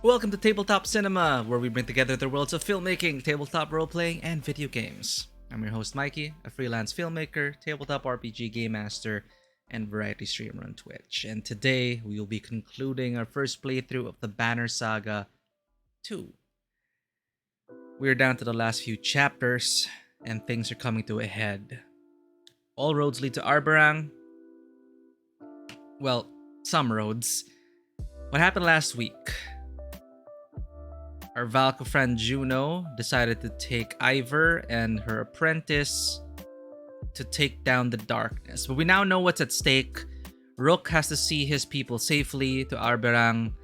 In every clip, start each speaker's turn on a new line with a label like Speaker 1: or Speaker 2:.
Speaker 1: Welcome to Tabletop Cinema, where we bring together the worlds of filmmaking, tabletop role-playing, and video games. I'm your host Mikey, a freelance filmmaker, tabletop RPG game master, and variety streamer on Twitch. And today, we will be concluding our first playthrough of the Banner Saga 2. We're down to the last few chapters, and things are coming to a head. All roads lead to Arberang. Well, some roads. What happened last week? Our Valka friend Juno decided to take Ivor and her apprentice to take down the darkness. But we now know what's at stake. Rook has to see his people safely to Arberang.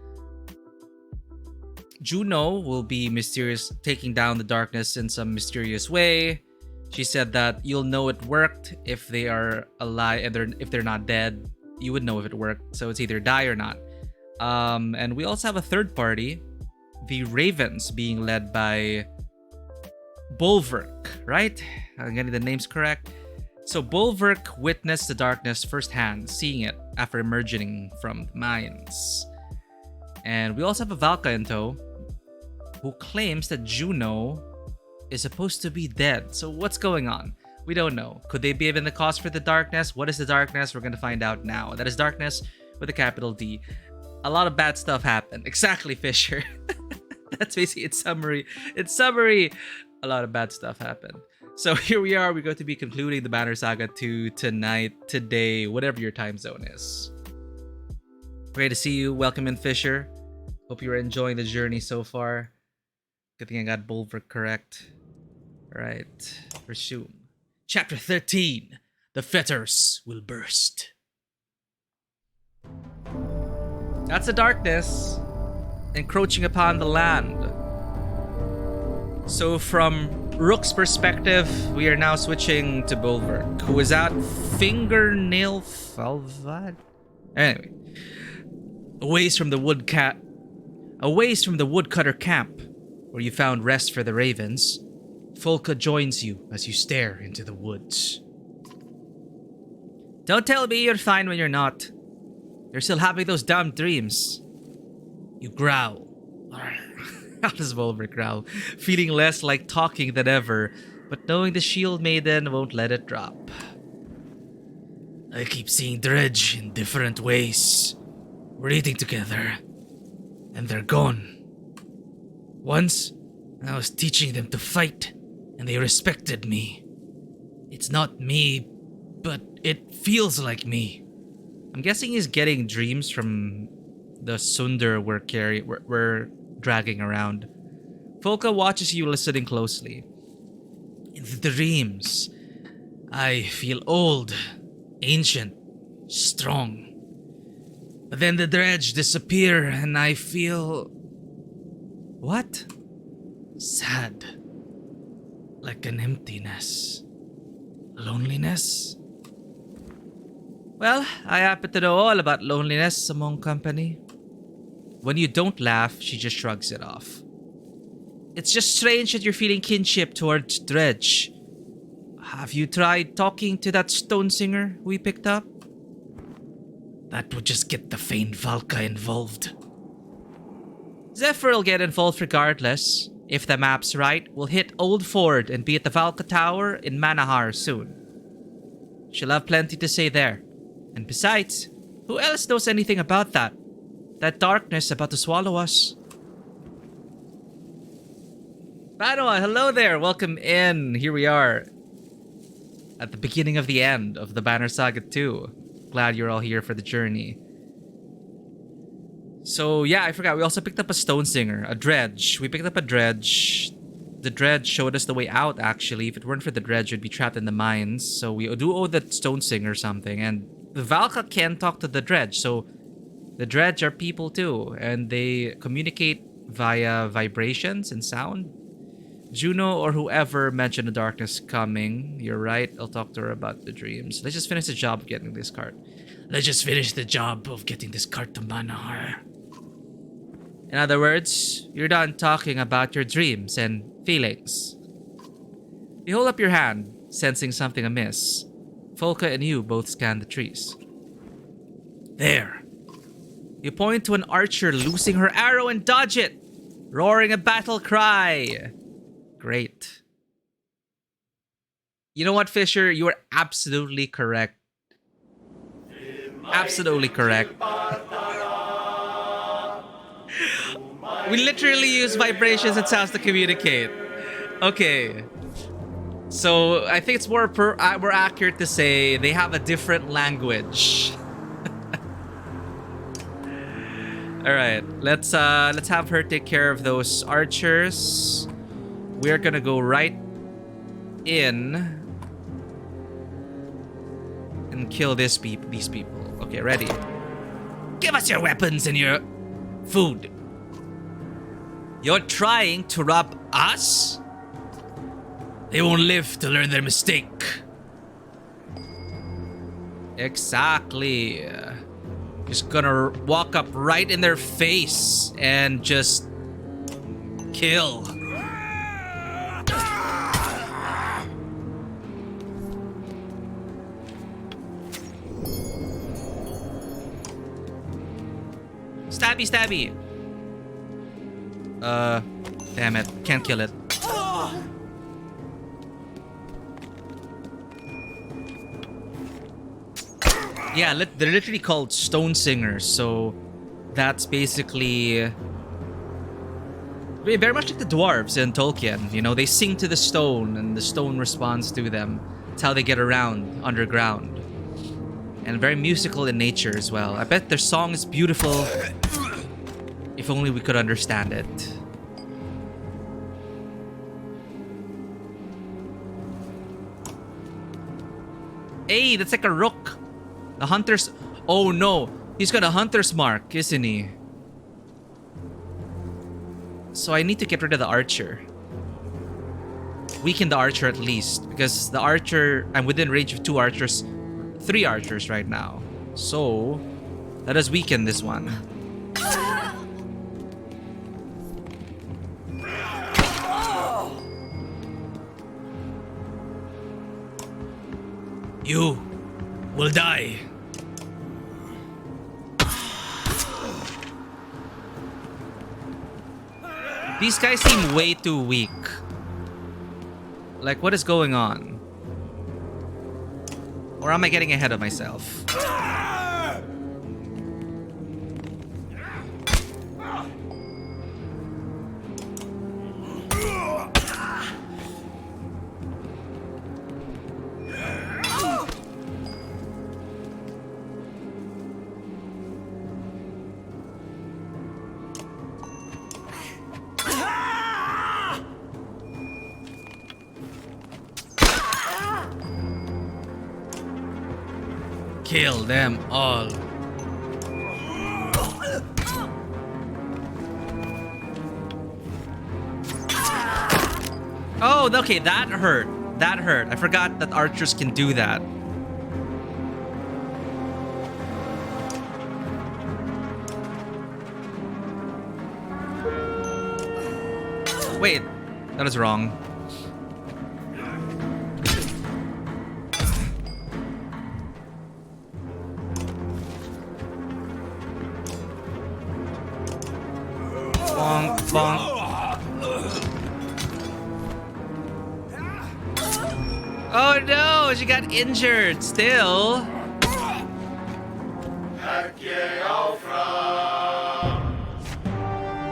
Speaker 1: Juno will be taking down the darkness in some mysterious way. She said that you'll know it worked if they are alive, and if they're not dead. You would know if it worked. So it's either die or not. And we also have a third party. The Ravens being led by Bulwark, right? I'm getting the names correct. So Bulwark witnessed the darkness firsthand, seeing it after emerging from the mines. And we also have a Valka in tow, who claims that Juno is supposed to be dead. So what's going on? We don't know. Could they be even the cause for the darkness? What is the darkness? We're going to find out now. That is darkness with a capital D. A lot of bad stuff happened. Exactly, Fisher. That's basically its summary. In summary, a lot of bad stuff happened. So here we are. We're going to be concluding the Banner Saga 2 tonight, today, whatever your time zone is. Great to see you. Welcome in, Fisher. Hope you're enjoying the journey so far. Good thing I got Bulwark correct. All right. Resume. Chapter 13. The fetters will burst. That's the darkness encroaching upon the land. So from Rook's perspective, we are now switching to Bulwark, who is at Fingernail Falvad. Anyway, a ways from the woodcutter camp, where you found rest for the ravens, Folka joins you as you stare into the woods. Don't tell me you're fine when you're not. You're still having those dumb dreams. You growl. How does Bulwark growl? Feeling less like talking than ever, but knowing the Shield Maiden won't let it drop. I keep seeing Dredge in different ways. We're eating together, and they're gone. Once, I was teaching them to fight, and they respected me. It's not me, but it feels like me. I'm guessing he's getting dreams from the Sunder we're dragging around. Folka watches you listening closely. In the dreams, I feel old, ancient, strong. But then the dredge disappear and I feel... what? Sad. Like an emptiness. Loneliness? Well, I happen to know all about loneliness among company. When you don't laugh, she just shrugs it off. It's just strange that you're feeling kinship towards Dredge. Have you tried talking to that stone singer we picked up? That would just get the faint Valka involved. Zephyr will get involved regardless. If the map's right, we'll hit Old Ford and be at the Valka Tower in Manahar soon. She'll have plenty to say there. And besides, who else knows anything about that? That darkness about to swallow us. Banoa, hello there. Welcome in. Here we are. At the beginning of the end of the Banner Saga 2. Glad you're all here for the journey. So yeah, I forgot. We also picked up a stone singer. A dredge. We picked up a dredge. The dredge showed us the way out, actually. If it weren't for the dredge, we'd be trapped in the mines. So we do owe the stone singer something. And the Valka can talk to the dredge. So the dredge are people too. And they communicate via vibrations and sound. Juno or whoever mentioned the darkness coming. You're right. I'll talk to her about the dreams. Let's just finish the job of getting this cart. Let's just finish the job of getting this cart to Manahar. In other words, you're done talking about your dreams and feelings. You hold up your hand, sensing something amiss. Folka and you both scan the trees. There. You point to an archer losing her arrow and dodge it, roaring a battle cry. Great. You know what, Fisher? You are absolutely correct. Absolutely correct. We literally use vibrations and sounds to communicate. Okay. So I think it's more accurate to say they have a different language. All right, let's have her take care of those archers. We're gonna go right in and kill these people. Okay, ready? Give us your weapons and your food. You're trying to rob us? They won't live to learn their mistake. Exactly. Just gonna walk up right in their face and just kill. Stabby, stabby. Damn it. Can't kill it. Yeah, they're literally called stone singers, so that's basically very much like the dwarves in Tolkien. You know, they sing to the stone and the stone responds to them. It's how they get around underground. And very musical in nature as well. I bet their song is beautiful. If only we could understand it. Hey, that's like a rook. The hunter's... Oh no, he's got a hunter's mark, isn't he? So I need to get rid of the archer. Weaken the archer at least, because the archer... I'm within range of 3 archers right now. So, let us weaken this one. You will die. These guys seem way too weak. Like, what is going on? Or am I getting ahead of myself? Kill them all. Oh, okay, that hurt. That hurt. I forgot that archers can do that. Wait, that is wrong. Bonk, bonk. Oh no, she got injured still.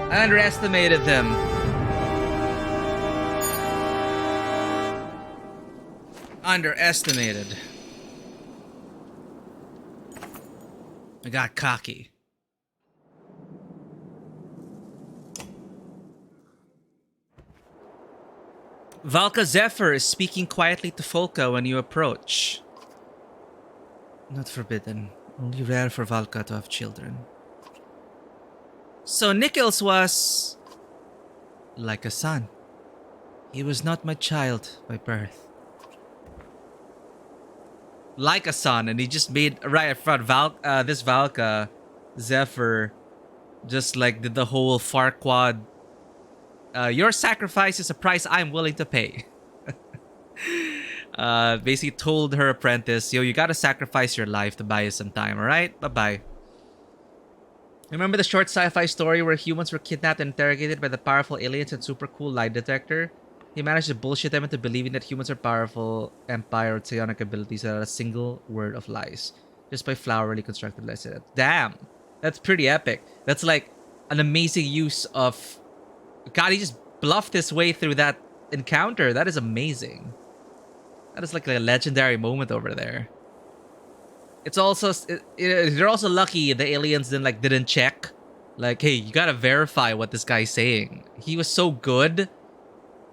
Speaker 1: I underestimated them. Underestimated. I got cocky. Valka Zephyr is speaking quietly to Folka when you approach. Not forbidden. Only rare for Valka to have children. So Nichols was... like a son. He was not my child by birth. Like a son, and he just made right in front this Valka Zephyr just like did the whole Farquad. Your sacrifice is a price I'm willing to pay. Basically told her apprentice, yo, you gotta sacrifice your life to buy you some time, alright? Bye-bye. Remember the short sci-fi story where humans were kidnapped and interrogated by the powerful aliens and super cool lie detector? He managed to bullshit them into believing that humans are powerful empire or psionic abilities without a single word of lies. Just by flowerily constructed lies. Damn. That's pretty epic. That's like an amazing use of... God, he just bluffed his way through that encounter. That is amazing. That is like a legendary moment over there. It's also... they're also lucky the aliens didn't check. Like, hey, you gotta verify what this guy's saying. He was so good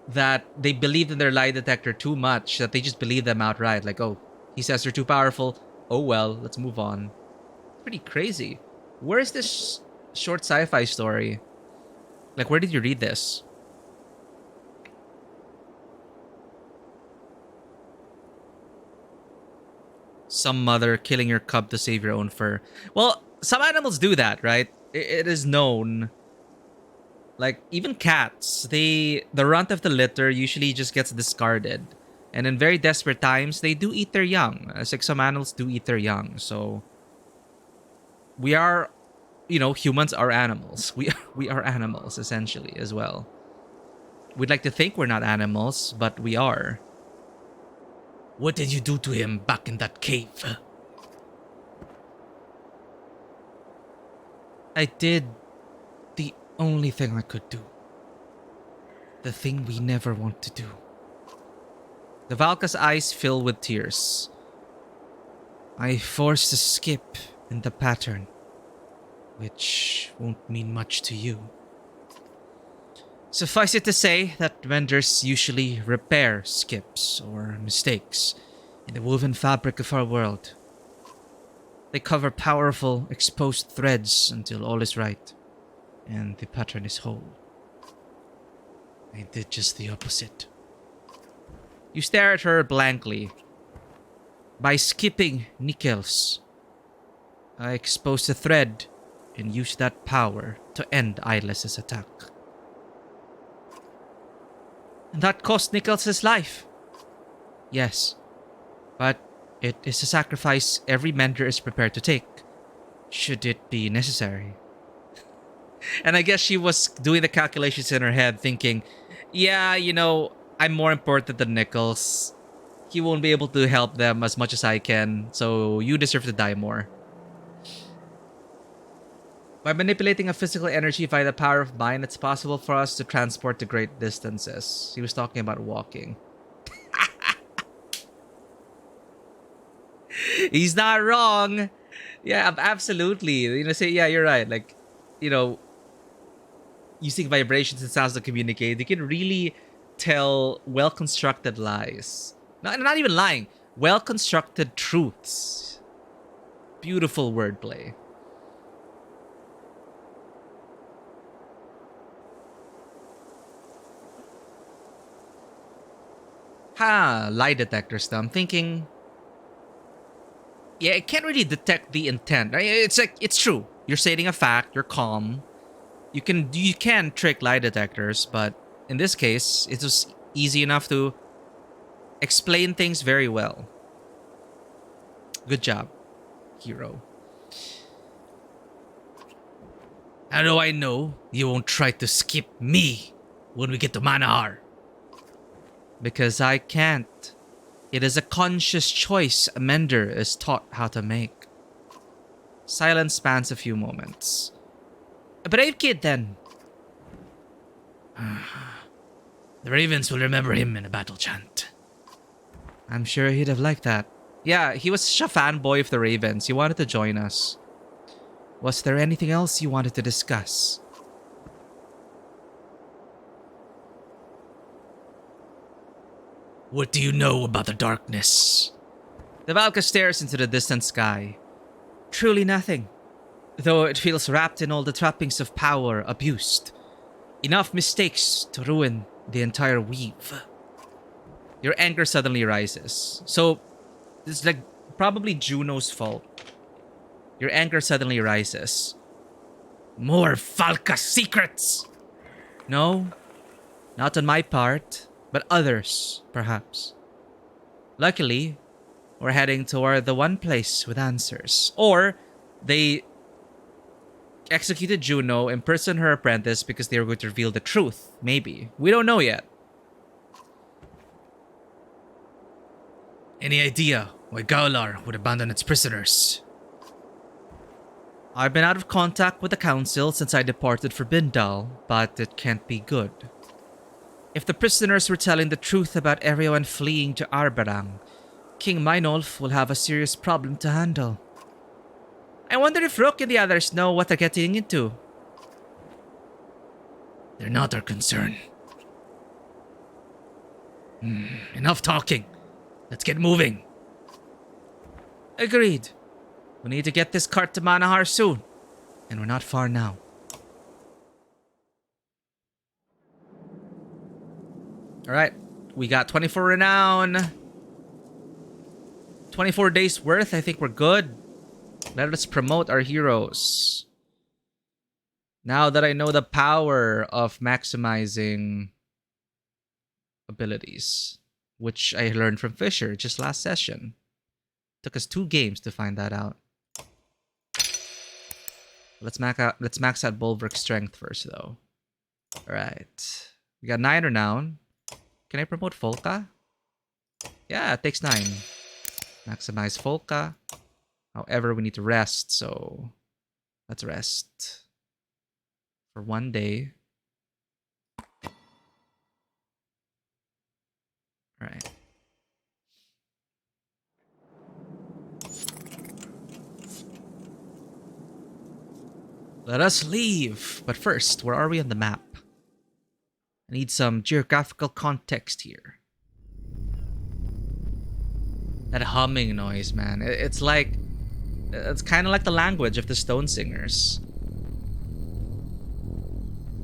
Speaker 1: that they believed in their lie detector too much that they just believed them outright. Like, oh, he says they're too powerful. Oh well, let's move on. Pretty crazy. Where is this short sci-fi story? Like, where did you read this? Some mother killing your cub to save your own fur. Well, some animals do that, right? It is known. Like, even cats, the runt of the litter usually just gets discarded. And in very desperate times, they do eat their young. As like some animals do eat their young. So, we are, humans are animals. We are animals, essentially, as well. We'd like to think we're not animals, but we are. What did you do to him back in that cave? I did the only thing I could do. The thing we never want to do. The Valka's eyes fill with tears. I forced a skip in the pattern, which won't mean much to you. Suffice it to say that vendors usually repair skips or mistakes in the woven fabric of our world. They cover powerful, exposed threads until all is right, and the pattern is whole. I did just the opposite. You stare at her blankly. By skipping nickels, I exposed the thread and used that power to end Eyeless's attack. And that cost Nichols his life. Yes, but it is a sacrifice every mender is prepared to take, should it be necessary. And I guess she was doing the calculations in her head, thinking, yeah, I'm more important than Nichols. He won't be able to help them as much as I can, so you deserve to die more. By manipulating a physical energy via the power of mind, it's possible for us to transport to great distances. He was talking about walking. He's not wrong. Yeah, absolutely. Yeah, you're right. Like, using vibrations and sounds to communicate, they can really tell well-constructed lies. Not even lying. Well-constructed truths. Beautiful wordplay. Lie detectors though. I'm thinking... Yeah, it can't really detect the intent. Right? It's true. You're stating a fact. You're calm. You can trick lie detectors, but in this case, it was easy enough to explain things very well. Good job, hero. How do I know you won't try to skip me when we get to Manahar? Because I can't. It is a conscious choice a mender is taught how to make. Silence spans a few moments. A brave kid, then. The Ravens will remember him in a battle chant. I'm sure he'd have liked that. Yeah, he was such a fanboy of the Ravens. He wanted to join us. Was there anything else you wanted to discuss? What do you know about the darkness? The Valka stares into the distant sky. Truly nothing. Though it feels wrapped in all the trappings of power abused. Enough mistakes to ruin the entire weave. Your anger suddenly rises. So, it's like probably Juno's fault. Your anger suddenly rises. More Valka secrets! No, not on my part, but others, perhaps. Luckily, we're heading toward the one place with answers. Or, they executed Juno, imprisoned her apprentice because they were going to reveal the truth. Maybe. We don't know yet. Any idea why Gaular would abandon its prisoners? I've been out of contact with the council since I departed for Bindal, but it can't be good. If the prisoners were telling the truth about everyone fleeing to Arbarang, King Meinolf will have a serious problem to handle. I wonder if Rook and the others know what they're getting into. They're not our concern. Enough talking. Let's get moving. Agreed. We need to get this cart to Manahar soon. And we're not far now. Alright. We got 24 renown. 24 days worth. I think we're good. Let us promote our heroes. Now that I know the power of maximizing abilities, which I learned from Fisher just last session. Took us 2 games to find that out. Let's max out Bulwark's strength first, though. Alright. We got 9 renown. Can I promote Folka? Yeah, it takes 9. Maximize Folka. However, we need to rest, so let's rest for 1 day. Alright. Let us leave. But first, where are we on the map? I need some geographical context here. That humming noise, man. It's like... It's kind of like the language of the Stone Singers.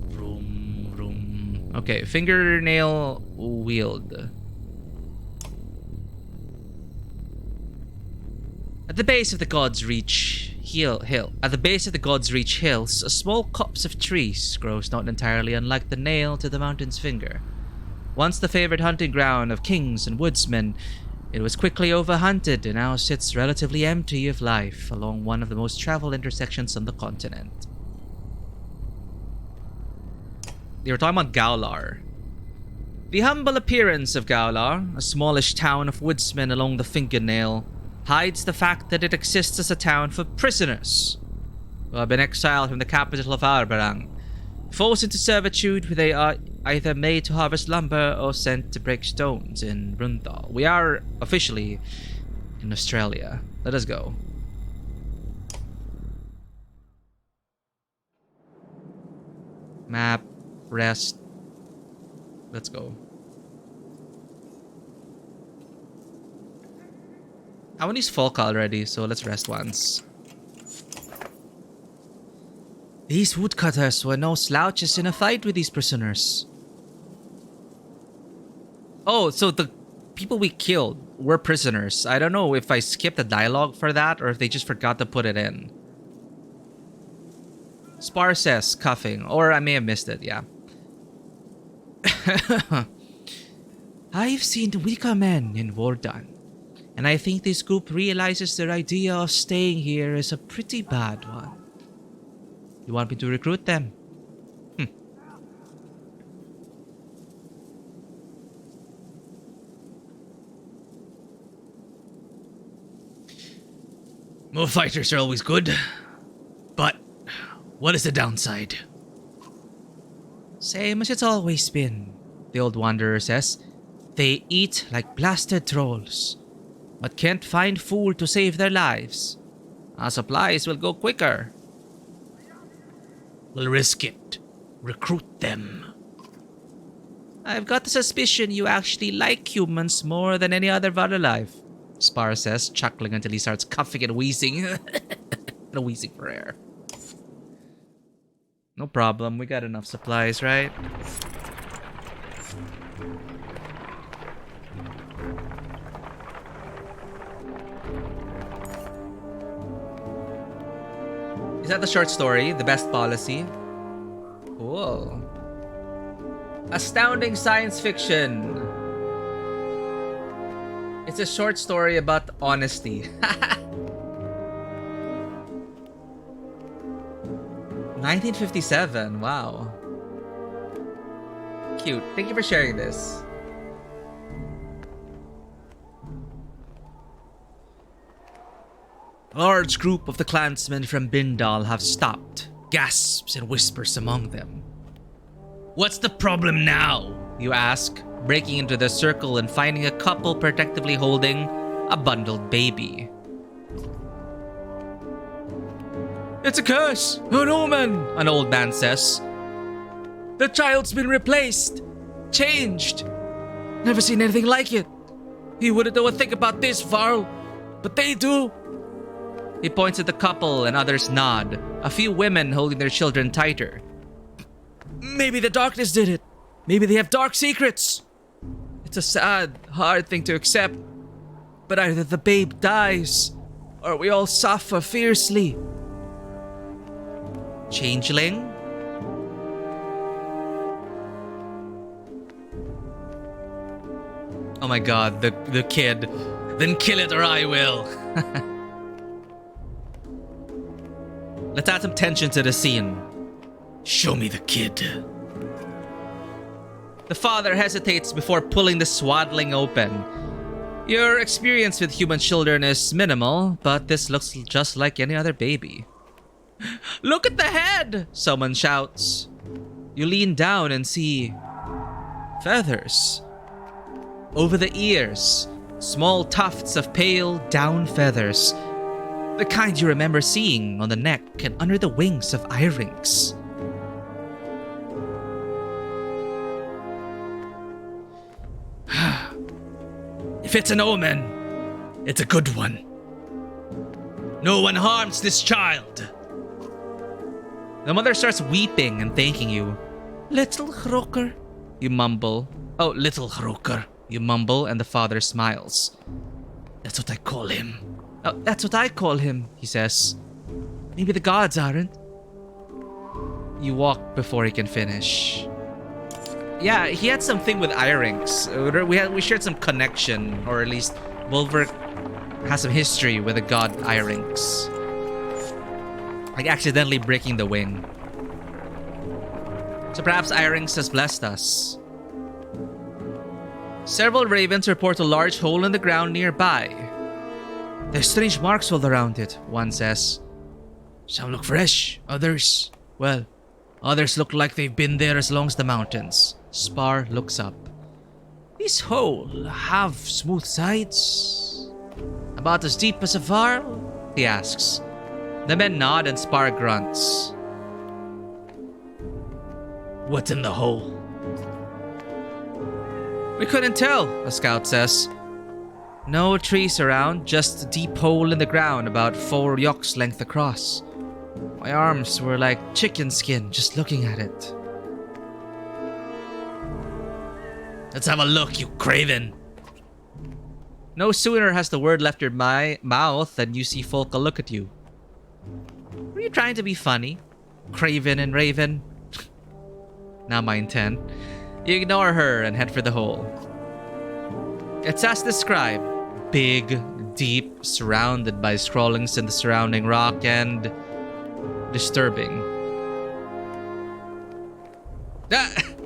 Speaker 1: Vroom, vroom. Okay, fingernail wield. At the base of the God's Reach hill. At the base of the God's Reach hills, a small copse of trees grows not entirely unlike the nail to the mountain's finger. Once the favored hunting ground of kings and woodsmen, it was quickly overhunted and now sits relatively empty of life along one of the most traveled intersections on the continent. They were talking about Gaular. The humble appearance of Gaular, a smallish town of woodsmen along the fingernail, hides the fact that it exists as a town for prisoners who have been exiled from the capital of Arbarang, forced into servitude where they are either made to harvest lumber or sent to break stones in Brundal. We are officially in Australia. Let us go. Map, rest. Let's go. I want to use Folka already, so let's rest once. These woodcutters were no slouches in a fight with these prisoners. Oh, so the people we killed were prisoners. I don't know if I skipped the dialogue for that or if they just forgot to put it in. Spar says, cuffing, or I may have missed it, yeah. I've seen weaker men in Wardan, and I think this group realizes their idea of staying here is a pretty bad one. You want me to recruit them? More fighters are always good, but what is the downside? Same as it's always been, the old wanderer says. They eat like blasted trolls, but can't find food to save their lives. Our supplies will go quicker. We'll risk it. Recruit them. I've got the suspicion you actually like humans more than any other var alive, Spar says, chuckling until he starts coughing and wheezing. And wheezing for air. No problem, we got enough supplies, right? Is that the short story? The best policy? Cool. Astounding science fiction. It's a short story about honesty. 1957. Wow. Cute. Thank you for sharing this. A large group of the clansmen from Bindal have stopped, gasps and whispers among them. What's the problem now? You ask, breaking into the circle and finding a couple protectively holding a bundled baby. It's a curse, an omen, an old man says. The child's been replaced, changed. Never seen anything like it. He wouldn't know a thing about this, Varl, but they do. He points at the couple and others nod, a few women holding their children tighter. Maybe the darkness did it. Maybe they have dark secrets. It's a sad, hard thing to accept, but either the babe dies, or we all suffer fiercely. Changeling? Oh my god, the kid. Then kill it or I will. Let's add some tension to the scene. Show me the kid. The father hesitates before pulling the swaddling open. Your experience with human children is minimal, but this looks just like any other baby. Look at the head! Someone shouts. You lean down and see feathers. Over the ears, small tufts of pale down feathers. The kind you remember seeing on the neck and under the wings of Irynx. If it's an omen, it's a good one. No one harms this child. The mother starts weeping and thanking you. Little Hroker, you mumble. Oh, little Hroker, you mumble, and the father smiles. That's what I call him. Oh, that's what I call him, he says. Maybe the gods aren't. You walk before he can finish. Yeah, he had something with Irynx. We shared some connection, or at least Bulwark has some history with the god Irynx. Like accidentally breaking the wing. So perhaps Irynx has blessed us. Several ravens report a large hole in the ground nearby. There's strange marks all around it, one says. Some look fresh, others look like they've been there as long as the mountains. Spar looks up. This hole have smooth sides? About as deep as a varl? He asks. The men nod and Spar grunts. What's in the hole? We couldn't tell, a scout says. No trees around, just a deep hole in the ground about 4 yokes length across. My arms were like chicken skin just looking at it. Let's have a look, you craven. No sooner has the word left your mouth than you see Folka look at you. Were you trying to be funny? Craven and Raven? Not my intent. You ignore her and head for the hole. It's as described. Big, deep, surrounded by scrollings in the surrounding rock, and disturbing.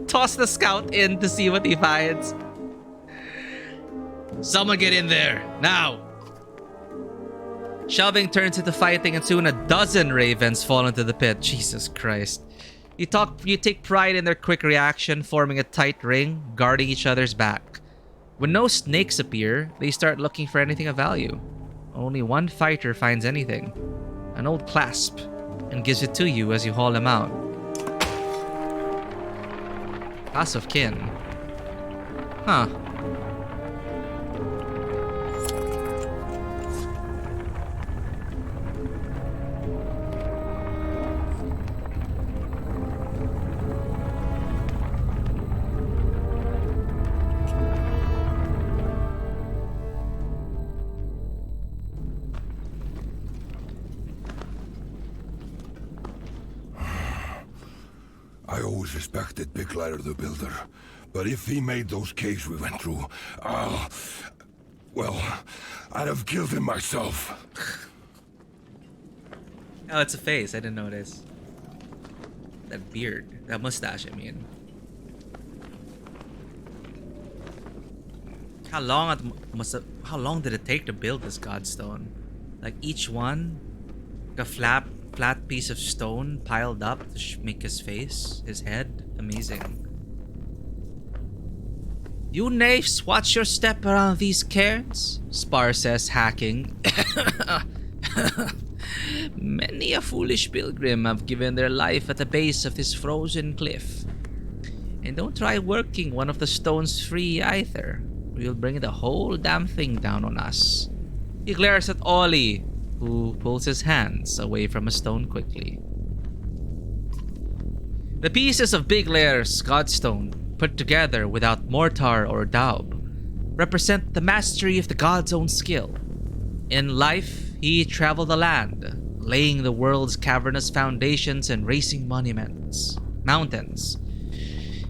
Speaker 1: Toss the scout in to see what he finds. Someone get in there, now! Shoving turns into fighting, and soon a dozen ravens fall into the pit. Jesus Christ. You take pride in their quick reaction, forming a tight ring, guarding each other's back. When no snakes appear, they start looking for anything of value. Only one fighter finds anything. An old clasp, and gives it to you as you haul him out. Pass of kin. Huh.
Speaker 2: I always respected Big Lighter the Builder, but if he made those caves we went through, well, I'd have killed him myself.
Speaker 1: Oh, it's a face. I didn't notice. That beard. That mustache, I mean. How long did it take to build this godstone? Like each one, like a flat piece of stone piled up to make his face, his head. Amazing. You knaves, watch your step around these cairns, Spar says, hacking. Many a foolish pilgrim have given their life at the base of this frozen cliff. And don't try working one of the stones free either. We'll bring the whole damn thing down on us. He glares at Ollie, who pulls his hands away from a stone quickly. The pieces of Big Lair's godstone, put together without mortar or daub, represent the mastery of the god's own skill. In life, he traveled the land, laying the world's cavernous foundations and raising mountains.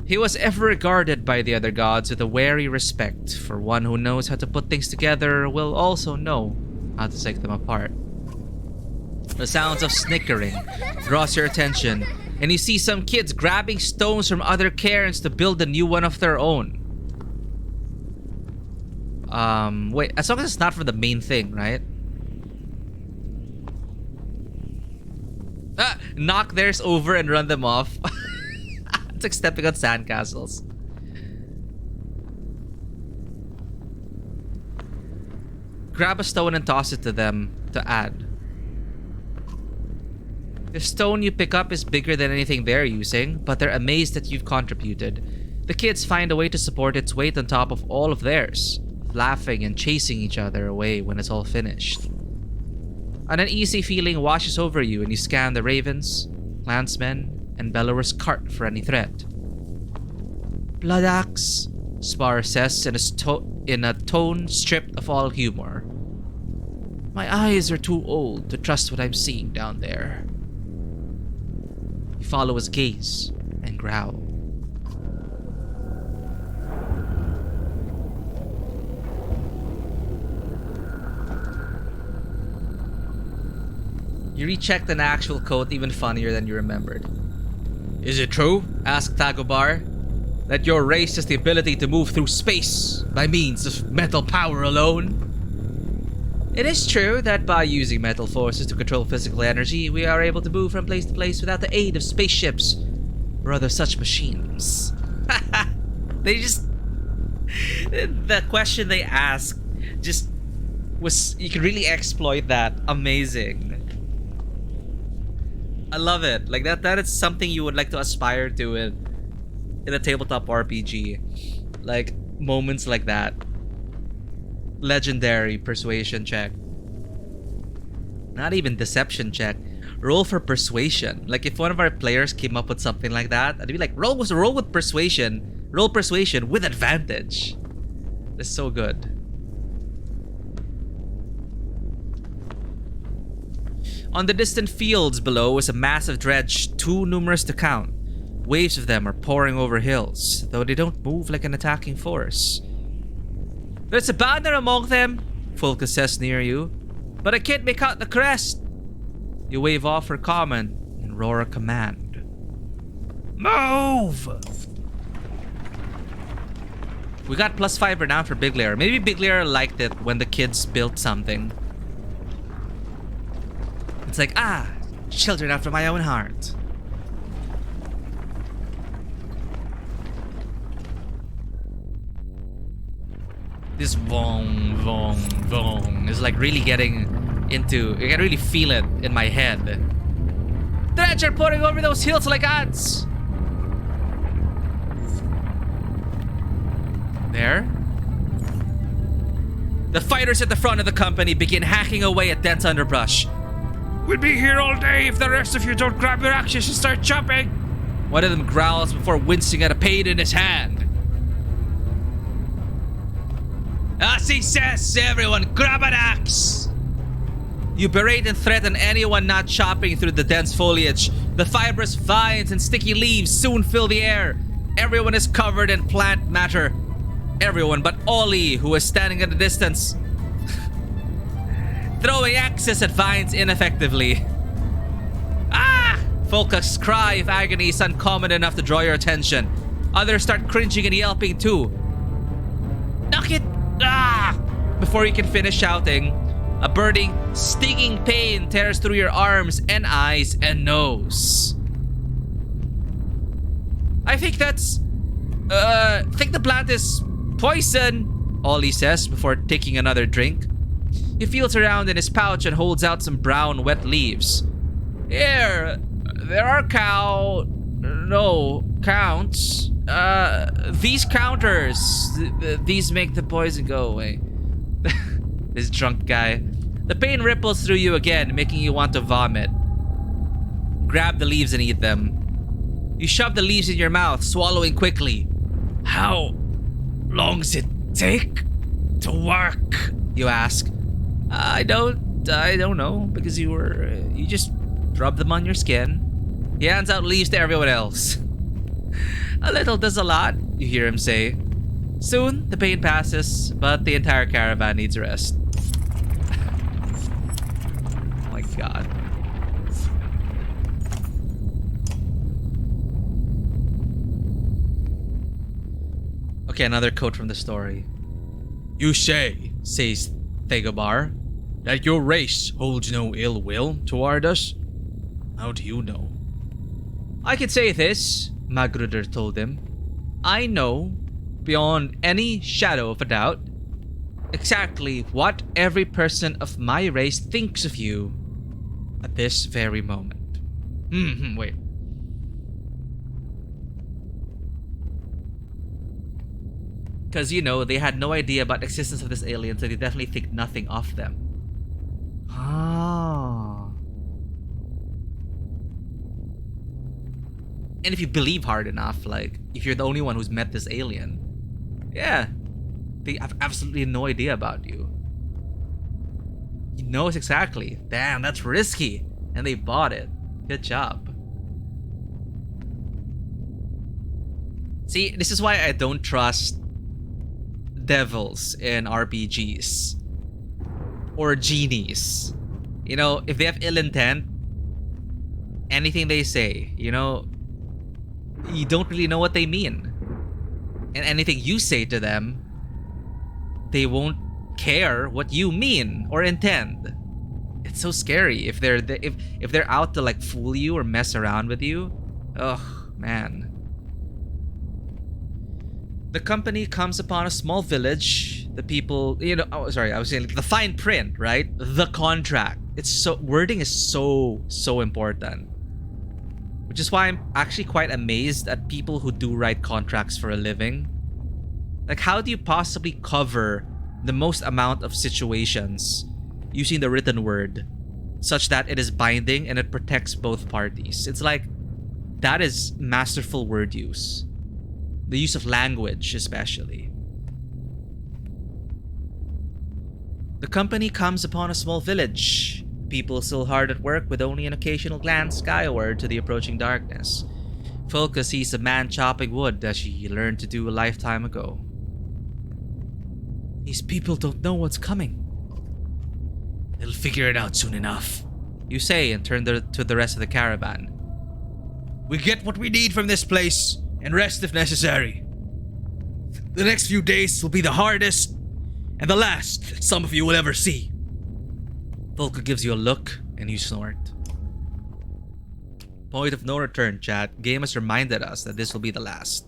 Speaker 1: He was ever regarded by the other gods with a wary respect, for one who knows how to put things together will also know how to take them apart. The sounds of snickering draws your attention, and you see some kids grabbing stones from other cairns to build a new one of their own. Wait, as long as it's not from the main thing, right? Knock theirs over and run them off. It's like stepping on sandcastles. Grab a stone and toss it to them to add. The stone you pick up is bigger than anything they're using, but they're amazed that you've contributed. The kids find a way to support its weight on top of all of theirs, laughing and chasing each other away when it's all finished. An uneasy feeling washes over you and you scan the ravens, clansmen, and Bellower's cart for any threat. Blood axe, Spar says in a tone stripped of all humor. My eyes are too old to trust what I'm seeing down there. You follow his gaze and growl. You rechecked an actual coat even funnier than you remembered. Is it true, asked Tagobar, that your race has the ability to move through space by means of mental power alone? It is true that by using mental forces to control physical energy, we are able to move from place to place without the aid of spaceships or other such machines. They just... The question they asked just was... You could really exploit that. Amazing. I love it. Like that is something you would like to aspire to in a tabletop RPG. Like moments like that. Legendary persuasion check. Not even deception check. Roll for persuasion. Like if one of our players came up with something like that, I'd be like, roll with persuasion. Roll persuasion with advantage. That's so good. On the distant fields below is a massive dredge too numerous to count. Waves of them are pouring over hills, though they don't move like an attacking force. There's a banner among them, Fulka says near you, but I can't make out the crest. You wave off her comment and roar a command. Move! We got +5 renown for Big Lair. Maybe Big Lair liked it when the kids built something. It's like, children after my own heart. This vong, vong, vong is like really getting into... I can really feel it in my head. Dredge are pouring over those hills like ants. There. The fighters at the front of the company begin hacking away at dense underbrush. We'll be here all day if the rest of you don't grab your axes and start jumping. One of them growls before wincing at a pain in his hand. As he says, everyone grab an axe. You berate and threaten anyone not chopping through the dense foliage. The fibrous vines and sticky leaves soon fill the air. Everyone is covered in plant matter. Everyone but Ollie, who is standing at a distance, throwing axes at vines ineffectively. Folka's cry of agony is uncommon enough to draw your attention. Others start cringing and yelping too. Knock it! Ah! Before you can finish shouting, a burning, stinging pain tears through your arms and eyes and nose. I think the plant is poison, Ollie says before taking another drink. He feels around in his pouch and holds out some brown, wet leaves. Here, there are counts. These counters. These make the poison go away. This drunk guy. The pain ripples through you again, making you want to vomit. Grab the leaves and eat them. You shove the leaves in your mouth, swallowing quickly. How long does it take to work? You ask. I don't know, because you just rub them on your skin. He hands out leaves to everyone else. A little does a lot, you hear him say. Soon, the pain passes, but the entire caravan needs rest. Oh my god. Okay, another quote from the story. You say, says Thegobar, that your race holds no ill will toward us? How do you know? I can say this, Magruder told him. I know, beyond any shadow of a doubt, exactly what every person of my race thinks of you at this very moment. Wait. Because, they had no idea about the existence of this alien, so they definitely think nothing of them. Ah. And if you believe hard enough, like, if you're the only one who's met this alien, yeah, they have absolutely no idea about you. He knows exactly. Damn, that's risky. And they bought it. Good job. See, this is why I don't trust devils in RPGs. Or genies. If they have ill intent, anything they say, you don't really know what they mean. And anything you say to them, they won't care what you mean or intend. It's so scary if they're out to like fool you or mess around with you. Ugh, man. The company comes upon a small village. The people, I was saying like, the fine print, right? The contract. Wording is so important. Which is why I'm actually quite amazed at people who do write contracts for a living. Like, how do you possibly cover the most amount of situations using the written word such that it is binding and it protects both parties? It's like, that is masterful word use. The use of language, especially. The company comes upon a small village. People still hard at work with only an occasional glance skyward to the approaching darkness. Folka sees a man chopping wood as she learned to do a lifetime ago. These people don't know what's coming. They'll figure it out soon enough, you say and turn to the rest of the caravan. We get what we need from this place and rest if necessary. The next few days will be the hardest and the last that some of you will ever see. Volker gives you a look and you snort. Point of no return, chat. Game has reminded us that this will be the last.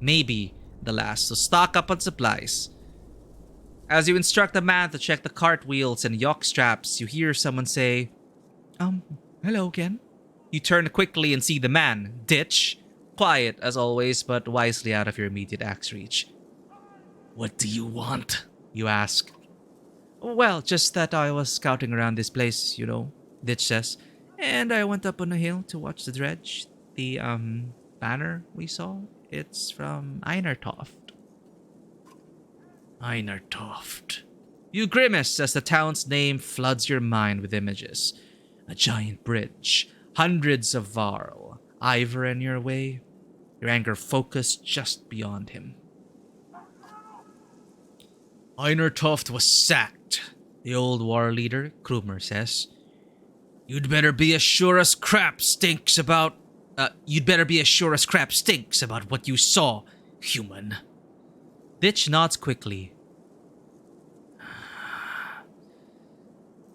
Speaker 1: Maybe the last, so stock up on supplies. As you instruct a man to check the cart wheels and yoke straps, you hear someone say, hello again. You turn quickly and see the man, Ditch, quiet as always, but wisely out of your immediate axe reach. What do you want? You ask. Well, just that I was scouting around this place, Ditch says. And I went up on a hill to watch the dredge. The, banner we saw, it's from Einertoft. Einertoft. You grimace as the town's name floods your mind with images. A giant bridge, hundreds of Varl, Ivor in your way, your anger focused just beyond him. Einertoft was sacked, the old war leader, Krumer says. You'd better be as sure as crap stinks about... you'd better be as sure as crap stinks about what you saw, human. Ditch nods quickly.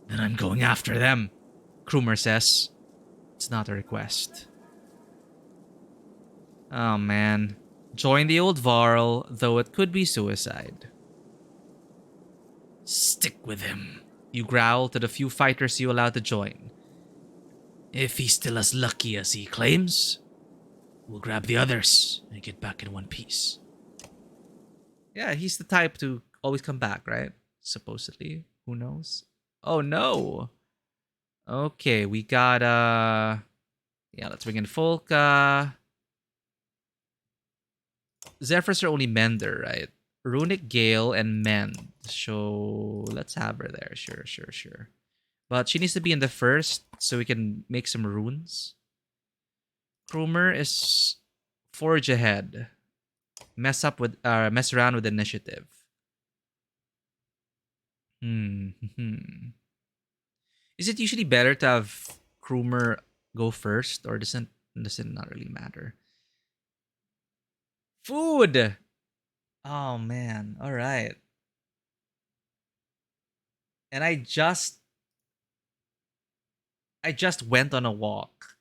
Speaker 1: Then I'm going after them, Krumer says. It's not a request. Oh man. Join the old Varl, though it could be suicide. Stick with him, you growl to the few fighters you allow to join. If he's still as lucky as he claims, we'll grab the others and get back in one piece. Yeah, he's the type to always come back, right? Supposedly. Who knows? Oh no! Okay, we got yeah, let's bring in Folka. Zephyrs are only Mender, right? Runic Gale and Mend. So let's have her there. Sure. But she needs to be in the first so we can make some runes. Krumer is forge ahead. Mess around with initiative. Is it usually better to have Krumer go first, or does it not really matter? Food! Oh man, alright. And I just went on a walk.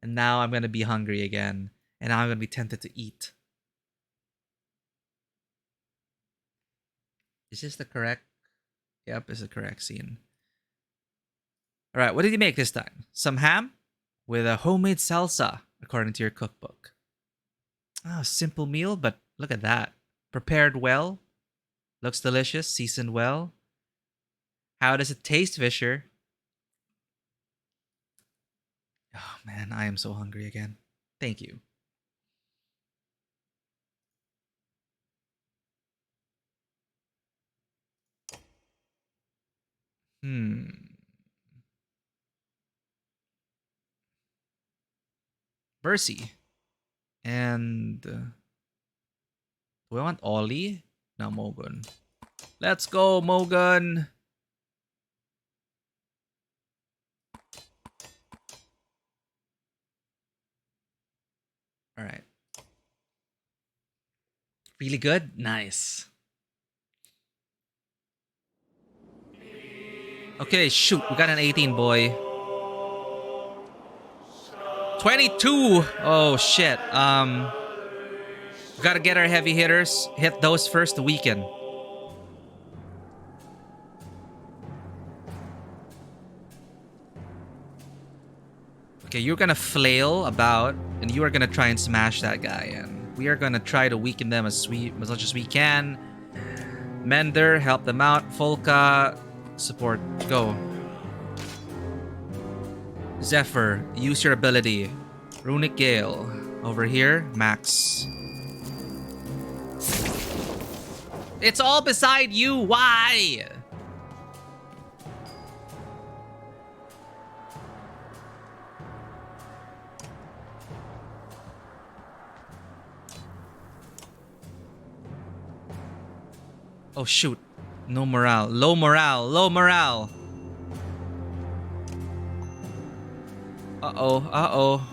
Speaker 1: And now I'm gonna be hungry again. And now I'm gonna be tempted to eat. Is this the correct? Yep, it's the correct scene. Alright, what did you make this time? Some ham? With a homemade salsa, according to your cookbook. Oh, simple meal, but look at that. Prepared well. Looks delicious, seasoned well. How does it taste, Fisher? Oh man, I am so hungry again. Thank you. Bercy. And do we want Ollie? No, Mogun. Let's go, Mogun. All right. Really good? Nice. Okay, shoot. We got an 18, boy. 22! Oh, shit. We gotta get our heavy hitters. Hit those first to weaken. Okay, you're gonna flail about, and you are gonna try and smash that guy, and we are gonna try to weaken them as much as we can. Mender, help them out. Folka, support, go. Zephyr, use your ability. Runic Gale, over here, Max. It's all beside you, why? Oh shoot. No morale. Low morale. Low morale. Uh-oh. Uh-oh.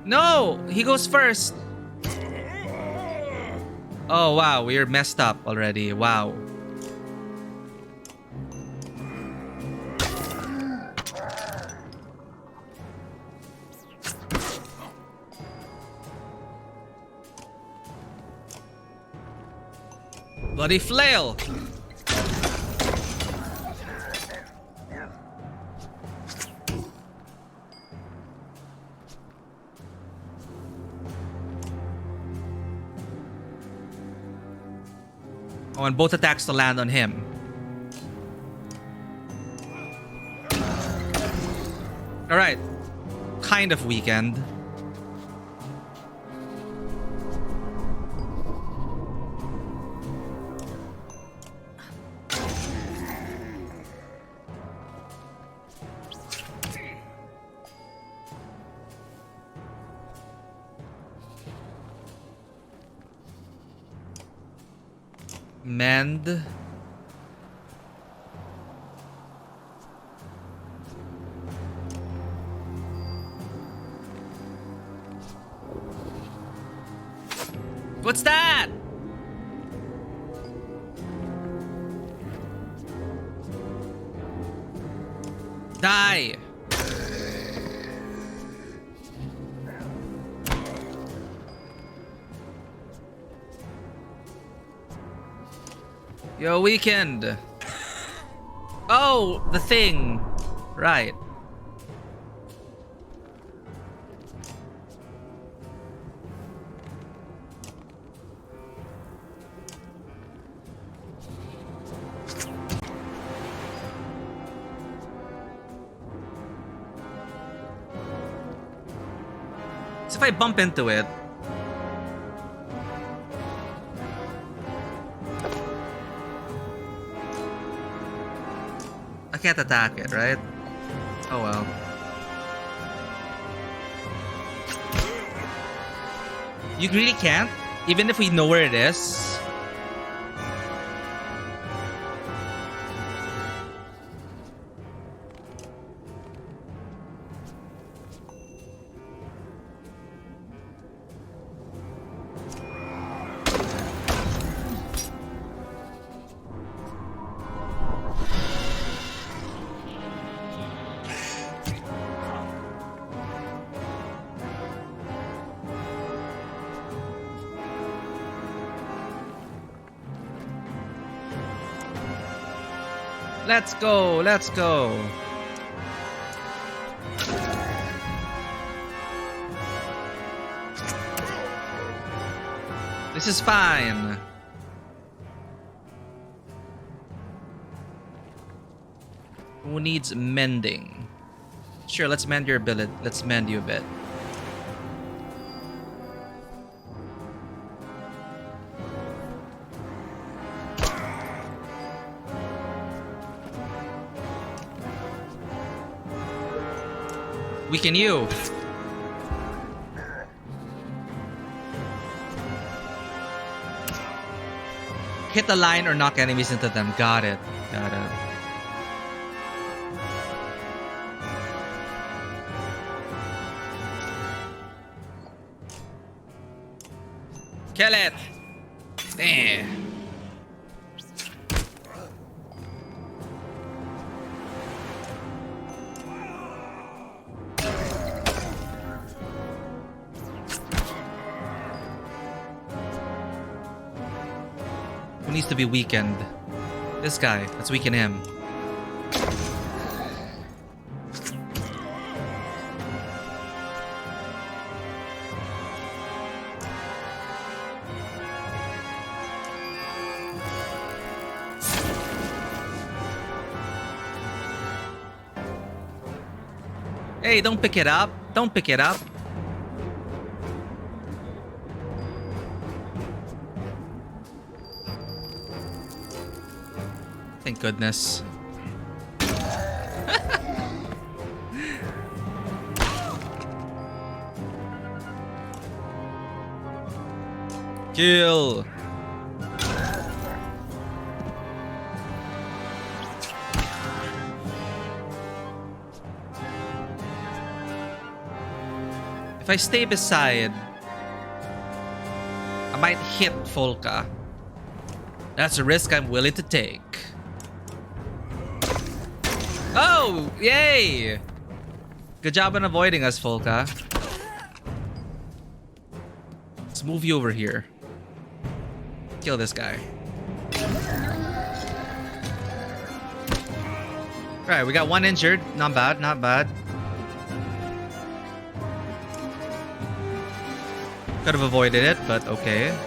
Speaker 1: No! He goes first. Oh wow, we're messed up already. Wow. Bloody flail! Oh, and both attacks to land on him. Alright. Kind of weakened. Mend. Die! Yo, weekend! Oh, the thing! Right. So if I bump into it... I can't attack it, right? Oh well. You really can't? Even if we know where it is? Let's go, let's go. This is fine. Who needs mending? Sure, let's mend your billet. Let's mend you a bit. Weaken you. Hit the line or knock enemies into them. Got it. Got it. Kill it. Damn. Needs to be weakened. This guy. Let's weaken him. Hey, don't pick it up. Don't pick it up. Thank goodness. Kill. If I stay beside, I might hit Folka. That's a risk I'm willing to take. Oh, yay! Good job on avoiding us, Folka. Let's move you over here. Kill this guy. Right, we got one injured. Not bad, not bad. Could have avoided it, but okay.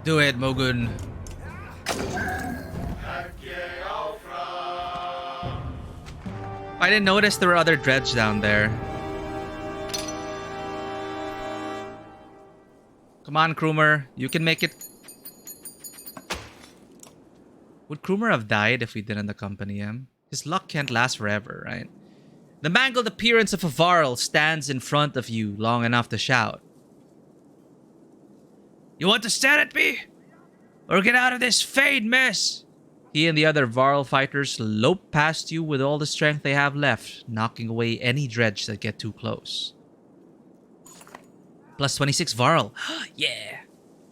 Speaker 1: Do it, Mogun. I didn't notice there were other dredge down there. Come on, Krumer. You can make it. Would Krumer have died if we didn't accompany him? His luck can't last forever, right? The mangled appearance of a Varl stands in front of you long enough to shout. You want to stare at me? Or get out of this fade mess? He and the other Varl fighters lope past you with all the strength they have left, knocking away any dredge that get too close. Plus 26 Varl. Yeah.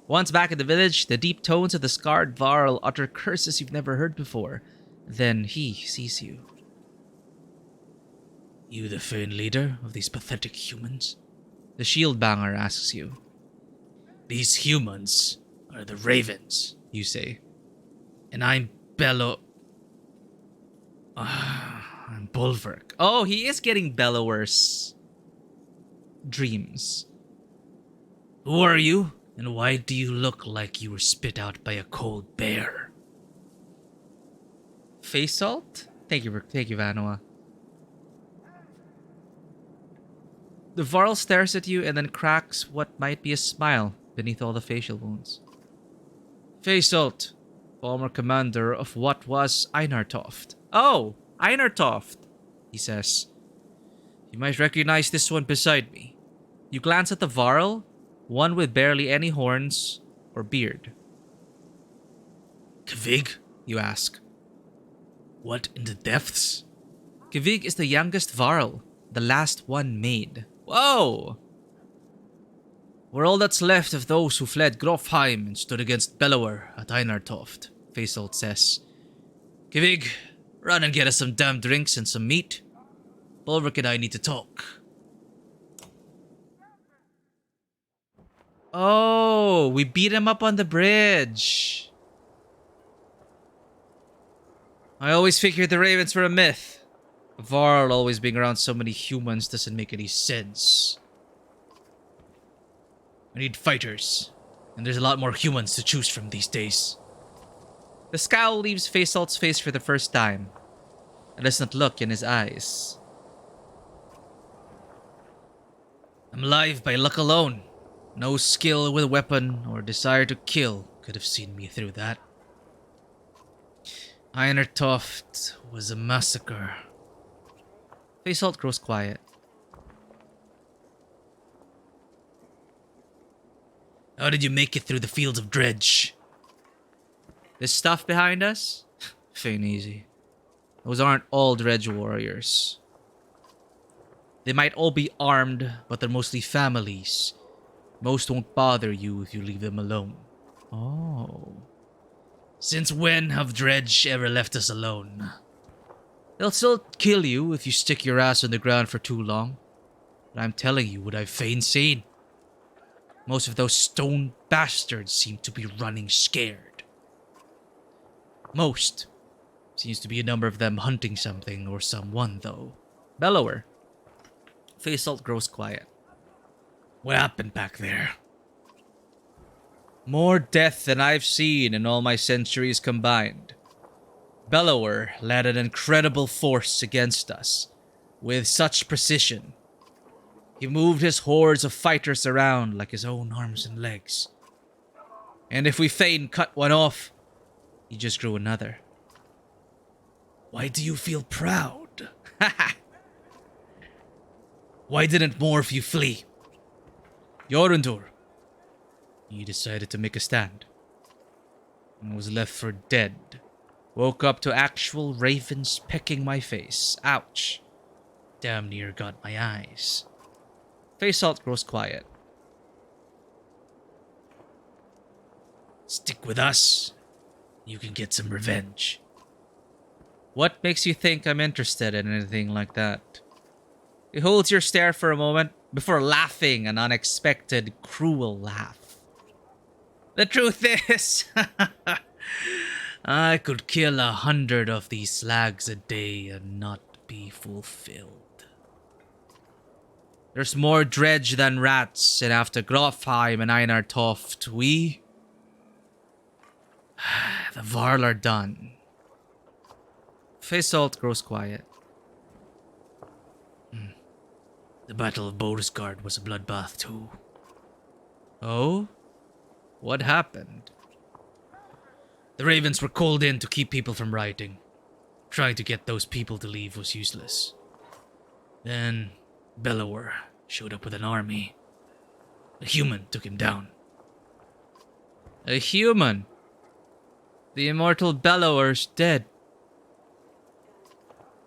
Speaker 1: Once back in the village, the deep tones of the scarred Varl utter curses you've never heard before. Then he sees you. You the Fane leader of these pathetic humans? The shield banger asks you. These humans are the ravens, you say. And I'm I'm Bulwark. Oh, he is getting Bellower's dreams. Who are you? And why do you look like you were spit out by a cold bear? Face salt? Thank you, Vanoa. The Varl stares at you and then cracks what might be a smile beneath all the facial wounds. Face salt, former commander of what was Einartoft. Oh, Einartoft, he says. You might recognize this one beside me. You glance at the Varl, one with barely any horns or beard. Kvig, you ask. What in the depths? Kvig is the youngest Varl, the last one made. Whoa! We're all that's left of those who fled Grofheim and stood against Bellower at Einartoft, Faesolt says. Kvig, run and get us some damn drinks and some meat. Bulwark and I need to talk. Oh, we beat him up on the bridge. I always figured the Ravens were a myth. Varl always being around so many humans doesn't make any sense. I need fighters, and there's a lot more humans to choose from these days. The scowl leaves Faesolt's face for the first time. It does not look in his eyes. I'm alive by luck alone. No skill with a weapon or desire to kill could have seen me through that. Einartoft was a massacre. Faesolt grows quiet. How did you make it through the fields of Dredge? This stuff behind us? Fain easy. Those aren't all Dredge warriors. They might all be armed, but they're mostly families. Most won't bother you if you leave them alone. Oh. Since when have Dredge ever left us alone? They'll still kill you if you stick your ass on the ground for too long. But I'm telling you what I've Fain seen. Most of those stone bastards seem to be running scared. Most. Seems to be a number of them hunting something or someone, though. Bellower. Faesolt grows quiet. What happened back there? More death than I've seen in all my centuries combined. Bellower led an incredible force against us, with such precision. He moved his hordes of fighters around like his own arms and legs. And if we Fain cut one off, he just grew another. Why do you feel proud? Why didn't more of you flee? Jorundur. He decided to make a stand. And was left for dead. Woke up to actual ravens pecking my face. Ouch. Damn near got my eyes. Faesolt grows quiet. Stick with us. You can get some revenge. What makes you think I'm interested in anything like that? He holds your stare for a moment before laughing an unexpected, cruel laugh. The truth is, I could kill 100 of these slags a day and not be fulfilled. There's more dredge than rats, and after Grofheim and Einartoft, the Varl are done. Faesolt grows quiet. The Battle of Borisgard was a bloodbath too. Oh? What happened? The Ravens were called in to keep people from rioting. Trying to get those people to leave was useless. Then Bellower showed up with an army. A human took him down. A human? The immortal Bellower's dead.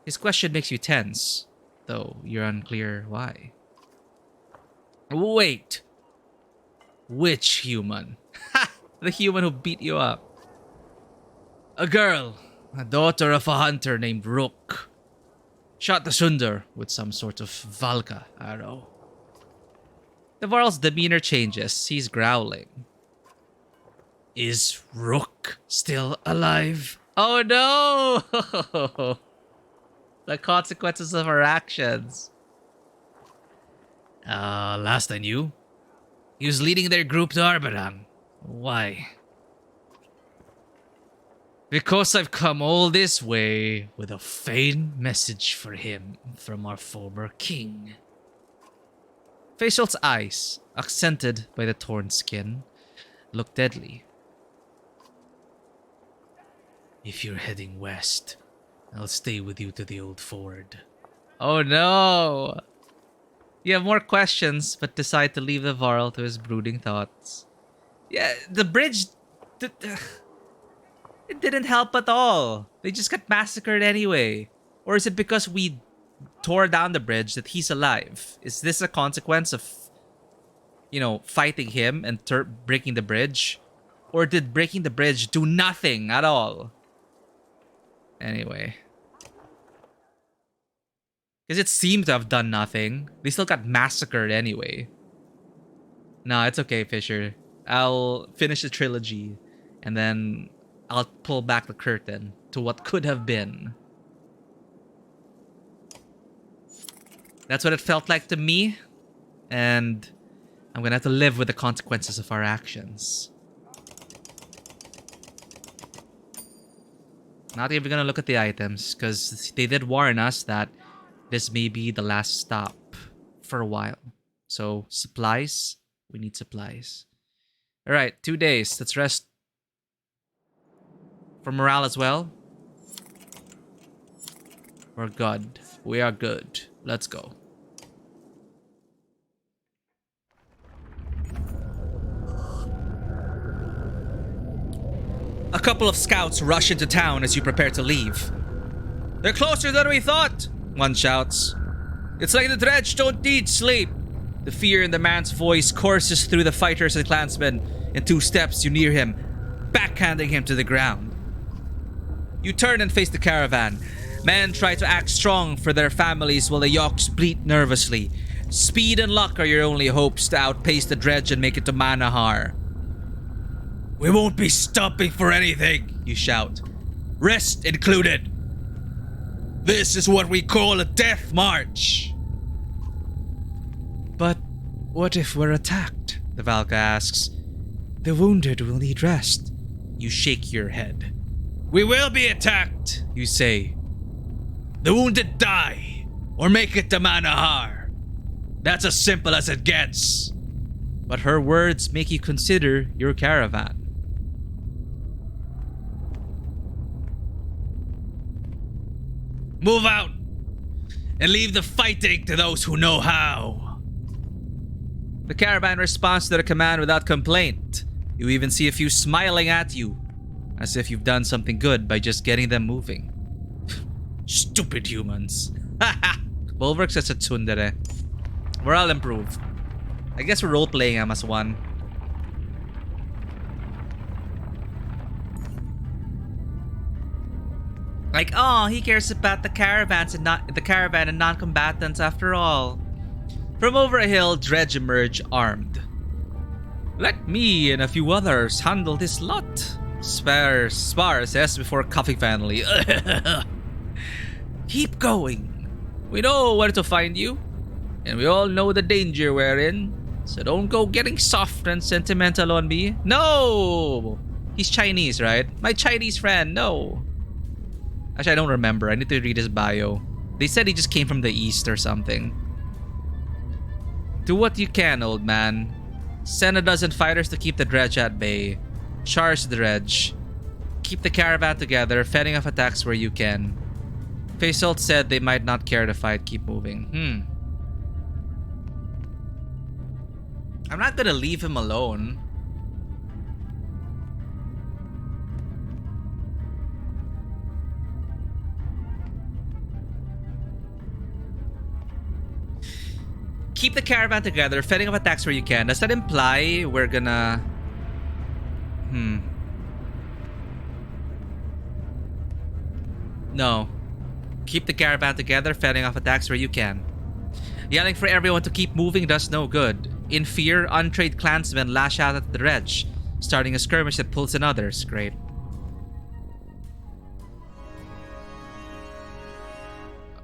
Speaker 1: His question makes you tense, though you're unclear why. Wait! Which human? Ha! The human who beat you up. A girl, a daughter of a hunter named Rook. Shot the Sundar with some sort of Valka arrow. The Varl's demeanor changes. He's growling. Is Rook still alive? Oh no! The consequences of our actions. Last I knew, he was leading their group to Arbarang. Why? Because I've come all this way with a faint message for him from our former king. Faisal's eyes, accented by the torn skin, look deadly. If you're heading west, I'll stay with you to the old ford. Oh no! You have more questions, but decide to leave the Varl to his brooding thoughts. Yeah, the bridge... It didn't help at all. They just got massacred anyway. Or is it because we tore down the bridge that he's alive? Is this a consequence of, fighting him and breaking the bridge? Or did breaking the bridge do nothing at all? Anyway. Because it seemed to have done nothing. They still got massacred anyway. No, it's okay, Fisher. I'll finish the trilogy and then I'll pull back the curtain to what could have been. That's what it felt like to me. And I'm gonna have to live with the consequences of our actions. Not even gonna look at the items because they did warn us that this may be the last stop for a while. So, supplies. We need supplies. Alright, 2 days. Let's rest. For morale as well. We're good. We are good. Let's go. A couple of scouts rush into town as you prepare to leave. They're closer than we thought, one shouts. It's like the dredge don't need sleep. The fear in the man's voice courses through the fighters and clansmen. In 2 steps, you near him, backhanding him to the ground. You turn and face the caravan. Men try to act strong for their families while the yokes bleat nervously. Speed and luck are your only hopes to outpace the dredge and make it to Manahar. We won't be stopping for anything, you shout. Rest included. This is what we call a death march. But what if we're attacked? The Valka asks. The wounded will need rest. You shake your head. We will be attacked, you say. The wounded die, or make it to Manahar. That's as simple as it gets. But her words make you consider your caravan. Move out, and leave the fighting to those who know how. The caravan responds to the command without complaint. You even see a few smiling at you, as if you've done something good by just getting them moving. Stupid humans. Haha! Bulwark's as a tsundere. Morale improved. I guess we're role-playing him as one. Like, oh, he cares about the caravans and not the caravan and non-combatants after all. From over a hill, Dredge emerged armed. Let me and a few others handle this lot. Spar says before coughing finally. Keep going. We know where to find you. And we all know the danger we're in. So don't go getting soft and sentimental on me. No! He's Chinese, right? My Chinese friend, no. Actually, I don't remember. I need to read his bio. They said he just came from the east or something. Do what you can, old man. Send a dozen fighters to keep the dredge at bay. Charge the dredge. Keep the caravan together, fending off attacks where you can. Faisal said they might not care to fight. Keep moving. I'm not gonna leave him alone. Keep the caravan together, fending off attacks where you can. Does that imply we're gonna... No. Keep the caravan together, fending off attacks where you can. Yelling for everyone to keep moving does no good. In fear, untrained clansmen lash out at the wretch, starting a skirmish that pulls in others. Great.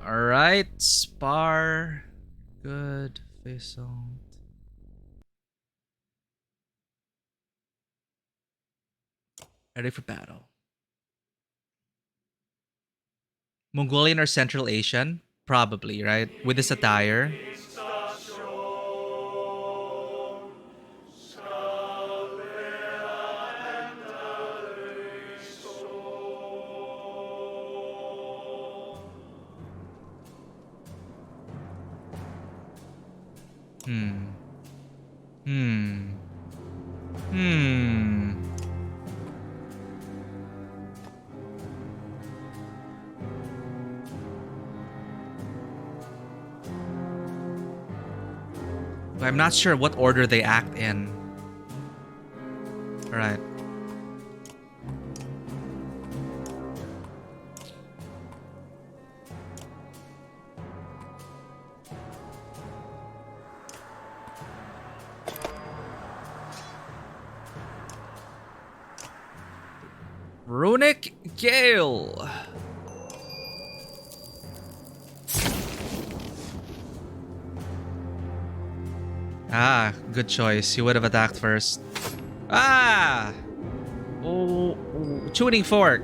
Speaker 1: Alright, spar. Good. Face on. Ready for battle. Mongolian or Central Asian? Probably, right? With this attire. I'm not sure what order they act in. Alright. Runic Gale. Ah, good choice. You would have attacked first. Ah! Oh, tuning fork.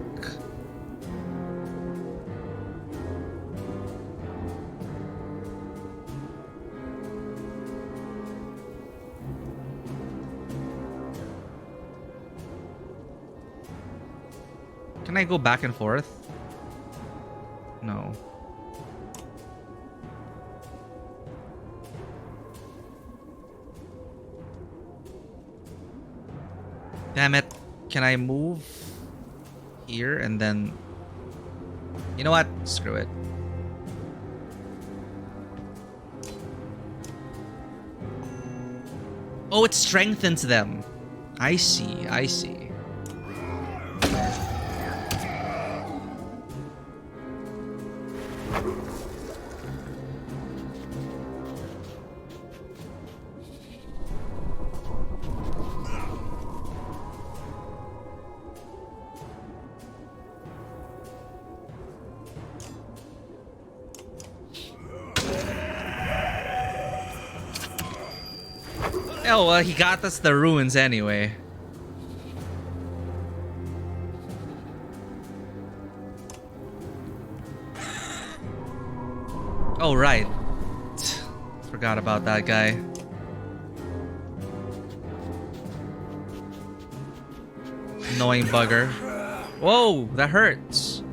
Speaker 1: Can I go back and forth? No. Damn it. Can I move here and then... You know what? Screw it. Oh, it strengthens them. I see, I see. Oh, well, he got us the ruins anyway. Oh, right. Forgot about that guy. Annoying bugger. Whoa, that hurts.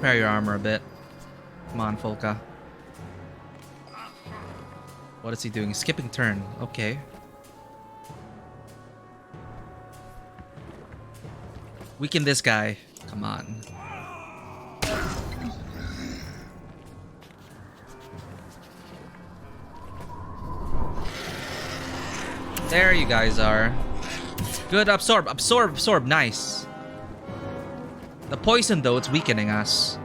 Speaker 1: Repair your armor a bit. Come on, Folka. What is he doing? Skipping turn. Okay. Weaken this guy. Come on. There you guys are. Good. Absorb. Absorb. Absorb. Nice. The poison, though, it's weakening us.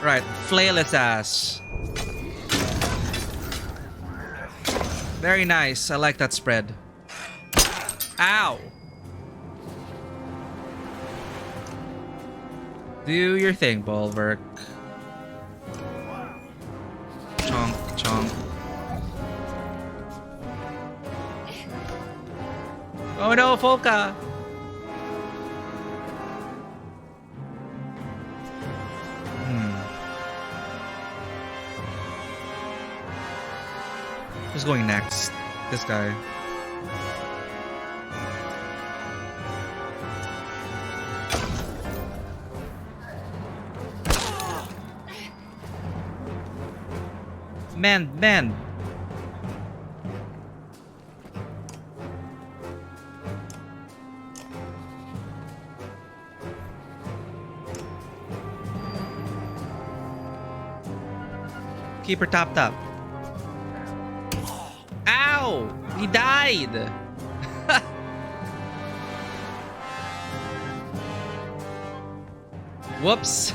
Speaker 1: Right, flail its ass. Very nice. I like that spread. Ow! Do your thing, Bulwark. Chonk, chonk. Oh no, Folka! Who's going next? This guy. Man. Keep her top. Ow! He died! Whoops.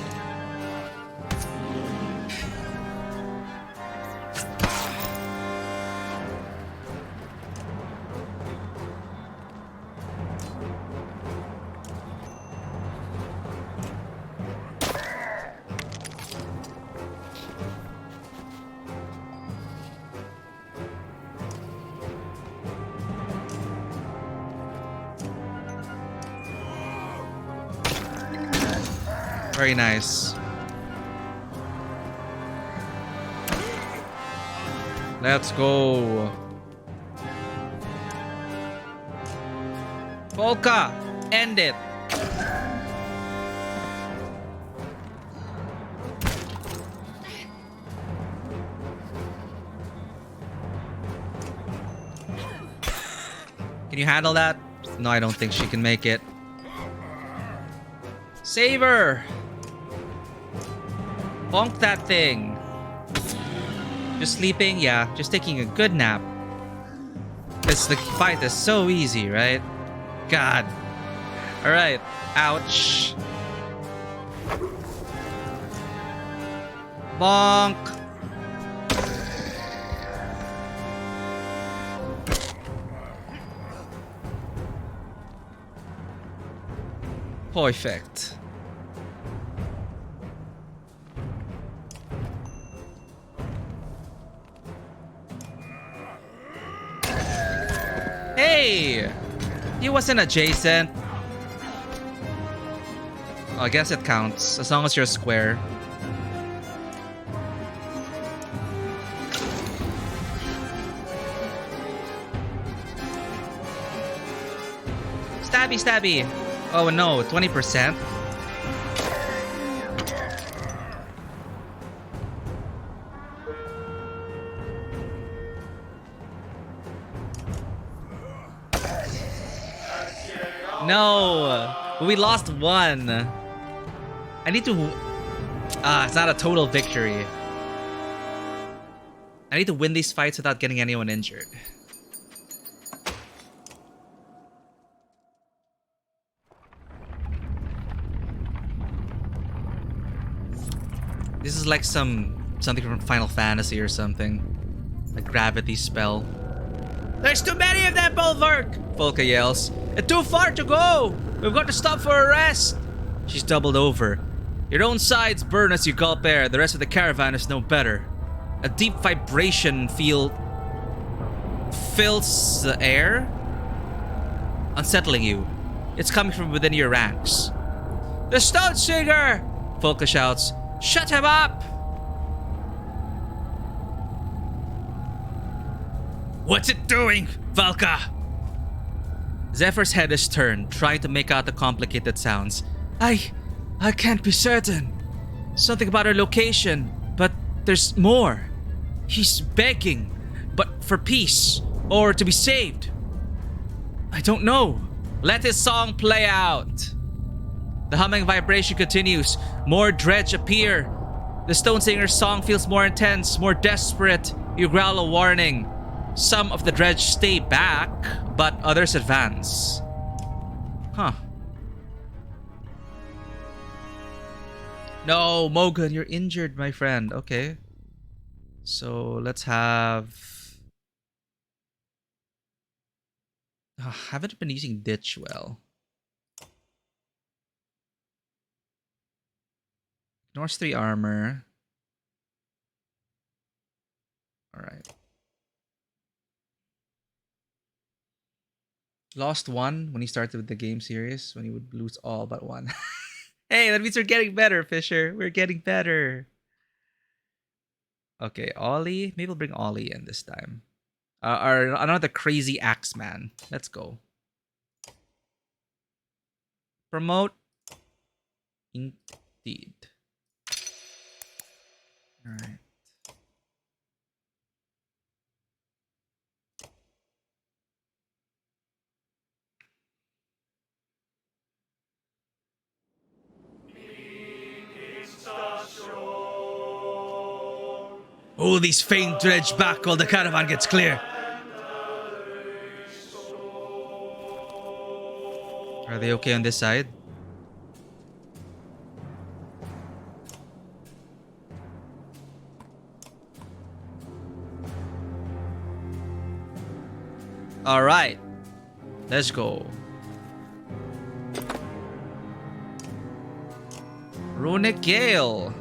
Speaker 1: Very nice. Let's go. Polka, end it. Can you handle that? No, I don't think she can make it. Save her! Bonk that thing. Just sleeping? Yeah, just taking a good nap. Because the fight is so easy, right? God. Alright. Ouch. Bonk. Perfect. Hey! He wasn't adjacent. Oh, I guess it counts, as long as you're square. Stabby, stabby! Oh no, 20%? No! We lost one. I need to... it's not a total victory. I need to win these fights without getting anyone injured. This is like something from Final Fantasy or something. A gravity spell. There's too many of them, Bulwark! Volka yells. It's too far to go! We've got to stop for a rest! She's doubled over. Your own sides burn as you gulp air. The rest of the caravan is no better. A deep vibration fills the air, unsettling you. It's coming from within your ranks. The Stone Singer! Volka shouts. Shut him up! What's it doing, Valka? Zephyr's head is turned, trying to make out the complicated sounds. I can't be certain. Something about her location, but there's more. He's begging, but for peace, or to be saved. I don't know. Let his song play out. The humming vibration continues. More dredge appear. The Stone Singer's song feels more intense, more desperate. You growl a warning. Some of the dredge stay back, but others advance. Huh. No, Mogan, you're injured, my friend. Okay. So let's have Haven't been using ditch well. North 3 armor. Alright. Lost 1 when he started with the game series, when he would lose all but 1. Hey, that means we're getting better, Fisher. We're getting better. Okay, Ollie. Maybe we'll bring Ollie in this time. Or another crazy axe man. Let's go. Promote. Indeed. Alright. Oh, these faint dredge back while the caravan gets clear. Are they okay on this side? Alright. Let's go. Runic Gale.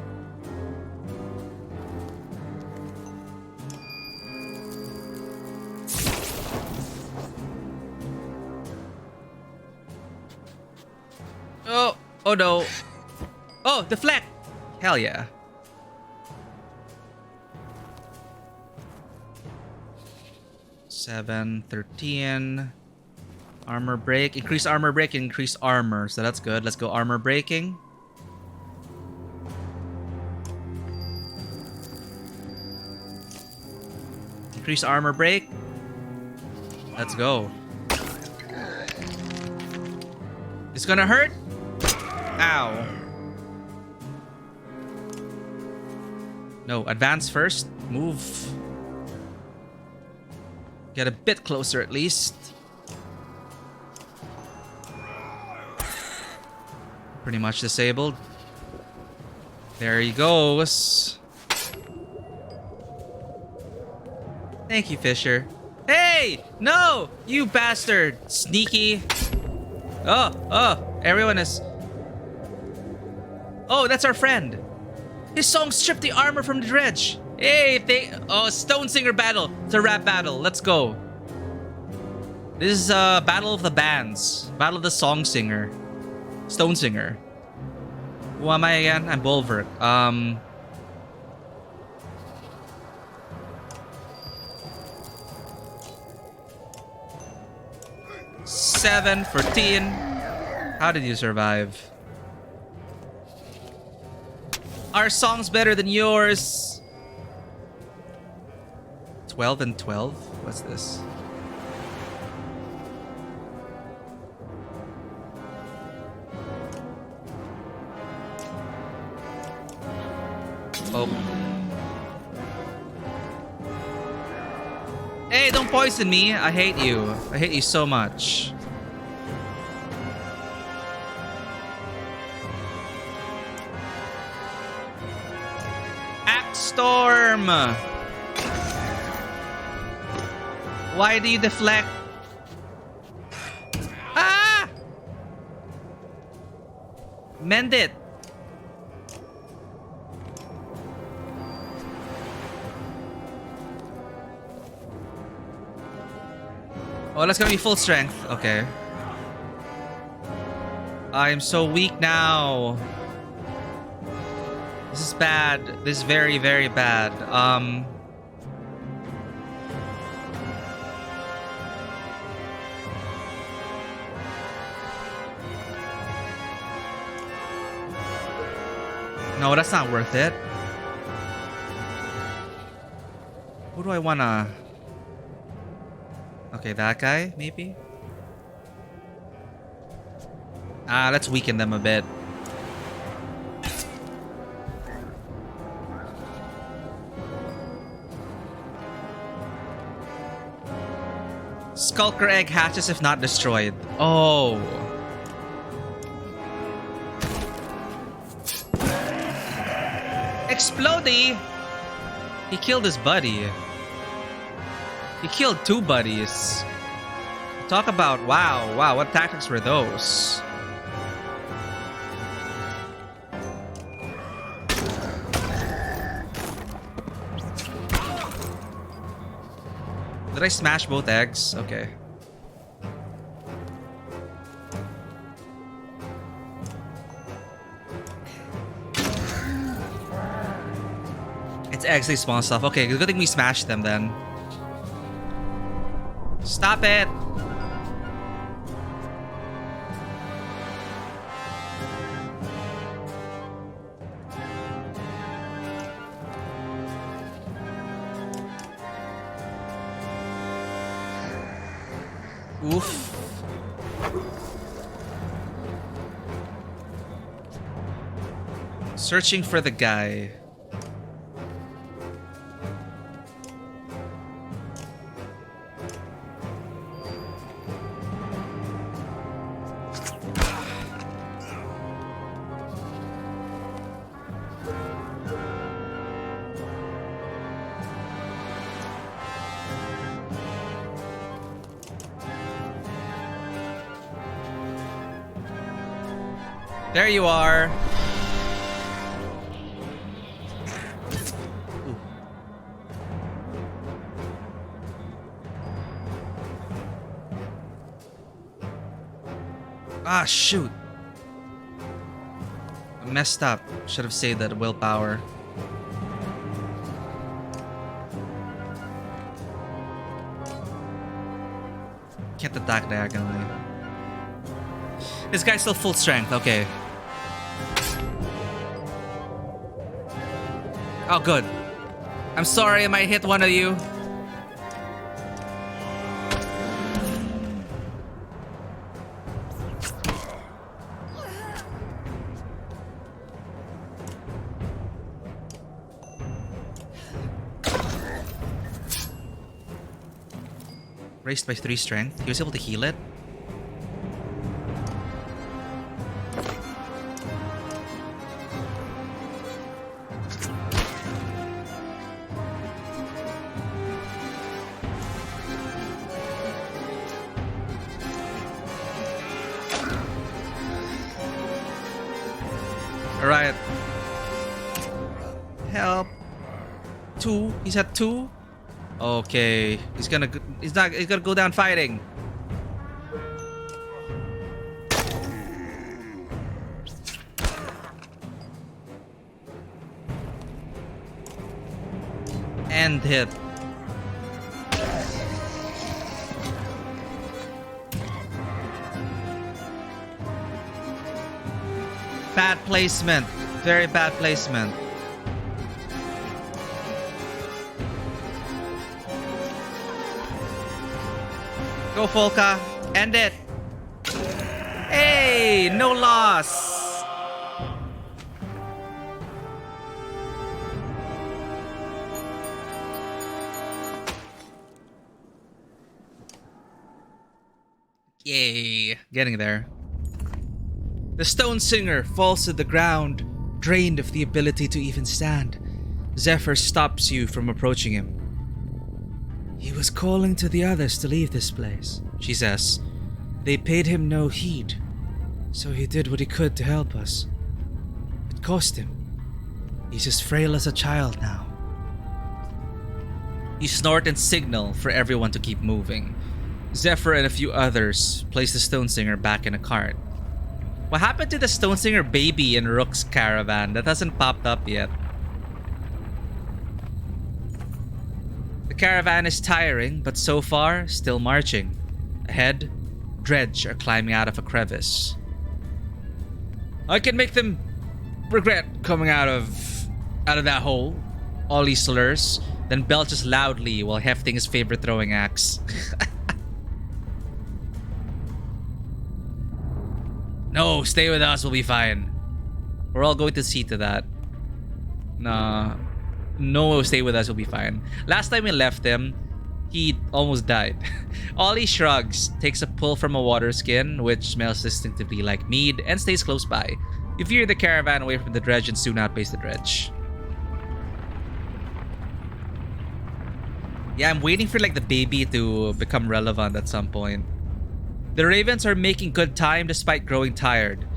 Speaker 1: Oh no. Oh, deflect! Hell yeah. Seven, 13. Armor break. Increase armor break, increase armor. So that's good. Let's go armor breaking. Increase armor break. Let's go. It's gonna hurt. Ow. No, advance first. Move. Get a bit closer at least. Pretty much disabled. There he goes. Thank you, Fisher. Hey! No! You bastard! Sneaky. Oh, everyone is... Oh, that's our friend. His song stripped the armor from the dredge. Hey, oh, Stone Singer battle. It's a rap battle. Let's go. This is a battle of the bands. Battle of the song singer. Stone Singer. Who am I again? I'm Bulwark. 7, 14. How did you survive? Our song's better than yours. 12 and 12? What's this? Oh. Hey, don't poison me. I hate you. I hate you so much. Axe Storm. Why do you deflect? Ah! Mend it. Oh, that's gonna be full strength. Okay. I'm so weak now. This is bad. This is very, very bad. No, that's not worth it. Who do I wanna... Okay, that guy, maybe? Let's weaken them a bit. Skulker egg hatches if not destroyed. Oh. Explodey! He killed his buddy. He killed two buddies. Talk about, wow, what tactics were those? Did I smash both eggs? Okay. It's eggs they spawn stuff. Okay, good thing we smashed them then. Stop it! Oof. Searching for the guy. There you are. Ooh. Ah, shoot. I messed up. Should have saved that willpower. Can't attack diagonally. This guy's still full strength, okay. Oh, good. I'm sorry, I might hit one of you. Raised by 3 strength. He was able to heal it. Alright. Help. 2. He's at 2. Okay. He's gonna go down fighting. End hit. Bad placement. Very bad placement. Go, Folka. End it. Hey, no loss. Yay. Getting there. The stone singer falls to the ground, drained of the ability to even stand. Zephyr stops you from approaching him. He was calling to the others to leave this place, she says. They paid him no heed, so he did what he could to help us. It cost him. He's as frail as a child now. You snort and signal for everyone to keep moving. Zephyr and a few others place the stone singer back in a cart. What happened to the stone singer baby in Rook's caravan? That hasn't popped up yet. The caravan is tiring, but so far, still marching. Ahead, Dredge are climbing out of a crevice. I can make them regret coming out of that hole. Ollie slurs, then belches loudly while hefting his favorite throwing axe. No, stay with us, we'll be fine. We're all going to see to that. Nah. No, stay with us, we'll be fine. Last time we left him, he almost died. Ollie shrugs, takes a pull from a water skin, which smells distinctively like mead, and stays close by. You veer the caravan away from the dredge and soon outpace the dredge. Yeah, I'm waiting for like the baby to become relevant at some point. The ravens are making good time despite growing tired.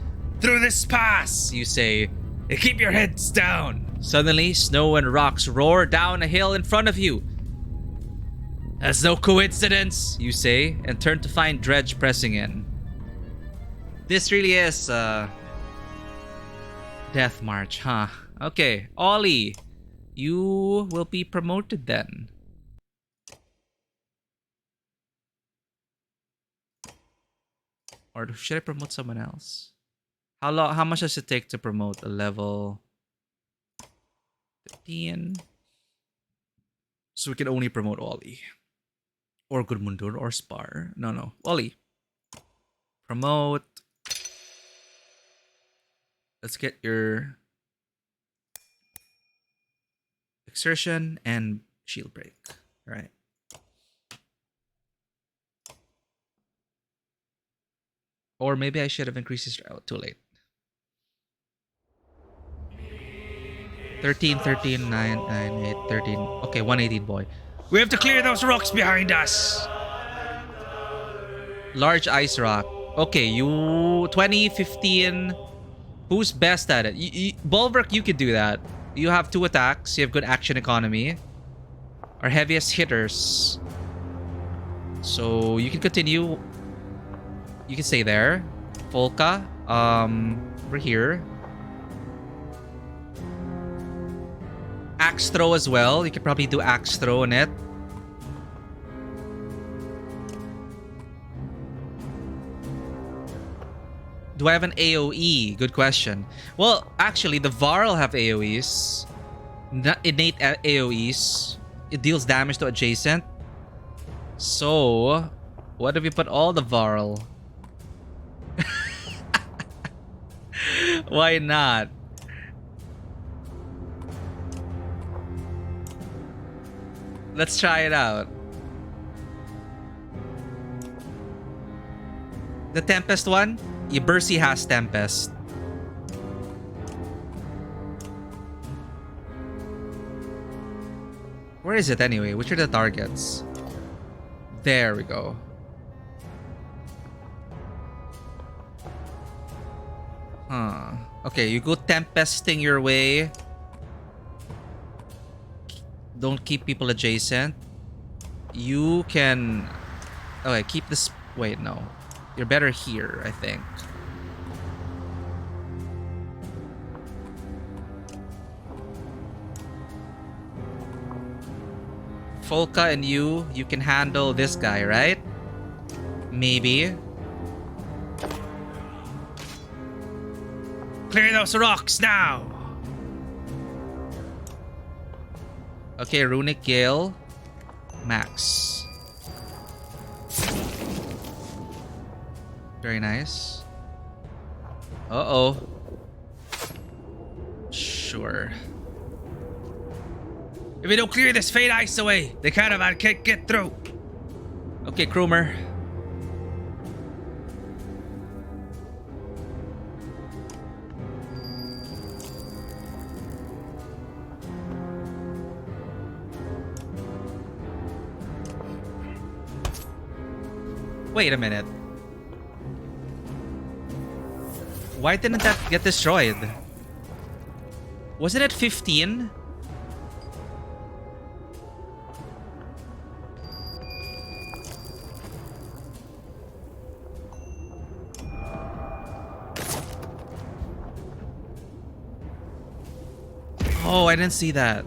Speaker 1: Through this pass, you say, and keep your heads down. Suddenly, snow and rocks roar down a hill in front of you. That's no coincidence, you say, and turn to find Dredge pressing in. This really is Death March, huh? Okay, Ollie, you will be promoted then. Or should I promote someone else? How much does it take to promote a level 15? So we can only promote Ollie. Or Gudmundur or Spar. No. Ollie. Promote. Let's get your exertion and shield break. All right. Or maybe I should have increased his... Oh, too late. 13, 13, 9, 9, 8, 13. Okay, 118, boy. We have to clear those rocks behind us. Large ice rock. Okay, you... 20, 15... Who's best at it? Bulwark, you could do that. You have 2 attacks. You have good action economy. Our heaviest hitters. So you can continue. You can stay there. Volca. Over here. Axe throw as well. You could probably do axe throw on it. Do I have an AoE? Good question. Well, actually, the Varl have AoEs. Innate AoEs. It deals damage to adjacent. So, what if we put all the Varl? Why not? Let's try it out. The Tempest one? Bercy has Tempest. Where is it anyway? Which are the targets? There we go. Huh. Okay, you go Tempesting your way. Don't keep people adjacent. You can... Okay, keep this... Wait, no. You're better here, I think. Volca and you can handle this guy, right? Maybe. Clear those rocks now! Okay, Runic Gale. Max. Very nice. Uh-oh. Sure. If we don't clear this fade ice away, the caravan can't get through. Okay, Krumer. Wait a minute. Why didn't that get destroyed? Wasn't it 15? Oh, I didn't see that.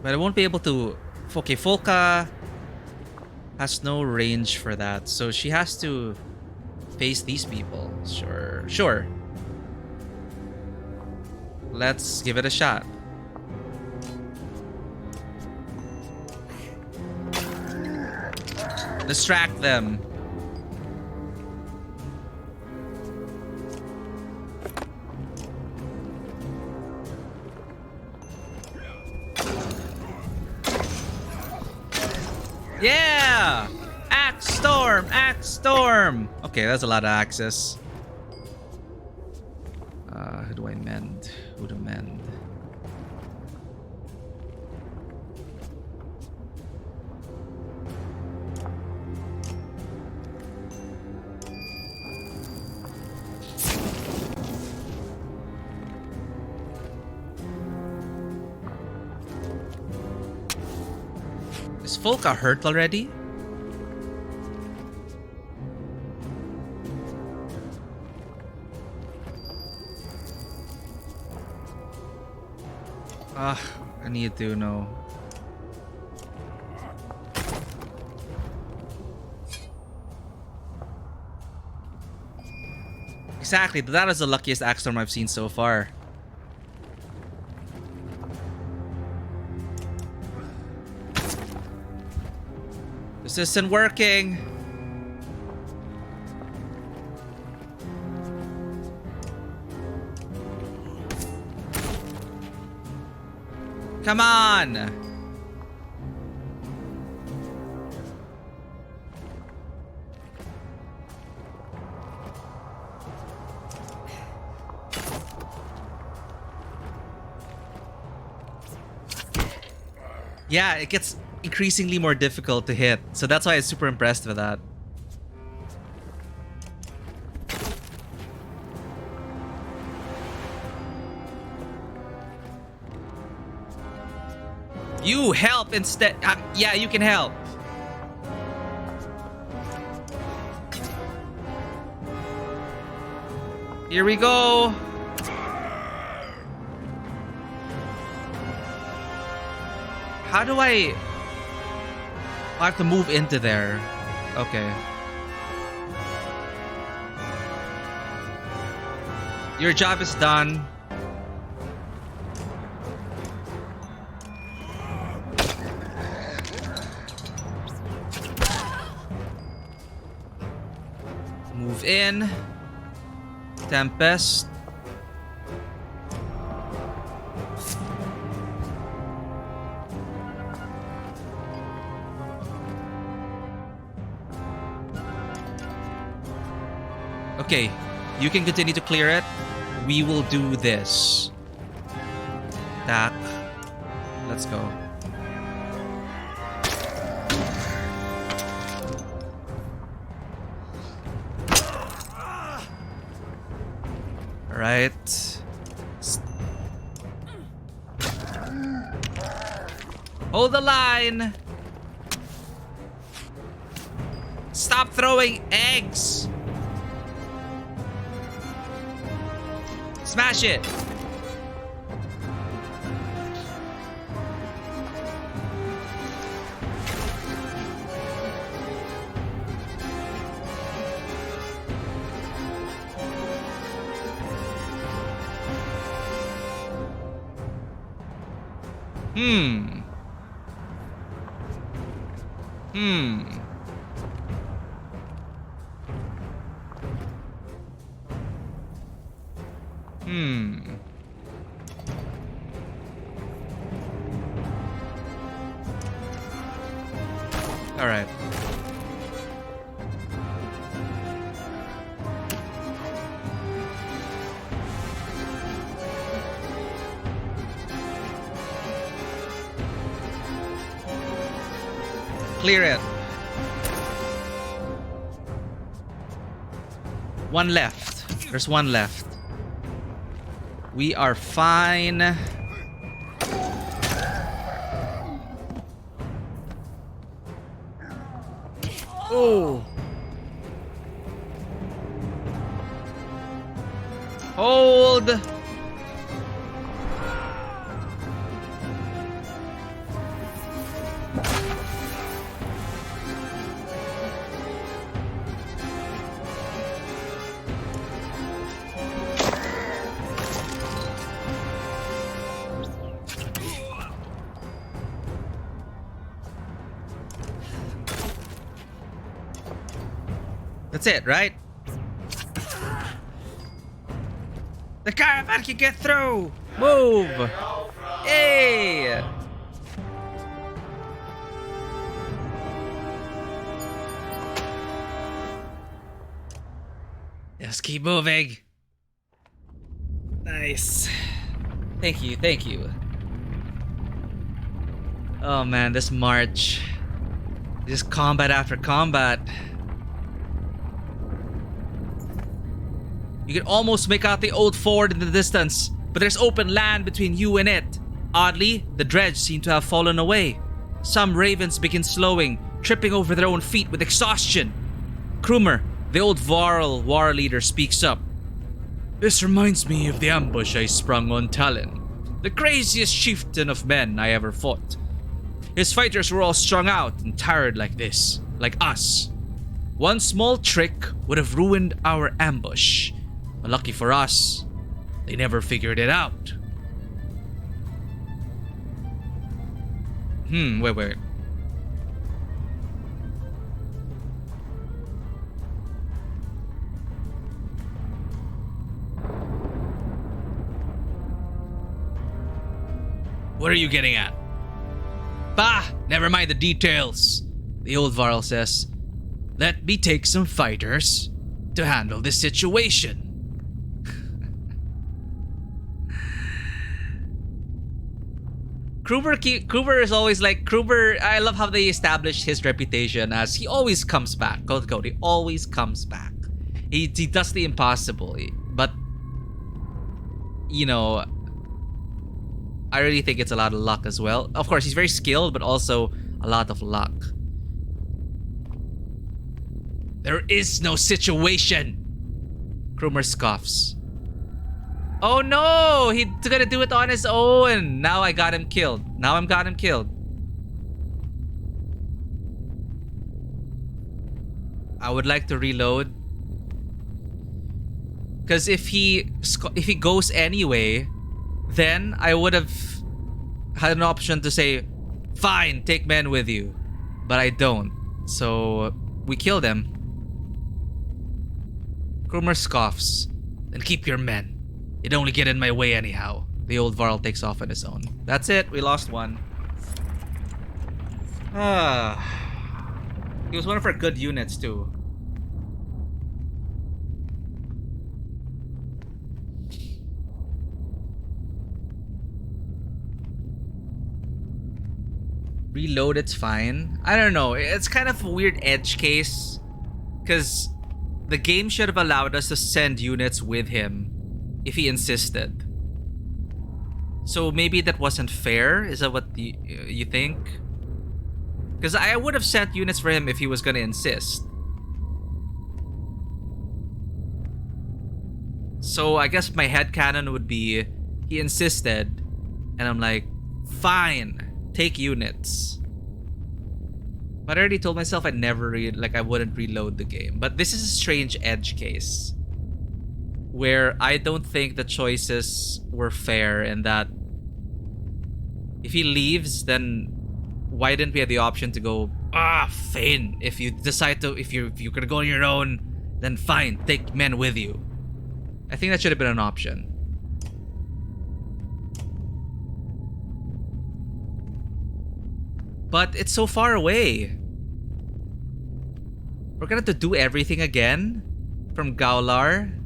Speaker 1: But I won't be able to... Okay, Volca has no range for that. So she has to face these people. Sure. Let's give it a shot. Distract them. Yeah! Axe storm! Axe storm! Okay, that's a lot of axes. Who do I mend? Who to mend? Is Volka hurt already? I need to know. Exactly, that is the luckiest axe storm I've seen so far. This isn't working. Come on! Yeah, it gets increasingly more difficult to hit, so that's why I'm super impressed with that. You help instead. Yeah, you can help. Here we go. How do I have to move into there? Okay. Your job is done. Move in. Tempest. Okay, you can continue to clear it. We will do this. That. Let's go. Alright. Hold the line. Stop throwing eggs. Smash it. Hmm. All right. Clear it. One left. There's one left. We are fine. Oh. Hold. That's it, right? The caravan can get through! Move! Hey! Just keep moving. Nice. Thank you, thank you. Oh man, this march. Just combat after combat. You can almost make out the old fort in the distance, but there's open land between you and it. Oddly, the dredge seem to have fallen away. Some ravens begin slowing, tripping over their own feet with exhaustion. Krumer, the old Varl war leader, speaks up. This reminds me of the ambush I sprung on Talon, the craziest chieftain of men I ever fought. His fighters were all strung out and tired like this, like us. One small trick would have ruined our ambush. But lucky for us, they never figured it out. Wait. What are you getting at? Bah, never mind the details. The old Varl says, let me take some fighters to handle this situation. Kruber is always like, Kruber, I love how they established his reputation as he always comes back. Quote, he always comes back. He does the impossible. But, you know, I really think it's a lot of luck as well. Of course, he's very skilled, but also a lot of luck. There is no situation. Krumer scoffs. Oh no! He's gonna do it on his own. Now I got him killed. I would like to reload. Because if he goes anyway, then I would have had an option to say, fine, take men with you. But I don't. So we kill them. Krumer scoffs. Then keep your men. You'd only get in my way anyhow. The old Varl takes off on his own. That's it. We lost one. He was one of our good units too. Reload, it's fine. I don't know. It's kind of a weird edge case. Because the game should have allowed us to send units with him if he insisted. So maybe that wasn't fair? Is that what you think? Because I would have sent units for him if he was going to insist. So I guess my headcanon would be he insisted and I'm like, fine, take units. But I already told myself I'd never I wouldn't reload the game. But this is a strange edge case where I don't think the choices were fair, and that if he leaves, then why didn't we have the option to go, Finn, if you decide to, if you're gonna go on your own, then fine, take men with you. I think that should have been an option. But it's so far away. We're gonna have to do everything again from Gaular.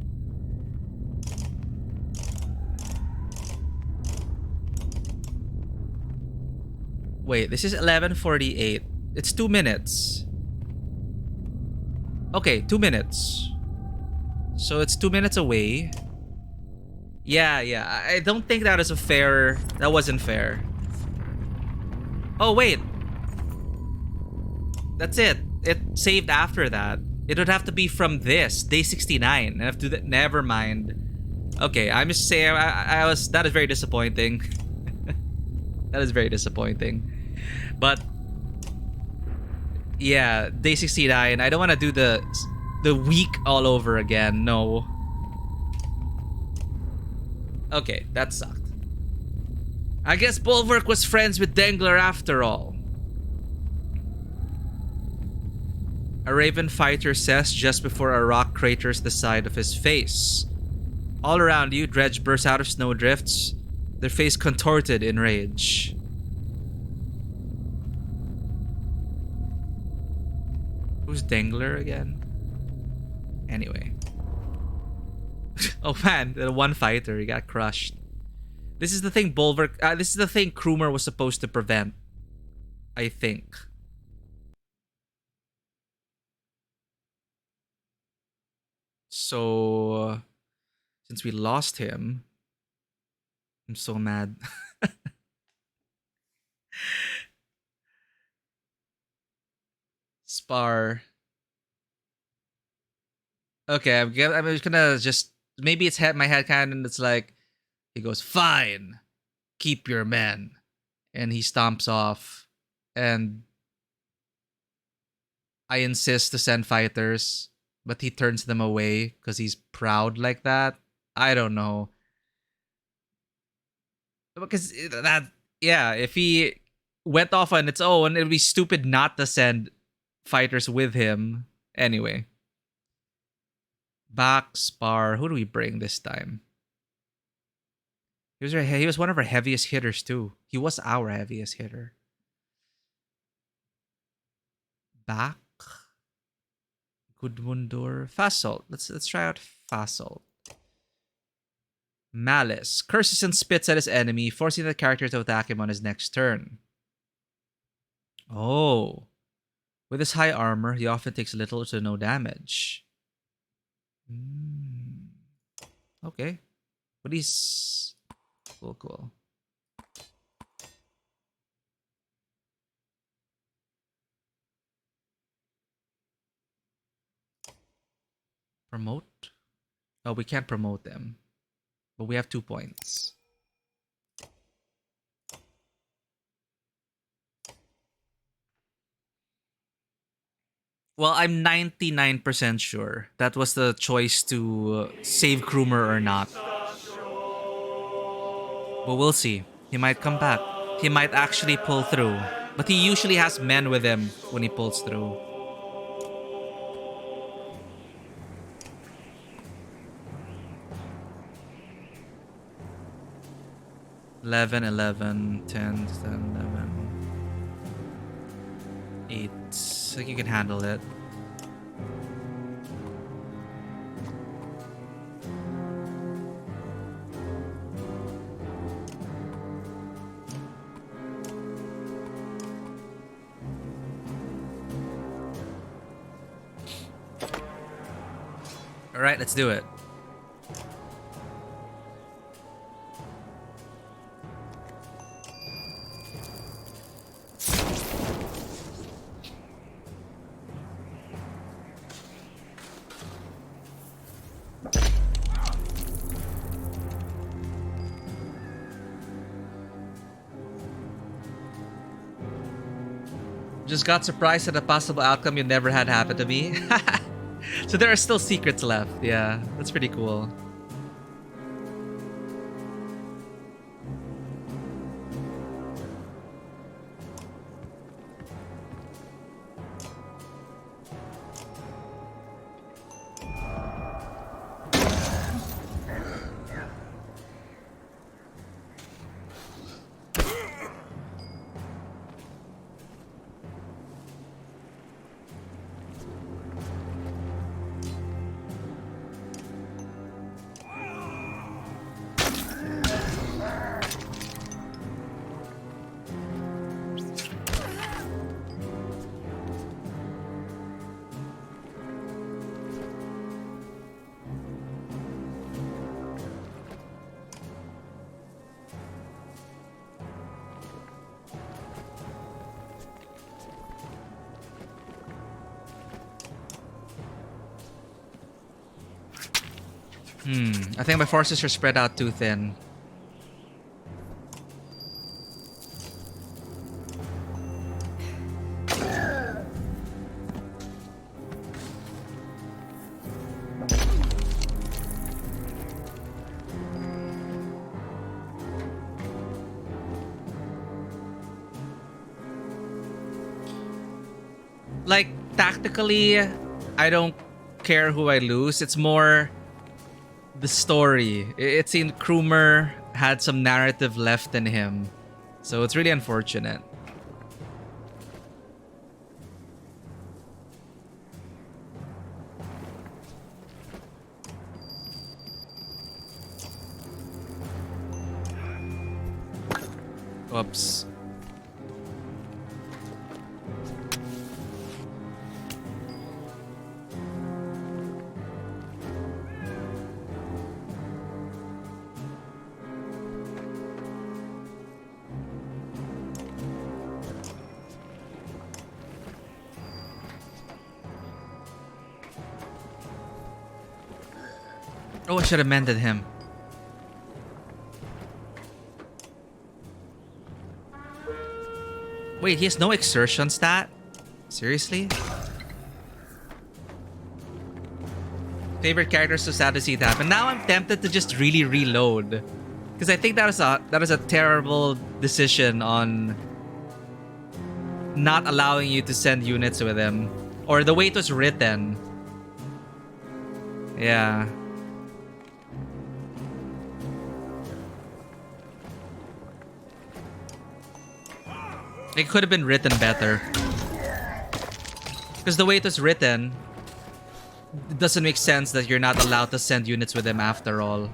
Speaker 1: Wait, this is 11:48. It's 2 minutes. Okay, 2 minutes. So it's 2 minutes away. Yeah. I don't think that is a fair... That wasn't fair. Oh, wait. That's it. It saved after that. It would have to be from this, day 69. I have to... Never mind. Okay, I'm just saying... I was... That is very disappointing. That is very disappointing. But... Yeah, day 69. I don't want to do the week all over again. No. Okay, that sucked. I guess Bulwark was friends with Dengler after all. A raven fighter says just before a rock craters the side of his face. All around you, dredge bursts out of snowdrifts, their face contorted in rage. Who's Dangler again? Anyway. Oh man, the one fighter, he got crushed. This is the thing this is the thing Krumer was supposed to prevent. I think. So, since we lost him, I'm so mad. Spar. Okay, I'm just gonna maybe it's my headcanon. It's like he goes, "Fine, keep your men," and he stomps off. And I insist to send fighters, but he turns them away because he's proud like that. I don't know. Because if he went off on its own, it would be stupid not to send fighters with him. Anyway. Back, Spar. Who do we bring this time? He was one of our heaviest hitters too. He was our heaviest hitter. Back. Gudmundur. Fasol. Let's try out Fasol. Malice. Curses and spits at his enemy, forcing the character to attack him on his next turn. Oh. With his high armor, he often takes little to no damage. Okay. But he's... Cool. Promote? Oh, we can't promote them. But we have 2 points. Well, I'm 99% sure that was the choice to save Krumer or not. But we'll see. He might come back. He might actually pull through. But he usually has men with him when he pulls through. $11, $11, $10, $11, $8. I think you can handle it. All right, let's do it. Just got surprised at a possible outcome you never had happen to me. So there are still secrets left. Yeah, that's pretty cool. I think my forces are spread out too thin. Like, tactically, I don't care who I lose. It's more the story. It seemed Krumer had some narrative left in him. So it's really unfortunate. Oops. Oh, I should have mended him. Wait, he has no exertion stat? Seriously? Favorite characters, so sad to see it happen. Now I'm tempted to just really reload. Because I think that was a terrible decision on not allowing you to send units with him. Or the way it was written. Yeah. It could have been written better. Because the way it was written, it doesn't make sense that you're not allowed to send units with him after all.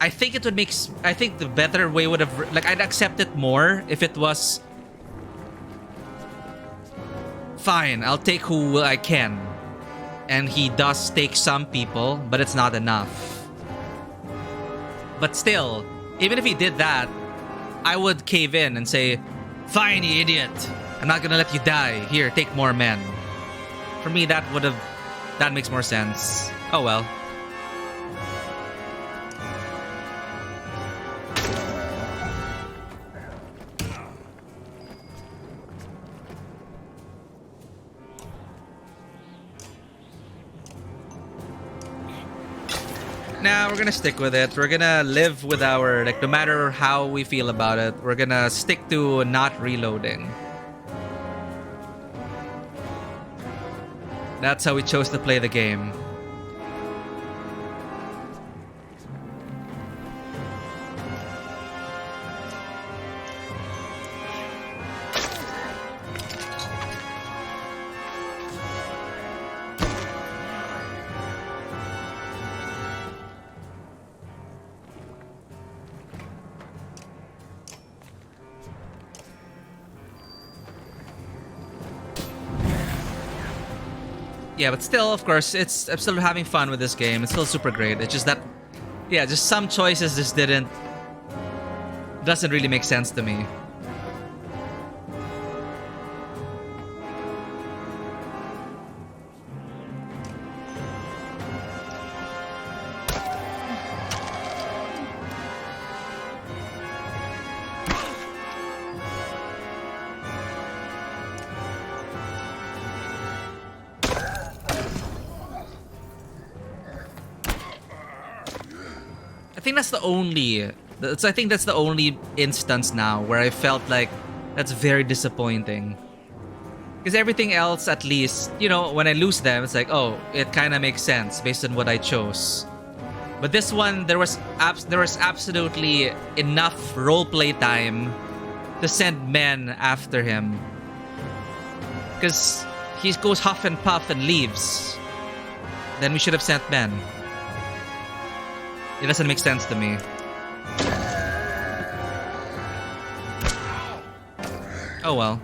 Speaker 1: I think it would make... I think the better way would have... Like, I'd accept it more if it was... Fine, I'll take who I can. And he does take some people, but it's not enough. But still, even if he did that, I would cave in and say, fine, you idiot. I'm not gonna let you die. Here, take more men. For me, that makes more sense. Oh well. Nah, we're gonna stick with it. We're gonna live with our, like, no matter how we feel about it, we're gonna stick to not reloading. That's how we chose to play the game. Yeah, but still, of course, I'm still having fun with this game. It's still super great. It's just that, yeah, just some choices just doesn't really make sense to me. I think that's the only instance now where I felt like that's very disappointing. Because everything else, at least, you know, when I lose them, it's like, oh, it kind of makes sense based on what I chose. But this one, there was absolutely enough roleplay time to send men after him. Because he goes huff and puff and leaves. Then we should have sent men. It doesn't make sense to me. Oh well.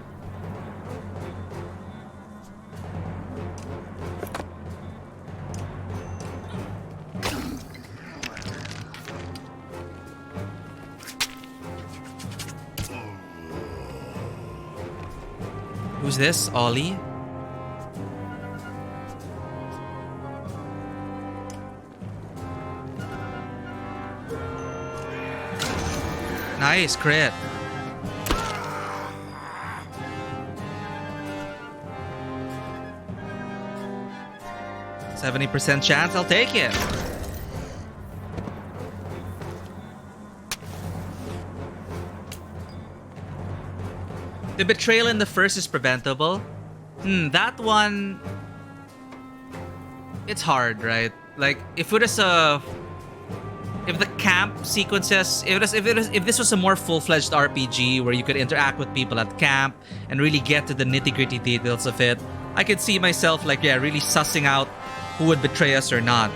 Speaker 1: Who's this? Ollie? Nice crit. %70 chance, I'll take it. The betrayal in the first is preventable. That one, it's hard, right? Like if the camp sequences, if this was a more full-fledged RPG where you could interact with people at camp and really get to the nitty-gritty details of it, I could see myself like, yeah, really sussing out who would betray us or not.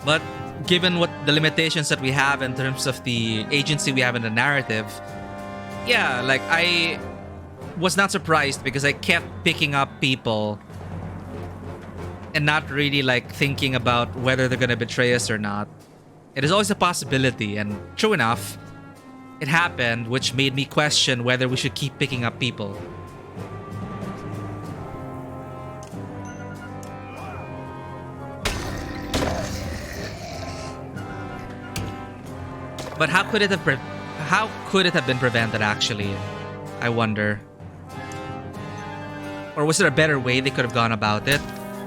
Speaker 1: But given what the limitations that we have in terms of the agency we have in the narrative, yeah, like I was not surprised because I kept picking up people and not really like thinking about whether they're gonna betray us or not. It is always a possibility, and true enough, it happened, which made me question whether we should keep picking up people. But how could it have been prevented, actually? I wonder. Or was there a better way they could have gone about it?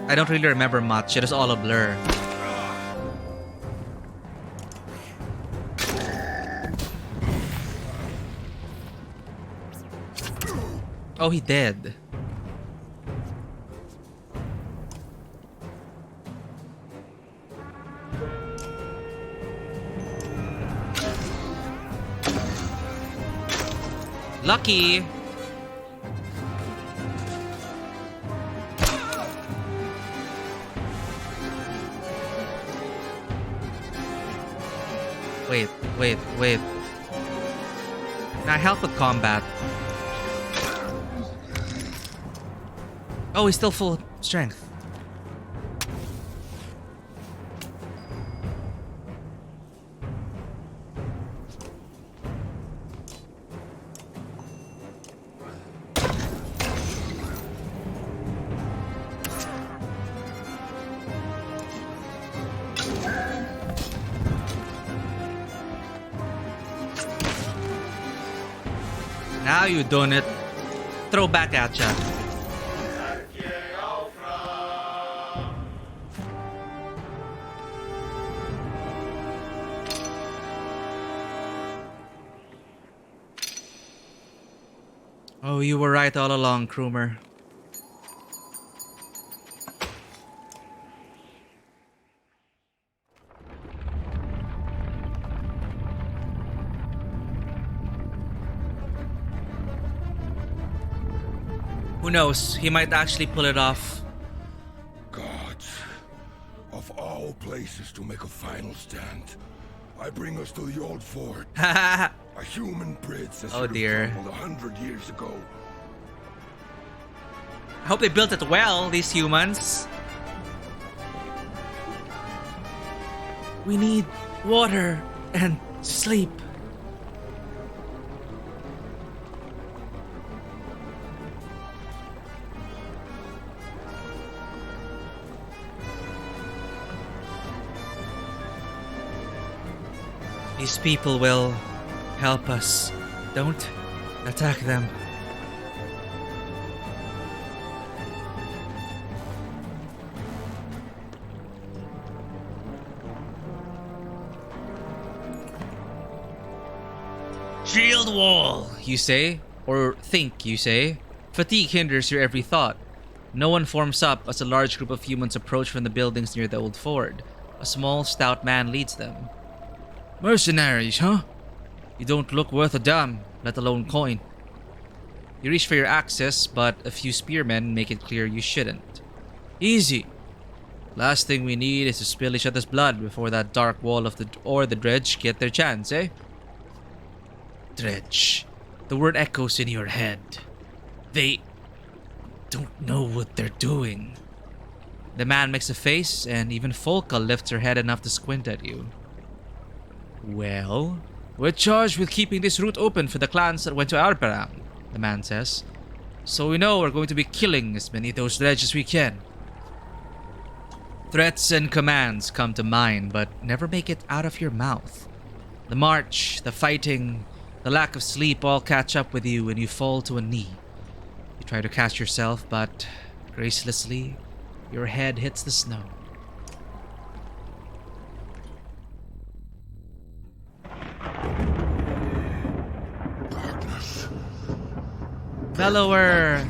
Speaker 1: I don't really remember much. It is all a blur. Oh, he did. Lucky. Wait. Now help with combat. Oh, he's still full strength. Now you done it. Throw back at ya. Oh, you were right all along, Krumer. Who knows? He might actually pull it off.
Speaker 2: Gods, of all places to make a final stand, I bring us to the old fort. A human bridge that
Speaker 1: Oh dear.
Speaker 2: crumbled 100 years ago.
Speaker 1: I hope they built it well, these humans. We need water and sleep. These people will help us. Don't attack them. Shield wall, you say? Or think, you say? Fatigue hinders your every thought. No one forms up as a large group of humans approach from the buildings near the old ford. A small, stout man leads them. Mercenaries, huh? You don't look worth a damn, let alone coin. You reach for your axes, but a few spearmen make it clear you shouldn't. Easy. Last thing we need is to spill each other's blood before that dark wall of the dredge get their chance, eh? Dredge. The word echoes in your head. They don't know what they're doing. The man makes a face, and even Folka lifts her head enough to squint at you. Well, we're charged with keeping this route open for the clans that went to Arperang, the man says. So we know we're going to be killing as many of those dredge as we can. Threats and commands come to mind, but never make it out of your mouth. The march, the fighting, the lack of sleep all catch up with you and you fall to a knee. You try to catch yourself, but gracelessly, your head hits the snow.
Speaker 2: Darkness.
Speaker 1: Mellower.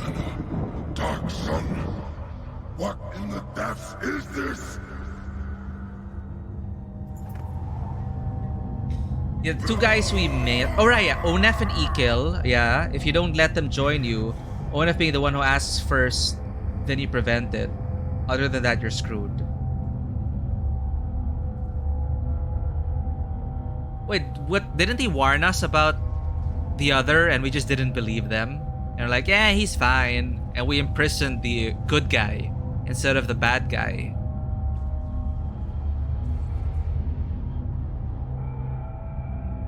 Speaker 2: Dark Sun. What in the depths is this?
Speaker 1: Yeah, the two guys we met. Oh, right, yeah. Onef and Ikil. Yeah, if you don't let them join you, Onef being the one who asks first, then you prevent it. Other than that, you're screwed. Wait, what? Didn't he warn us about the other and we just didn't believe them? And we're like, yeah, he's fine. And we imprisoned the good guy instead of the bad guy.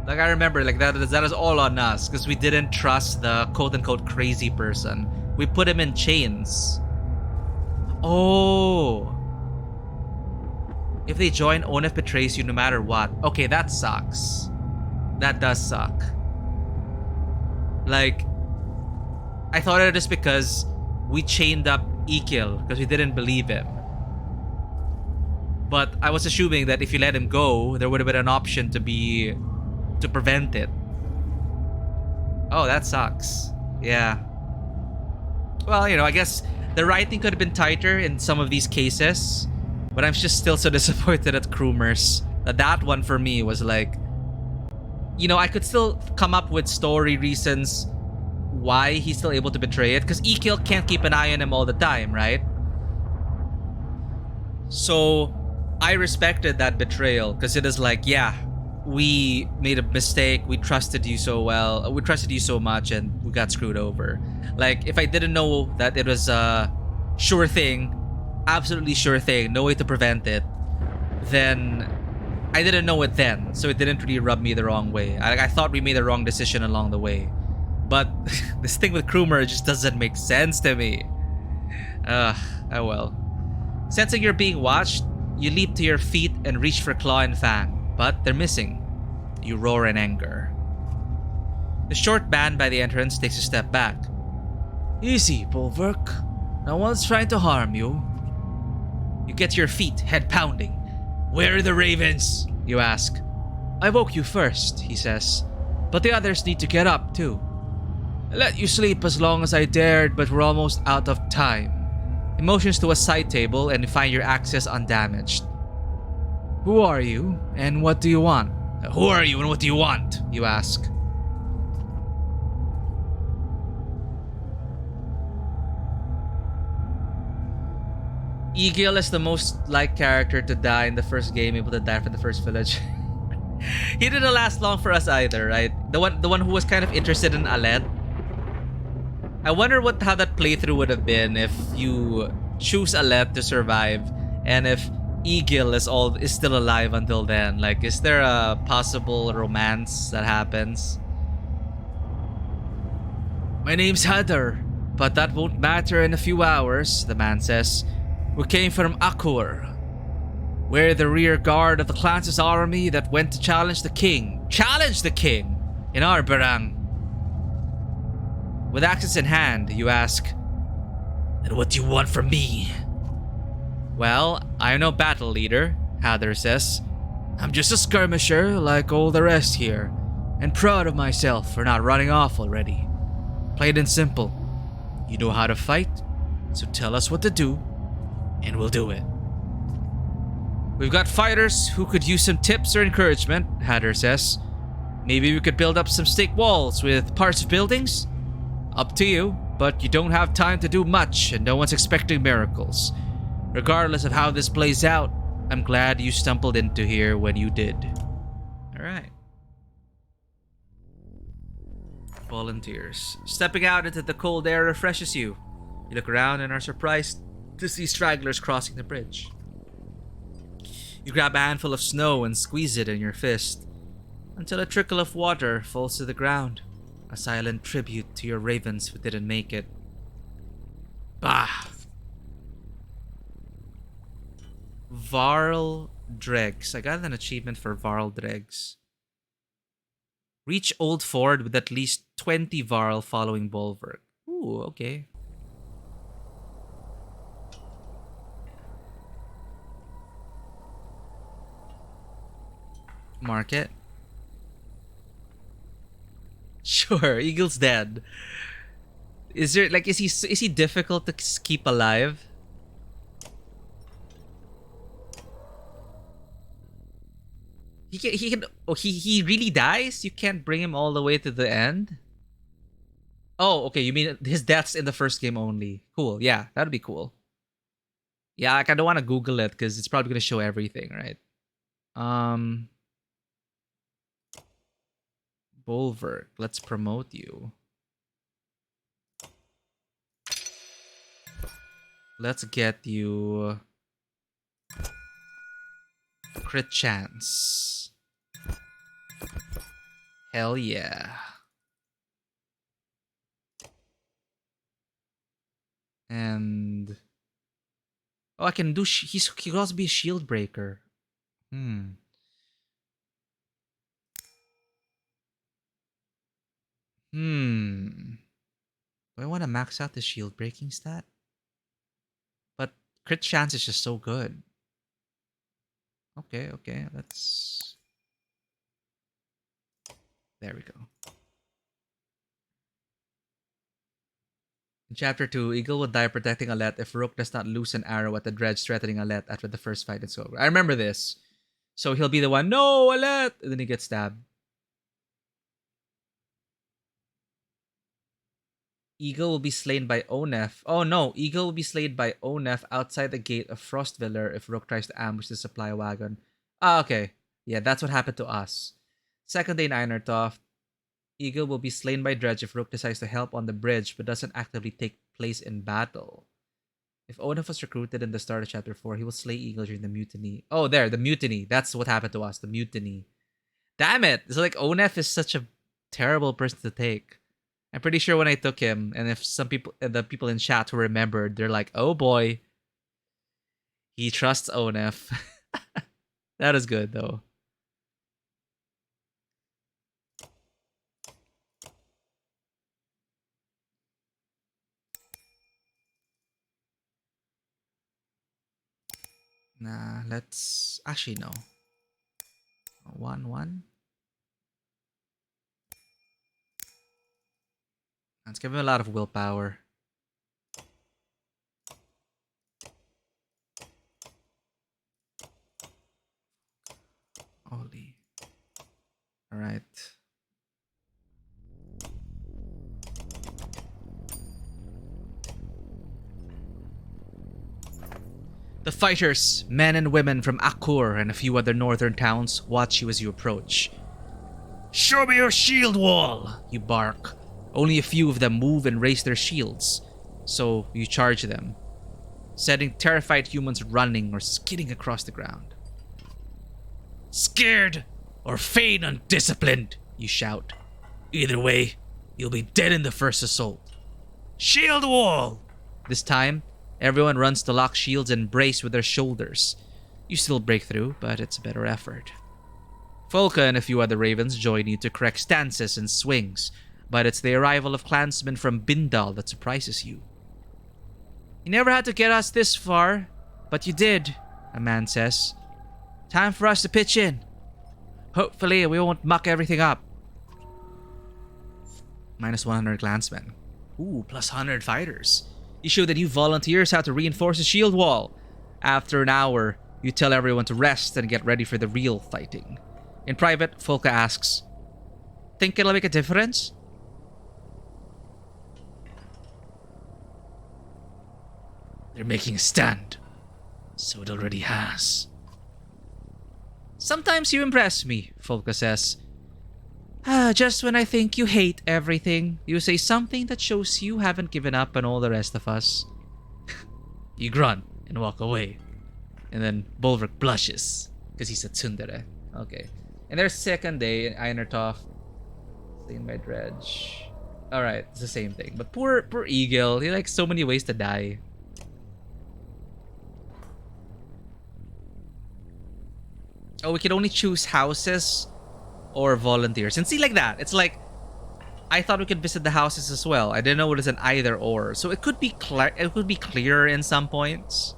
Speaker 1: Like, I remember, like, that is all on us because we didn't trust the quote-unquote crazy person. We put him in chains. Oh. If they join, Onef betrays you no matter what. Okay, that sucks. That does suck. Like, I thought it was because we chained up Ikil because we didn't believe him. But I was assuming that if you let him go, there would have been an option to prevent it. Oh, that sucks. Yeah. Well, you know, I guess the writing could have been tighter in some of these cases, but I'm just still so disappointed at Kroomers. That one for me was like, you know, I could still come up with story reasons why he's still able to betray it, because Ikil can't keep an eye on him all the time, right? So I respected that betrayal because it is like, yeah, we made a mistake. We trusted you so well. We trusted you so much and we got screwed over. Like, if I didn't know that it was a sure thing, absolutely sure thing, no way to prevent it, then I didn't know it then. So it didn't really rub me the wrong way. I thought we made the wrong decision along the way. But this thing with Kroomer just doesn't make sense to me. Oh well. Sensing you're being watched, you leap to your feet and reach for Claw and Fang. But they're missing. You roar in anger. The short man by the entrance takes a step back. Easy, Bulwark. No one's trying to harm you. You get to your feet, head pounding. Where are the ravens? You ask. I woke you first, he says. But the others need to get up, too. I let you sleep as long as I dared, but we're almost out of time. He motions to a side table and you find your access undamaged. Who are you, and what do you want? Who are you, and what do you want? You ask. Egil is the most liked character to die in the first game, able to die from the first village. He didn't last long for us either, right? The one who was kind of interested in Alet. I wonder how that playthrough would have been if you choose Alet to survive, and if Egil is still alive until then. Like, is there a possible romance that happens? My name's Hadar, but that won't matter in a few hours, the man says. We came from Akur. We're the rear guard of the Clance's army that went to challenge the king. Challenge the king! In our barang. With axes in hand, you ask, and what do you want from me? Well, I'm no battle leader, Hadar says. I'm just a skirmisher like all the rest here, and proud of myself for not running off already. Plain and simple. You know how to fight, so tell us what to do, and we'll do it. We've got fighters who could use some tips or encouragement, Hadar says. Maybe we could build up some stake walls with parts of buildings? Up to you, but you don't have time to do much, and no one's expecting miracles. Regardless of how this plays out, I'm glad you stumbled into here when you did. Alright. Volunteers. Stepping out into the cold air refreshes you. You look around and are surprised to see stragglers crossing the bridge. You grab a handful of snow and squeeze it in your fist, until a trickle of water falls to the ground. A silent tribute to your ravens who didn't make it. Bah! Varl Dregs. I got an achievement for Varl Dregs. Reach Old Ford with at least 20 Varl following Bulwark. Ooh, okay. Market. Sure, Eagle's dead. Is there like is he difficult to keep alive? He can oh he really dies? You can't bring him all the way to the end? Oh, okay, you mean his death's in the first game only. Cool. Yeah, that'd be cool. Yeah, like I don't want to Google it because it's probably gonna show everything, right? Um Bulwark, let's promote you. Let's get you crit chance. Hell yeah. And oh, I can do. He can also be a shield breaker. Hmm. Hmm. Do I want to max out the shield breaking stat? But crit chance is just so good. Okay, okay. Let's. There we go. In Chapter 2, Eagle will die protecting Alet if Rook does not loose an arrow at the dredge threatening Alet after the first fight is over. I remember this. So he'll be the one, no, Alet! And then he gets stabbed. Eagle will be slain by Onef. Oh no, Eagle will be slain by Onef outside the gate of Frostviller if Rook tries to ambush the supply wagon. Ah, okay. Yeah, that's what happened to us. Second day in Einertoft, Eagle will be slain by Dredge if Rook decides to help on the bridge but doesn't actively take place in battle. If Onef was recruited in the start of Chapter 4, he will slay Eagle during the mutiny. Oh, there, the mutiny. That's what happened to us, the mutiny. Damn it! So like Onef is such a terrible person to take. I'm pretty sure when I took him, and if some people, the people in chat who remembered, they're like, oh boy, he trusts Onef. That is good though. Nah, let's actually no. 1-1. Let's give him a lot of willpower. Holy. Alright. The fighters, men and women from Akur and a few other northern towns, watch you as you approach. Show me your shield wall, you bark. Only a few of them move and raise their shields, so you charge them, setting terrified humans running or skidding across the ground. Scared or feign undisciplined, you shout. Either way, you'll be dead in the first assault. Shield wall! This time, everyone runs to lock shields and brace with their shoulders. You still break through, but it's a better effort. Folka and a few other ravens join you to correct stances and swings, but it's the arrival of clansmen from Bindal that surprises you. You never had to get us this far, but you did, a man says. Time for us to pitch in. Hopefully we won't muck everything up. Minus 100 clansmen. Ooh, plus 100 fighters. You show the new volunteers how to reinforce the shield wall. After an hour, you tell everyone to rest and get ready for the real fighting. In private, Folka asks, think it'll make a difference? They're making a stand, so it already has. Sometimes you impress me, Folka says. Just when I think you hate everything, you say something that shows you haven't given up on all the rest of us. You grunt and walk away. And then Bulwark blushes, because he's a tsundere. Okay. And their second day in Einertoft, slain by Dredge. Alright, it's the same thing. But poor Eagle, he likes so many ways to die. Oh, we can only choose houses or volunteers. And see, like that, it's like, I thought we could visit the houses as well. I didn't know it was an either or. So it could be clearer in some points.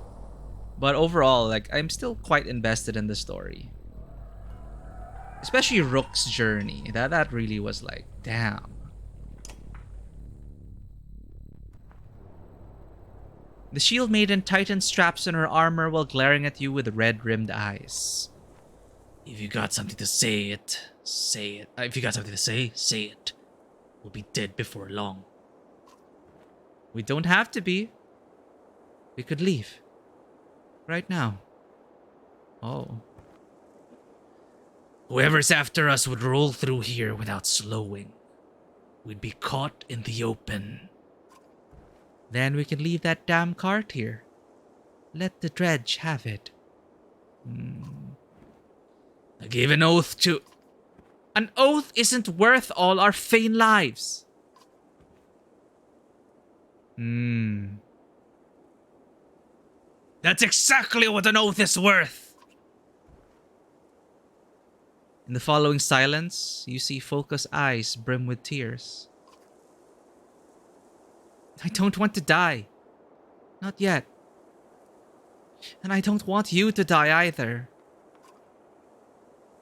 Speaker 1: But overall, like, I'm still quite invested in the story. Especially Rook's journey. That really was like, damn. The shield maiden tightens straps on her armor while glaring at you with red-rimmed eyes. If you got something to say it, say it. If you got something to say it. We'll be dead before long. We don't have to be. We could leave. Right now. Oh. Whoever's after us would roll through here without slowing. We'd be caught in the open. Then we can leave that damn cart here. Let the dredge have it. I gave an oath to... An oath isn't worth all our vain lives. That's exactly what an oath is worth. In the following silence, you see Folka's eyes brim with tears. I don't want to die. Not yet. And I don't want you to die either.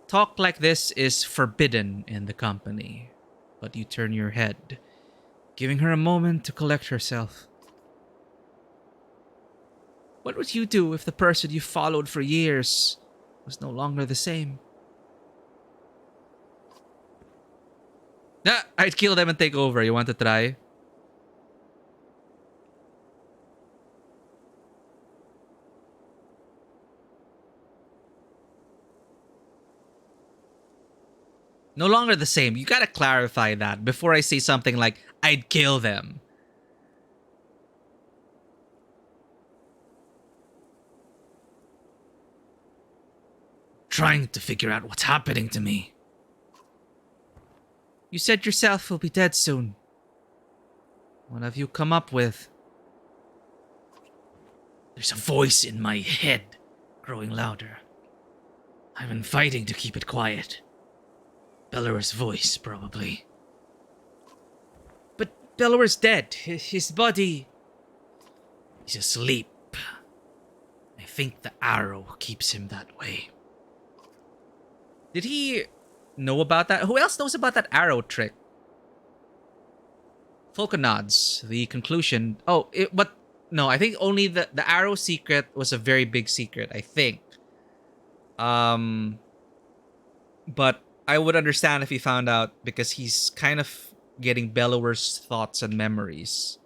Speaker 1: Talk like this is forbidden in the company, but you turn your head, giving her a moment to collect herself. What would you do if the person you followed for years was no longer the same? I'd kill them and take over. You want to try? No longer the same. You gotta clarify that before I say something like, I'd kill them. Trying to figure out what's happening to me. You said yourself you'll be dead soon. What have you come up with? There's a voice in my head growing louder. I've been fighting to keep it quiet. Bellower's voice, probably. But Bellower's dead. His body... He's asleep. I think the arrow keeps him that way. Did he know about that? Who else knows about that arrow trick? Folka nods. The conclusion... Oh, but... No, I think only the arrow secret was a very big secret, I think. But I would understand if he found out because he's kind of getting Bellower's thoughts and memories.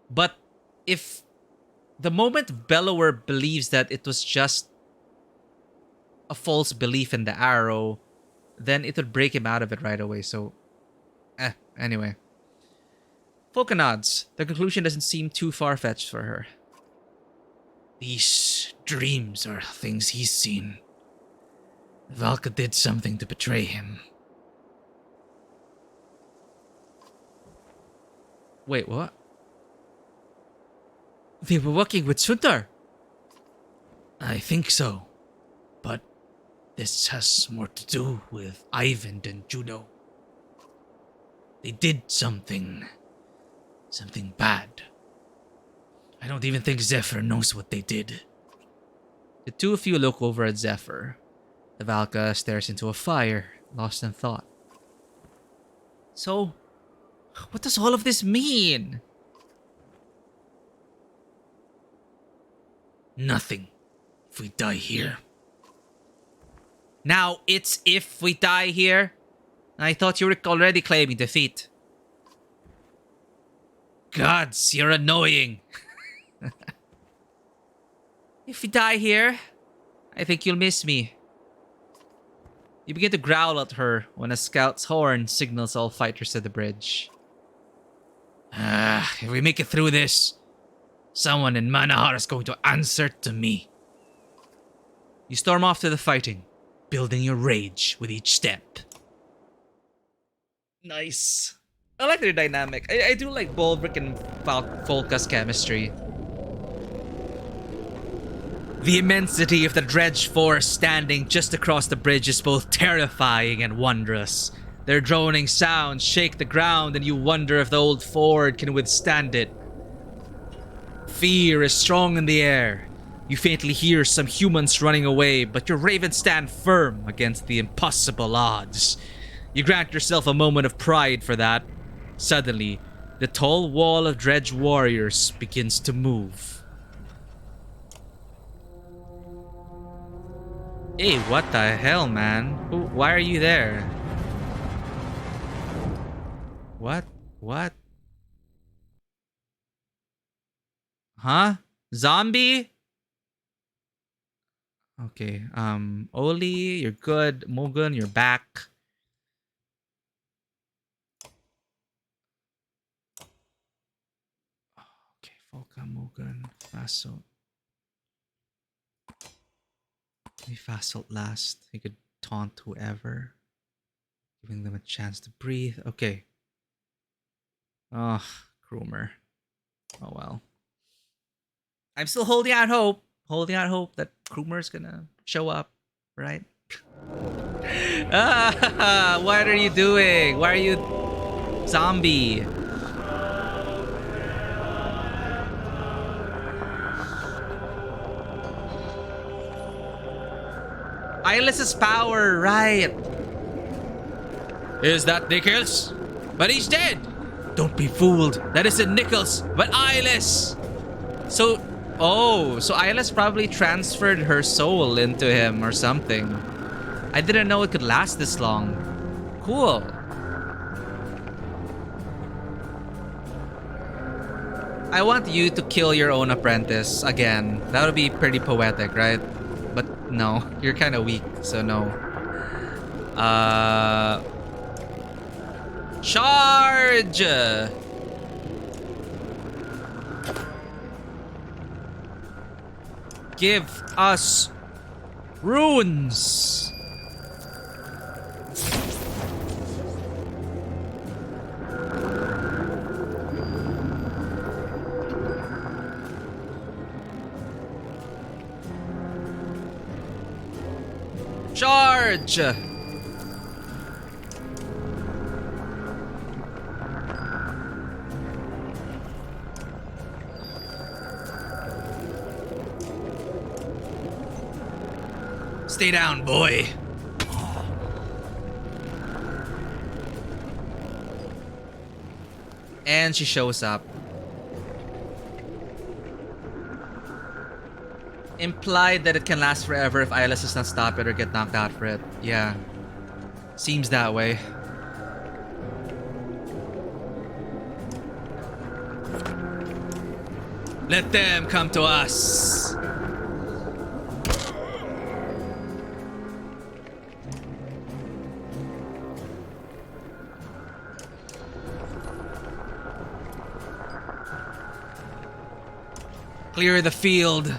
Speaker 1: But if the moment Bellower believes that it was just a false belief in the arrow, then it would break him out of it right away. So, anyway. Folka nods. The conclusion doesn't seem too far-fetched for her. These dreams are things he's seen. Valka did something to betray him. Wait, what? They were working with Sundar? I think so. But this has more to do with Ivan than Juno. They did something bad. I don't even think Zephyr knows what they did. The two of you look over at Zephyr. The Valka stares into a fire, lost in thought. So, what does all of this mean? Nothing. If we die here. Now it's if we die here? I thought you were already claiming defeat. Gods, you're annoying. If we die here, I think you'll miss me. You begin to growl at her when a scout's horn signals all fighters to the bridge. If we make it through this, someone in Manahar is going to answer to me. You storm off to the fighting, building your rage with each step. Nice. I like their dynamic. I do like Bulbrick and Folka's chemistry. The immensity of the dredge force standing just across the bridge is both terrifying and wondrous. Their droning sounds shake the ground and you wonder if the old ford can withstand it. Fear is strong in the air. You faintly hear some humans running away, but your ravens stand firm against the impossible odds. You grant yourself a moment of pride for that. Suddenly, The tall wall of dredge warriors begins to move. Hey, what the hell, man? Why are you there? What? What? Huh? Zombie? Okay, Oli, you're good. Mugun, you're back. Okay, Volka, Mugun, Faso. Maybe Faso last. He could taunt whoever, giving them a chance to breathe. Okay. Oh, Krumer. Oh well. I'm still holding out hope. Holding out hope that Krumer's gonna show up, right? Ah, what are you doing? Why are you zombie? Eyeless's power, right? Is that Nichols? But he's dead. Don't be fooled. That isn't Nichols, but Eyeless. So, so Eyeless probably transferred her soul into him or something. I didn't know it could last this long. Cool. I want you to kill your own apprentice again. That would be pretty poetic, right? But no, you're kind of weak, so no. Charge! Give us runes. Charge! Stay down, boy. And she shows up. Implied that it can last forever if Eyeless does not stop it or get knocked out for it. Yeah. Seems that way. Let them come to us. Clear the field.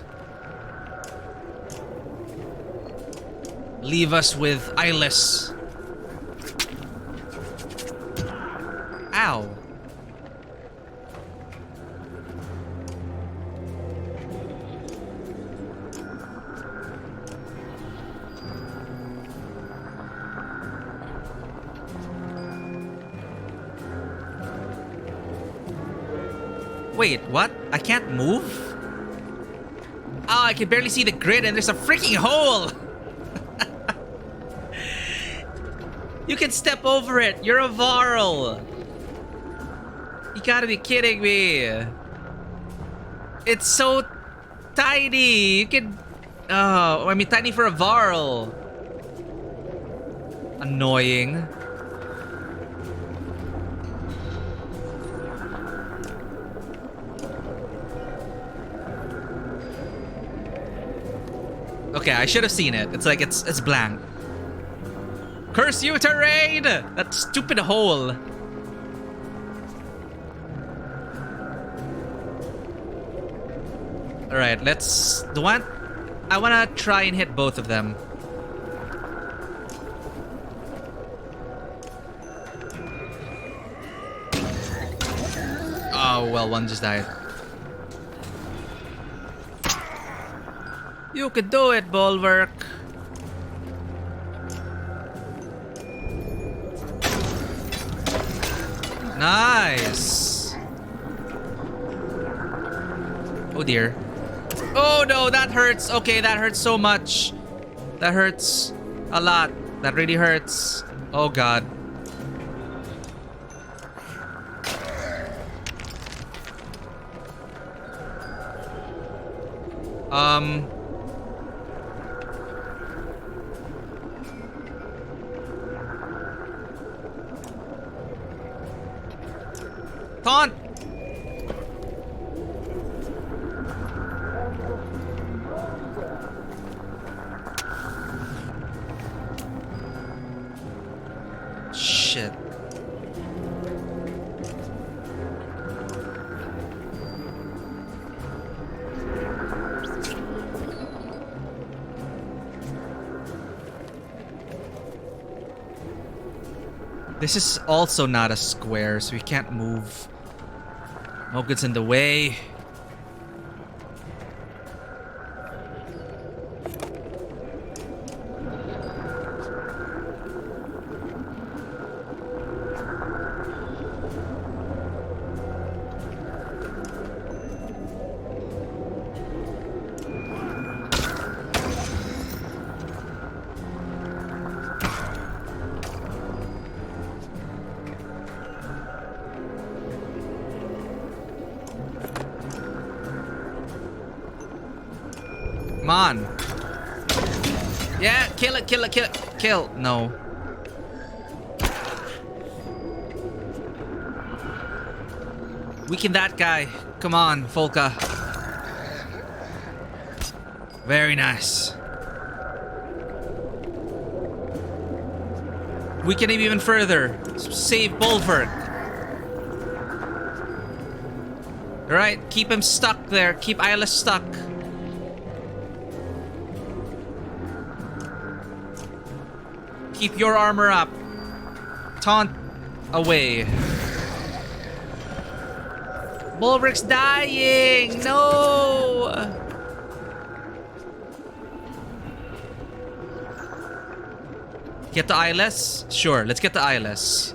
Speaker 1: Leave us with Eyeless. Ow. Wait, what? I can't move? Oh, I can barely see the grid and there's a freaking hole! You can step over it. You're a Varl. You gotta be kidding me. It's so tiny. You can... Oh, I mean tiny for a Varl. Annoying. Okay, I should have seen it. It's like it's blank. Curse you, terrain! That stupid hole. Alright, let's... I wanna try and hit both of them. Oh, well, one just died. You could do it, Bulwark. Nice. Oh dear. Oh no, that hurts. Okay, that hurts so much. That hurts a lot. That really hurts. Oh god. Um... Taunt! Shit. This is also not a square, so we can't move. No goods in the way. Come on. Yeah, kill it, kill it, kill it. Kill. No. Weaken that guy. Come on, Volka. Very nice. Weaken him even further. Save Bulwark. Alright, keep him stuck there. Keep Isla stuck. Keep your armor up. Taunt away. Bulwark's dying! No! Get to Eyeless? Sure, let's get to Eyeless.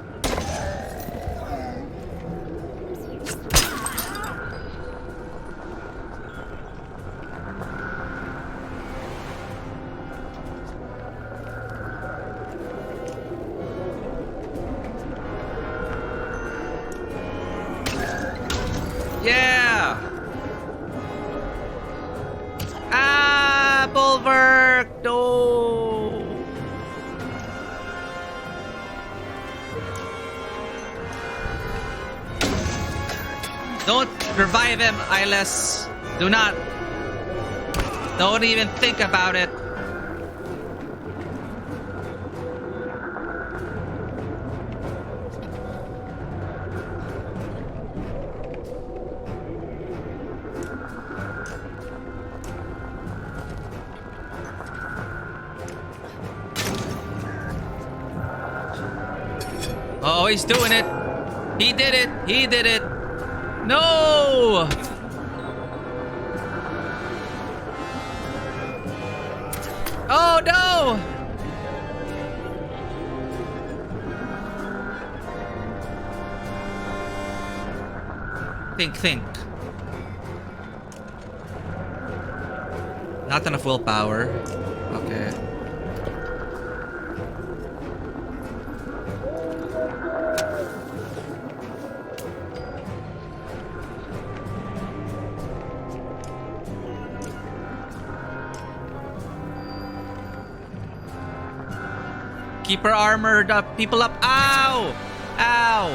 Speaker 1: Yeah! Ah, Bulwark! No! Don't revive him, Eyeless. Do not. Don't even think about it. Oh, he's doing it. He did it. He did it. No! Oh, no! Think. Not enough willpower. Okay. Keep her armored up. People up. Ow! Ow!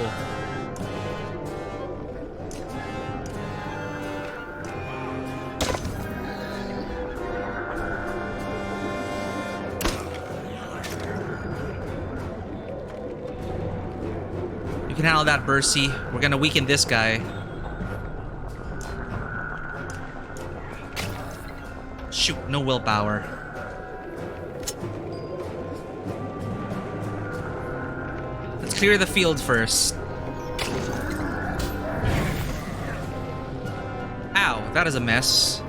Speaker 1: You can handle that, Bercy. We're gonna weaken this guy. Shoot, no willpower. Clear the field first. Ow, that is a mess.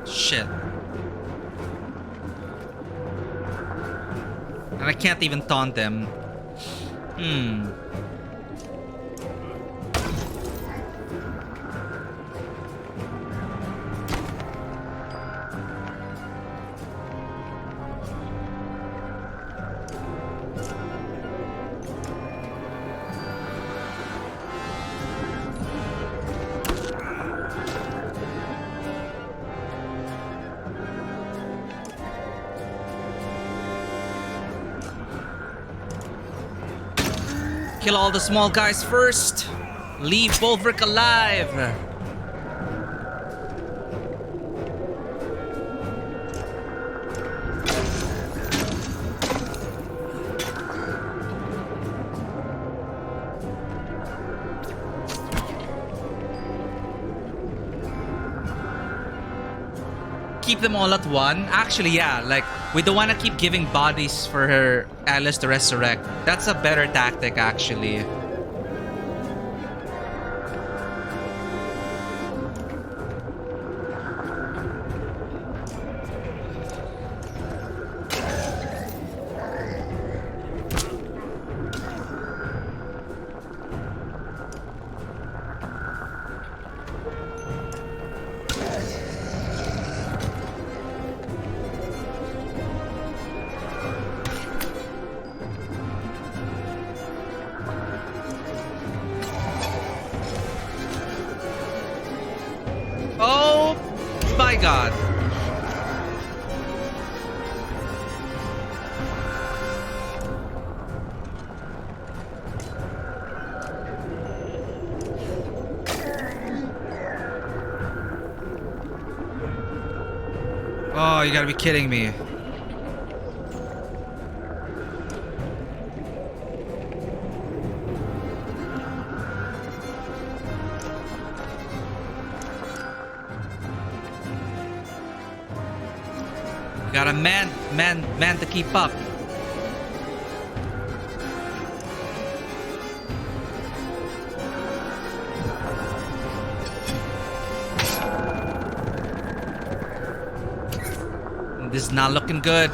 Speaker 1: Shit. And I can't even taunt them. Kill all the small guys first. Leave Bolverick alive. Keep them all at one. Actually, yeah, like we don't want to keep giving bodies for her Alice to resurrect. That's a better tactic, actually. Oh my god. Oh, you gotta be kidding me. Got a man to keep up. This is not looking good.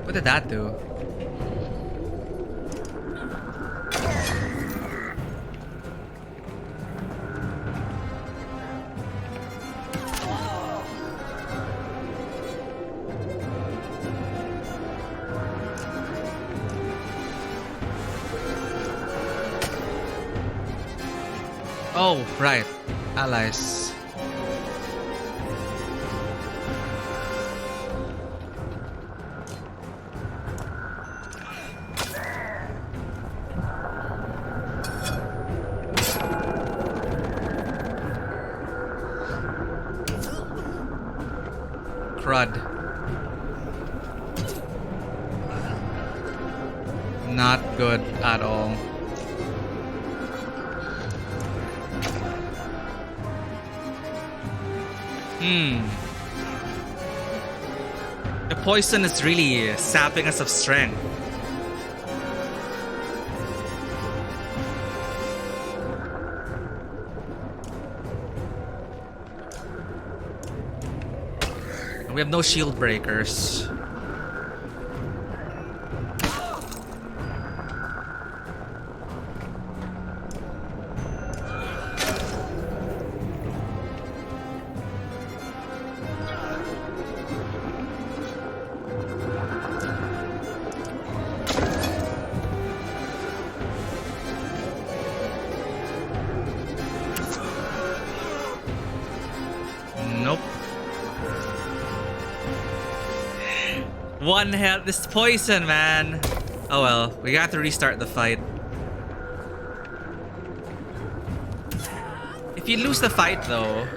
Speaker 1: What did that do? Oh, right. Allies. Crud. Not good at all. The poison is really sapping us of strength. We have no shield breakers. Nope. One health. This poison, man. Oh well, we got to restart the fight. If you lose the fight, though,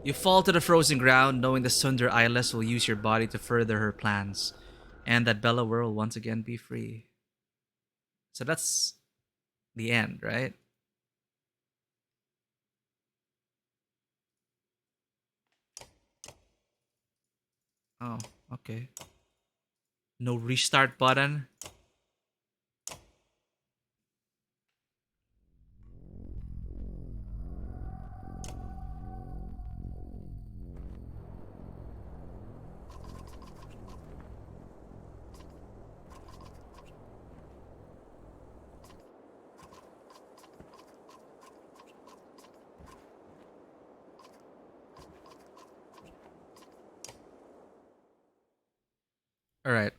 Speaker 1: you fall to the frozen ground, knowing the Sundar Eyeless will use your body to further her plans, and that Bella will once again be free. So that's the end, right? Oh, okay. No restart button. Alright.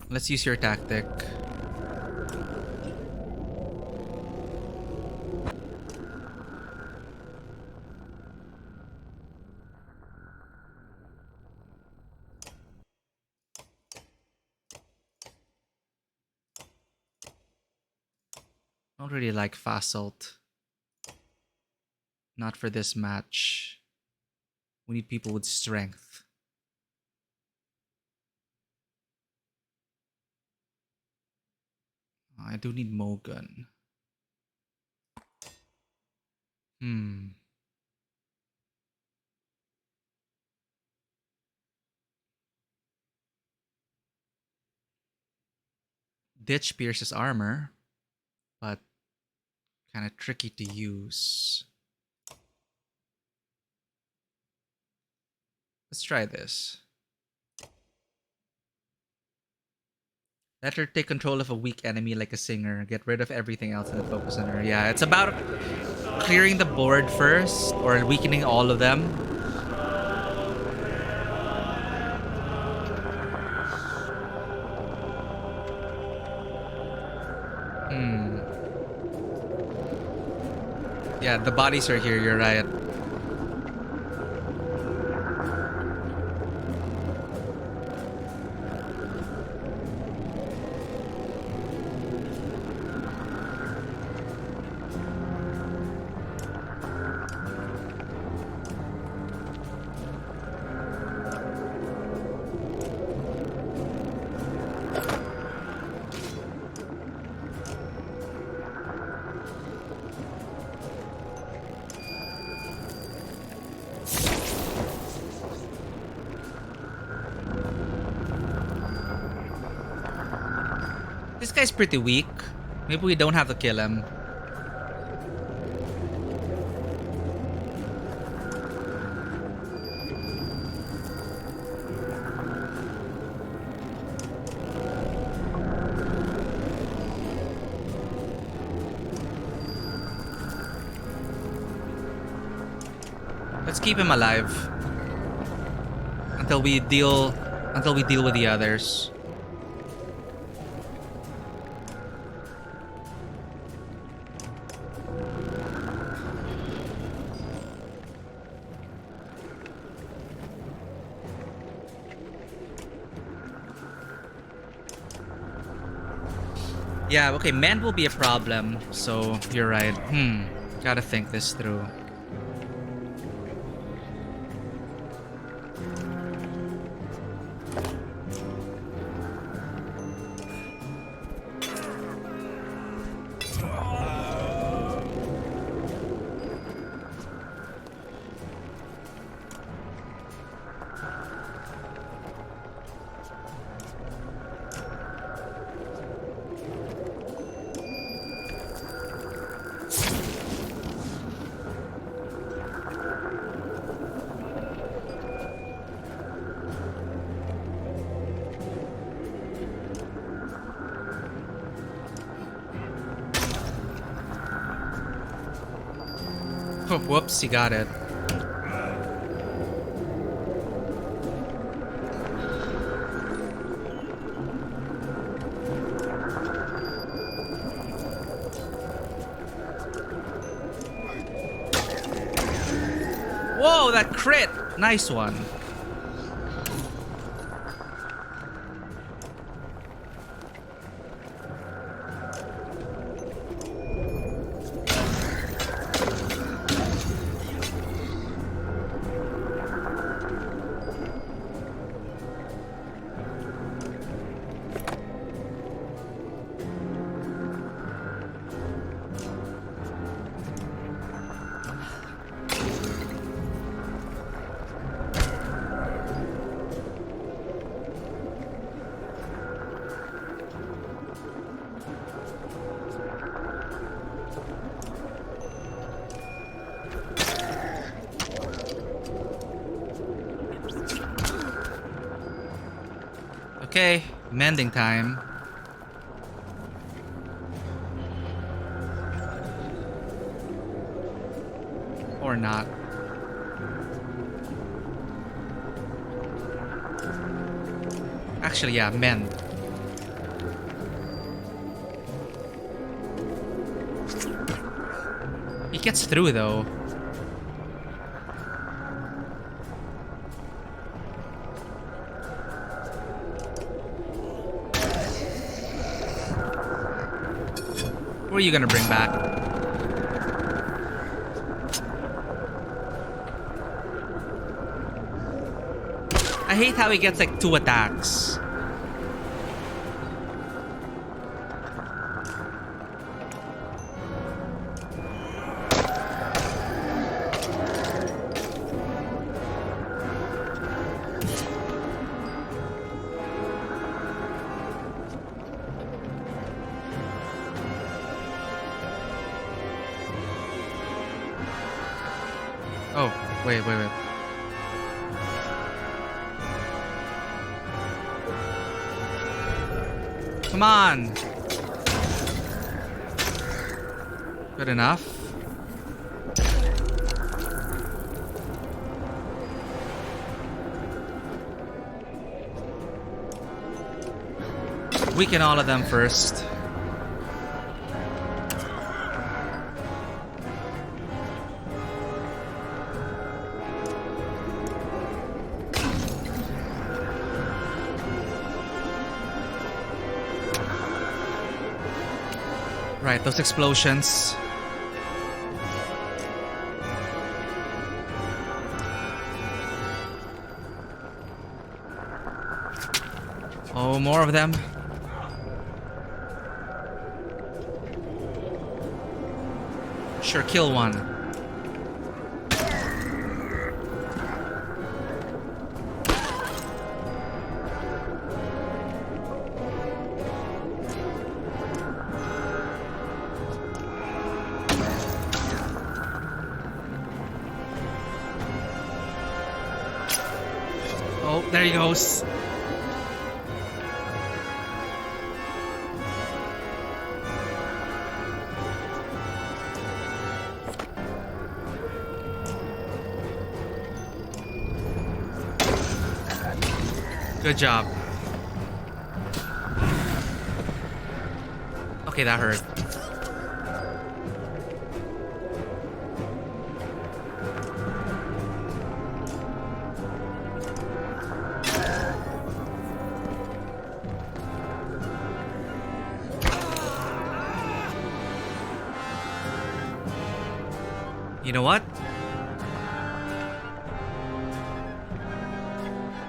Speaker 1: Let's use your tactic. Don't really like Fasalt. Not for this match. We need people with strength. I do need Mogun. Ditch pierces armor, but kind of tricky to use. Let's try this. Let her take control of a weak enemy like a singer. Get rid of everything else and focus on her. Yeah, it's about clearing the board first, or weakening all of them. Yeah, the bodies are here, you're right. This guy's pretty weak. Maybe we don't have to kill him. Let's keep him alive until we deal with the others. Yeah, okay, men will be a problem, so you're right. Gotta think this through. Oh, whoops, he got it. Whoa, that crit! Nice one. Okay, mending time. Or not. Actually, yeah, mend. He gets through though. Who are you gonna bring back? I hate how he gets like 2 attacks. Oh, wait. Come on. Good enough. Weaken all of them first. Right, those explosions. Oh, more of them. Sure, kill one. Oh, there he goes. Good job. Okay, that hurt. You know what?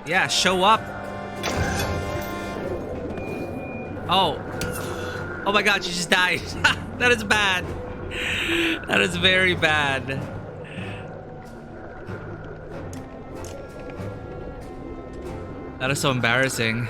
Speaker 1: Yeah, show up. Oh. Oh my god, she just died. That is bad. That is very bad. That is so embarrassing.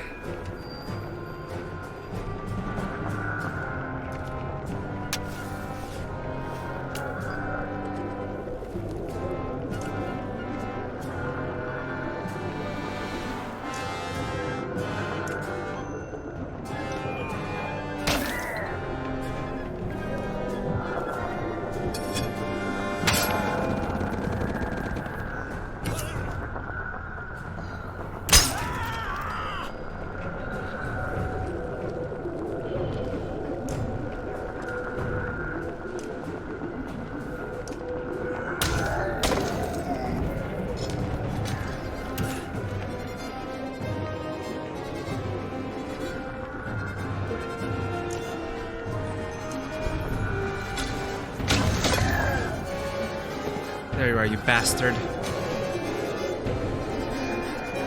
Speaker 1: There you are, you bastard.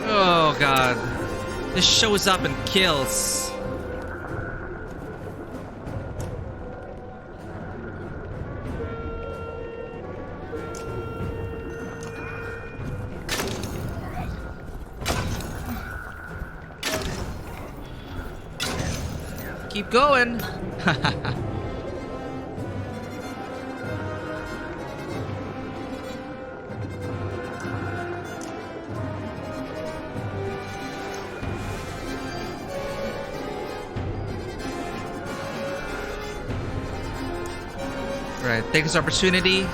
Speaker 1: Oh god. This shows up and kills. Keep going. Right, take this opportunity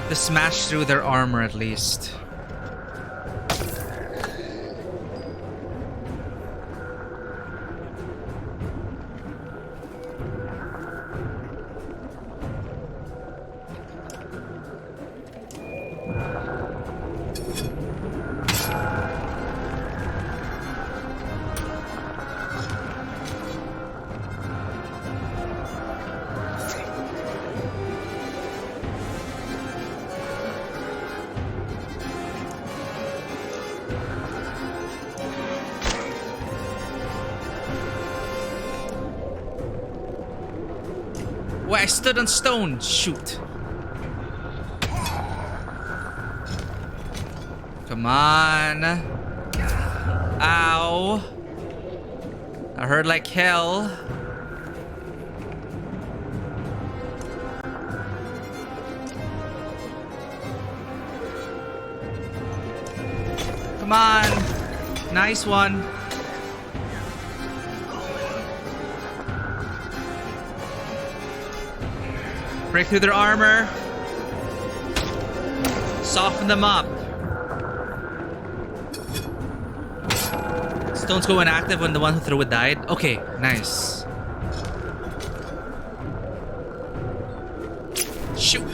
Speaker 1: to smash through their armor at least. Wait, I stood on stone. Shoot. Come on. Ow. I hurt like hell. Come on. Nice one. Break through their armor. Soften them up. Stones go inactive when the one who threw it died. Okay, nice. Shoot.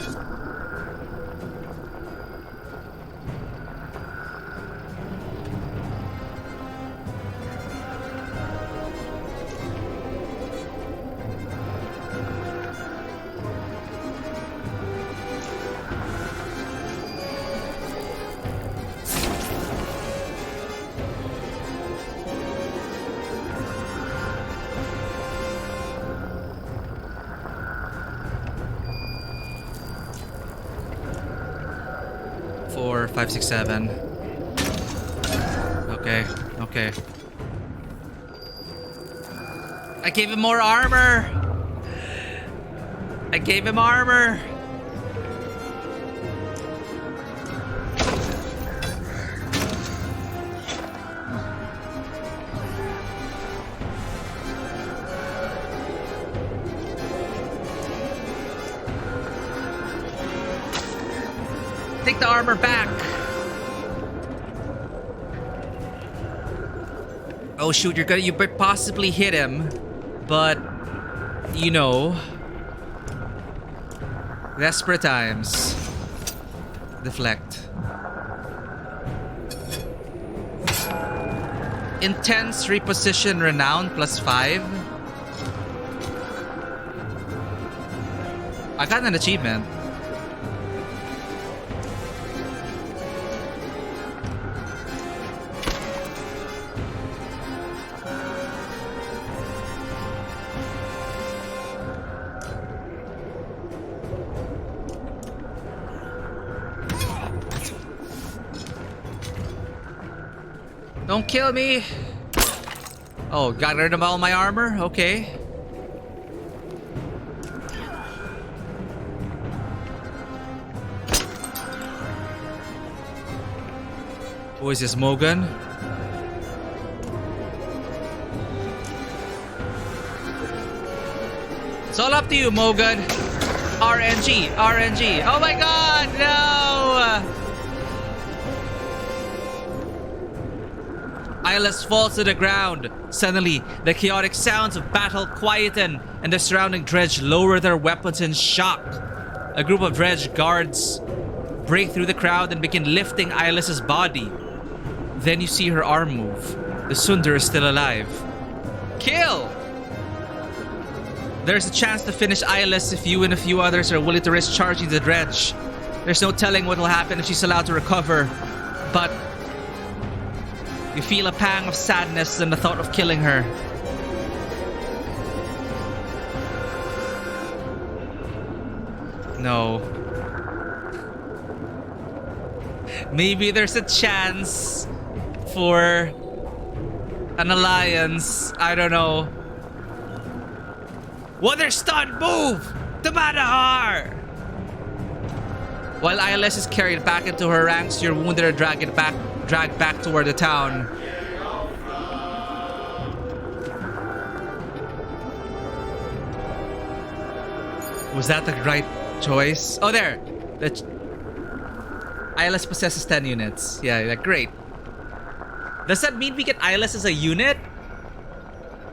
Speaker 1: Four, five, six, seven. Okay, okay. I gave him more armor. I gave him armor. Take the armor back. Oh shoot, you could possibly hit him, but you know, desperate times. Deflect. Intense reposition renown +5. I got an achievement. Don't kill me! Oh, got rid of all my armor? Okay. Who is this, Mogan? It's all up to you, Mogan. RNG, RNG. Oh my god, no! Eyeless falls to the ground. Suddenly, the chaotic sounds of battle quieten and the surrounding dredge lower their weapons in shock. A group of dredge guards break through the crowd and begin lifting Eyeless's body. Then you see her arm move. The Sunder is still alive. Kill! There's a chance to finish Eyeless if you and a few others are willing to risk charging the dredge. There's no telling what will happen if she's allowed to recover, but you feel a pang of sadness in the thought of killing her. No. Maybe there's a chance for an alliance. I don't know. Water stunned, move! To Madahar! While Eyeless is carried back into her ranks, your wounded are dragged back toward the town. Was that the right choice? Oh, there! Eyeless possesses 10 units. Yeah, great. Does that mean we get Eyeless as a unit?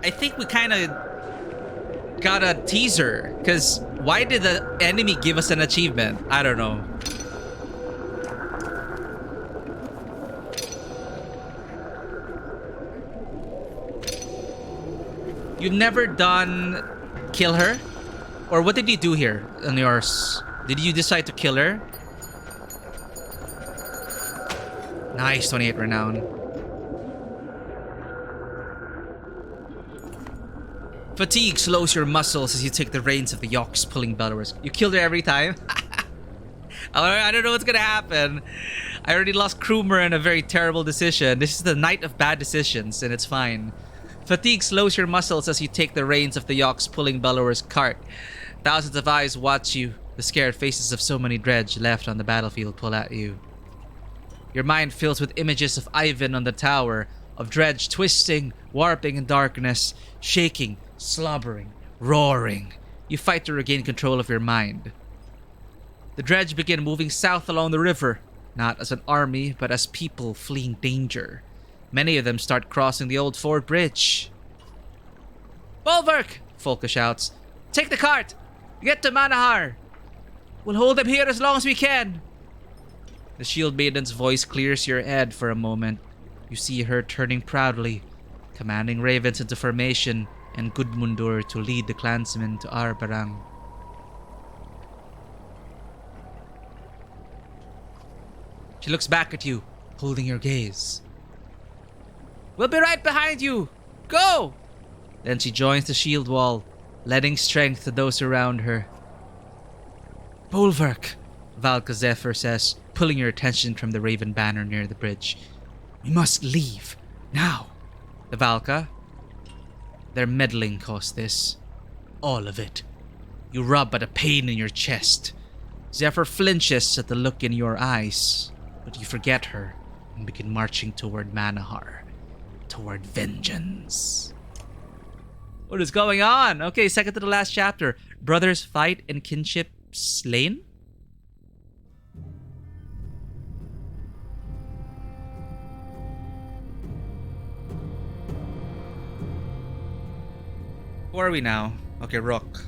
Speaker 1: I think we kind of got a teaser. Because why did the enemy give us an achievement? I don't know. You've never done kill her? Or what did you do here on yours? Did you decide to kill her? Nice, 28 renown. Fatigue slows your muscles as you take the reins of the Yox pulling bellowers. You killed her every time? I don't know what's gonna happen. I already lost Krumer in a very terrible decision. This is the night of bad decisions, and it's fine. Fatigue slows your muscles as you take the reins of the Yox pulling bellower's cart. Thousands of eyes watch you. The scared faces of so many dredge left on the battlefield pull at you. Your mind fills with images of Ivan on the tower, of dredge twisting, warping in darkness, shaking, slobbering, roaring. You fight to regain control of your mind. The dredge begin moving south along the river, not as an army, but as people fleeing danger. Many of them start crossing the old fort bridge. Bulwark! Folka shouts. Take the cart! Get to Manahar! We'll hold them here as long as we can! The shield maiden's voice clears your head for a moment. You see her turning proudly, commanding ravens into formation and Gudmundur to lead the clansmen to Arbarang. She looks back at you, holding your gaze. We'll be right behind you! Go! Then she joins the shield wall, lending strength to those around her. Bulwark, Valka Zephyr says, pulling your attention from the Raven banner near the bridge. We must leave, now. The Valka? Their meddling caused this. All of it. You rub at a pain in your chest. Zephyr flinches at the look in your eyes, but you forget her and begin marching toward Manahar. Toward vengeance. What is going on? Okay, second to the last chapter. Brothers fight and kinship slain? Where are we now? Okay, Rook.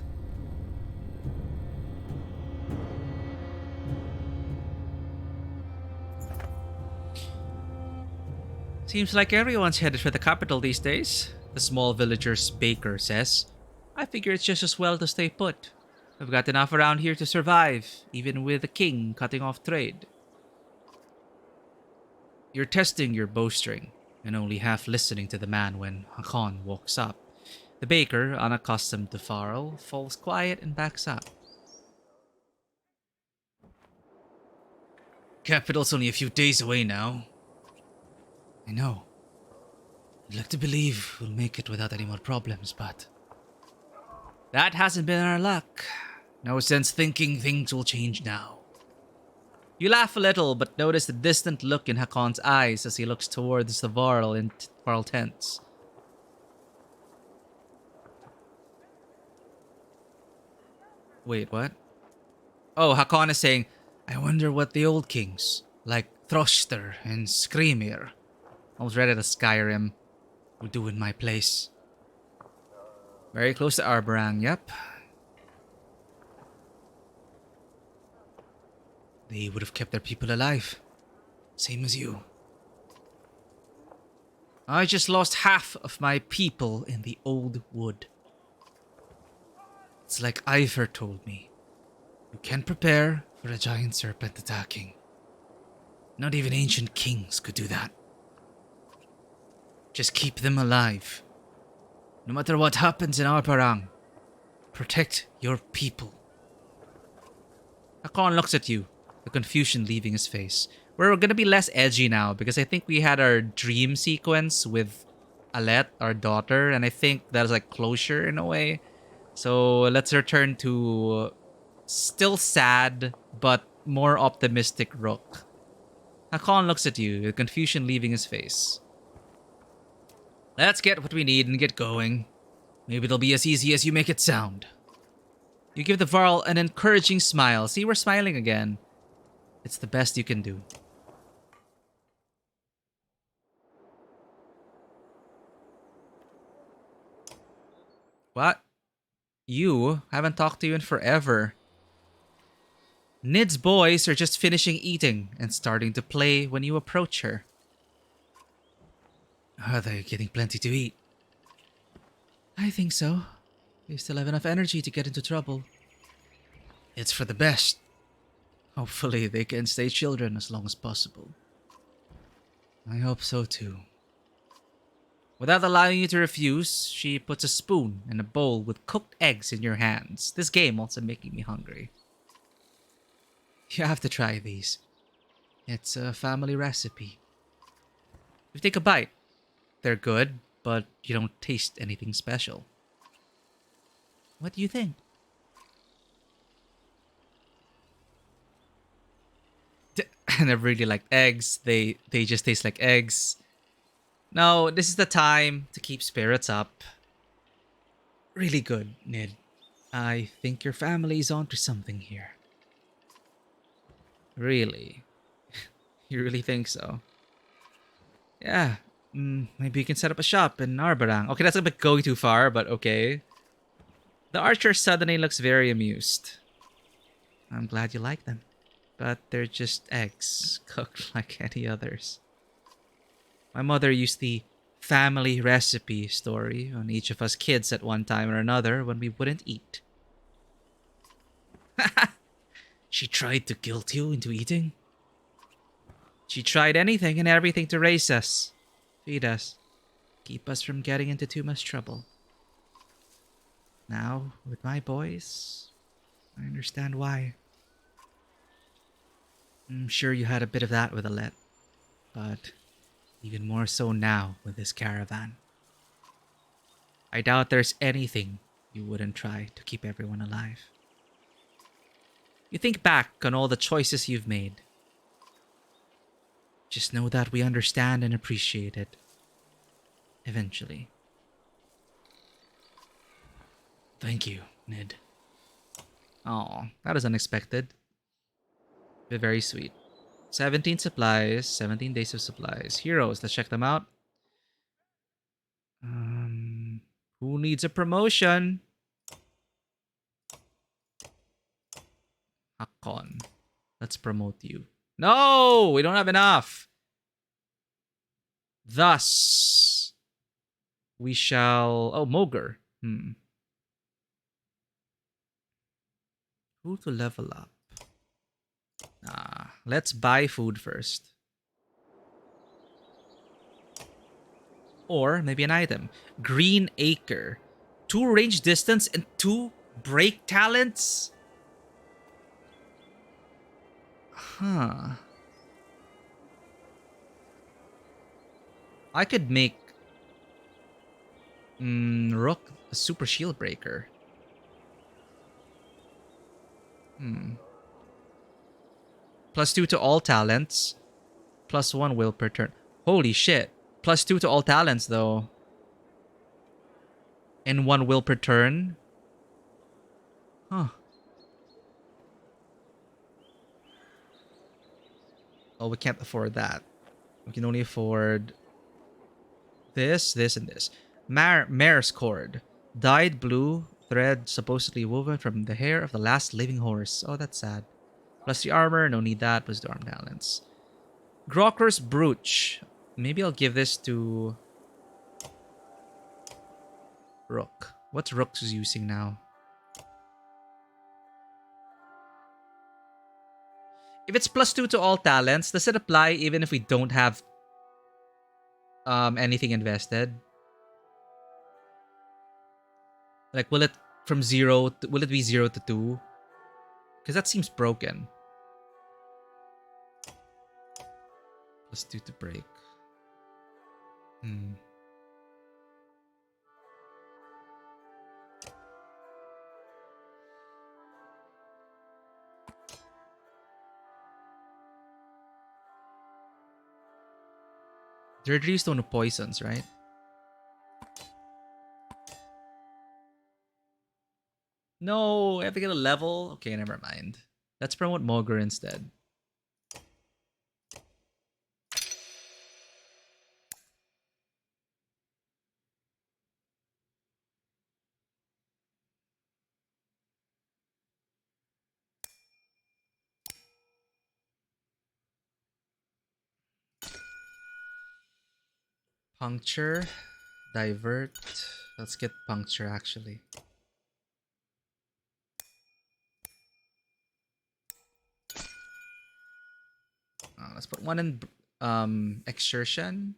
Speaker 1: Seems like everyone's headed for the capital these days, the small villager's baker says. I figure it's just as well to stay put. We've got enough around here to survive, even with the king cutting off trade. You're testing your bowstring, and only half listening to the man when Hakon walks up. The baker, unaccustomed to Farrell, falls quiet and backs up. Capital's only a few days away now. I know. I'd like to believe we'll make it without any more problems, but... that hasn't been our luck. No sense thinking things will change now. You laugh a little, but notice the distant look in Hakon's eyes as he looks towards the Varl in Varl tents. Wait, what? Oh, Hakon is saying, I wonder what the old kings, like Throster and Screamir, I was ready to Skyrim, would do in my place. Very close to Arbarang, yep. They would have kept their people alive. Same as you. I just lost half of my people in the old wood. It's like Iver told me. You can't prepare for a giant serpent attacking. Not even ancient kings could do that. Just keep them alive. No matter what happens in Arbarang, protect your people. Hakon looks at you, the confusion leaving his face. We're gonna be less edgy now because I think we had our dream sequence with Alet, our daughter, and I think that's like closure in a way. So let's return to still sad, but more optimistic Rook. Hakon looks at you, the confusion leaving his face. Let's get what we need and get going. Maybe it'll be as easy as you make it sound. You give the Varl an encouraging smile. See, we're smiling again. It's the best you can do. What? You? Haven't talked to you in forever. Nid's boys are just finishing eating and starting to play when you approach her. Are they getting plenty to eat? I think so. They still have enough energy to get into trouble. It's for the best. Hopefully they can stay children as long as possible. I hope so too. Without allowing you to refuse, she puts a spoon and a bowl with cooked eggs in your hands. This game also making me hungry. You have to try these. It's a family recipe. If you take a bite, they're good, but you don't taste anything special. What do you think? I never really liked eggs. They just taste like eggs. No, this is the time to keep spirits up. Really good, Nid. I think your family's onto something here. Really? You really think so? Yeah. Maybe you can set up a shop in Arbarang. Okay, that's a bit going too far, but okay. The archer suddenly looks very amused. I'm glad you like them. But they're just eggs, cooked like any others. My mother used the family recipe story on each of us kids at one time or another when we wouldn't eat. She tried to guilt you into eating? She tried anything and everything to raise us, feed us, keep us from getting into too much trouble. Now, with my boys, I understand why. I'm sure you had a bit of that with Alette, but even more so now with this caravan. I doubt there's anything you wouldn't try to keep everyone alive. You think back on all the choices you've made. Just know that we understand and appreciate it. Eventually. Thank you, Ned. Oh, that is unexpected. But very sweet. 17 supplies, 17 days of supplies. Heroes, let's check them out. Who needs a promotion? Hakon. Let's promote you. No! We don't have enough! Thus, we shall... Oh, Mogre. Who to level up? Let's buy food first. Or maybe an item. Green Acre. 2 range distance and 2 break talents? Huh. I could make Rook a super shield breaker. +2 to all talents. +1 will per turn. Holy shit. +2 to all talents though. And 1 will per turn. Huh. Oh, we can't afford that. We can only afford this, this, and this. Mare's cord. Dyed blue thread supposedly woven from the hair of the last living horse. Oh, that's sad. +3 armor, no need that. +2 arm talents. Grokker's brooch. Maybe I'll give this to Rook. What's Rook's using now? If it's +2 to all talents, does it apply even if we don't have anything invested? Like, will it from 0 to, will it be 0 to 2? Because that seems broken. +2 to break. They're reduced on poisons, right? No, I have to get a level. Okay, never mind. Let's promote Mogre instead. Puncture, divert. Let's get puncture actually. Let's put 1 in exertion.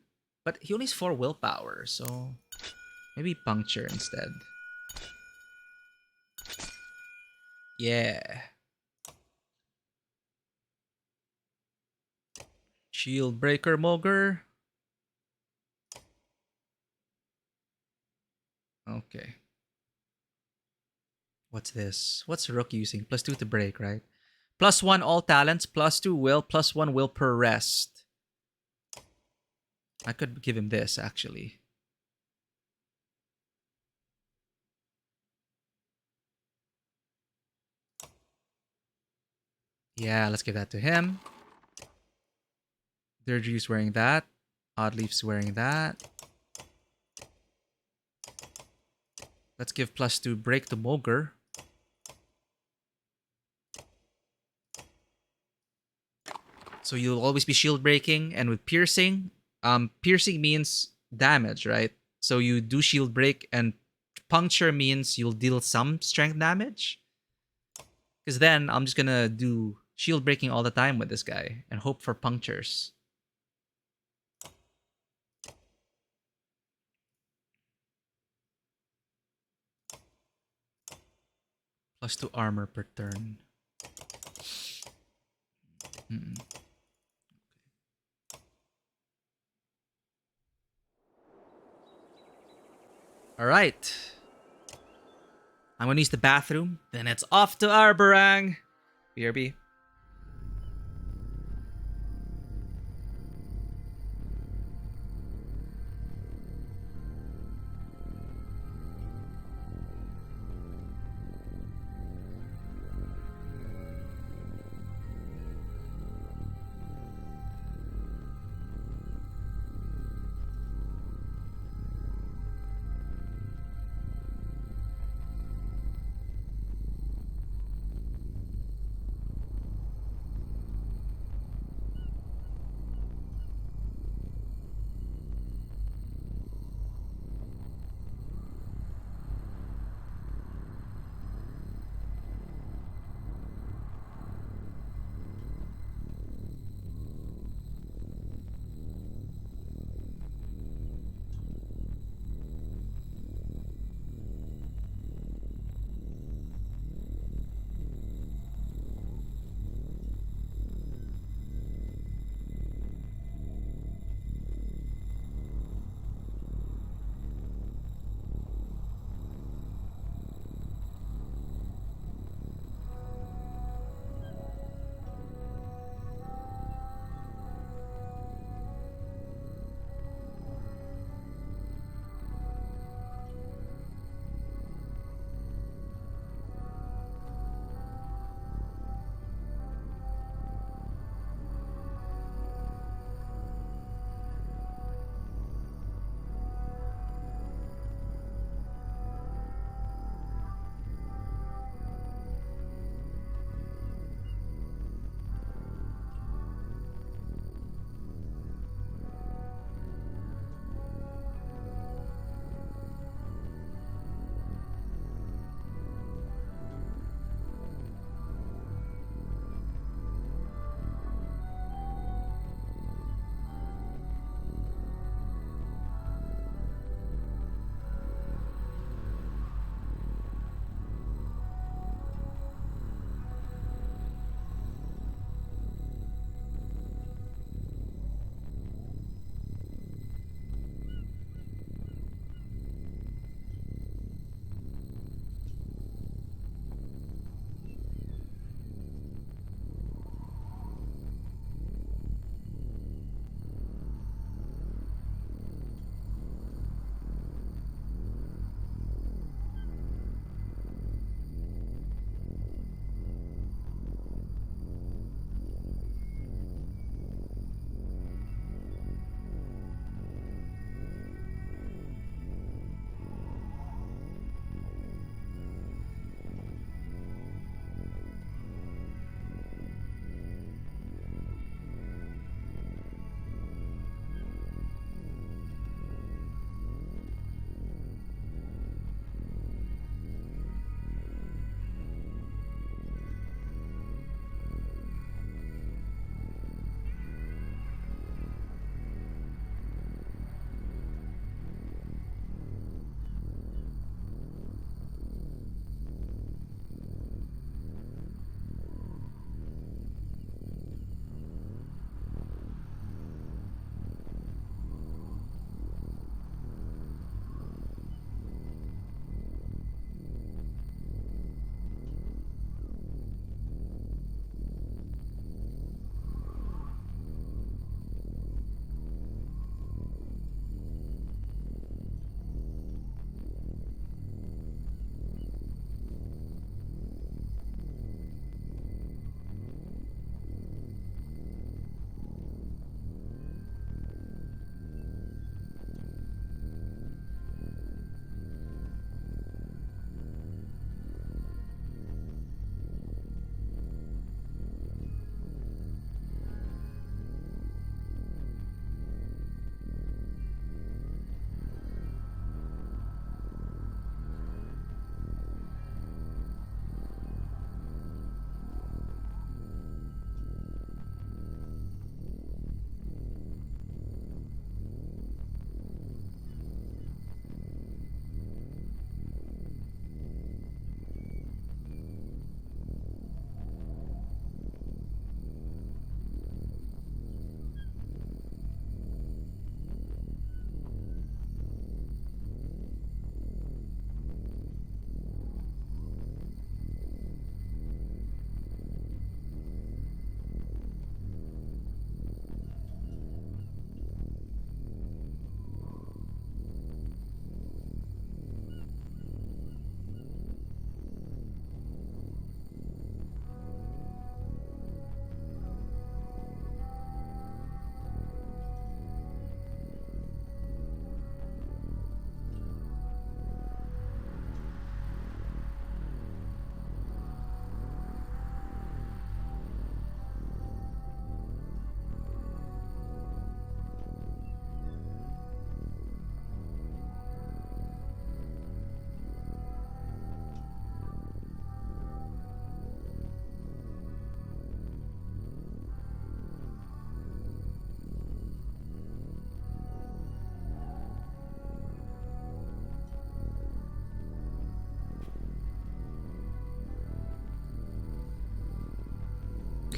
Speaker 1: But he only has 4 willpower, so maybe puncture instead. Yeah. Shield breaker Mogre. Okay. What's this? What's Rook using? +2 to break, right? +1 all talents, +2 will, +1 will per rest. I could give him this, actually. Yeah, let's give that to him. Deirdre's wearing that. Oddleaf's wearing that. Let's give +2 break to Mogre. So you'll always be shield breaking, and with piercing, piercing means damage, right? So you do shield break, and puncture means you'll deal some strength damage. Because then I'm just gonna do shield breaking all the time with this guy and hope for punctures. +2 armor per turn. Mm-mm. All right. I'm gonna use the bathroom. Then it's off to Arborang. BRB.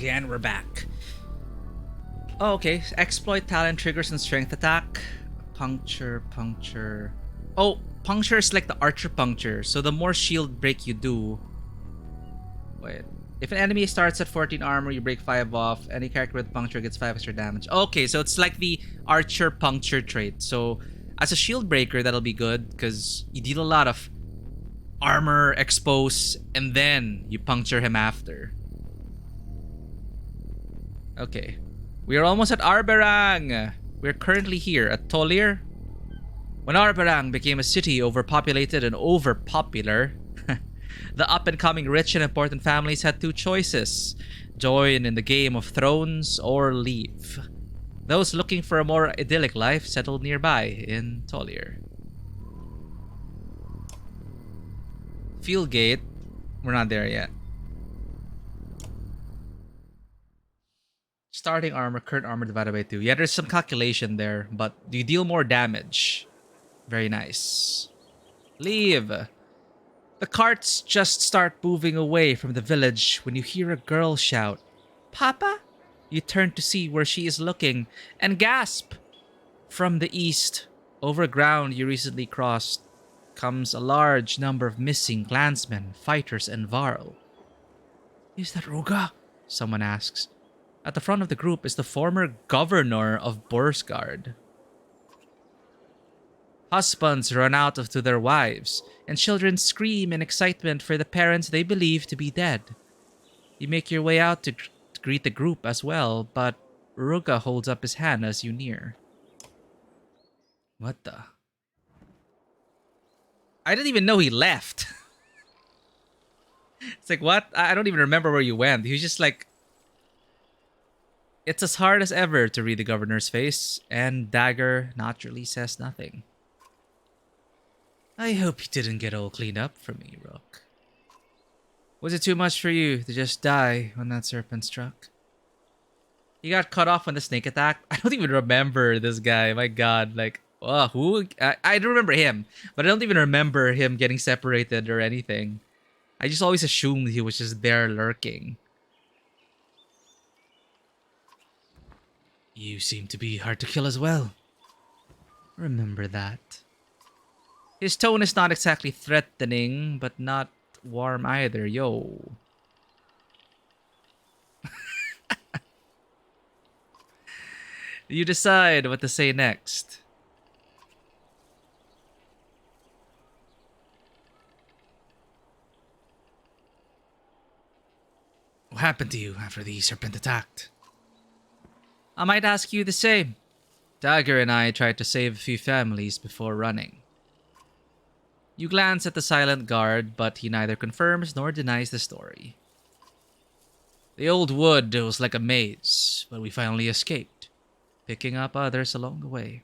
Speaker 1: And we're back. Oh, okay. Exploit talent triggers and strength attack. Puncture, puncture. Oh, puncture is like the archer puncture. So the more shield break you do... Wait. If an enemy starts at 14 armor, you break 5 off. Any character with puncture gets 5 extra damage. Okay, so it's like the archer puncture trait. So as a shield breaker, that'll be good because you deal a lot of armor, expose, and then you puncture him after. Okay. We are almost at Arberang. We're currently here at Tolir. When Arberang became a city overpopulated and overpopular, the up-and-coming rich and important families had two choices: join in the Game of Thrones or leave. Those looking for a more idyllic life settled nearby in Tolir. Fieldgate. We're not there yet. Starting armor, current armor divided by 2. Yeah, there's some calculation there, but you deal more damage. Very nice. Leave. The carts just start moving away from the village when you hear a girl shout, "Papa?" You turn to see where she is looking and gasp. From the east, over ground you recently crossed, comes a large number of missing clansmen, fighters, and Varl. "Is that Ruga?" someone asks. At the front of the group is the former governor of Borsgard. Husbands run out to their wives, and children scream in excitement for the parents they believe to be dead. You make your way out to greet the group as well, but Ruga holds up his hand as you near. What the? I didn't even know he left. It's like, what? I don't even remember where you went. He was just like... It's as hard as ever to read the governor's face, and Dagger naturally says nothing. I hope you didn't get all cleaned up for me, Rook. Was it too much for you to just die when that serpent struck? He got cut off when the snake attacked. I don't even remember this guy. My god, like, oh, who? I don't remember him, but I don't even remember him getting separated or anything. I just always assumed he was just there lurking. You seem to be hard to kill as well. Remember that. His tone is not exactly threatening, but not warm either, yo. You decide what to say next. What happened to you after the serpent attacked? I might ask you the same. Dagger and I tried to save a few families before running. You glance at the silent guard, but he neither confirms nor denies the story. The old wood was like a maze, but we finally escaped, picking up others along the way.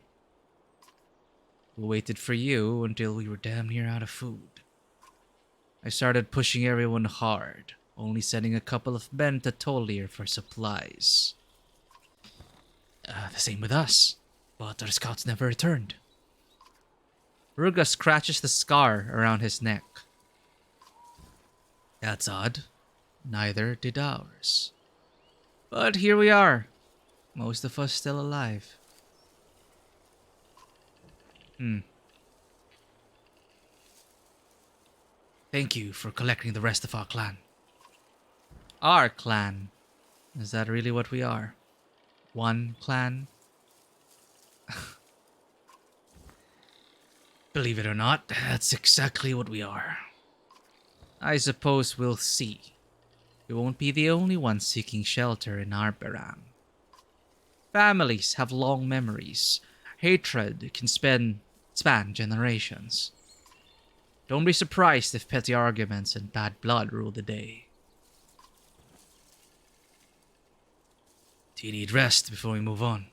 Speaker 1: We waited for you until we were damn near out of food. I started pushing everyone hard, only sending a couple of men to Tolir for supplies. The same with us, but our scouts never returned. Ruga scratches the scar around his neck. That's odd. Neither did ours. But here we are. Most of us still alive. Thank you for collecting the rest of our clan. Our clan? Is that really what we are? One clan? Believe it or not, that's exactly what we are. I suppose we'll see. We won't be the only ones seeking shelter in Arberang. Families have long memories. Hatred can span generations. Don't be surprised if petty arguments and bad blood rule the day. Do you need rest before we move on?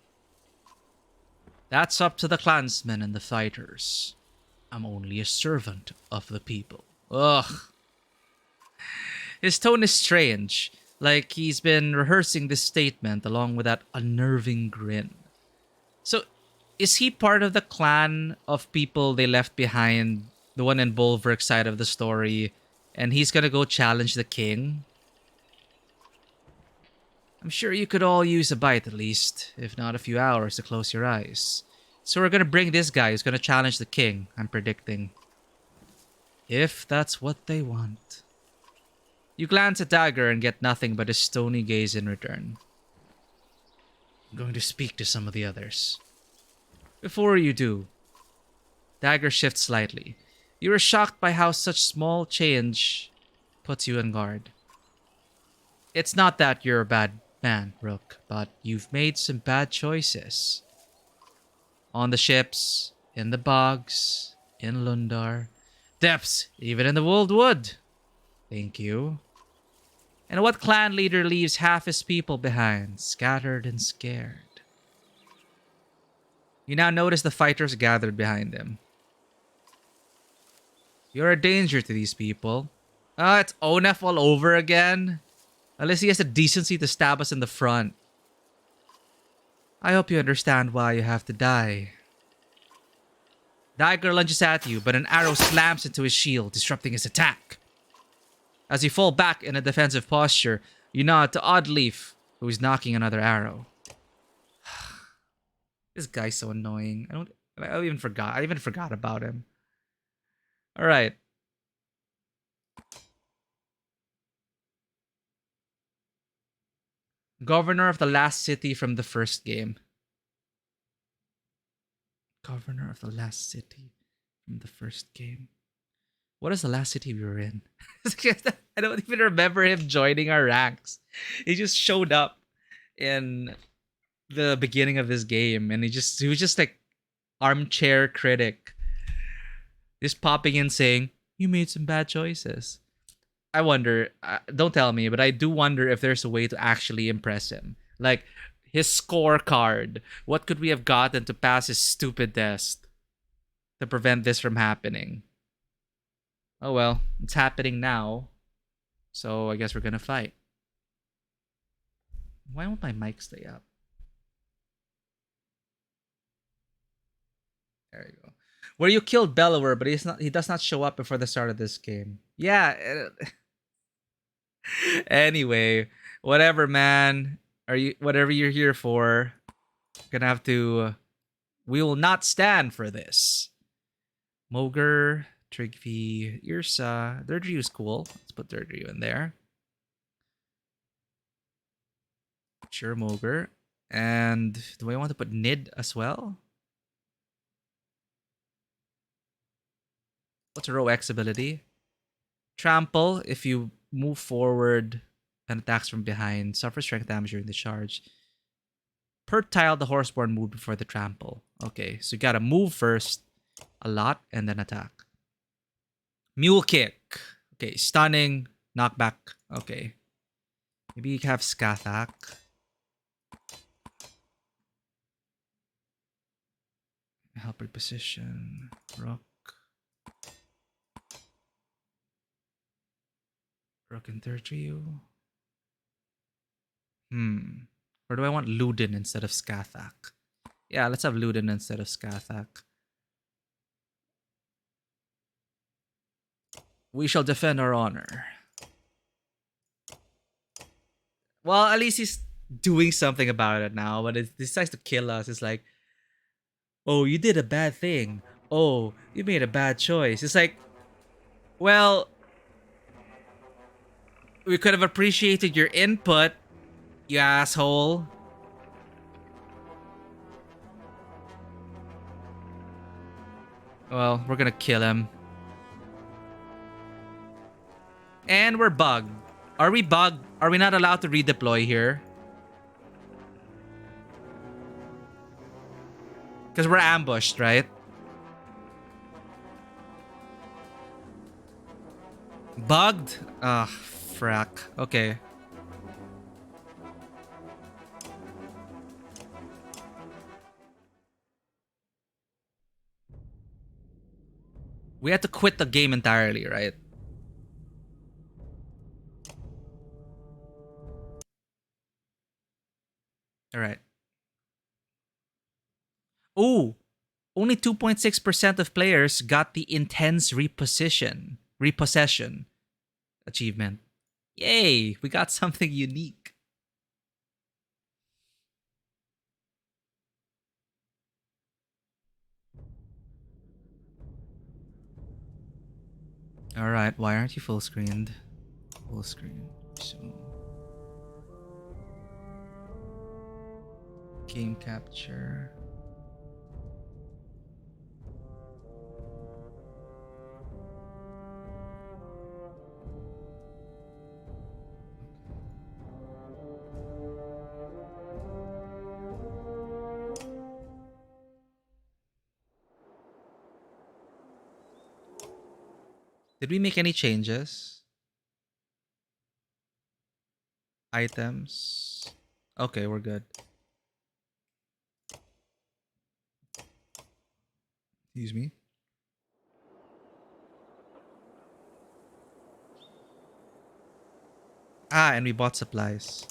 Speaker 1: That's up to the clansmen and the fighters. I'm only a servant of the people. Ugh. His tone is strange, like he's been rehearsing this statement along with that unnerving grin. So, is he part of the clan of people they left behind, the one in Bolverk's side of the story, and he's gonna go challenge the king? I'm sure you could all use a bite at least, if not a few hours to close your eyes. So we're gonna bring this guy who's gonna challenge the king, I'm predicting. If that's what they want. You glance at Dagger and get nothing but a stony gaze in return. I'm going to speak to some of the others. Before you do, Dagger shifts slightly. You are shocked by how such small change puts you on guard. It's not that you're a bad man, Rook, but you've made some bad choices. On the ships, in the bogs, in Lundar, depths, even in the Wold Wood. Thank you. And what clan leader leaves half his people behind, scattered and scared? You now notice the fighters gathered behind him. You're a danger to these people. It's Onef all over again. At least he has the decency to stab us in the front. I hope you understand why you have to die. Dagger lunges at you, but an arrow slams into his shield, disrupting his attack. As you fall back in a defensive posture, you nod to Oddleaf, who is knocking another arrow. This guy's so annoying. I even forgot about him. All right. Governor of the last city from the first game. Governor of the last city from the first game. What is the last city we were in? I don't even remember him joining our ranks. He just showed up in the beginning of this game, and he was just like armchair critic, just popping in saying, "You made some bad choices." I wonder. Don't tell me, but I do wonder if there's a way to actually impress him, like his scorecard. What could we have gotten to pass his stupid test to prevent this from happening? Oh well, it's happening now. So I guess we're gonna fight. Why won't my mic stay up? There you go. Where you killed Bellower, but he does not show up before the start of this game. Yeah. Anyway, whatever, man. Whatever you're here for, gonna have to. We will not stand for this. Mogre, Trigvi, Irsa. Durdryu's cool. Let's put Durdryu in there. Sure, Mogre. And do I want to put Nid as well? What's a row X ability? Trample. If you move forward and attacks from behind, suffer strength damage during the charge. Per tile, the Horseborn move before the trample. Okay, so you gotta move first a lot and then attack. Mule kick. Okay, stunning, knockback. Okay. Maybe you can have Skathak. Helper position. Rook. Rook and Durdryu. Or do I want Ludin instead of Skathak? Yeah, let's have Ludin instead of Skathak. We shall defend our honor. Well, at least he's doing something about it now, but it decides to kill us. It's like, oh, you did a bad thing. Oh, you made a bad choice. It's like, well, we could have appreciated your input, you asshole. Well, we're gonna kill him. And we're bugged. Are we bugged? Are we not allowed to redeploy here? Because we're ambushed, right? Bugged? Ah, frack. Okay. We had to quit the game entirely, right? Alright. Ooh! Only 2.6% of players got the intense repossession achievement. Yay! We got something unique. Alright, why aren't you full screened? Full screen. So game capture. Did we make any changes? Items. Okay, we're good. Excuse me. Ah, and we bought supplies.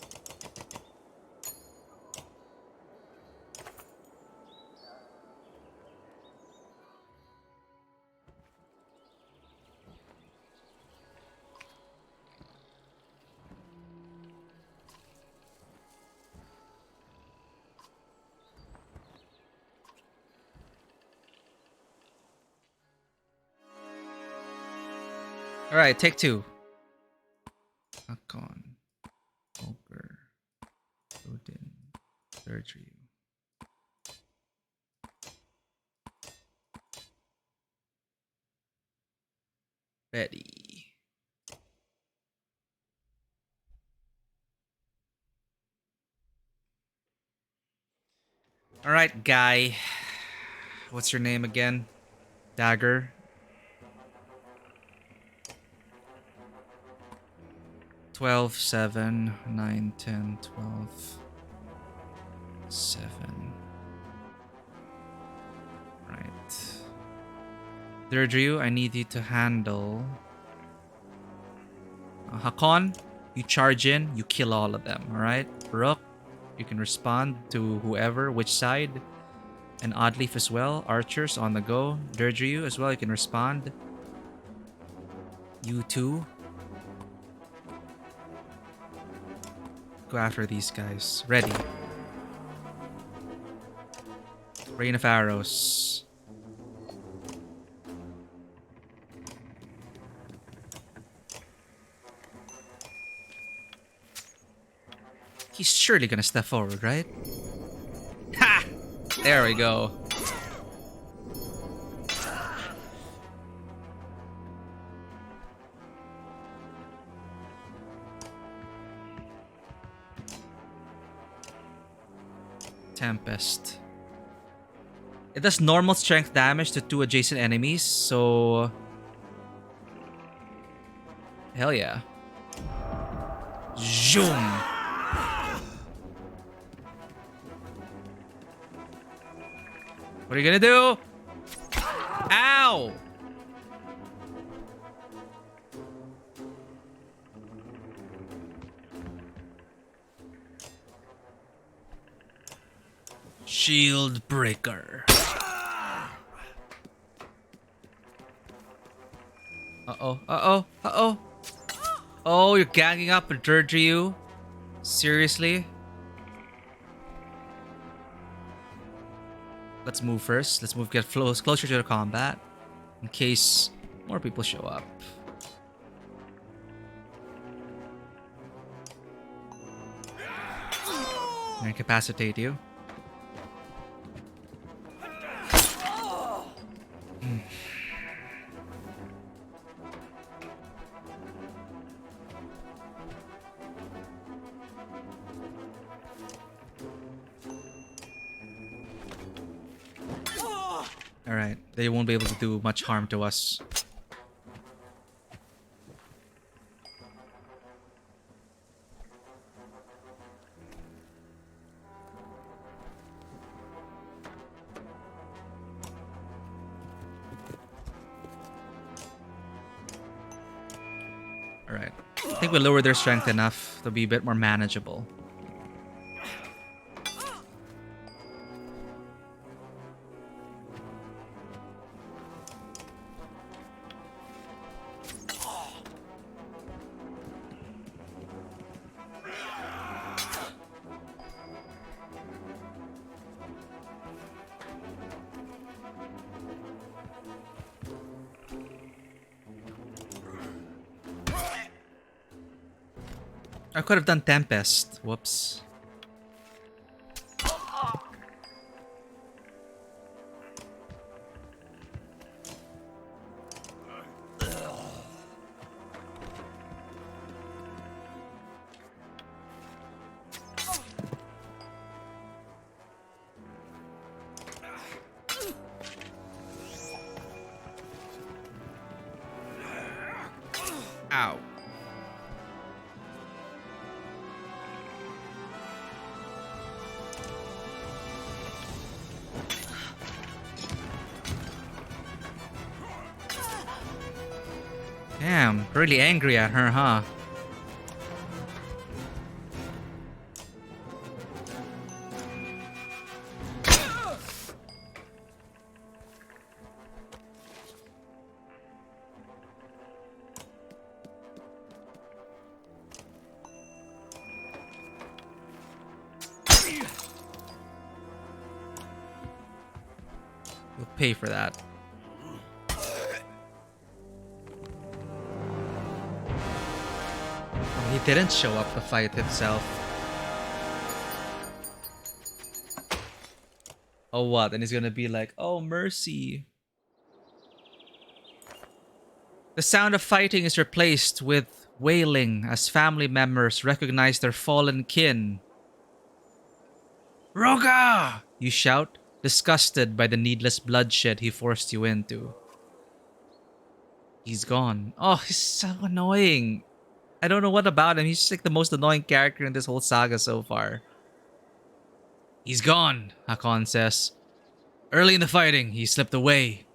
Speaker 1: Alright, take two. Hakon. Poker. Odin. Surgery. Ready. Alright, guy. What's your name again? Dagger. 12, 7, 9, 10, 12, 7. Right. Deirdre, I need you to handle Hakon. You charge in, you kill all of them, alright? Rook, you can respond to whoever, which side. And Oddleaf as well. Archers on the go. Deirdre as well, you can respond. You too. Go after these guys. Ready. Rain of arrows. He's surely gonna step forward, right? Ha! There we go. Tempest. It does normal strength damage to 2 adjacent enemies, so... Hell yeah. Zoom! What are you gonna do? Ow! Shield breaker. Uh-oh, uh-oh, uh-oh. Oh, you're ganging up with Deirdre. Seriously? Let's move first. Let's move, get closer to the combat. In case more people show up. I incapacitate you. Alright, they won't be able to do much harm to us. Alright. I think we lowered their strength enough to be a bit more manageable. I could have done Tempest. Whoops. Ow. Damn, really angry at her, huh? You'll pay for that. He didn't show up to fight himself. Oh, what? And he's gonna be like, oh, mercy. The sound of fighting is replaced with wailing as family members recognize their fallen kin. Roga! You shout, disgusted by the needless bloodshed he forced you into. He's gone. Oh, he's so annoying. I don't know what about him. He's just like the most annoying character in this whole saga so far. He's gone, Hakon says. Early in the fighting, he slipped away.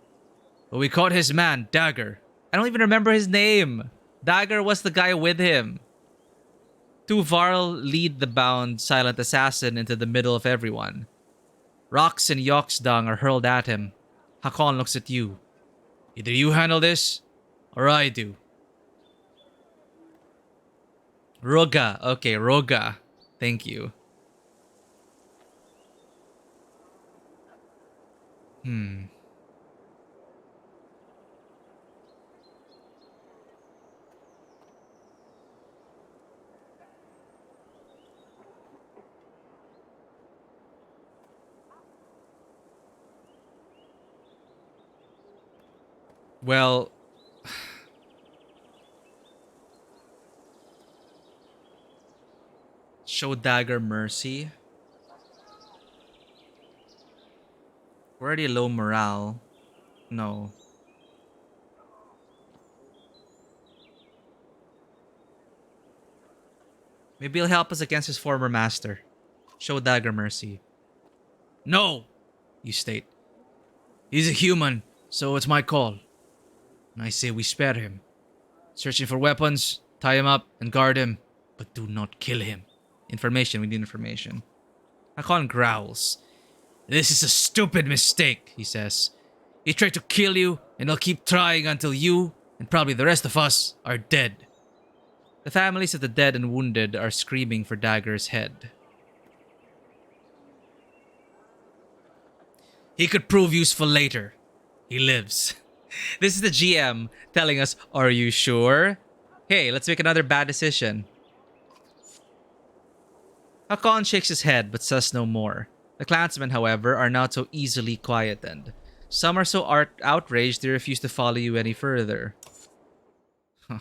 Speaker 1: But we caught his man, Dagger. I don't even remember his name. Dagger was the guy with him. Two Varl lead the bound silent assassin into the middle of everyone. Rocks and Yoksdung are hurled at him. Hakon looks at you. Either you handle this, or I do. Roga. Okay, Roga. Thank you. Well, show Dagger mercy. We're already low morale. No. Maybe he'll help us against his former master. Show Dagger mercy. No! You state. He's a human, so it's my call. And I say we spare him. Searching for weapons, tie him up, and guard him. But do not kill him. Information, we need information. Hakon growls. This is a stupid mistake, he says. He tried to kill you, and he'll keep trying until you, and probably the rest of us, are dead. The families of the dead and wounded are screaming for Dagger's head. He could prove useful later. He lives. This is the GM telling us, are you sure? Hey, let's make another bad decision. Hakon shakes his head but says no more. The clansmen, however, are not so easily quietened. Some are so outraged they refuse to follow you any further. Huh.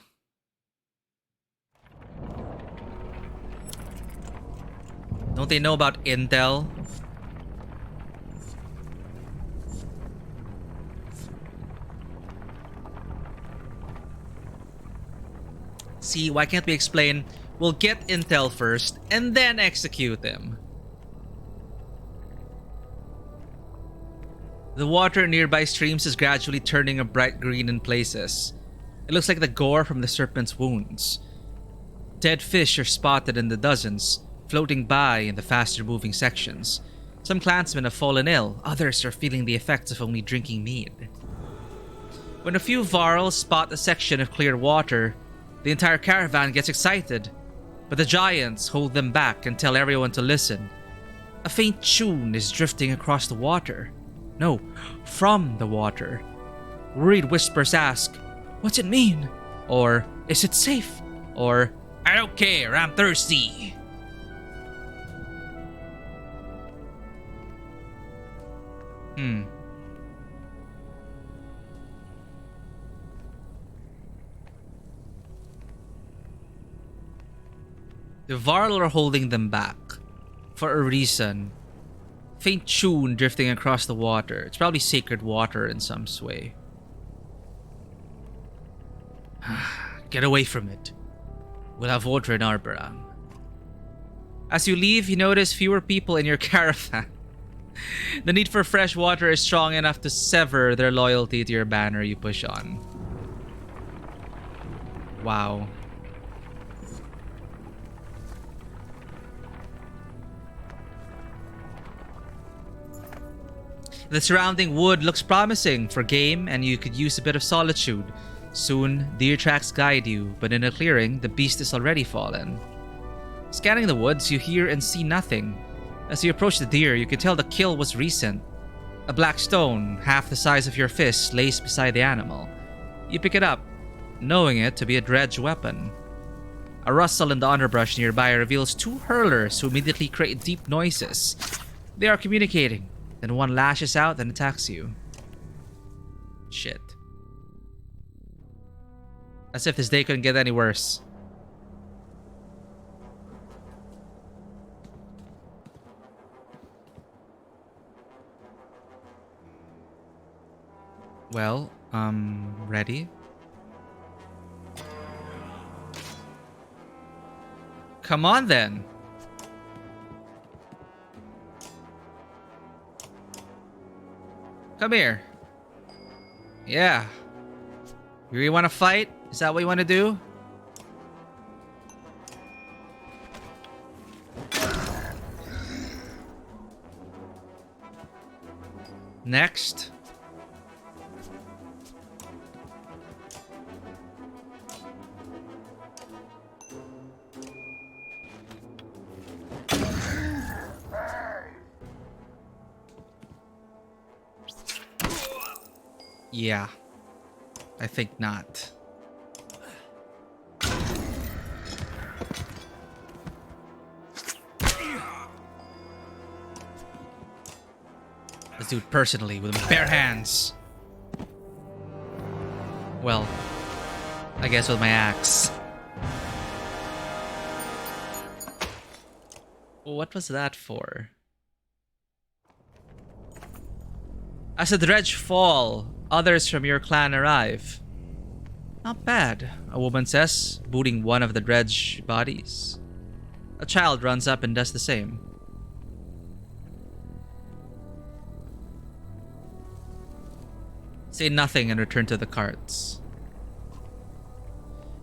Speaker 1: Don't they know about intel? See, why can't we explain, we'll get intel first and then execute them? The water in nearby streams is gradually turning a bright green in places. It looks like the gore from the serpent's wounds. Dead fish are spotted in the dozens, floating by in the faster moving sections. Some clansmen have fallen ill, others are feeling the effects of only drinking mead. When a few Varls spot a section of clear water, the entire caravan gets excited, but the giants hold them back and tell everyone to listen. A faint tune is drifting across the water. No, from the water. Worried whispers ask, what's it mean? Or, is it safe? Or, I don't care, I'm thirsty. The Varl are holding them back. For a reason. Faint tune drifting across the water. It's probably sacred water in some way. Get away from it. We'll have water in Arborang. As you leave, you notice fewer people in your caravan. The need for fresh water is strong enough to sever their loyalty to your banner you push on. Wow. The surrounding wood looks promising for game, and you could use a bit of solitude. Soon, deer tracks guide you, but in a clearing, the beast is already fallen. Scanning the woods, you hear and see nothing. As you approach the deer, you can tell the kill was recent. A black stone, half the size of your fist, lays beside the animal. You pick it up, knowing it to be a dredge weapon. A rustle in the underbrush nearby reveals two hurlers who immediately create deep noises. They are communicating. Then one lashes out and attacks you. Shit. As if this day couldn't get any worse. Well, ready? Come on then. Come here. Yeah. You really want to fight? Is that what you want to do? Next. Yeah. I think not. Let's do it personally with bare hands. Well, I guess with my axe. What was that for? As the dredge fall, others from your clan arrive. Not bad, a woman says, booting one of the dredge bodies. A child runs up and does the same. Say nothing and return to the carts.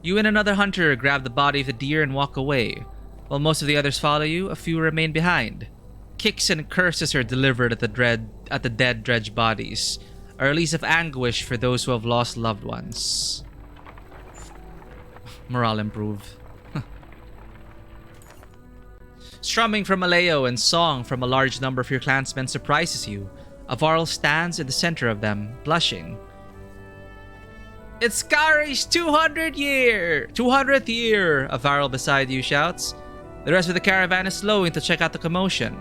Speaker 1: You and another hunter grab the body of the deer and walk away. While most of the others follow you, a few remain behind. Kicks and curses are delivered at the dead dredge bodies, a release of anguish for those who have lost loved ones. Morale improve. Strumming from Maleo and song from a large number of your clansmen surprises you. Avarl stands in the center of them, blushing. It's Skari's 200th year! Avarl beside you shouts. The rest of the caravan is slowing to check out the commotion.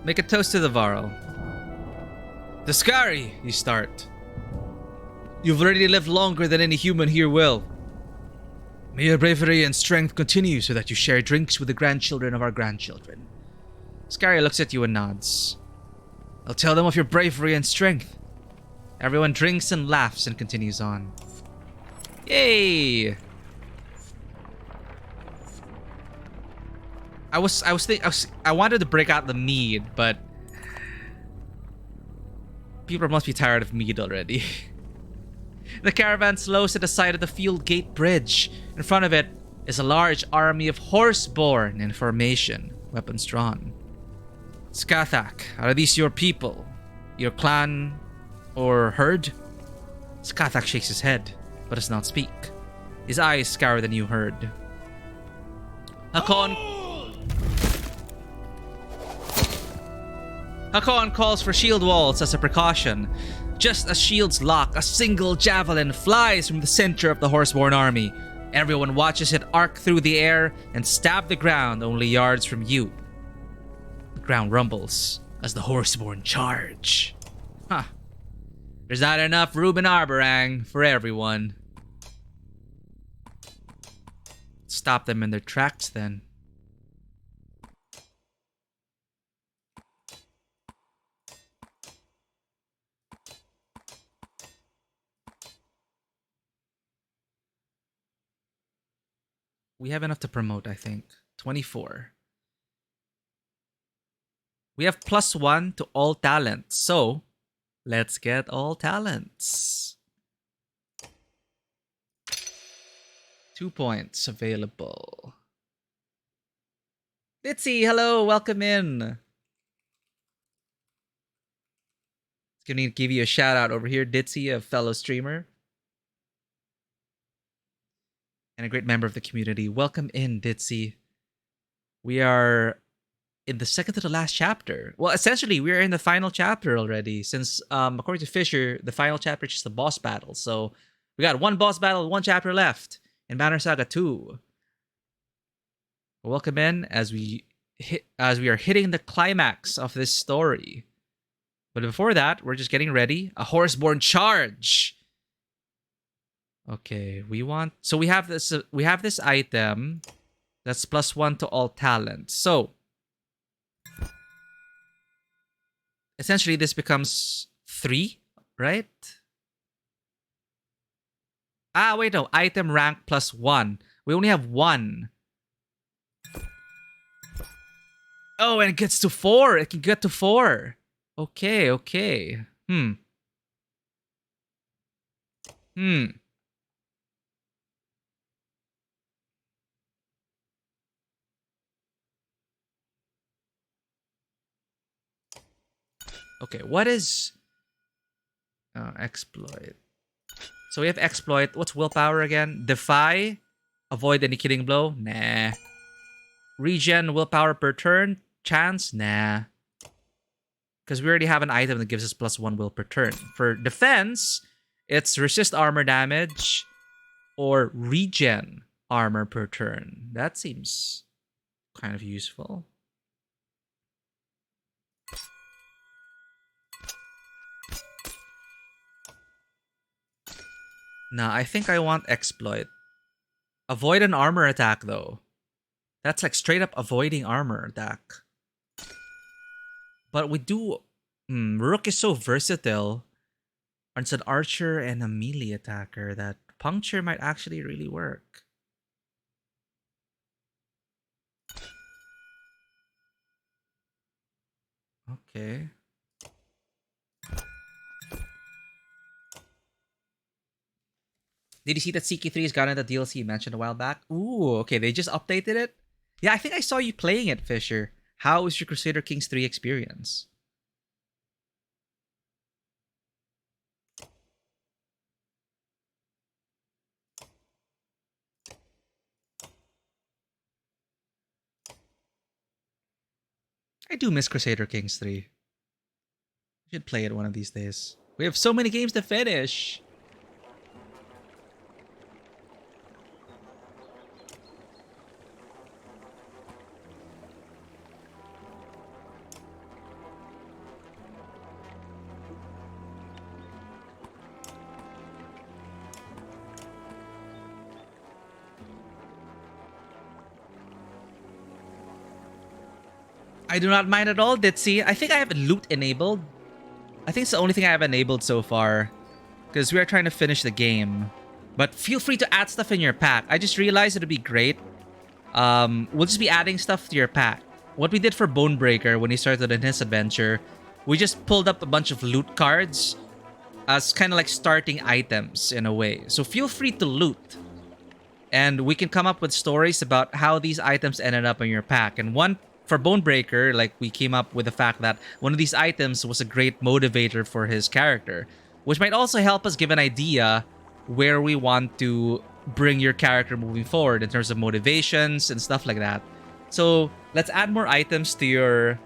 Speaker 1: Make a toast to the Varl. To Skari, you start. You've already lived longer than any human here will. May your bravery and strength continue so that you share drinks with the grandchildren of our grandchildren. Skari looks at you and nods. I'll tell them of your bravery and strength. Everyone drinks and laughs and continues on. Yay! I wanted to break out the mead, but people must be tired of mead already. The caravan slows at the side of the field gate bridge. In front of it is a large army of horseborn in formation, weapons drawn. Skathak, are these your people? Your clan or herd? Skathak shakes his head, but does not speak. His eyes scour the new herd. Hakon calls for shield walls as a precaution. Just as shields lock, a single javelin flies from the center of the horseborn army. Everyone watches it arc through the air and stab the ground only yards from you. The ground rumbles as the horseborn charge. Huh. There's not enough Reuben Arborang for everyone. Stop them in their tracks then. We have enough to promote, I think. 24. We have +1 to all talents, so let's get all talents. 2 points available. Ditzy, hello, welcome in. Gonna give you a shout out over here, Ditzy, a fellow streamer. And a great member of the community. Welcome in, Ditzy. We are in the second to the last chapter. Well, essentially, we are in the final chapter already. Since, according to Fisher, the final chapter is just the boss battle. So, we got one boss battle, one chapter left in Banner Saga 2. Welcome in as we are hitting the climax of this story. But before that, we're just getting ready. A horseborn charge. Okay, we have this item that's +1 to all talents. So essentially this becomes 3, right? Ah, wait, no. Item rank +1. We only have 1. Oh, and it gets to 4. It can get to 4. Okay. Okay, what is exploit? So we have exploit. What's willpower again? Defy. Avoid any killing blow. Nah. Regen willpower per turn. Chance. Nah. Because we already have an item that gives us +1 will per turn. For defense, it's resist armor damage or regen armor per turn. That seems kind of useful. Nah, I think I want exploit. Avoid an armor attack, though. That's like straight up avoiding armor attack. But we do... Rook is so versatile. It's an archer and a melee attacker that puncture might actually really work. Okay. Did you see that CK3 has gotten the DLC you mentioned a while back? Ooh, okay, they just updated it? Yeah, I think I saw you playing it, Fisher. How was your Crusader Kings 3 experience? I do miss Crusader Kings 3. We should play it one of these days. We have so many games to finish. I do not mind at all, Ditzy. I think I have loot enabled. I think it's the only thing I have enabled so far. Because we are trying to finish the game. But feel free to add stuff in your pack. I just realized it would be great. We'll just be adding stuff to your pack. What we did for Bonebreaker when he started in his adventure, we just pulled up a bunch of loot cards as kind of like starting items in a way. So feel free to loot. And we can come up with stories about how these items ended up in your pack. And one... For Bonebreaker, like, we came up with the fact that one of these items was a great motivator for his character, which might also help us give an idea where we want to bring your character moving forward in terms of motivations and stuff like that. So let's add more items to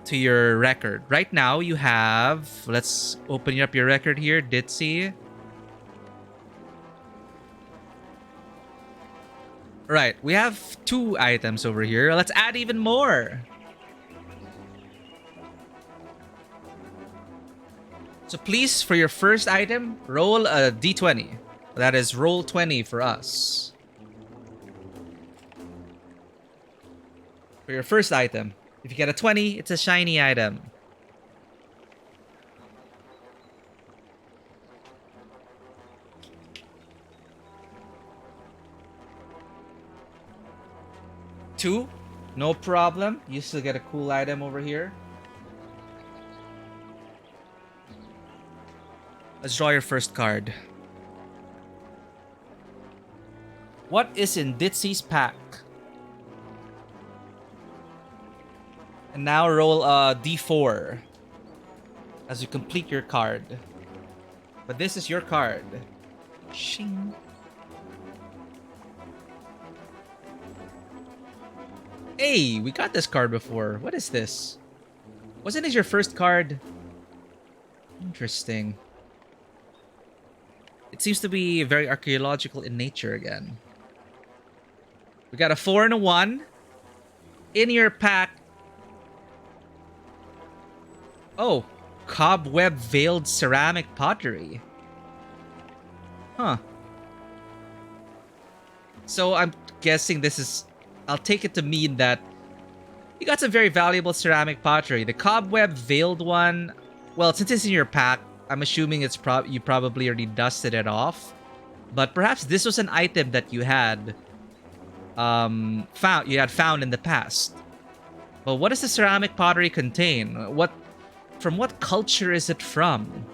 Speaker 1: to your record. Right now, you have... Let's open up your record here, Ditzy. Right, we have 2 items over here. Let's add even more. So please, for your first item, roll a d20. That is roll 20 for us. For your first item. If you get a 20, it's a shiny item. Two, no problem. You still get a cool item over here. Let's draw your first card. What is in Ditsy's pack? And now roll a d4 as you complete your card. But this is your card. Shing. Hey, we got this card before. What is this? Wasn't this your first card? Interesting. It seems to be very archaeological in nature again. We got a 4 and a 1. In your pack. Oh, cobweb veiled ceramic pottery. Huh. So I'm guessing this is... I'll take it to mean that you got some very valuable ceramic pottery. The cobweb veiled one, well, since it's in your pack, I'm assuming it's you probably already dusted it off. But perhaps this was an item that you had found in the past. But what does the ceramic pottery contain? From what culture is it from?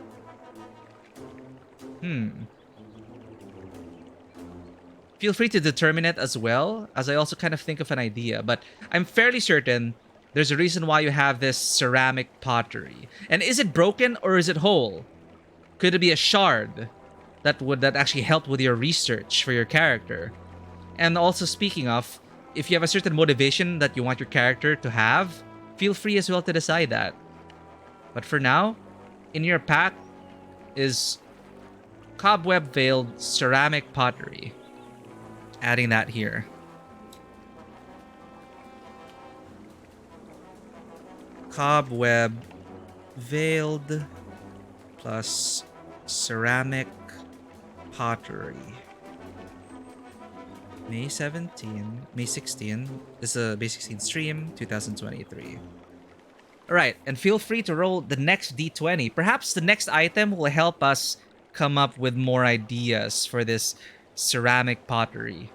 Speaker 1: Feel free to determine it as well, as I also kind of think of an idea. But I'm fairly certain there's a reason why you have this ceramic pottery. And is it broken or is it whole? Could it be a shard that actually helped with your research for your character? And also, speaking of, if you have a certain motivation that you want your character to have, feel free as well to decide that. But for now, in your pack is cobweb veiled ceramic pottery. Adding that here. Cobweb veiled plus ceramic pottery. May 16. This is a May 16 stream, 2023. Alright, and feel free to roll the next d20. Perhaps the next item will help us come up with more ideas for this ceramic pottery.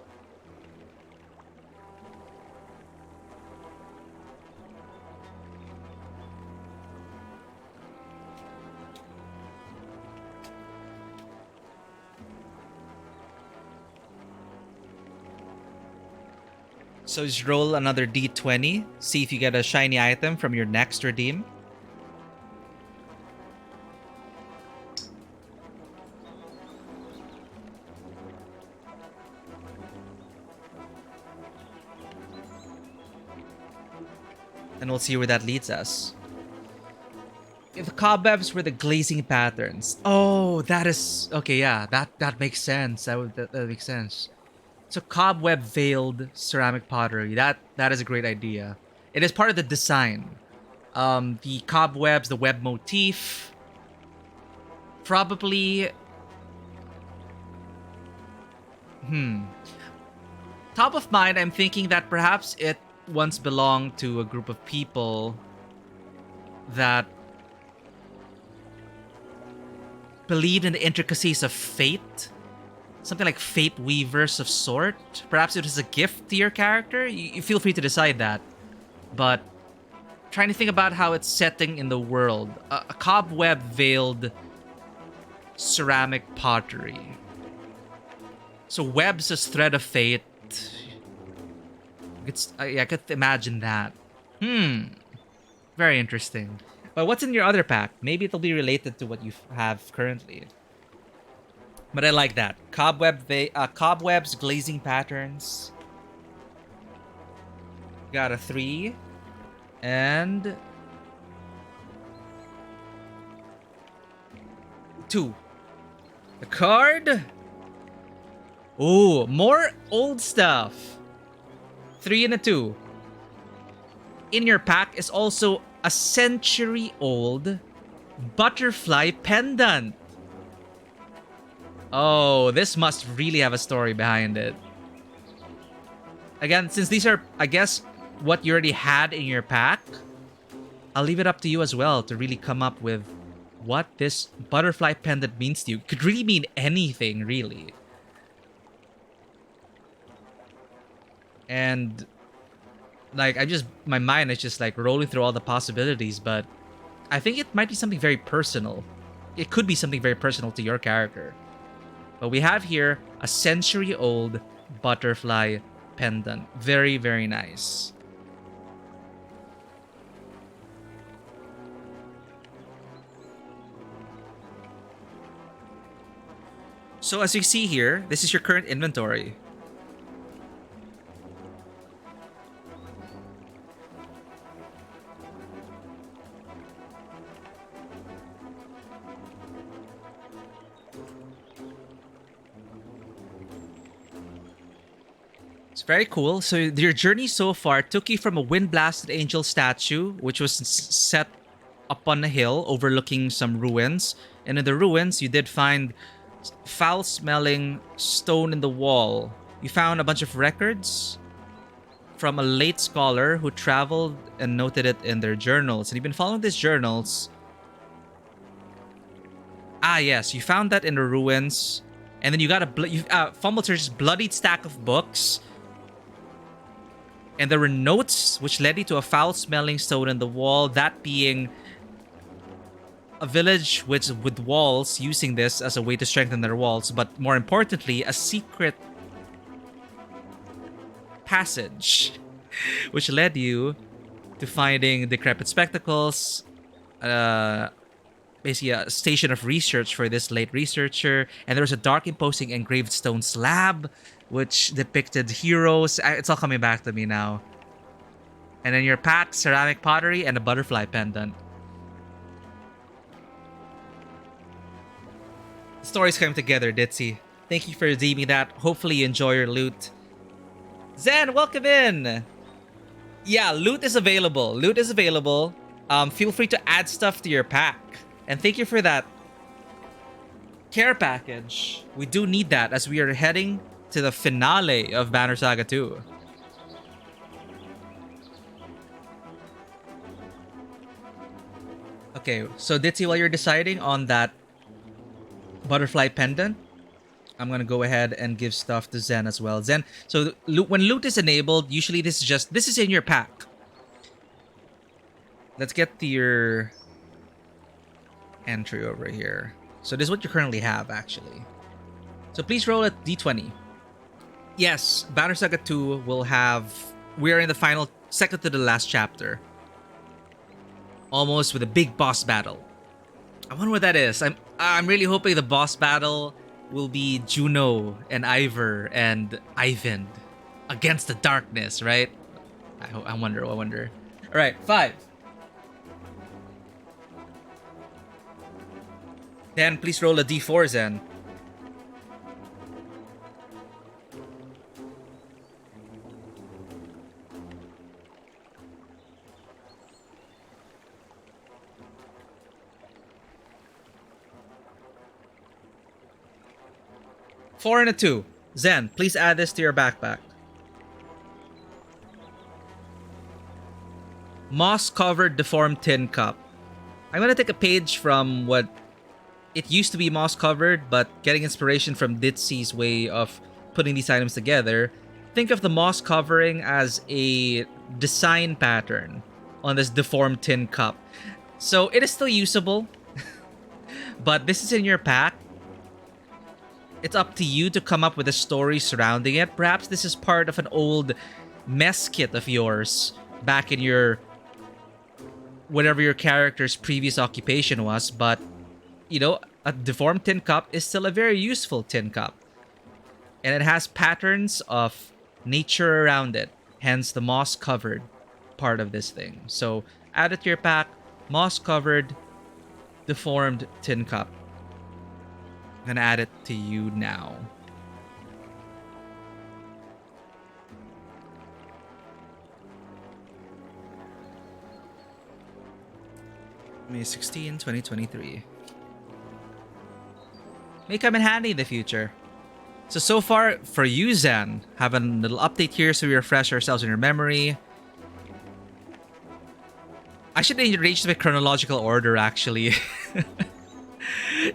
Speaker 1: So just roll another d20. See if you get a shiny item from your next redeem. And we'll see where that leads us. If the cobwebs were the glazing patterns. Oh, that is... Okay, yeah. That makes sense. That makes sense. So cobweb veiled ceramic pottery. That is a great idea. It is part of the design. The cobwebs, the web motif. Probably... Top of mind, I'm thinking that perhaps it once belonged to a group of people that believed in the intricacies of fate. Something like fate weavers of sort. Perhaps it was a gift to your character. You feel free to decide that. But trying to think about how it's setting in the world. A cobweb veiled ceramic pottery. So webs as thread of fate. I could imagine that. Very interesting. But what's in your other pack? Maybe it'll be related to what you have currently. But I like that. Cobwebs, glazing patterns. Got a 3. And 2. The card. Ooh, more old stuff. 3 and a 2. In your pack is also a century-old butterfly pendant. Oh, this must really have a story behind it. Again, since these are, I guess, what you already had in your pack, I'll leave it up to you as well to really come up with what this butterfly pendant means to you. It could really mean anything, really. And like, my mind is just like rolling through all the possibilities, but I think it might be something very personal. It could be something very personal to your character. But we have here a century-old butterfly pendant. Very, very nice. So as you see here, this is your current inventory. It's very cool. So your journey so far took you from a wind-blasted angel statue, which was set up on a hill overlooking some ruins. And in the ruins, you did find foul-smelling stone in the wall. You found a bunch of records from a late scholar who traveled and noted it in their journals. And you've been following these journals. Ah, yes, you found that in the ruins. And then you got fumbled through this bloodied stack of books. And there were notes which led you to a foul-smelling stone in the wall, that being a village with walls, using this as a way to strengthen their walls, but more importantly, a secret passage which led you to finding decrepit spectacles, basically a station of research for this late researcher, and there was a dark, imposing engraved stone slab which depicted heroes. It's all coming back to me now. And then your pack, ceramic pottery, and a butterfly pendant. The stories come together, Ditzy. Thank you for redeeming that. Hopefully you enjoy your loot. Zen, welcome in! Yeah, loot is available. Loot is available. Feel free to add stuff to your pack. And thank you for that care package. We do need that as we are heading to the finale of Banner Saga 2. Okay, so Ditzy, while you're deciding on that butterfly pendant, I'm gonna go ahead and give stuff to Zen as well. Zen, so when loot is enabled, usually this is in your pack. Let's get to your entry over here. So this is what you currently have, actually. So please roll a d20. Yes, Banner Saga 2 will have... We are in the final, second to the last chapter. Almost with a big boss battle. I wonder what that is. I'm really hoping the boss battle will be Juno and Ivor and Ivan against the darkness, right? I wonder. Alright, 5. Then please roll a d4, Zen. Four and a 2. Zen, please add this to your backpack. Moss-covered deformed tin cup. I'm gonna take a page from what it used to be moss-covered, but getting inspiration from Ditzy's way of putting these items together. Think of the moss covering as a design pattern on this deformed tin cup. So it is still usable, but this is in your pack. It's up to you to come up with a story surrounding it. Perhaps this is part of an old mess kit of yours back in your... whatever your character's previous occupation was, but, you know, a deformed tin cup is still a very useful tin cup. And it has patterns of nature around it, hence the moss-covered part of this thing. So, add it to your pack, moss-covered, deformed tin cup. gonna add it to you now. May 16, 2023. May come in handy in the future. So far for you, Zen, have a little update here so we refresh ourselves in your memory. I should arrange by chronological order, actually.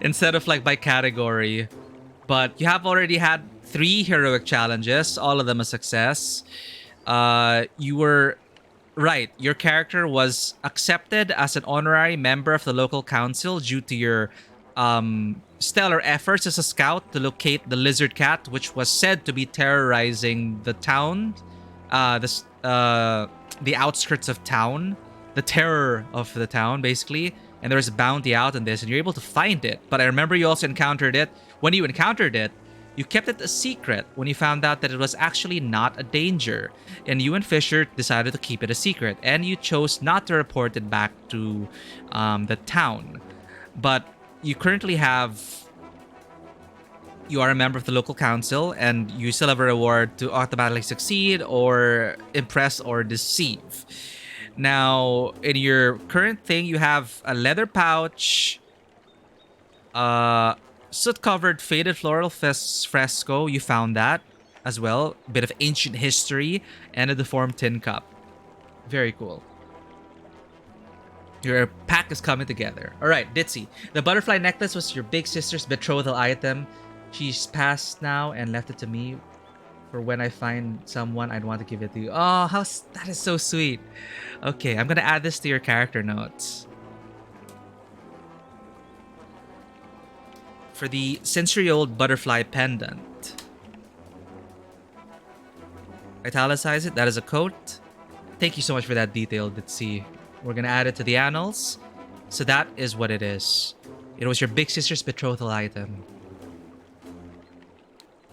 Speaker 1: Instead of like by category. But you have already had 3 heroic challenges, all of them a success. You were right. Your character was accepted as an honorary member of the local council due to your stellar efforts as a scout to locate the lizard cat, which was said to be terrorizing the town, the outskirts of town, the terror of the town, basically. And there was a bounty out on this, and you're able to find it. But I remember you also encountered it. When you encountered it, you kept it a secret when you found out that it was actually not a danger. And you and Fisher decided to keep it a secret. And you chose not to report it back to the town. But you currently have... You are a member of the local council, and you still have a reward to automatically succeed or impress or deceive. Now, in your current thing, you have a leather pouch, soot-covered faded floral fresco. You found that as well. A bit of ancient history, and a deformed tin cup. Very cool. Your pack is coming together. All right, Ditzy. The butterfly necklace was your big sister's betrothal item. She's passed now and left it to me. For when I find someone, I'd want to give it to you. Oh, that is so sweet. Okay, I'm gonna add this to your character notes. For the century-old butterfly pendant. Italicize it. That is a coat. Thank you so much for that detail, Ditzy. We're gonna add it to the annals. So that is what it is. It was your big sister's betrothal item.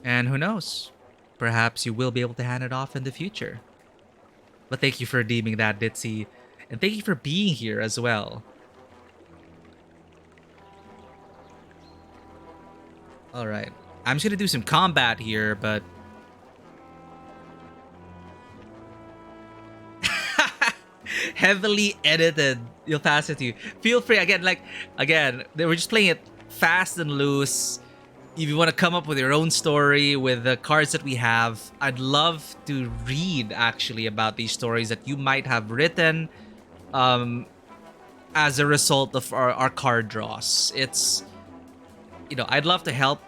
Speaker 1: And who knows? Perhaps you will be able to hand it off in the future. But thank you for redeeming that, Ditzy. And thank you for being here as well. Alright. I'm just gonna do some combat here, but... heavily edited. You'll pass it to you. Feel free, again, we're just playing it fast and loose. If you want to come up with your own story with the cards that we have, I'd love to read actually about these stories that you might have written as a result of our card draws. It's, I'd love to help,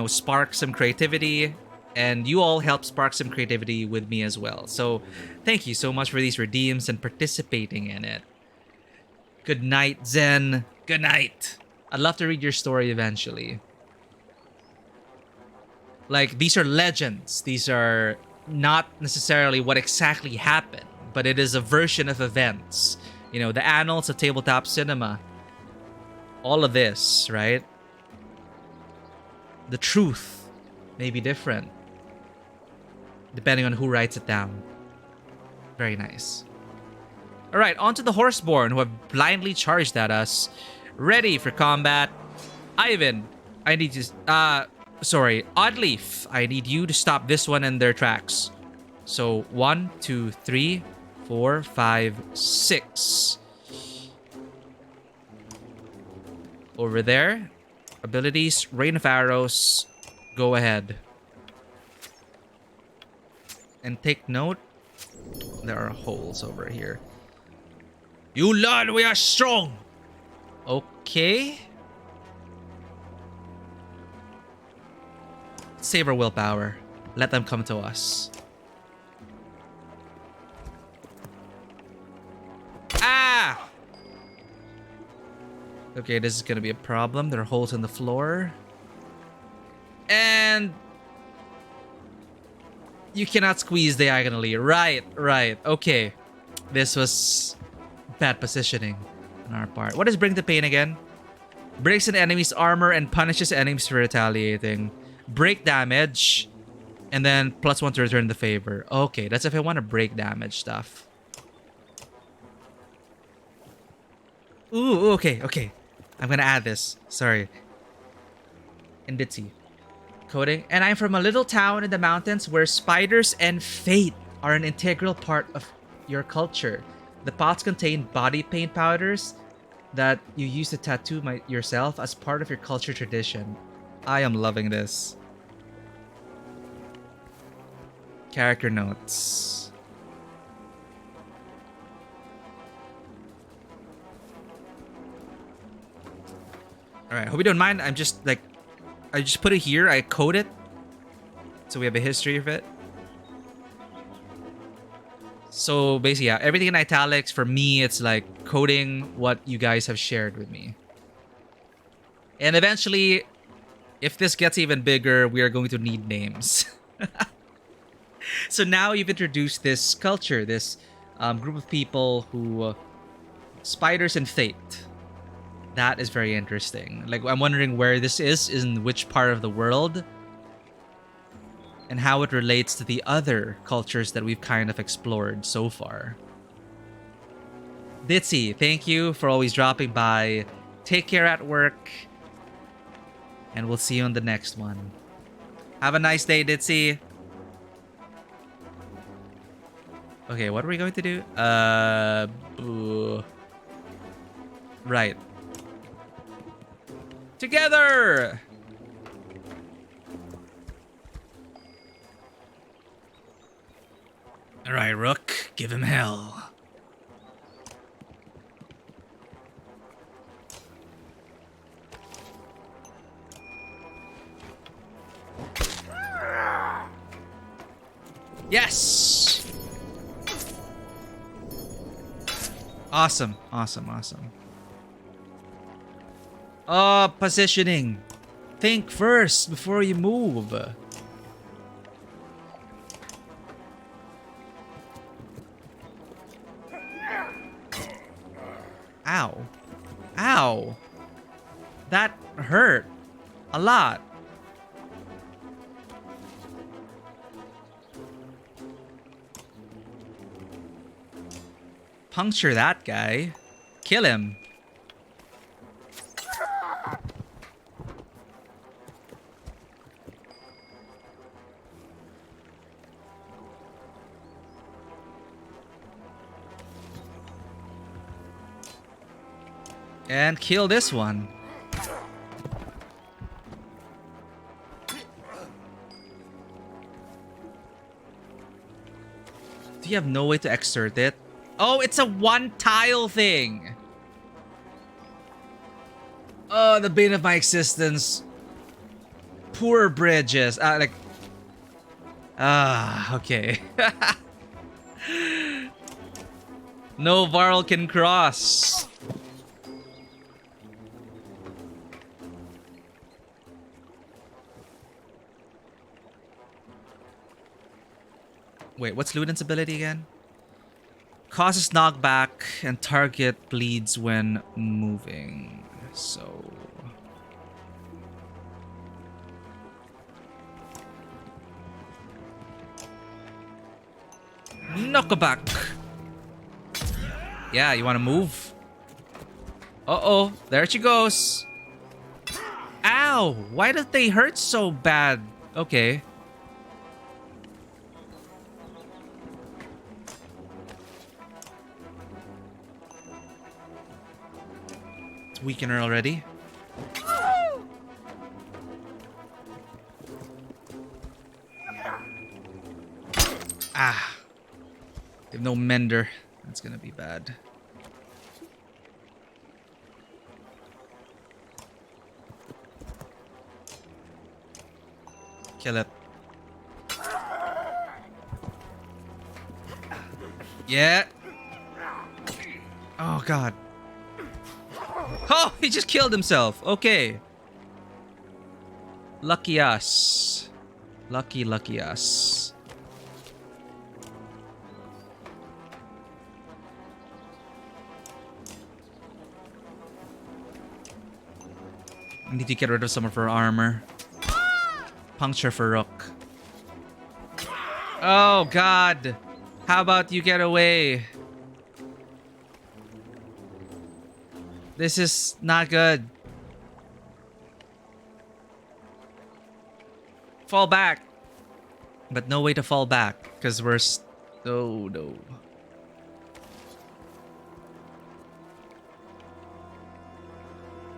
Speaker 1: spark some creativity, and you all help spark some creativity with me as well. So thank you so much for these redeems and participating in it. Good night, Zen. Good night. I'd love to read your story eventually. Like, these are legends. These are not necessarily what exactly happened, but it is a version of events. The annals of tabletop cinema. All of this, right? The truth may be different depending on who writes it down. Very nice. All right, on to the Horseborn, who have blindly charged at us. Ready for combat. Ivan, I need to... Sorry, Oddleaf, I need you to stop this one in their tracks. So 1, 2, 3, 4, 5, 6. Over there. Abilities, Rain of Arrows. Go ahead. And take note, there are holes over here. You learn we are strong! Okay. Save our willpower. Let them come to us. Ah! Okay, this is gonna be a problem. There are holes in the floor. And... you cannot squeeze diagonally. Right. Okay. This was bad positioning on our part. What does Bring the Pain again? Breaks an enemy's armor and punishes enemies for retaliating. Break damage, and then +1 to return the favor. Okay, that's if I want to break damage stuff. Ooh, okay. I'm gonna add this. Sorry. and ditzy. Coding. And I'm from a little town in the mountains where spiders and fate are an integral part of your culture. The pots contain body paint powders that you use to tattoo yourself as part of your culture tradition. I am loving this. Character notes. Alright, hope you don't mind. I'm just like, I just put it here. I code it. So we have a history of it. So basically, yeah, everything in italics, for me, it's like coding what you guys have shared with me. And eventually, if this gets even bigger, we are going to need names. So now you've introduced this culture, this group of people who... spiders and fate. That is very interesting. Like, I'm wondering where this is in which part of the world, and how it relates to the other cultures that we've kind of explored so far. Ditzy, thank you for always dropping by. Take care at work, and we'll see you on the next one. Have a nice day, Ditzy. Okay, what are we going to do? Right. Together! Alright, Rook. Give him hell. Yes! Awesome, awesome, awesome. Positioning. Think first before you move. Ow. Ow. That hurt. A lot. Puncture that guy. Kill him. And kill this one. Do you have no way to exert it? Oh, it's a one tile thing. Oh, the bane of my existence. Poor bridges. Okay. No Varl can cross. Wait, what's Ludin's ability again? Causes knockback and target bleeds when moving. So... knockback. Yeah, you want to move? Uh-oh, there she goes. Ow! Why did they hurt so bad? Okay. It's weaken her already. Ah. They have no mender. That's gonna be bad. Kill it. Yeah. Oh, God. Oh, he just killed himself. Okay. Lucky us. Lucky us. I need to get rid of some of her armor. Puncture for Rook. Oh, God. How about you get away? This is not good. fall back. But no way to fall back, because we're... Oh, no.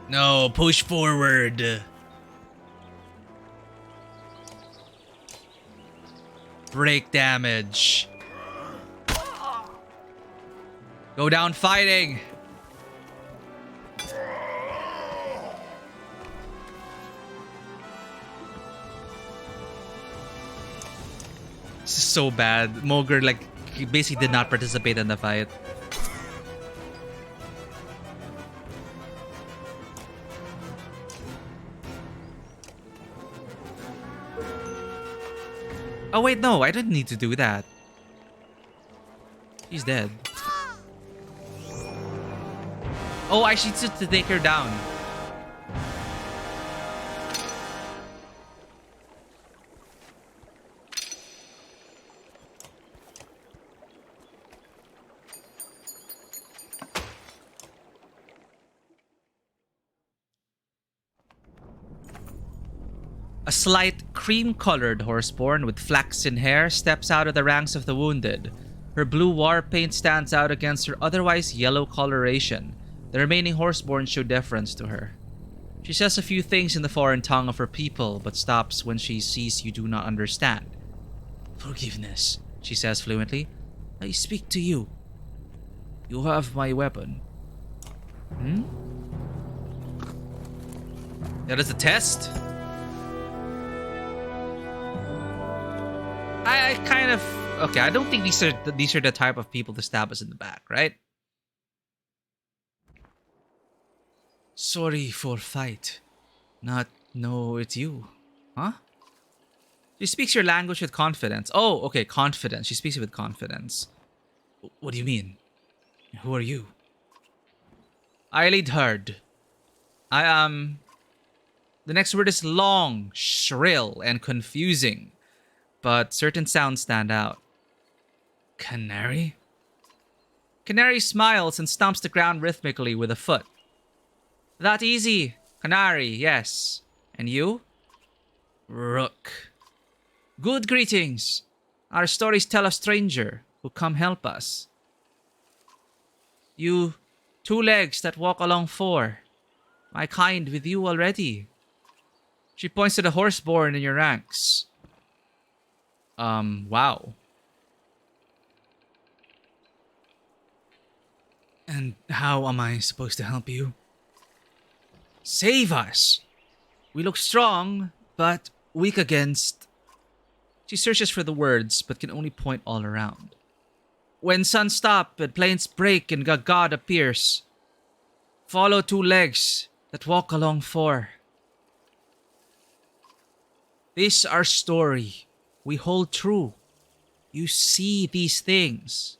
Speaker 1: No, push forward. Break damage. Go down fighting. This is so bad. Mogr, like, he basically did not participate in the fight. Oh wait, no, I didn't need to do that. He's dead. Oh, I should to take her down. A slight cream-colored horseborn with flaxen hair steps out of the ranks of the wounded. Her blue war paint stands out against her otherwise yellow coloration. The remaining horseborn show deference to her. She says a few things in the foreign tongue of her people, but stops when she sees you do not understand. Forgiveness, she says fluently. I speak to you. You have my weapon. That is a test? I kind of... Okay, I don't think these are the type of people to stab us in the back, right? Sorry for fight. Not know it's you. Huh? She speaks your language with confidence. Oh, okay, confidence. She speaks it with confidence. What do you mean? Who are you? I lead herd. I am... The next word is long, shrill, and confusing. But certain sounds stand out. Canary? Canary smiles and stomps the ground rhythmically with a foot. That easy. Canary, yes. And you? Rook. Good greetings. Our stories tell a stranger who come help us. You, 2 legs that walk along 4. My kind with you already. She points to the horseborn in your ranks. Wow. And how am I supposed to help you? Save us! We look strong, but weak against... She searches for the words, but can only point all around. When sun stop and plains break and a god appears, follow 2 legs that walk along 4. This our story. We hold true. You see these things.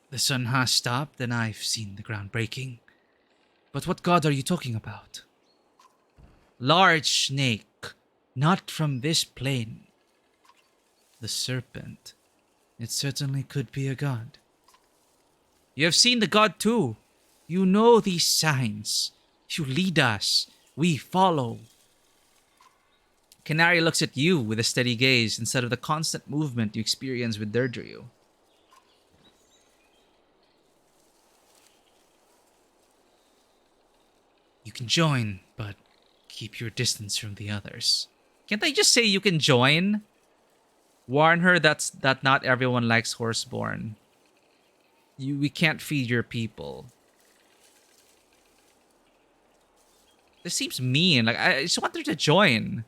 Speaker 1: The sun has stopped and I've seen the ground breaking. But what god are you talking about? Large snake, not from this plane. The serpent. It certainly could be a god. You have seen the god too. You know these signs. You lead us. We follow. Canary looks at you with a steady gaze instead of the constant movement you experience with Deirdre. You can join, but keep your distance from the others. Can't I just say you can join? Warn her that not everyone likes horseborn. We can't feed your people. This seems mean. Like, I just want her to join.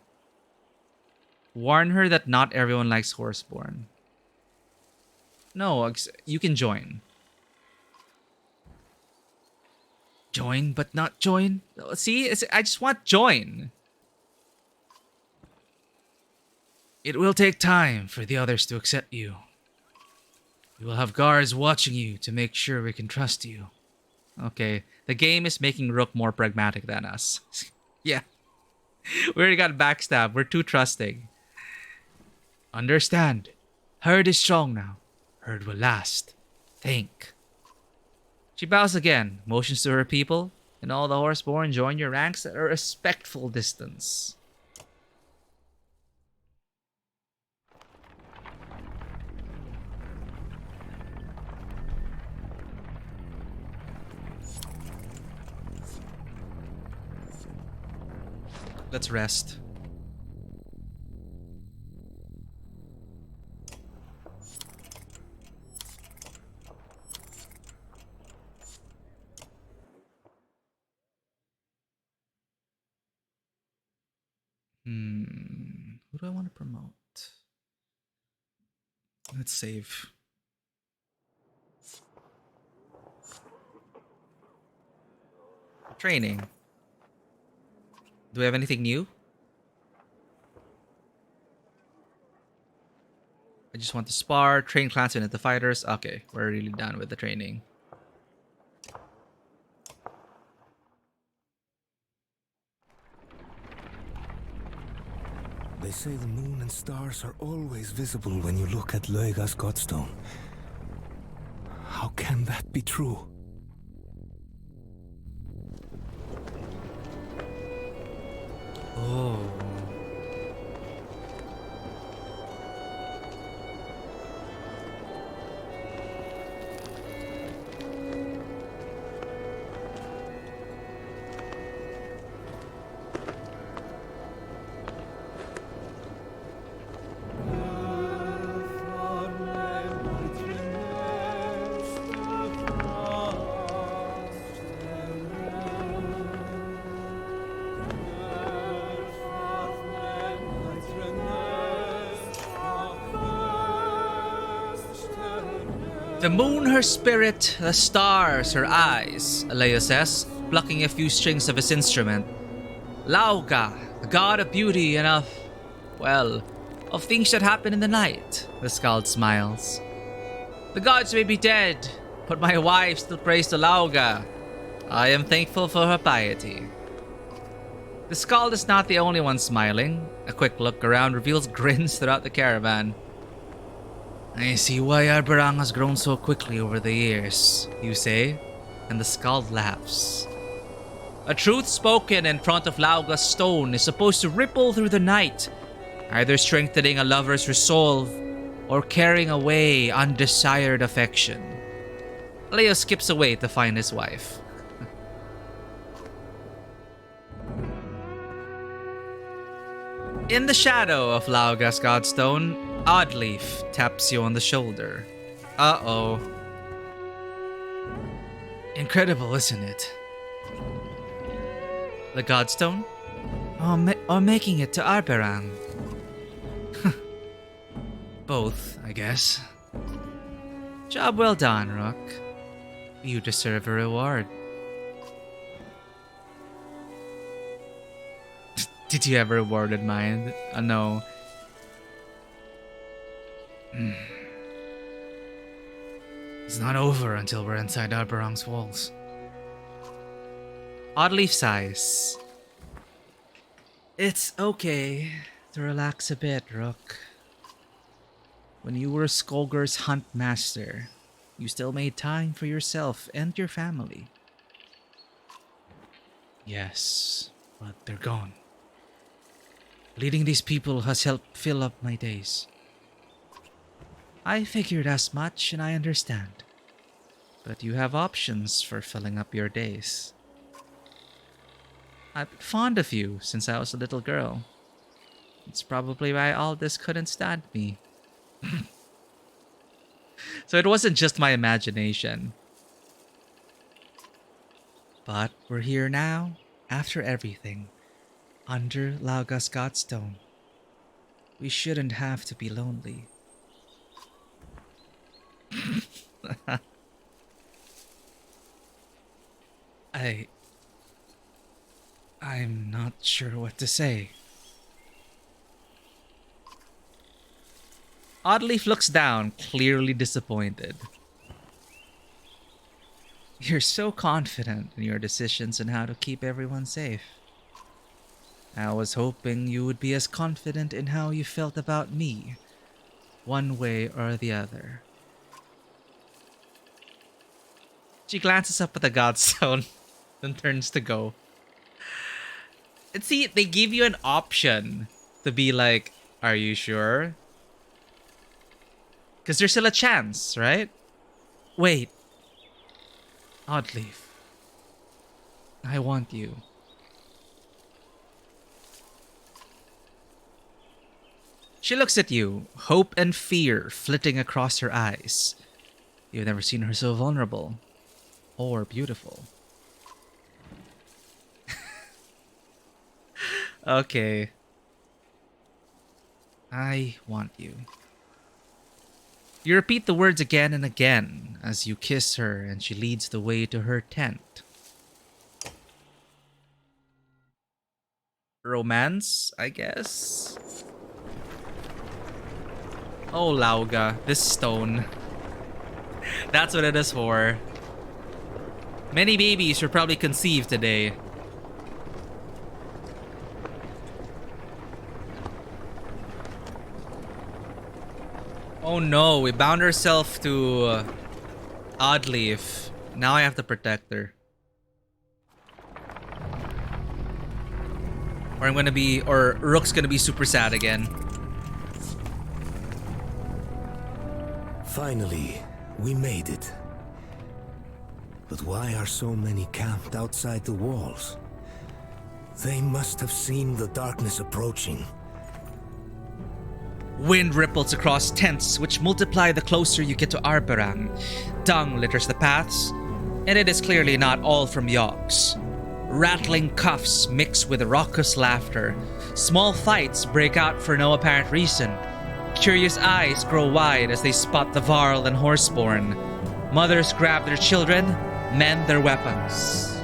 Speaker 1: Warn her that not everyone likes horseborn. No, you can join. Join, but not join? See, I just want join. It will take time for the others to accept you. We will have guards watching you to make sure we can trust you. Okay, the game is making Rook more pragmatic than us. Yeah. We already got backstab. We're too trusting. Understand. Herd is strong now. Herd will last. Think. She bows again, motions to her people, and all the horseborn join your ranks at a respectful distance. Let's rest. Who do I want to promote? Let's save. Training. Do we have anything new? I just want to spar, train clansmen into fighters. Okay, we're really done with the training.
Speaker 3: They say the moon and stars are always visible when you look at Loiga's godstone. How can that be true?
Speaker 1: Oh. The moon her spirit, the stars her eyes, Alea says, plucking a few strings of his instrument. Lauga, the god of beauty and of, well, of things that happen in the night, the skald smiles. The gods may be dead, but my wife still prays to Lauga. I am thankful for her piety. The skald is not the only one smiling. A quick look around reveals grins throughout the caravan. I see why Arberang has grown so quickly over the years, you say, and the skald laughs. A truth spoken in front of Lauga's stone is supposed to ripple through the night, either strengthening a lover's resolve or carrying away undesired affection. Leo skips away to find his wife. In the shadow of Lauga's godstone, Oddleaf taps you on the shoulder. Uh-oh. Incredible, isn't it? The godstone? Or making it to Arberang? Both, I guess. Job well done, Rook. You deserve a reward. Did you have a reward in mind? No. It's not over until we're inside Arberang's walls. Oddleaf sighs. It's okay to relax a bit, Rook. When you were Skolgar's hunt master, you still made time for yourself and your family. Yes, but they're gone. Leading these people has helped fill up my days. I figured as much and I understand. But you have options for filling up your days. I've been fond of you since I was a little girl. It's probably why Aldous couldn't stand me. So it wasn't just my imagination. But we're here now, after everything, under Lauga's godstone. We shouldn't have to be lonely. I'm not sure what to say. Oddleaf looks down, clearly disappointed. You're so confident in your decisions and how to keep everyone safe. I was hoping you would be as confident in how you felt about me, one way or the other. She glances up at the godstone, then turns to go. And see, they give you an option to be like, are you sure? Because there's still a chance, right? Wait. Oddleaf. I want you. She looks at you, hope and fear flitting across her eyes. You've never seen her so vulnerable or beautiful. Okay. I want you. You repeat the words again and again as you kiss her and she leads the way to her tent. Romance, I guess? Oh, Lauga, this stone. That's what it is for. Many babies were probably conceived today. Oh no, we bound ourselves to Oddleaf. Now I have to protect her. Or Rook's gonna be super sad again.
Speaker 3: Finally, we made it. But why are so many camped outside the walls? They must have seen the darkness approaching.
Speaker 1: Wind ripples across tents, which multiply the closer you get to Arberang. Dung litters the paths, and it is clearly not all from Yogs. Rattling cuffs mix with raucous laughter. Small fights break out for no apparent reason. Curious eyes grow wide as they spot the Varl and Horseborn. Mothers grab their children, men their weapons.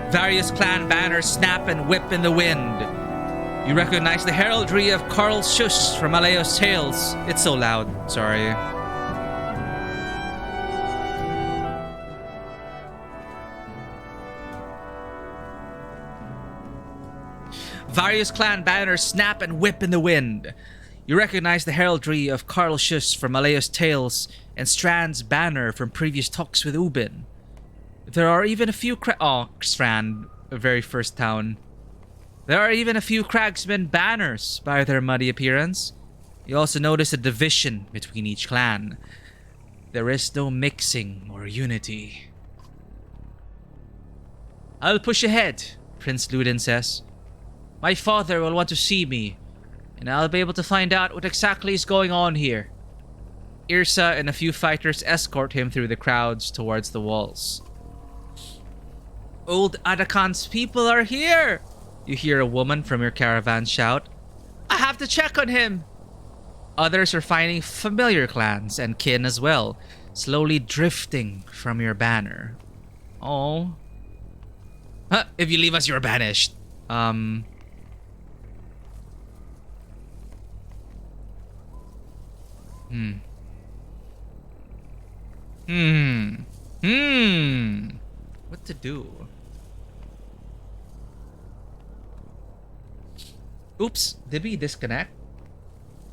Speaker 1: Various clan banners snap and whip in the wind. You recognize the heraldry of Karl Schuss from Aleo's Tales. It's so loud, sorry. Various clan banners snap and whip in the wind. You recognize the heraldry of Karl Schuss from Aleo's Tales and Strand's banner from previous talks with Ubin. There are even a few Strand, the very first town. There are even a few Cragsman banners by their muddy appearance. You also notice a division between each clan. There is no mixing or unity. I'll push ahead, Prince Ludin says. My father will want to see me, and I'll be able to find out what exactly is going on here. Irsa and a few fighters escort him through the crowds towards the walls. Old Adakan's people are here! You hear a woman from your caravan shout. I have to check on him! Others are finding familiar clans and kin as well, slowly drifting from your banner. Oh. Huh, if you leave us, you're banished. What to do? Oops, did we disconnect?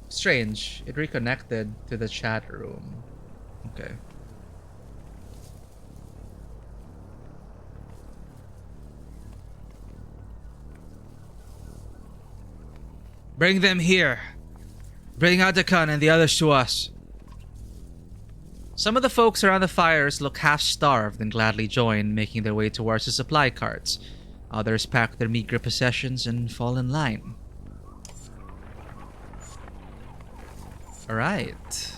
Speaker 1: Strange, it reconnected to the chat room. Okay. Bring them here. Bring Adakan and the others to us. Some of the folks around the fires look half-starved and gladly join, making their way towards the supply carts. Others pack their meager possessions and fall in line. Alright.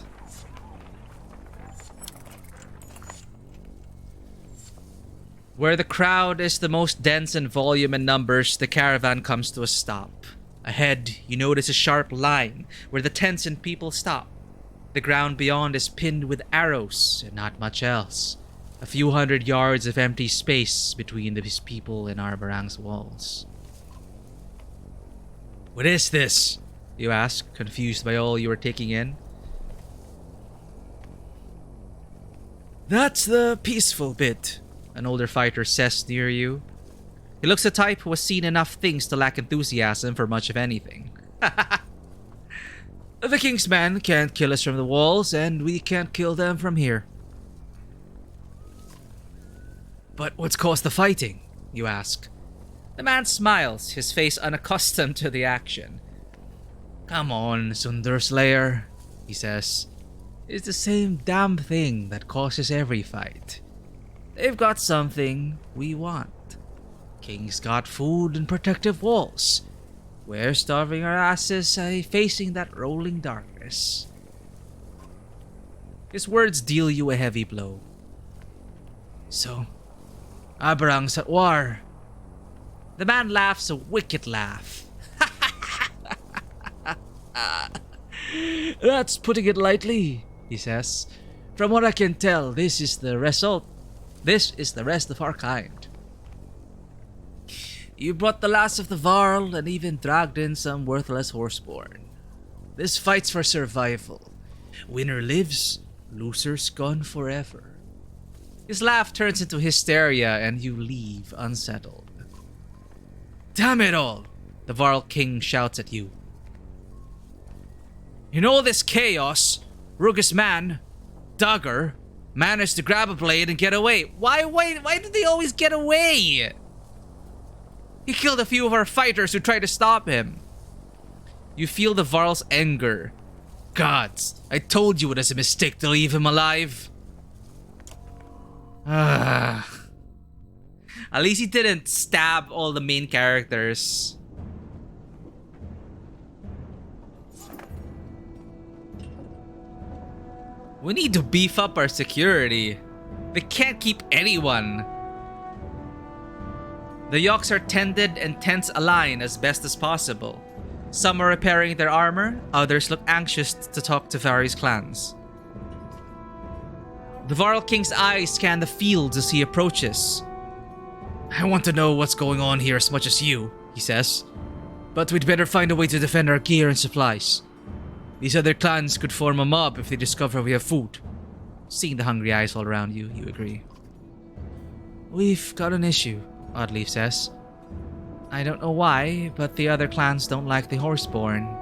Speaker 1: Where the crowd is the most dense in volume and numbers, the caravan comes to a stop. Ahead, you notice a sharp line where the tents and people stop. The ground beyond is pinned with arrows and not much else. A few hundred yards of empty space between these people and Arberang's walls. What is this? You ask, confused by all you are taking in. That's the peaceful bit, an older fighter says near you. He looks the type who has seen enough things to lack enthusiasm for much of anything. The King's men can't kill us from the walls, and we can't kill them from here. But what's caused the fighting? You ask. The man smiles, his face unaccustomed to the action. Come on, Sundar Slayer, he says. It's the same damn thing that causes every fight. They've got something we want. King's got food and protective walls. We're starving our asses, facing that rolling darkness. His words deal you a heavy blow. So, Abrang's at war. The man laughs a wicked laugh. That's putting it lightly, he says. From what I can tell, this is the result. This is the rest of our kind. You brought the last of the Varl and even dragged in some worthless horseborn. This fight's for survival. Winner lives, loser's gone forever. His laugh turns into hysteria and you leave unsettled. Damn it all! The Varl King shouts at you. In all this chaos, Rugus man, Duggar, managed to grab a blade and get away. Why did they always get away? He killed a few of our fighters who tried to stop him. You feel the Varl's anger. Gods, I told you it was a mistake to leave him alive. At least he didn't stab all the main characters. We need to beef up our security. They can't keep anyone. The yokes are tended and tents align as best as possible. Some are repairing their armor, others look anxious to talk to various clans. The Varl King's eyes scan the fields as he approaches. I want to know what's going on here as much as you, he says. But we'd better find a way to defend our gear and supplies. These other clans could form a mob if they discover we have food. Seeing the hungry eyes all around you, you agree. We've got an issue, Oddleaf says. I don't know why, but the other clans don't like the Horseborn.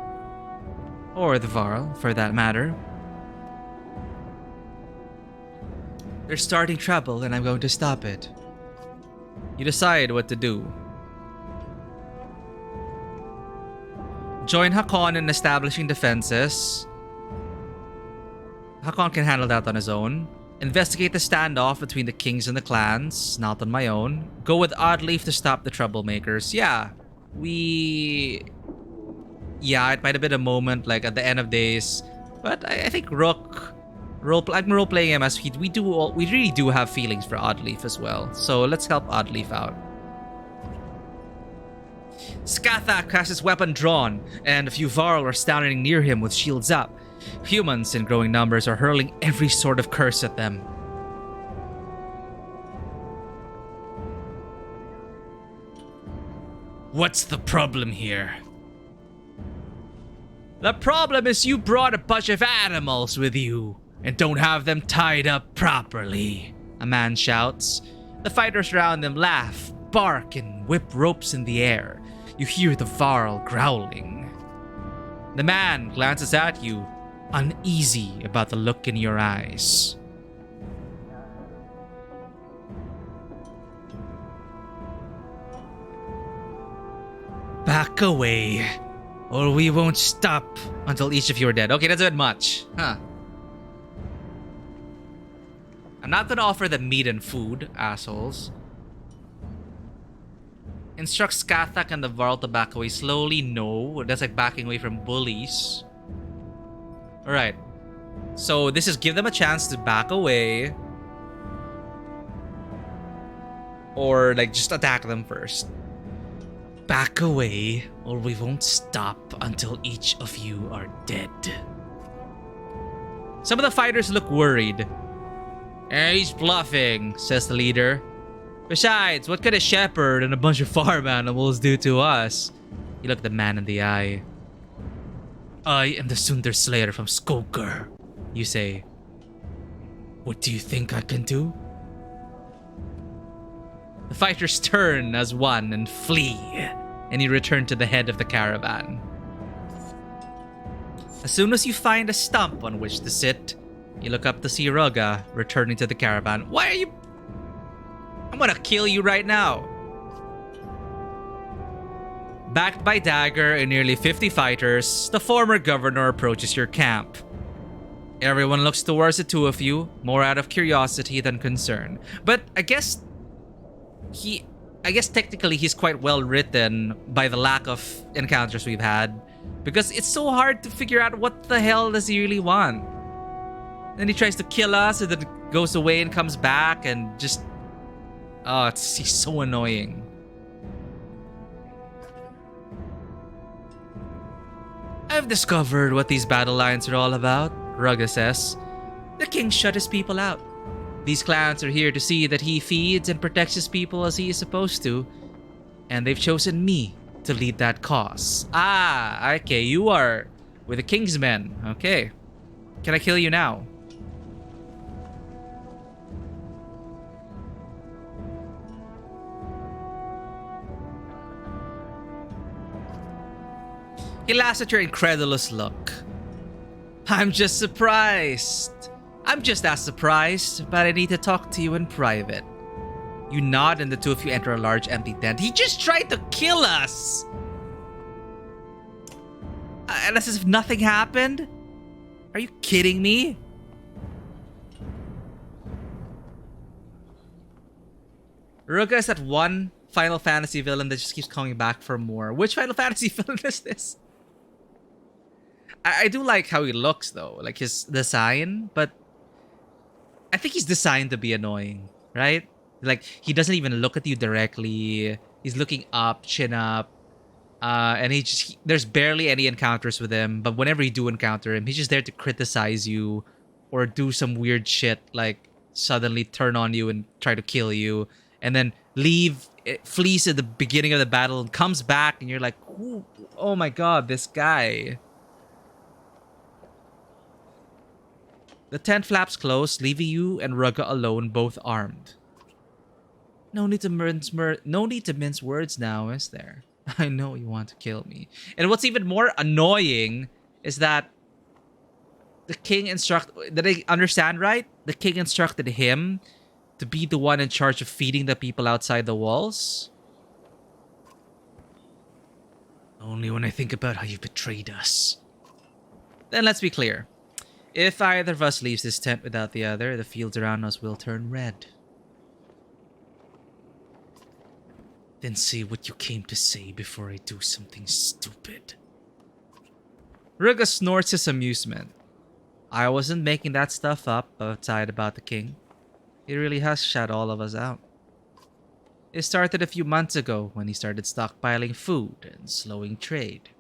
Speaker 1: Or the Varl, for that matter. They're starting trouble and I'm going to stop it. You decide what to do. Join Hakon in establishing defenses. Hakon can handle that on his own. Investigate the standoff between the kings and the clans, not on my own. Go with Oddleaf to stop the troublemakers. Yeah, it might have been a moment like at the end of days, but I think Rook, I'm role-playing him as we really do have feelings for Oddleaf as well. So let's help Oddleaf out. Skathak has his weapon drawn, and a few Varl are standing near him with shields up. Humans in growing numbers are hurling every sort of curse at them. What's the problem here? The problem is you brought a bunch of animals with you and don't have them tied up properly, a man shouts. The fighters around them laugh, bark, and whip ropes in the air. You hear the Varl growling. The man glances at you, uneasy about the look in your eyes. Back away, or we won't stop until each of you are dead. Okay, that's a bit much. Huh. I'm not gonna offer them meat and food, assholes. Instruct Skathak and the Varl to back away slowly. No, that's like backing away from bullies. Alright. So this is give them a chance to back away. Or like just attack them first. Back away, or we won't stop until each of you are dead. Some of the fighters look worried. He's bluffing, says the leader. Besides, what could a shepherd and a bunch of farm animals do to us? You look the man in the eye. I am the Sundar Slayer from Skoker, you say. What do you think I can do? The fighters turn as one and flee, and you return to the head of the caravan. As soon as you find a stump on which to sit, you look up to see Ruga returning to the caravan. Why are you... I'm gonna kill you right now. Backed by Dagger and nearly 50 fighters, the former governor approaches your camp. Everyone looks towards the two of you, more out of curiosity than concern. But I guess I guess technically he's quite well written by the lack of encounters we've had, because it's so hard to figure out what the hell does he really want. Then he tries to kill us and then goes away and comes back and just... Oh, he's so annoying. I've discovered what these battle lines are all about, Rugga says. The king shut his people out. These clans are here to see that he feeds and protects his people as he is supposed to. And they've chosen me to lead that cause. Ah, okay, you are with the king's men. Okay. Can I kill you now? He laughs at your incredulous look. I'm just surprised. I'm just as surprised, but I need to talk to you in private. You nod and the two of you enter a large empty tent. He just tried to kill us! And as if nothing happened? Are you kidding me? Ruga is that one Final Fantasy villain that just keeps coming back for more. Which Final Fantasy villain is this? I do like how he looks though, like his design, but I think he's designed to be annoying, right? Like, he doesn't even look at you directly. He's looking up, chin up. And there's barely any encounters with him. But whenever you do encounter him, he's just there to criticize you or do some weird shit, like suddenly turn on you and try to kill you. And then flees at the beginning of the battle and comes back and you're like, oh my god, this guy. The tent flaps close, leaving you and Rugga alone, both armed. No need to mince words now, is there? I know you want to kill me. And what's even more annoying is that the king did I understand right? The king instructed him to be the one in charge of feeding the people outside the walls? Only when I think about how you betrayed us. Then let's be clear. If either of us leaves this tent without the other, the fields around us will turn red. Then say what you came to say before I do something stupid. Rugga snorts his amusement. I wasn't making that stuff up outside about the king. He really has shut all of us out. It started a few months ago when he started stockpiling food and slowing trade.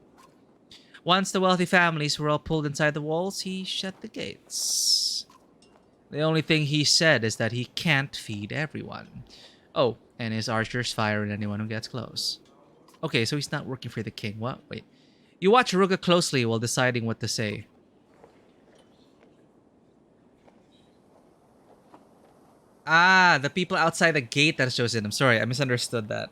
Speaker 1: Once the wealthy families were all pulled inside the walls, he shut the gates. The only thing he said is that he can't feed everyone. Oh, and his archers fire at anyone who gets close. Okay, so he's not working for the king. What? Wait. You watch Rugga closely while deciding what to say. Ah, the people outside the gate that shows in. I'm sorry, I misunderstood that.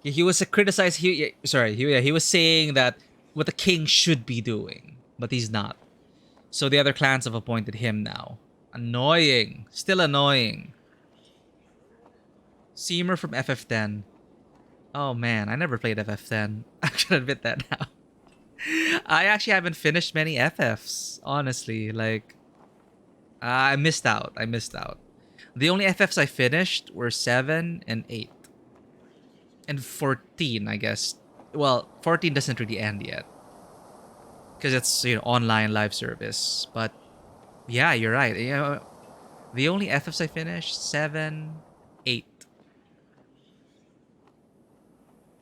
Speaker 1: He was criticized. He was saying that what the king should be doing, but he's not. So the other clans have appointed him now. Annoying. Still annoying. Seamer from FF10. Oh man, I never played FF10. I should admit that now. I actually haven't finished many FFs, honestly. Like, I missed out. The only FFs I finished were 7 and 8. And 14, I guess. Well, 14 doesn't really end yet. Because it's, online live service. But, yeah, you're right. The only FFs I finished, 7, 8.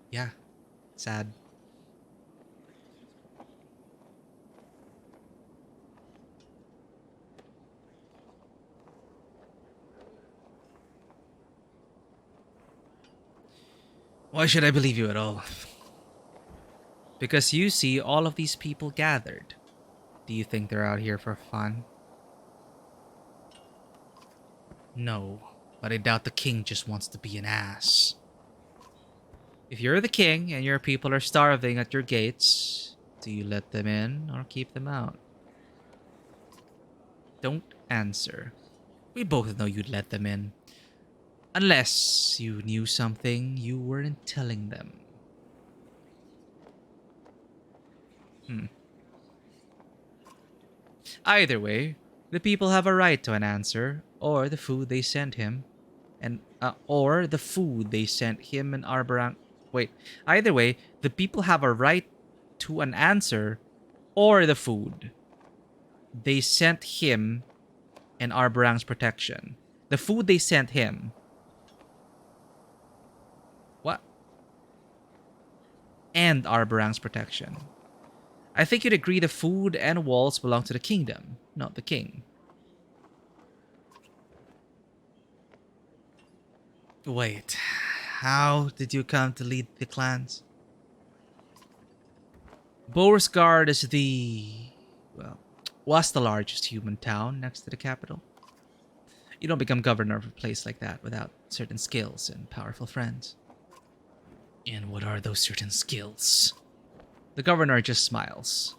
Speaker 1: Yeah, sad. Why should I believe you at all? Because you see all of these people gathered. Do you think they're out here for fun? No, but I doubt the king just wants to be an ass. If you're the king and your people are starving at your gates, do you let them in or keep them out? Don't answer. We both know you'd let them in. Unless you knew something you weren't telling them. Either way, the people have a right to an answer or the food they sent him. and or the food they sent him and Arbarang. Wait, either way, the people have a right to an answer, or the food they sent him and Arbarang's protection. The food they sent him. What? And Arbarang's protection. I think you'd agree the food and walls belong to the kingdom, not the king. Wait, how did you come to lead the clans? Borisgard is was the largest human town next to the capital. You don't become governor of a place like that without certain skills and powerful friends. And what are those certain skills? The governor just smiles.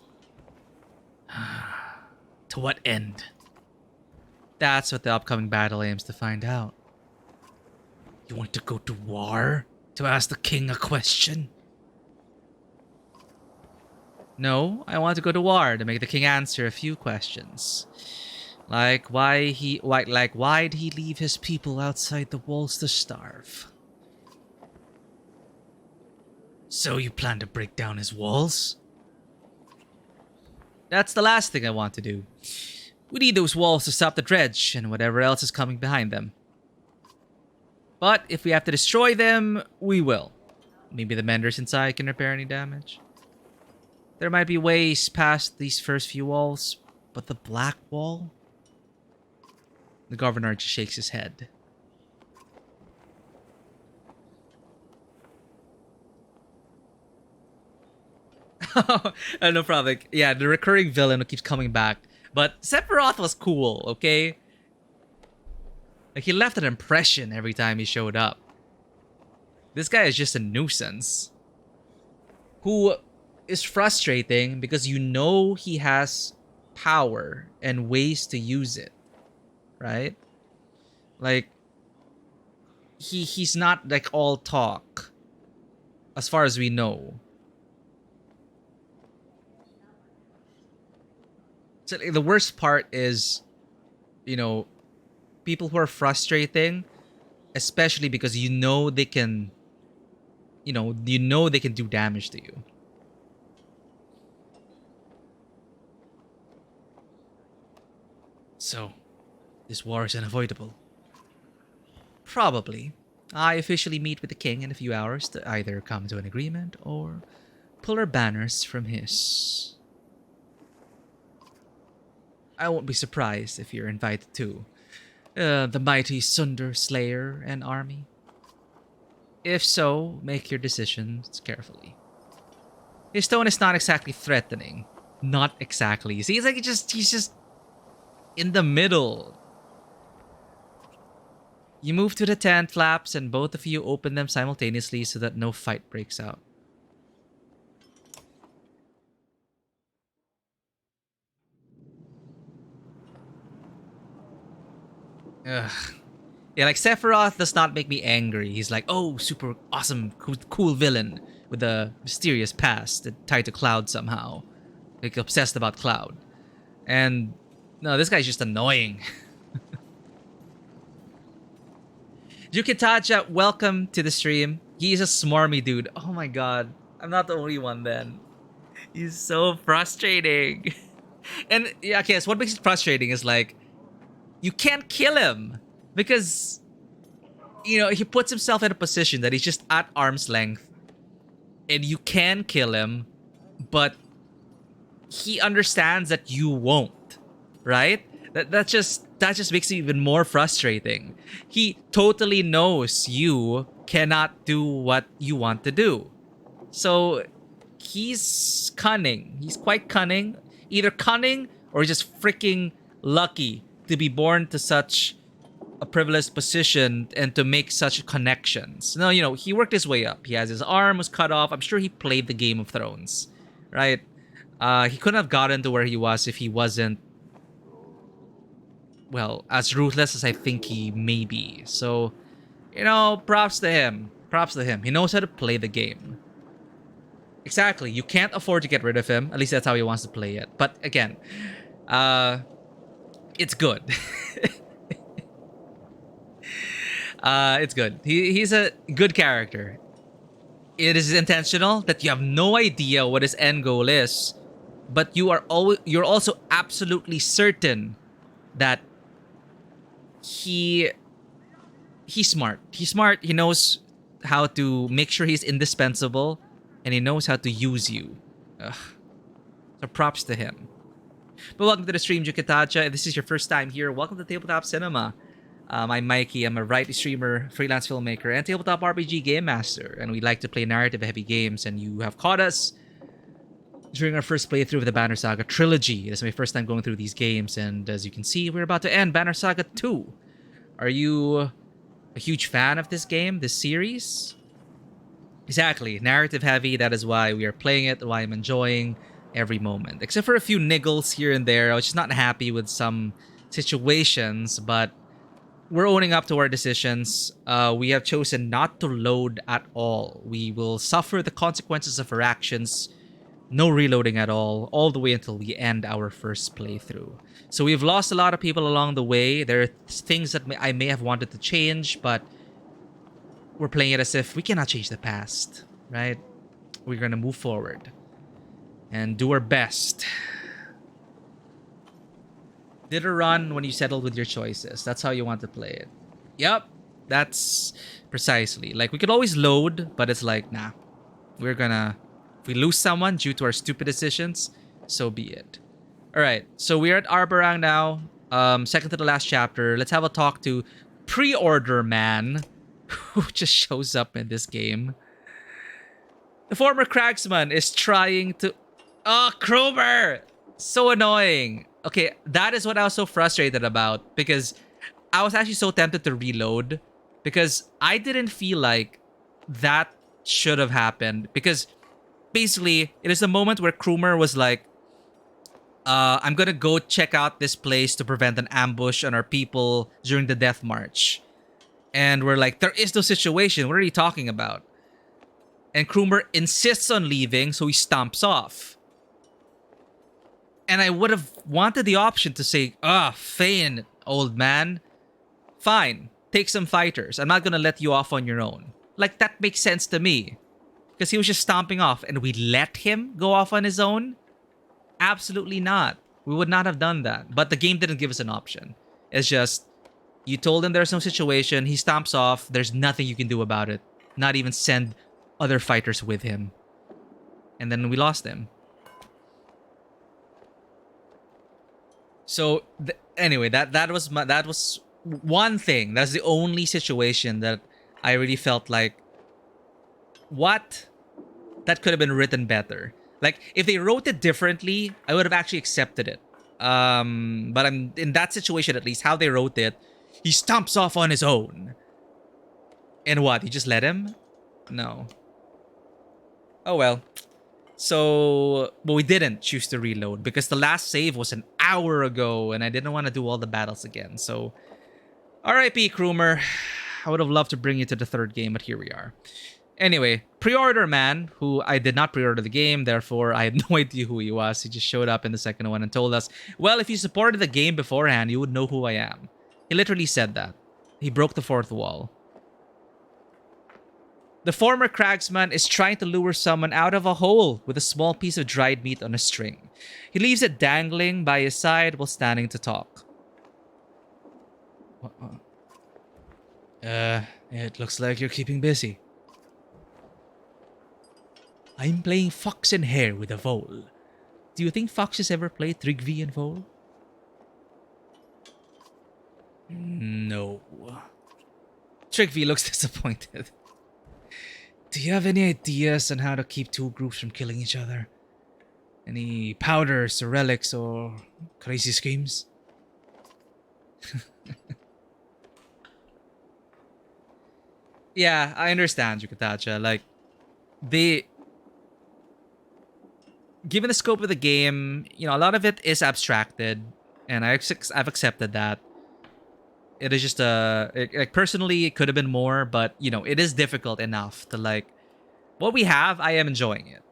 Speaker 1: To what end? That's what the upcoming battle aims to find out. You want to go to war? To ask the king a question? No, I want to go to war to make the king answer a few questions. Like why'd he leave his people outside the walls to starve? So you plan to break down his walls? That's the last thing I want to do. We need those walls to stop the dredge and whatever else is coming behind them. But if we have to destroy them, we will. Maybe the menders inside can repair any damage. There might be ways past these first few walls, but the black wall? The governor just shakes his head. No problem. Yeah, the recurring villain who keeps coming back. But Sephiroth was cool, okay? Like, he left an impression every time he showed up. This guy is just a nuisance. Who is frustrating because you know he has power and ways to use it. Right? Like, he's not like all talk. As far as we know. So the worst part is, you know, people who are frustrating, especially because you know they can do damage to you. So, this war is unavoidable. Probably. I officially meet with the king in a few hours to either come to an agreement or pull our banners from his. I won't be surprised if you're invited too. The mighty Sunder Slayer and army. If so, make your decisions carefully. His tone is not exactly threatening. Not exactly. See, it's like he's just in the middle. You move to the tent flaps and both of you open them simultaneously so that no fight breaks out. Ugh. Yeah, like Sephiroth does not make me angry. He's like, oh, super awesome, cool villain with a mysterious past tied to Cloud somehow. Like, obsessed about Cloud. And no, this guy's just annoying. Jukitaja, welcome to the stream. He's a smarmy dude. Oh my god. I'm not the only one then. He's so frustrating. And yeah, okay, so what makes it frustrating is like, you can't kill him. Because, you know, he puts himself in a position that he's just at arm's length. And you can kill him, but he understands that you won't. Right? That just makes it even more frustrating. He totally knows you cannot do what you want to do. So he's cunning. He's quite cunning. Either cunning or just freaking lucky to be born to such a privileged position and to make such connections. No, you know, he worked his way up. He has his arm was cut off. I'm sure he played the Game of Thrones, right? He couldn't have gotten to where he was if he wasn't, well, as ruthless as I think he may be. So, you know, props to him. Props to him. He knows how to play the game. Exactly. You can't afford to get rid of him. At least that's how he wants to play it. But again, it's good. It's good. He's a good character. It is intentional that you have no idea what his end goal is, but you're also absolutely certain that he he's smart. He's smart. He knows how to make sure he's indispensable, and he knows how to use you. Ugh. So props to him. But welcome to the stream, Jukitacha. If this is your first time here, welcome to Tabletop Cinema. I'm Mikey. I'm a writer, streamer, freelance filmmaker, and tabletop RPG game master. And we like to play narrative-heavy games. And you have caught us during our first playthrough of the Banner Saga trilogy. It is my first time going through these games, and as you can see, we're about to end Banner Saga 2. Are you a huge fan of this game, this series? Exactly, narrative-heavy. That is why we are playing it, why I'm enjoying every moment. Except for a few niggles here and there. I was just not happy with some situations, but we're owning up to our decisions. We have chosen not to load at all. We will suffer the consequences of our actions. No reloading at all the way until we end our first playthrough. So we've lost a lot of people along the way. There are things that I may have wanted to change, but we're playing it as if we cannot change the past, right? We're gonna move forward and do our best. Did a run when you settled with your choices. That's how you want to play it. Yep, that's precisely. Like, we could always load, but it's like, nah. We're gonna... If we lose someone due to our stupid decisions, so be it. Alright, so we're at Arborang now. Second to the last chapter. Let's have a talk to Pre-Order Man, who just shows up in this game. The former Cragsman is trying to... Oh, Kromer! So annoying. Okay, that is what I was so frustrated about, because I was actually so tempted to reload, because I didn't feel like that should have happened, because basically it is the moment where Krumer was like, I'm gonna go check out this place to prevent an ambush on our people during the death march. And we're like, there is no situation, what are you talking about? And Krumer insists on leaving, so he stomps off. And I would have wanted the option to say, Fane, old man, fine, take some fighters. I'm not gonna let you off on your own. Like, that makes sense to me. Because he was just stomping off, and we let him go off on his own? Absolutely not. We would not have done that. But the game didn't give us an option. It's just, you told him there's no situation, he stomps off, there's nothing you can do about it. Not even send other fighters with him. And then we lost him. So anyway, that was one thing. That's the only situation that I really felt like, what? That could have been written better. Like, if they wrote it differently, I would have actually accepted it. But I'm in that situation, at least how they wrote it, he stomps off on his own. And what? You just let him? No. Oh well. So, but we didn't choose to reload because the last save was an hour ago and I didn't want to do all the battles again. So, RIP Krumer. I would have loved to bring you to the third game, but here we are. Anyway, Pre-Order Man, who I did not pre-order the game, therefore I had no idea who he was. He just showed up in the second one and told us, well, if you supported the game beforehand, you would know who I am. He literally said that. He broke the fourth wall. The former Cragsman is trying to lure someone out of a hole with a small piece of dried meat on a string. He leaves it dangling by his side while standing to talk. It looks like you're keeping busy. I'm playing Fox and Hare with a vole. Do you think foxes ever play Trigvi and vole? No. Trigvi looks disappointed. Do you have any ideas on how to keep two groups from killing each other? Any powders or relics or crazy schemes? Yeah, I understand, Yukatacha. Like, given the scope of the game, you know, a lot of it is abstracted, and I've accepted that. It is just like, personally, it could have been more, but you know, it is difficult enough to, like, what we have, I am enjoying it.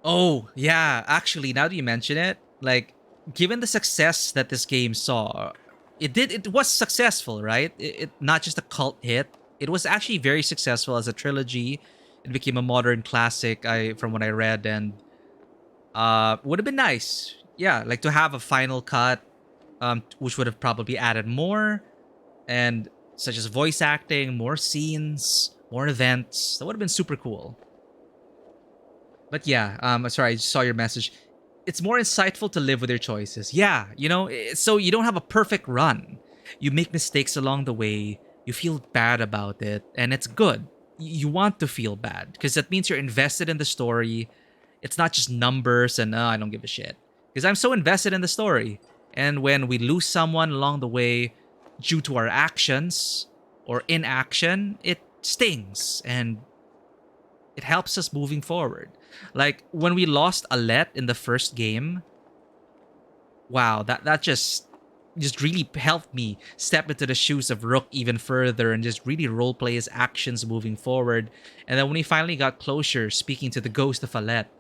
Speaker 1: Oh, yeah, actually, now that you mention it, like, given the success that this game saw, it was successful, right? It not just a cult hit. It was actually very successful as a trilogy. It became a modern classic, from what I read, and would have been nice. Yeah, like to have a final cut, which would have probably added more, and such as voice acting, more scenes, more events. That would have been super cool. But yeah, sorry, I just saw your message. It's more insightful to live with your choices. Yeah, so you don't have a perfect run. You make mistakes along the way. You feel bad about it, and it's good. You want to feel bad because that means you're invested in the story. It's not just numbers and I don't give a shit. Because I'm so invested in the story. And when we lose someone along the way due to our actions or inaction, it stings and it helps us moving forward. Like when we lost Alette in the first game, wow, that just really helped me step into the shoes of Rook even further and just really roleplay his actions moving forward. And then when he finally got closure, speaking to the ghost of Alette,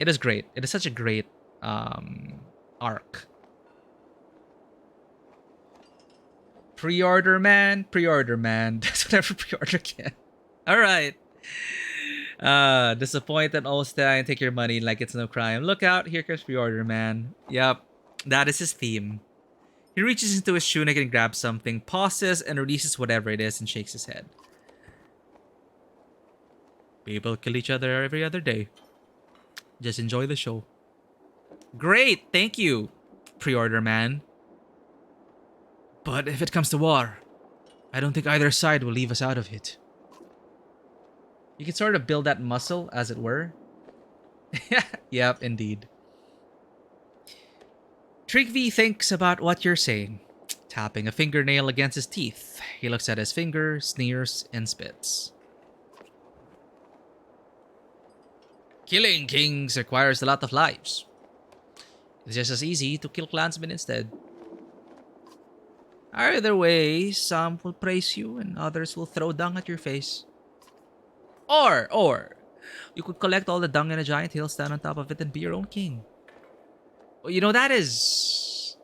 Speaker 1: it is great. It is such a great arc. Pre-order man. That's what every pre-order can. All right. Disappointed Olstein, take your money like it's no crime. Look out, here comes pre-order man. Yep, that is his theme. He reaches into his tunic and grabs something, pauses, and releases whatever it is and shakes his head. People kill each other every other day. Just enjoy the show. Great, thank you, pre-order man. But if it comes to war, I don't think either side will leave us out of it. You can sort of build that muscle, as it were. Yep, indeed. Trigvi thinks about what you're saying, tapping a fingernail against his teeth. He looks at his finger, sneers, and spits. Killing kings requires a lot of lives. It's just as easy to kill clansmen instead. Either way, some will praise you and others will throw dung at your face. Or, you could collect all the dung in a giant hill, stand on top of it, and be your own king. Well, that is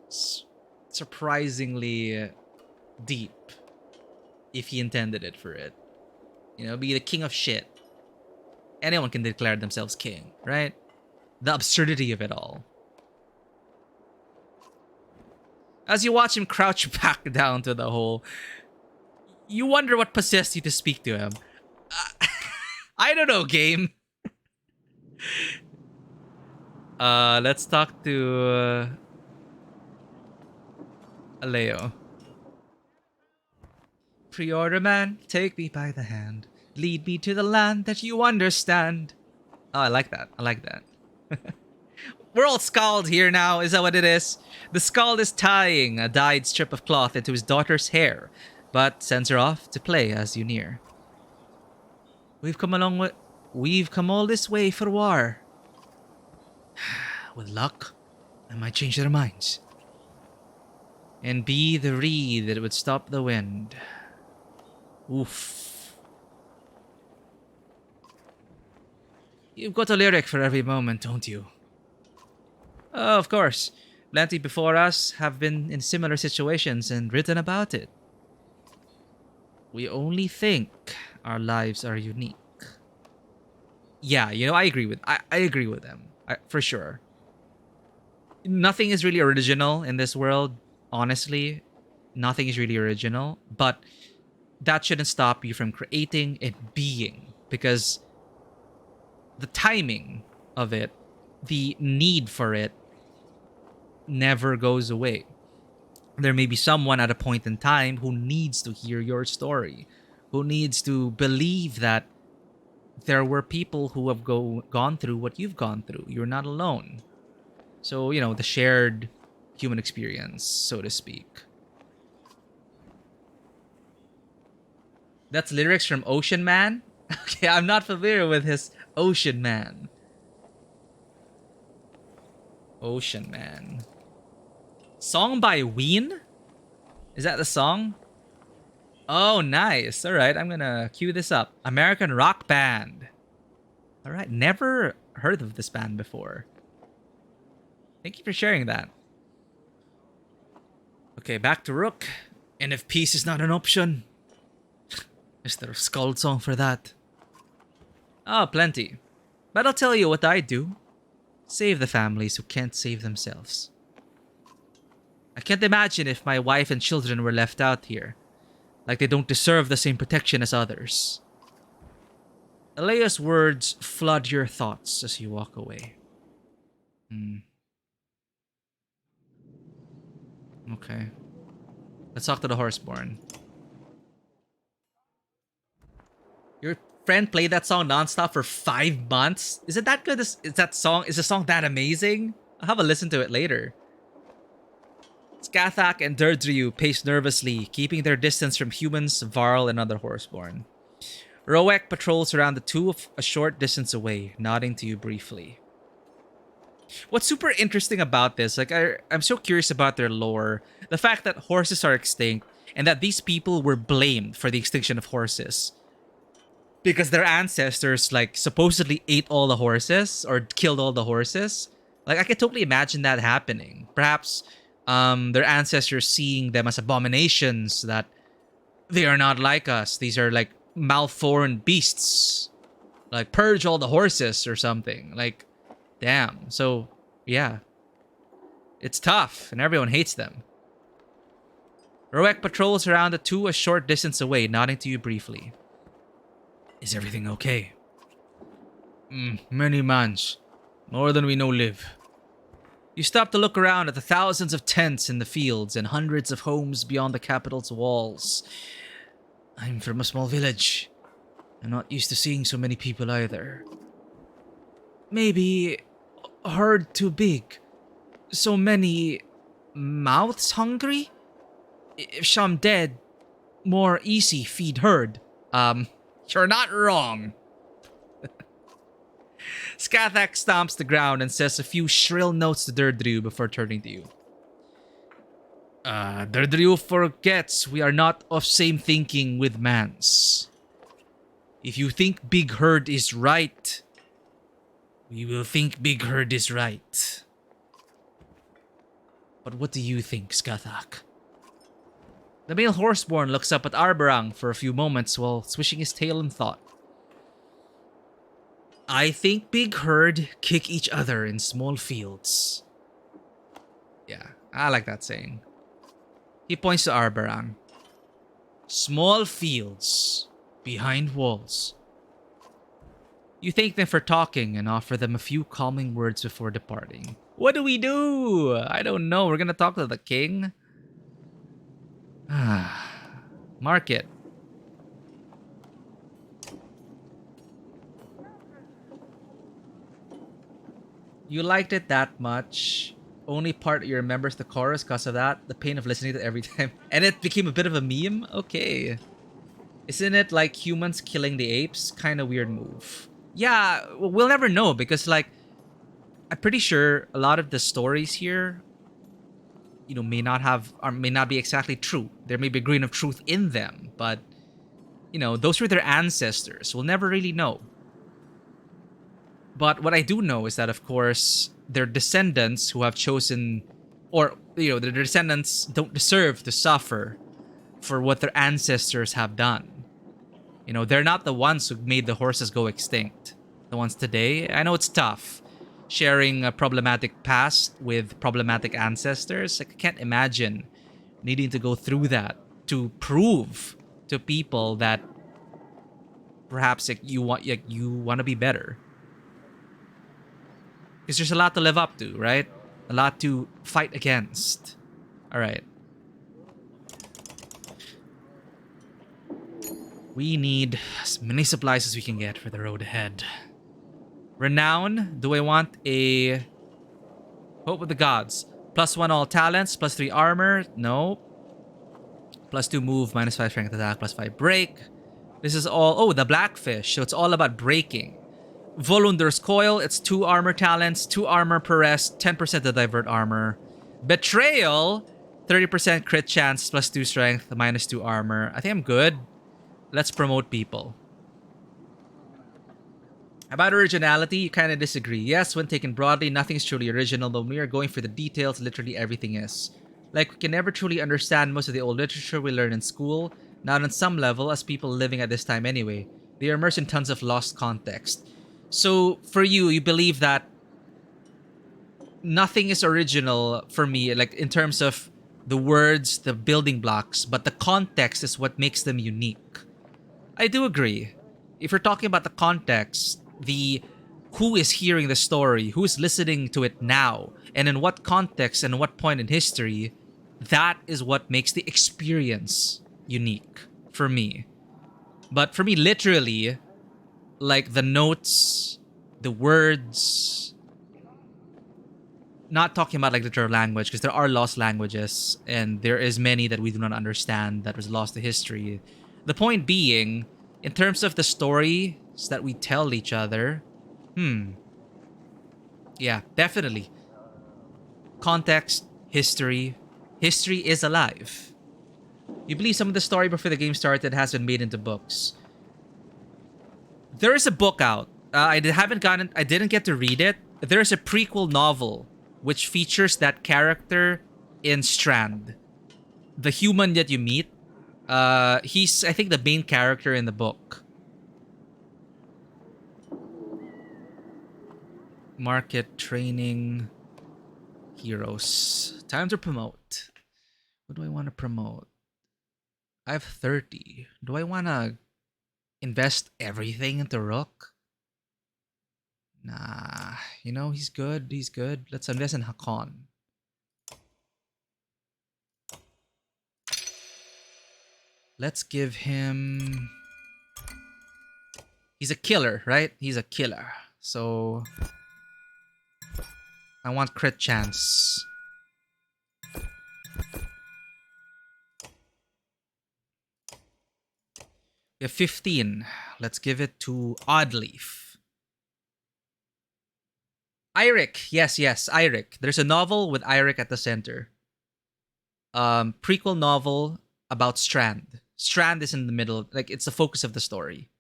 Speaker 1: surprisingly deep, if he intended it for it. Be the king of shit. Anyone can declare themselves king, right? The absurdity of it all. As you watch him crouch back down to the hole, you wonder what possessed you to speak to him. I don't know, game. Let's talk to Aleo. Pre-order man, take me by the hand. Lead me to the land that you understand. Oh, I like that. We're all scald here now, is that what it is? The scald is tying a dyed strip of cloth into his daughter's hair, but sends her off to play as you near. We've come all this way for war. With luck, I might change their minds. And be the reed that would stop the wind. Oof. You've got a lyric for every moment, don't you? Oh, of course. Plenty before us have been in similar situations and written about it. We only think our lives are unique. Yeah, I agree with them. For sure. Nothing is really original in this world, honestly. Nothing is really original, but that shouldn't stop you from creating and being, because the timing of it, the need for it, never goes away. There may be someone at a point in time who needs to hear your story, who needs to believe that there were people who have gone through what you've gone through. You're not alone. So, the shared human experience, so to speak. That's lyrics from Ocean Man? Okay, I'm not familiar with his Ocean Man. Ocean Man. Song by Ween? Is that the song? Oh, nice. All right, I'm gonna cue this up. American rock band. All right, never heard of this band before. Thank you for sharing that. Okay, back to Rook. And if peace is not an option, is there a Skald song for that? Oh, plenty. But I'll tell you what I do. Save the families who can't save themselves. I can't imagine if my wife and children were left out here. Like they don't deserve the same protection as others. Alea's words flood your thoughts as you walk away. Okay. Let's talk to the Horseborn. Your friend played that song nonstop for 5 months? Is it that good? Is the song that amazing? I'll have a listen to it later. Skathak and Durdryu pace nervously, keeping their distance from humans, Varl, and other Horseborn. Roek patrols around the two a short distance away, nodding to you briefly. What's super interesting about this, like I'm so curious about their lore, the fact that horses are extinct, and that these people were blamed for the extinction of horses. Because their ancestors, like, supposedly ate all the horses, or killed all the horses. Like, I could totally imagine that happening. Perhaps, their ancestors seeing them as abominations, that they are not like us. These are, like, malformed beasts. Like, purge all the horses or something. Like, damn. So, yeah. It's tough, and everyone hates them. Roek patrols around the two a short distance away, nodding to you briefly. Is everything okay? Many months. More than we know live. You stop to look around at the thousands of tents in the fields and hundreds of homes beyond the capital's walls. I'm from a small village. I'm not used to seeing so many people either. Maybe a herd too big. So many mouths hungry? If some dead, more easy feed herd. You're not wrong. Skathak stomps the ground and says a few shrill notes to Durdryu before turning to you. Durdryu forgets we are not of same thinking with Mans. If you think Big Herd is right, we will think Big Herd is right. But what do you think, Skathak? The male Horseborn looks up at Arberang for a few moments while swishing his tail in thought. I think Big Herd kick each other in small fields. Yeah, I like that saying. He points to Arberang. Small fields, behind walls. You thank them for talking and offer them a few calming words before departing. What do we do? I don't know. We're gonna talk to the king. Market. You liked it that much. Only part you remember is the chorus because of that. The pain of listening to it every time. And it became a bit of a meme? Okay. Isn't it like humans killing the apes? Kind of weird move. Yeah, we'll never know because, like, I'm pretty sure a lot of the stories here, you know, may not be exactly true. There may be a grain of truth in them, but, you know, those were their ancestors. We'll never really know. But what I do know is that, of course, their descendants who have chosen, or, you know, their descendants don't deserve to suffer for what their ancestors have done. You know, they're not the ones who made the horses go extinct. The ones today. I know it's tough sharing a problematic past with problematic ancestors. I can't imagine needing to go through that to prove to people that perhaps you want to be better. Because there's a lot to live up to, right? A lot to fight against. All right. We need as many supplies as we can get for the road ahead. Renown. Do I want a Hope of the Gods? +1 all talents, +3 armor. No. +2 move, -5 strength attack, +5 break. This is all... Oh, the Blackfish. So it's all about breaking. Volunder's Coil. It's 2 armor talents, 2 armor per rest, 10% to divert armor. Betrayal. 30% crit chance, +2 strength, -2 armor. I think I'm good. Let's promote people. About originality, you kind of disagree. Yes, when taken broadly, nothing is truly original, but when we are going for the details, literally everything is. Like, we can never truly understand most of the old literature we learn in school, not on some level, as people living at this time anyway. They are immersed in tons of lost context. So, for you, you believe that nothing is original for me, like, in terms of the words, the building blocks, but the context is what makes them unique. I do agree. If you're talking about the context, the who is hearing the story, who is listening to it now, and in what context and what point in history, that is what makes the experience unique for me. But for me, literally, like the notes, the words, not talking about like literal language, because there are lost languages and there is many that we do not understand that was lost to history. The point being, in terms of the stories that we tell each other, yeah, definitely. Context, history. History is alive. You believe some of the story before the game started has been made into books. There is a book out. I didn't get to read it. There is a prequel novel which features that character in Strand, the human that you meet. He's, I think, the main character in the book. Market, training, heroes. Time to promote. What do I want to promote? I have 30. Do I want to invest everything into Rook? Nah, he's good. He's good. Let's invest in Hakon. Let's give him... He's a killer, right? He's a killer. So... I want crit chance. We have 15. Let's give it to Oddleaf. Eirik. Yes, Eirik. There's a novel with Eirik at the center. Prequel novel about Strand. Strand is in the middle. Like, it's the focus of the story.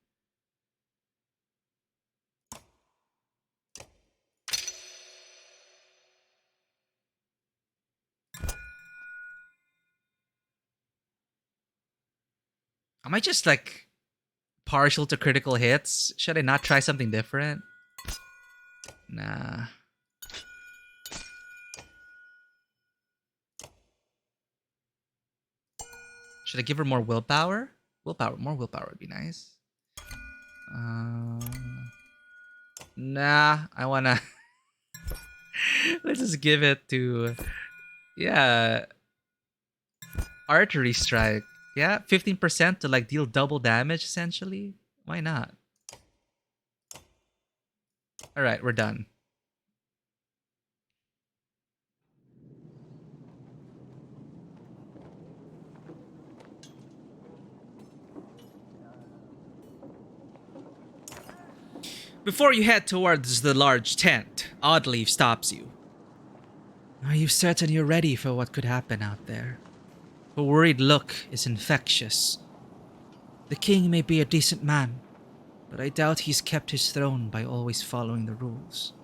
Speaker 1: Am I just, like, partial to critical hits? Should I not try something different? Nah. Should I give her more willpower? More willpower would be nice. Nah, I wanna... Let's just give it to... Yeah. Artery strike. Yeah, 15% to like deal double damage, essentially. Why not? Alright, we're done. Before you head towards the large tent, Oddleaf stops you. Are you certain you're ready for what could happen out there? Her worried look is infectious. The king may be a decent man, but I doubt he's kept his throne by always following the rules.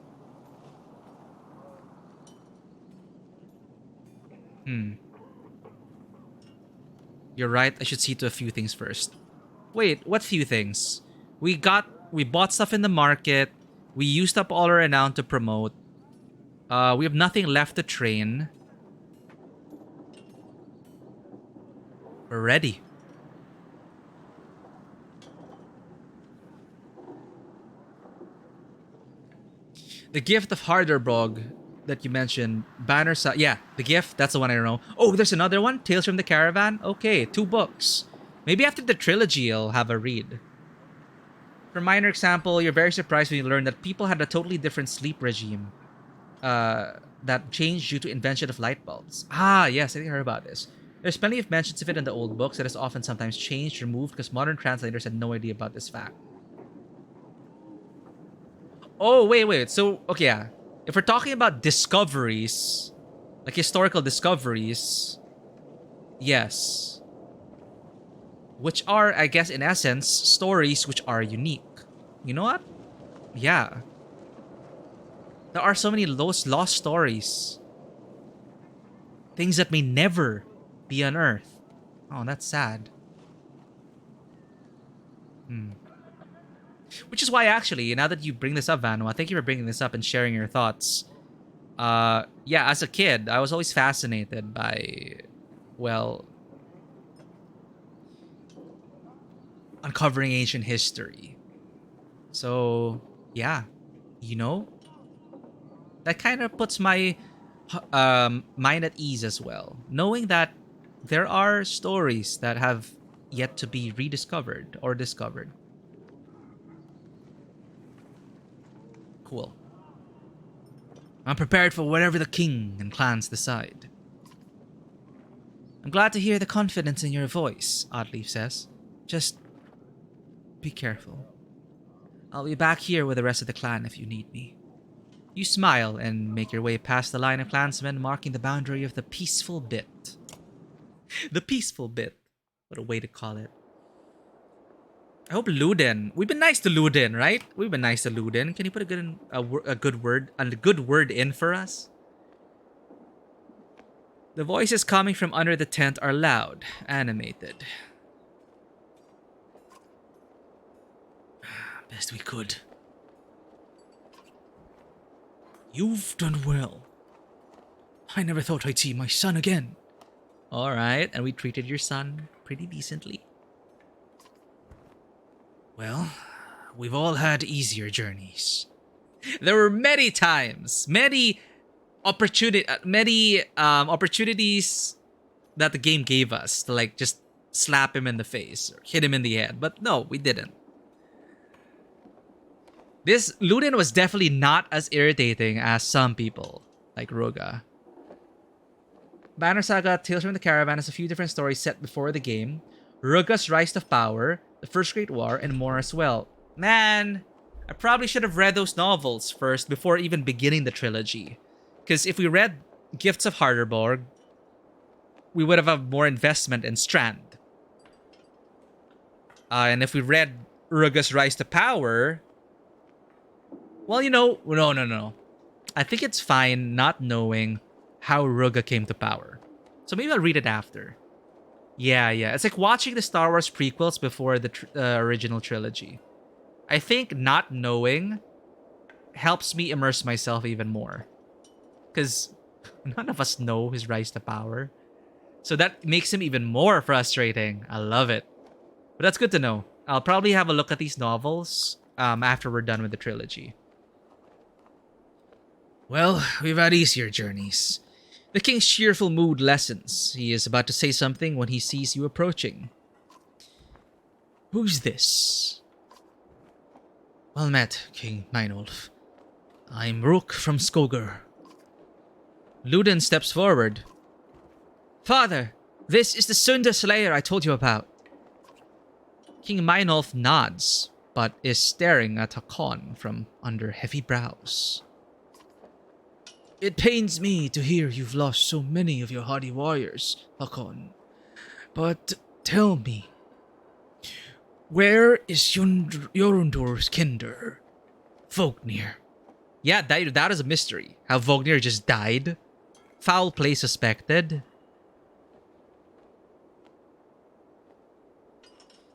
Speaker 1: You're right, I should see to a few things first. Wait, what few things? We bought stuff in the market. We used up all our renown to promote. We have nothing left to train. We're ready. The gift of Harderbrog that you mentioned. Banner yeah, the gift, that's the one I don't know. Oh, there's another one? Tales from the Caravan? Okay, 2 books. Maybe after the trilogy I'll have a read. For minor example, you're very surprised when you learn that people had a totally different sleep regime that changed due to invention of light bulbs. Ah, yes, I think I heard about this. There's plenty of mentions of it in the old books that is often sometimes changed, removed, because modern translators had no idea about this fact. Oh, wait. So, okay, yeah. If we're talking about discoveries, like historical discoveries, yes. Which are, I guess, in essence, stories which are unique. You know what? Yeah. There are so many lost stories. Things that may never be unearthed. Oh, that's sad. Which is why, actually, now that you bring this up, Vano, thank you for bringing this up and sharing your thoughts. Yeah, as a kid, I was always fascinated by, well, uncovering ancient history. So, yeah, you know, that kind of puts my mind at ease as well, knowing that there are stories that have yet to be rediscovered or discovered. Cool. I'm prepared for whatever the king and clans decide. I'm glad to hear the confidence in your voice, Oddleaf says. Just be careful. I'll be back here with the rest of the clan if you need me. You smile and make your way past the line of clansmen, marking the boundary of the peaceful bit. The peaceful bit. What a way to call it. I hope Luden. We've been nice to Luden, right? We've been nice to Luden. Can you put a good word in for us? The voices coming from under the tent are loud, animated. Best we could. You've done well. I never thought I'd see my son again. All right, and we treated your son pretty decently. Well, we've all had easier journeys. There were many times, many opportunities that the game gave us to like just slap him in the face or hit him in the head, but no, we didn't. This Luden was definitely not as irritating as some people, like Ruga. Banner Saga, Tales from the Caravan has a few different stories set before the game. Ruga's Rise to Power, The First Great War, and more as well. Man, I probably should have read those novels first before even beginning the trilogy. Because if we read Gifts of Harderborg, we would have had more investment in Strand. And if we read Ruga's Rise to Power, well, you know, no. I think it's fine not knowing how Ruga came to power. So maybe I'll read it after. Yeah. It's like watching the Star Wars prequels before the original trilogy. I think not knowing helps me immerse myself even more. Because none of us know his rise to power. So that makes him even more frustrating. I love it. But that's good to know. I'll probably have a look at these novels after we're done with the trilogy. Well, we've had easier journeys. The king's cheerful mood lessens. He is about to say something when he sees you approaching. Who's this? Well met, King Meinolf. I'm Rook from Skoger. Luden steps forward. Father, this is the Sunda Slayer I told you about. King Meinolf nods, but is staring at Hakon from under heavy brows. It pains me to hear you've lost so many of your hardy warriors, Hakon. But tell me, where is Jorundur's kinder, Vognir? Yeah, that is a mystery. How Vognir just died. Foul play suspected.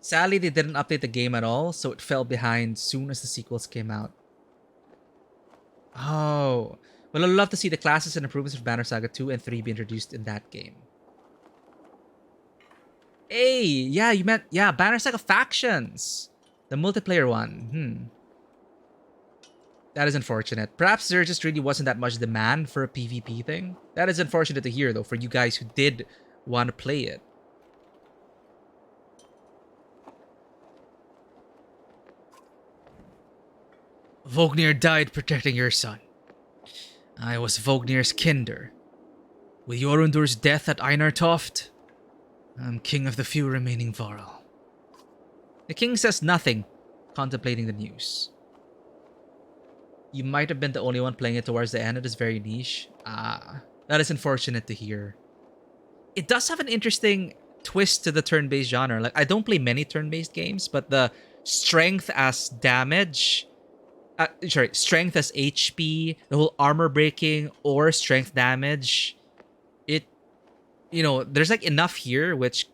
Speaker 1: Sadly, they didn't update the game at all, so it fell behind soon as the sequels came out. Oh. Well, I'd love to see the classes and improvements of Banner Saga 2 and 3 be introduced in that game. Hey, yeah, you meant, yeah, Banner Saga Factions. The multiplayer one. That is unfortunate. Perhaps there just really wasn't that much demand for a PvP thing. That is unfortunate to hear, though, for you guys who did want to play it. Vognir died protecting your son. I was Vognir's kinder. With Jorundur's death at Einartoft, I'm king of the few remaining Varl. The king says nothing, contemplating the news. You might have been the only one playing it towards the end. It is very niche. That is unfortunate to hear. It does have an interesting twist to the turn-based genre. Like, I don't play many turn-based games, but the strength as damage... strength as HP, the whole armor breaking or strength damage, it there's like enough here which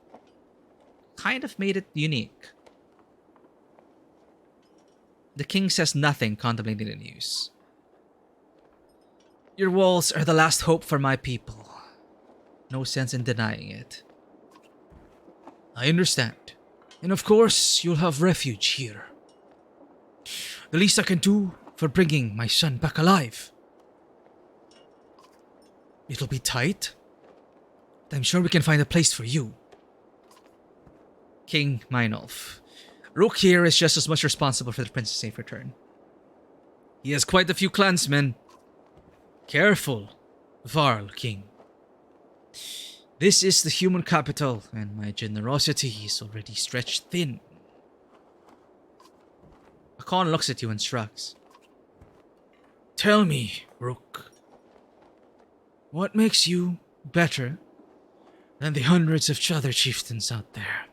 Speaker 1: kind of made it unique. The king says nothing, contemplating the news. Your walls are the last hope for my people. No sense in denying it. I understand. And of course, you'll have refuge here. The least I can do for bringing my son back alive. It'll be tight, but I'm sure we can find a place for you. King Meinolf. Rook here is just as much responsible for the prince's safe return. He has quite a few clansmen. Careful, Varl, King. This is the human capital, and my generosity is already stretched thin. Akon looks at you and shrugs. Tell me, Rook, what makes you better than the hundreds of other chieftains out there?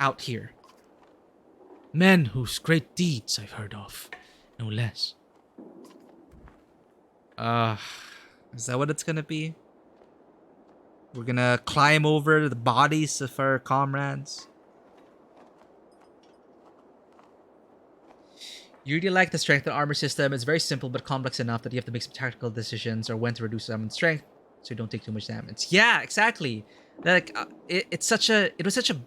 Speaker 1: Out here. Men whose great deeds I've heard of, no less. Is that what it's gonna be? We're gonna climb over the bodies of our comrades. You really like the strength and armor system. It's very simple but complex enough that you have to make some tactical decisions or when to reduce someone's strength so you don't take too much damage. Yeah, exactly. Like it was such a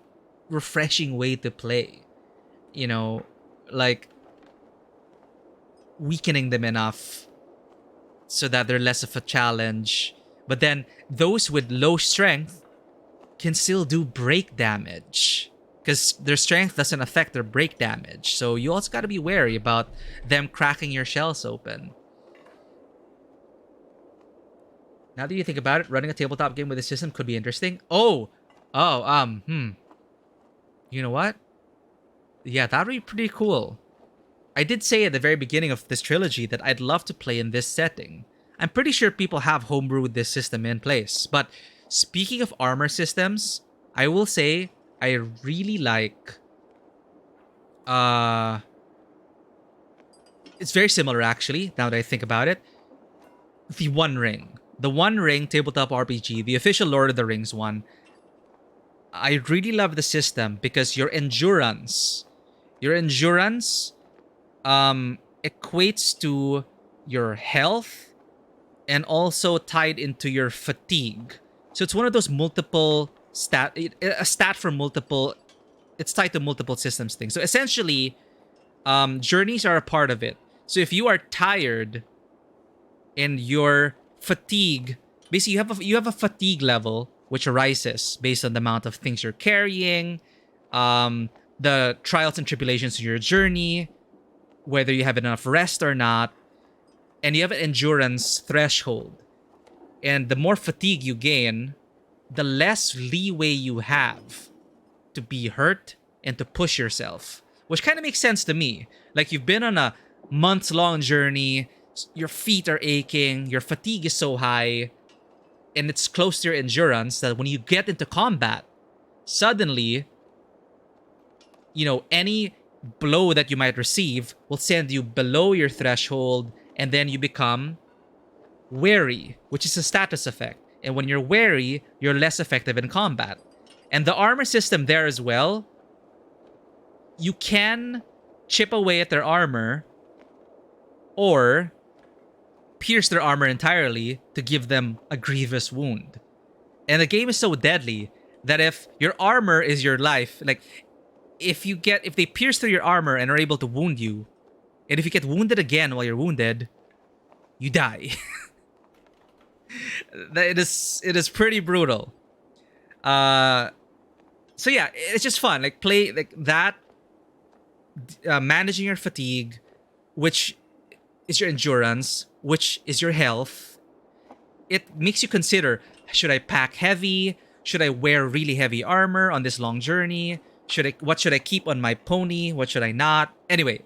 Speaker 1: refreshing way to play. Like weakening them enough so that they're less of a challenge. But then those with low strength can still do break damage because their strength doesn't affect their break damage. So you also got to be wary about them cracking your shells open. Now that you think about it, running a tabletop game with this system could be interesting. You know what? Yeah, that would be pretty cool. I did say at the very beginning of this trilogy that I'd love to play in this setting. I'm pretty sure people have homebrewed this system in place. But speaking of armor systems, I will say I really like... It's very similar, actually, now that I think about it. The One Ring. The One Ring tabletop RPG, the official Lord of the Rings one. I really love the system because your endurance equates to your health and also tied into your fatigue. So it's one of those multiple a stat for multiple, it's tied to multiple systems things. So essentially, journeys are a part of it. So if you are tired and your fatigue, basically you have a fatigue level which arises based on the amount of things you're carrying, the trials and tribulations of your journey, whether you have enough rest or not, and you have an endurance threshold. And the more fatigue you gain, the less leeway you have to be hurt and to push yourself. Which kind of makes sense to me. Like you've been on a months-long journey, your feet are aching, your fatigue is so high, and it's close to your endurance that when you get into combat, suddenly, any blow that you might receive will send you below your threshold, and then you become wary, which is a status effect. And when you're wary, you're less effective in combat. And the armor system there as well, you can chip away at their armor or pierce their armor entirely to give them a grievous wound. And the game is so deadly that if your armor is your life, like if they pierce through your armor and are able to wound you, and if you get wounded again while you're wounded, you die. It is pretty brutal. So yeah, it's just fun. Like play like that, managing your fatigue, which is your endurance, which is your health. It makes you consider, should I pack heavy? Should I wear really heavy armor on this long journey? What should I keep on my pony? What should I not? Anyway,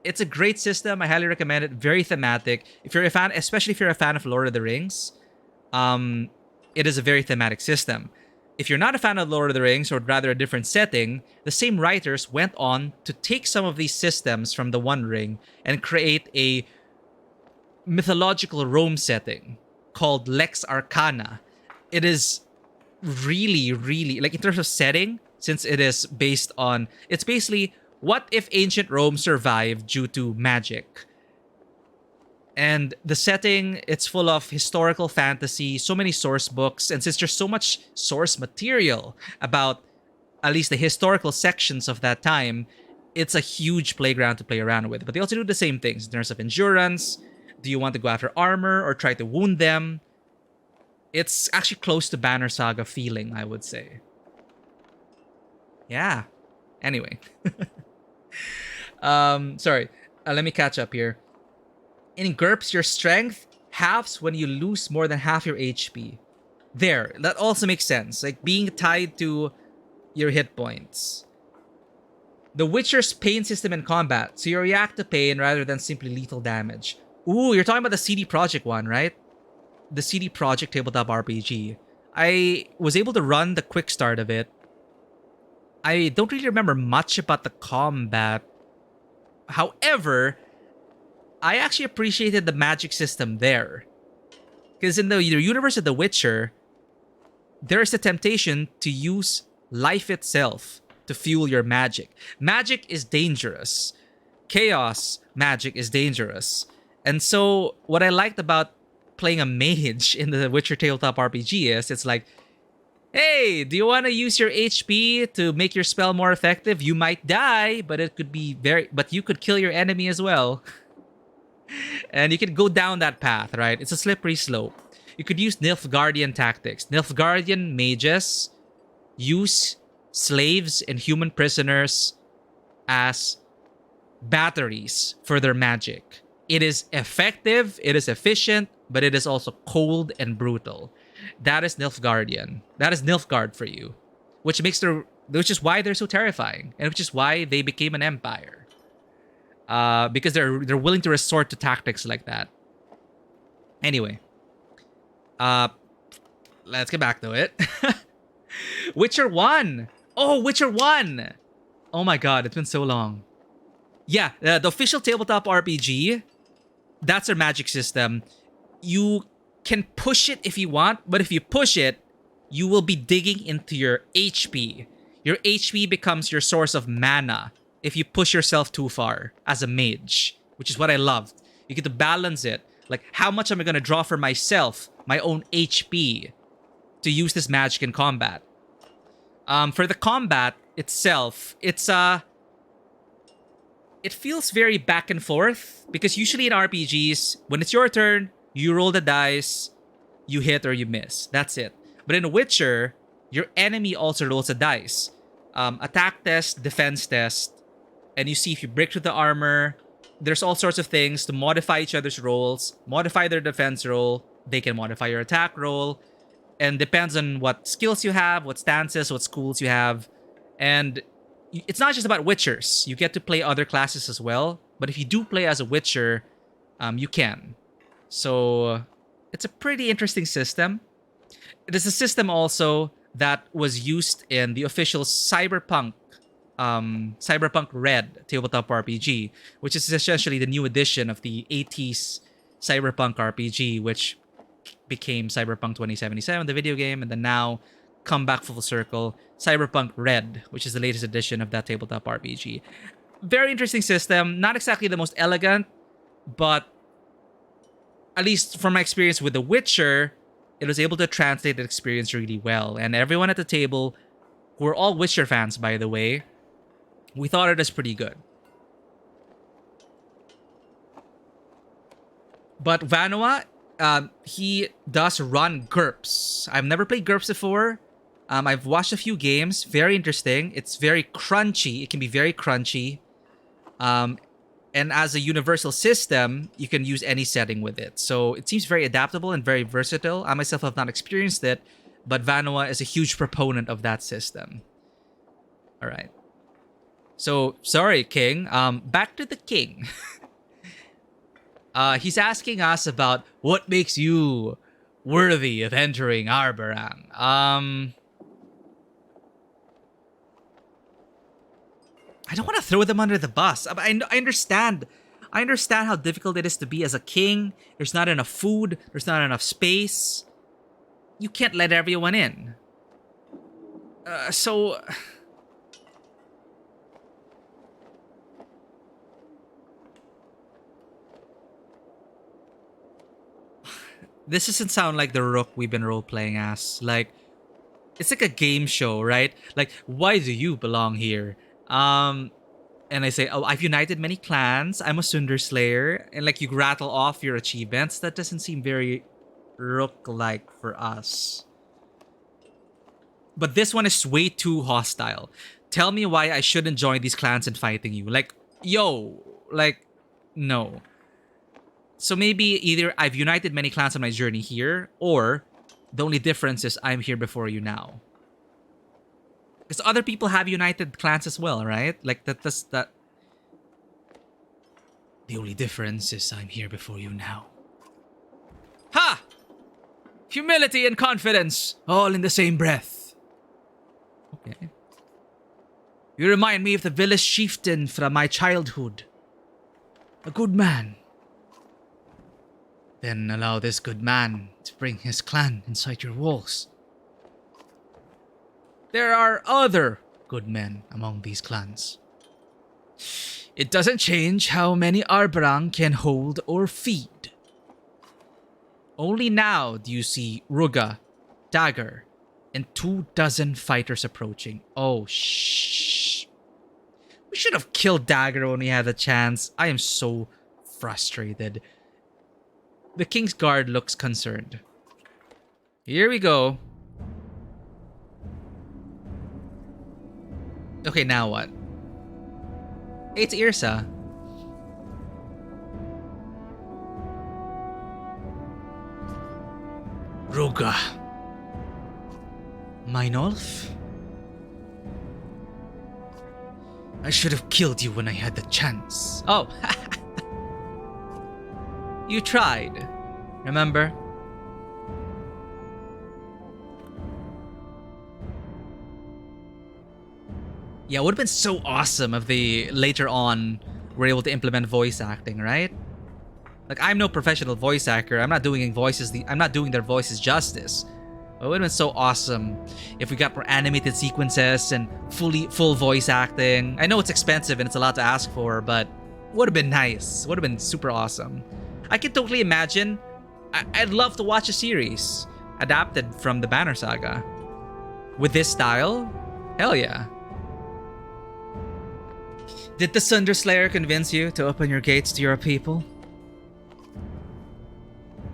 Speaker 1: it's a great system. I highly recommend it. Very thematic. If you're a fan, especially if you're a fan of Lord of the Rings, it is a very thematic system. If you're not a fan of Lord of the Rings, or rather a different setting, the same writers went on to take some of these systems from the One Ring and create a mythological Rome setting called Lex Arcana it is really, really, like in terms of setting, since it is based on, it's basically what if ancient Rome survived due to magic. And the setting, it's full of historical fantasy, so many source books, and since there's so much source material about at least the historical sections of that time, it's a huge playground to play around with. But they also do the same things in terms of endurance. Do you want to go after armor or try to wound them? It's actually close to Banner Saga feeling, I would say. Yeah. Anyway. Sorry. Let me catch up here. In GURPS, your strength halves when you lose more than half your HP. There. That also makes sense. Like being tied to your hit points. The Witcher's pain system in combat. So you react to pain rather than simply lethal damage. Ooh, you're talking about the CD Projekt one, right? The CD Projekt tabletop RPG. I was able to run the quick start of it. I don't really remember much about the combat. However, I actually appreciated the magic system there. Because in the universe of The Witcher, there is a temptation to use life itself to fuel your magic. Magic is dangerous. Chaos magic is dangerous. And so what I liked about playing a mage in the Witcher tabletop RPG is it's like, hey, do you want to use your HP to make your spell more effective? You might die, but but you could kill your enemy as well. And you can go down that path, right? It's a slippery slope. You could use Nilfgaardian tactics. Nilfgaardian mages use slaves and human prisoners as batteries for their magic. It is effective, it is efficient, but it is also cold and brutal. That is Nilfgaardian. That is Nilfgaard for you. Which is why they're so terrifying, and which is why they became an empire. Because they're willing to resort to tactics like that. Anyway, let's get back to it. Witcher 1. Oh, Witcher 1. Oh my god, it's been so long. Yeah, the official tabletop RPG, that's their magic system. You can push it if you want, but if you push it, you will be digging into your HP. Your HP becomes your source of mana if you push yourself too far as a mage, which is what I loved. You get to balance it. Like, how much am I going to draw for myself, my own HP, to use this magic in combat? For the combat itself, it feels very back and forth, because usually in RPGs, when it's your turn, you roll the dice, you hit or you miss. That's it. But in Witcher, your enemy also rolls a dice. Attack test, defense test, and you see if you break through the armor. There's all sorts of things to modify each other's rolls, modify their defense roll. They can modify your attack roll, and depends on what skills you have, what stances, what schools you have. And it's not just about Witchers. You get to play other classes as well. But if you do play as a Witcher, you can. So it's a pretty interesting system. It is a system also that was used in the official Cyberpunk Red tabletop RPG, which is essentially the new edition of the 80s Cyberpunk RPG, which became Cyberpunk 2077, the video game, and then now come back full circle, Cyberpunk Red, which is the latest edition of that tabletop RPG. Very interesting system. Not exactly the most elegant, but at least from my experience with The Witcher, it was able to translate the experience really well. And everyone at the table, who are all Witcher fans, by the way, we thought it was pretty good. But Vanua, he does run GURPS. I've never played GURPS before. I've watched a few games. Very interesting. It's very crunchy. It can be very crunchy. And as a universal system, you can use any setting with it. So it seems very adaptable and very versatile. I myself have not experienced it, but Vanua is a huge proponent of that system. All right. So, sorry, King. Back to the King. He's asking us about what makes you worthy of entering Arberang. I don't want to throw them under the bus. I understand. I understand how difficult it is to be as a king. There's not enough food. There's not enough space. you can't let everyone in. So... This doesn't sound like the Rook we've been role-playing as. Like, it's like a game show, right? Like, why do you belong here? And I say, oh, I've united many clans. I'm a Sundar Slayer. And like, you rattle off your achievements. That doesn't seem very Rook-like for us. But this one is way too hostile. Tell me why I shouldn't join these clans in fighting you. Like, yo, like, no. So maybe either I've united many clans on my journey here, or the only difference is I'm here before you now. Because other people have united clans as well, right? Like, that... The only difference is I'm here before you now. Ha! Humility and confidence, all in the same breath. Okay. You remind me of the village chieftain from my childhood. A good man. Then allow this good man to bring his clan inside your walls. There are other good men among these clans. It doesn't change how many Arbrang can hold or feed. Only now do you see Ruga, Dagger, and 24 fighters approaching. Oh, shh. We should have killed Dagger when we had the chance. I am so frustrated. The King's Guard looks concerned. Here we go. Okay, now what? It's Irsa. Ruga. Meinolf? I should have killed you when I had the chance. Oh. You tried. Remember? Yeah, it would have been so awesome if they later on were able to implement voice acting, right? Like, I'm no professional voice actor. I'm not doing their voices justice. But it would have been so awesome if we got more animated sequences and full voice acting. I know it's expensive and it's a lot to ask for, but it would have been nice. It would have been super awesome. I can totally imagine. I'd love to watch a series adapted from the Banner Saga. With this style? Hell yeah. Did the Sundar Slayer convince you to open your gates to your people?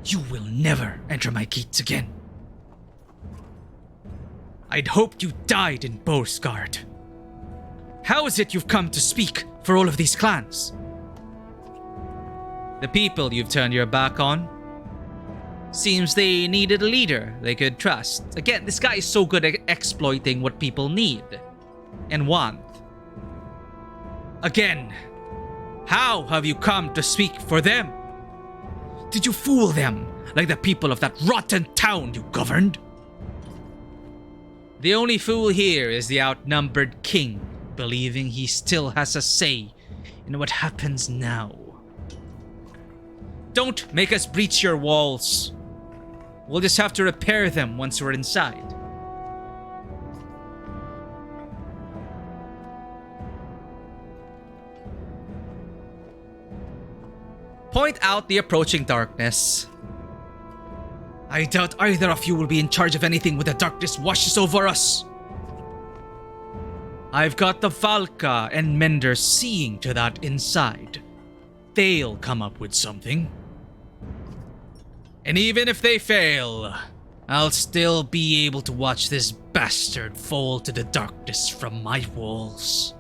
Speaker 1: You will never enter my gates again. I'd hoped you died in Bosgard. How is it you've come to speak for all of these clans? The people you've turned your back on? Seems they needed a leader they could trust. Again, this guy is so good at exploiting what people need and want. Again, how have you come to speak for them? Did you fool them like the people of that rotten town you governed? The only fool here is the outnumbered king, believing he still has a say in what happens now. Don't make us breach your walls. We'll just have to repair them once we're inside. Point out the approaching darkness. I doubt either of you will be in charge of anything when the darkness washes over us. I've got the Valka and Mender seeing to that inside. They'll come up with something. And even if they fail, I'll still be able to watch this bastard fall to the darkness from my walls.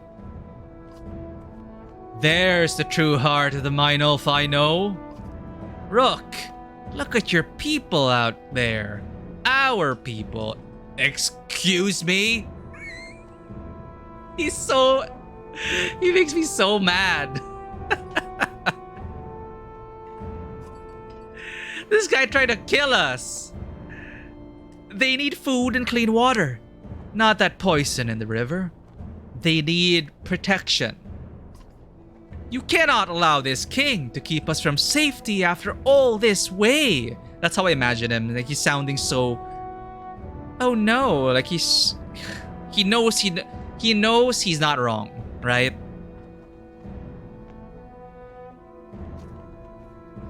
Speaker 1: There's the true heart of the Meinolf I know. Rook, look at your people out there. Our people. Excuse me? He makes me so mad. This guy tried to kill us. They need food and clean water. Not that poison in the river. They need protection. You cannot allow this king to keep us from safety after all this way. That's how I imagine him. Like, he's sounding so Oh no, like he knows he knows he's not wrong, right?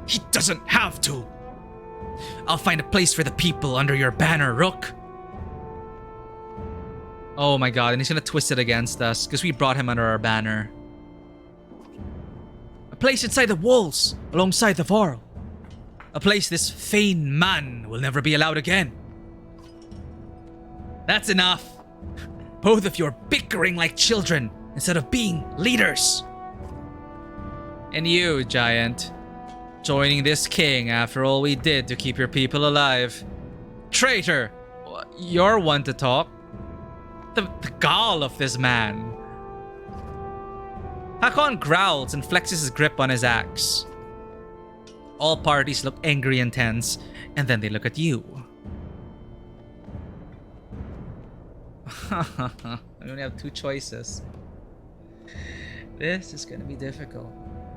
Speaker 1: He doesn't have to. I'll find a place for the people under your banner, Rook. Oh my god, and he's gonna twist it against us because we brought him under our banner. A place inside the walls, alongside the Varl. A place this vain man will never be allowed again. That's enough. Both of you are bickering like children instead of being leaders. And you, Giant, joining this king after all we did to keep your people alive. Traitor! You're one to talk. The gall of this man. Hakon growls and flexes his grip on his axe. All parties look angry and tense, and then they look at you. I only have two choices. This is gonna be difficult.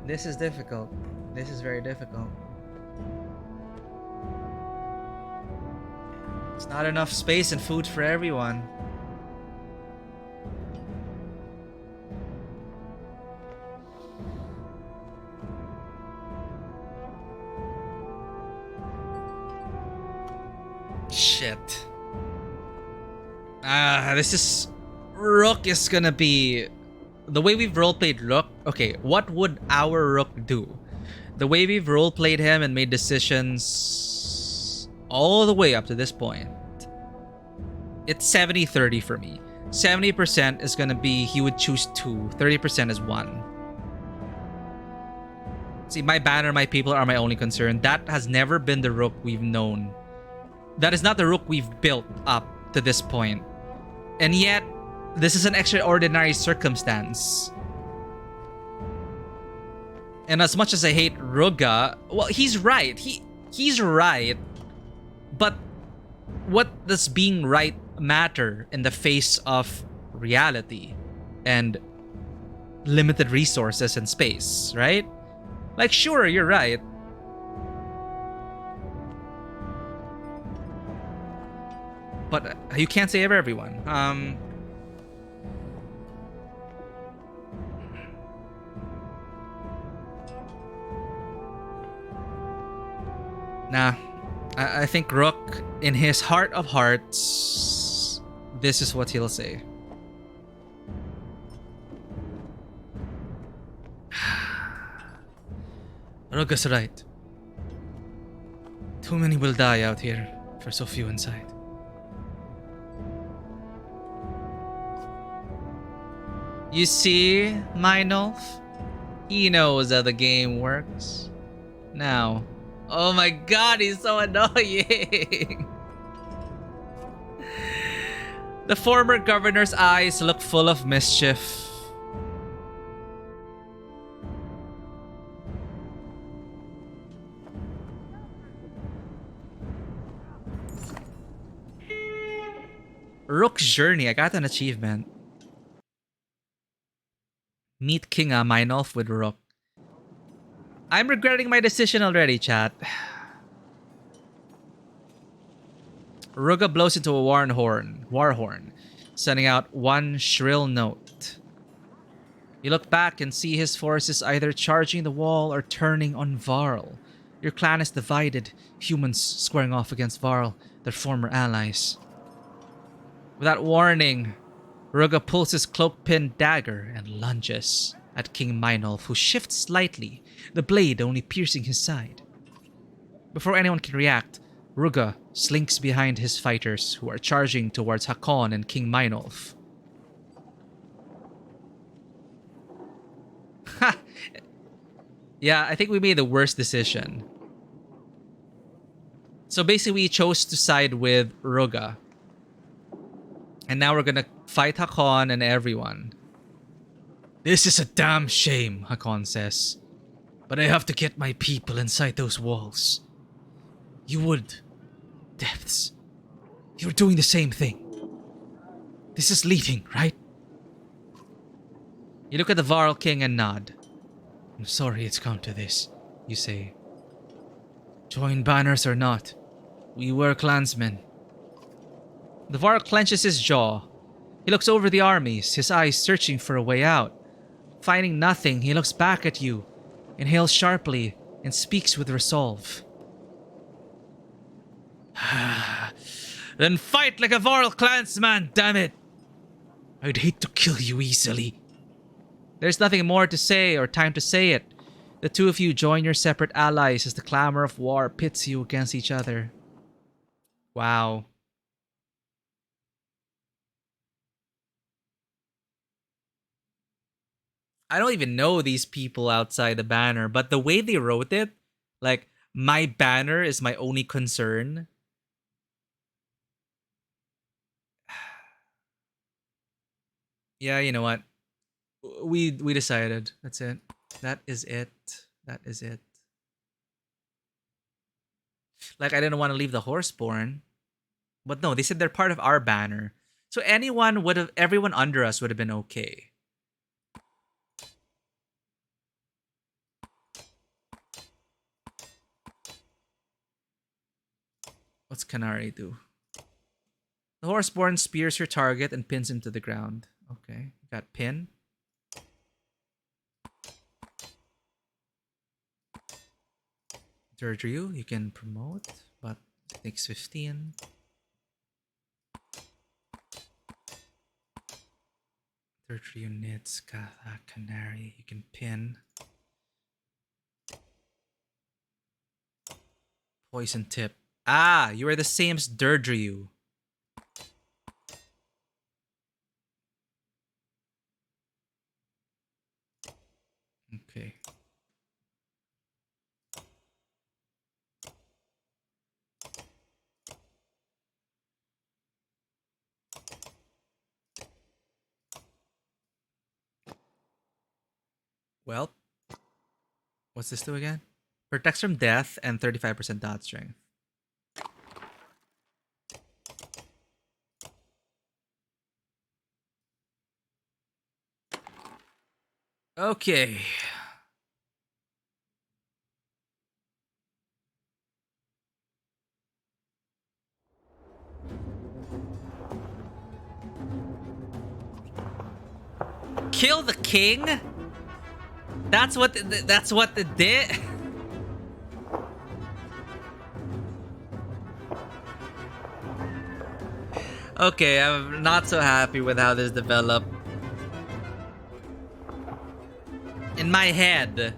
Speaker 1: This is difficult. This is very difficult. It's not enough space and food for everyone. Shit. This is... Rook is gonna be... The way we've roleplayed Rook... Okay, what would our Rook do? The way we've roleplayed him and made decisions... all the way up to this point. It's 70-30 for me. 70% is gonna be he would choose 2. 30% is 1. See, my banner, my people are my only concern. That has never been the Rook we've known. That is not the Rook we've built up to this point. And yet, this is an extraordinary circumstance. And as much as I hate Ruga, well, he's right. He's right. But what does being right matter in the face of reality and limited resources and space, right? Like, sure, you're right. But you can't say everyone. Nah. I think Rook, in his heart of hearts, this is what he'll say. Rook is right. Too many will die out here for so few inside. You see, Mynolf? He knows how the game works. Now, oh my god, he's so annoying! The former governor's eyes look full of mischief. Rook's Journey, I got an achievement. Meet King Mynolf with Rook. I'm regretting my decision already, chat. Ruga blows into a war horn, sending out one shrill note. You look back and see his forces either charging the wall or turning on Varl. Your clan is divided, humans squaring off against Varl, their former allies. Without warning, Ruga pulls his cloak-pin dagger and lunges at King Mynolf, who shifts slightly, the blade only piercing his side. Before anyone can react, Ruga slinks behind his fighters, who are charging towards Hakon and King Mynolf. Ha! Yeah, I think we made the worst decision. So basically, we chose to side with Ruga. And now we're gonna fight Hakon and everyone. This is a damn shame, Hakon says. But I have to get my people inside those walls. You would. Depths. You're doing the same thing. This is leading, right? You look at the Varl King and nod. I'm sorry it's come to this, you say. Join banners or not, we were clansmen. The Varl clenches his jaw. He looks over the armies, his eyes searching for a way out. Finding nothing, he looks back at you, inhales sharply, and speaks with resolve. Then fight like a Varl clansman, damn it! I'd hate to kill you easily. There's nothing more to say or time to say it. The two of you join your separate allies as the clamor of war pits you against each other. Wow. I don't even know these people outside the banner, but the way they wrote it, like, my banner is my only concern. Yeah, you know what? We decided. That's it. That is it. That is it. Like, I didn't want to leave the Horseborn. But no, they said they're part of our banner. So everyone under us would have been okay. What's Canary do? The Horseborn spears your target and pins him to the ground. Okay, got pin. Durdrew, you can promote, but it takes 15. Durdrew knits, Canary, you can pin. Poison tip. Ah, you are the same as Durdrew. Okay. Well, what's this do again? Protects from death and 35% dot strength. Okay. Kill the king? That's what it did. Okay, I'm not so happy with how this developed. In my head,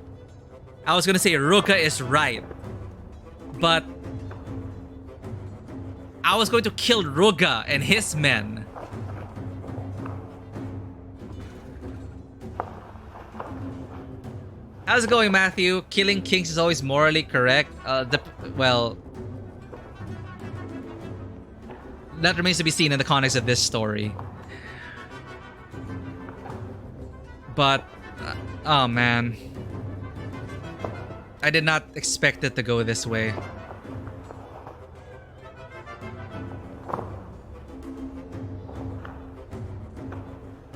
Speaker 1: I was gonna say Ruka is right, but I was going to kill Ruga and his men. How's it going, Matthew? Killing kings is always morally correct. Well, that remains to be seen in the context of this story. But, oh man. I did not expect it to go this way.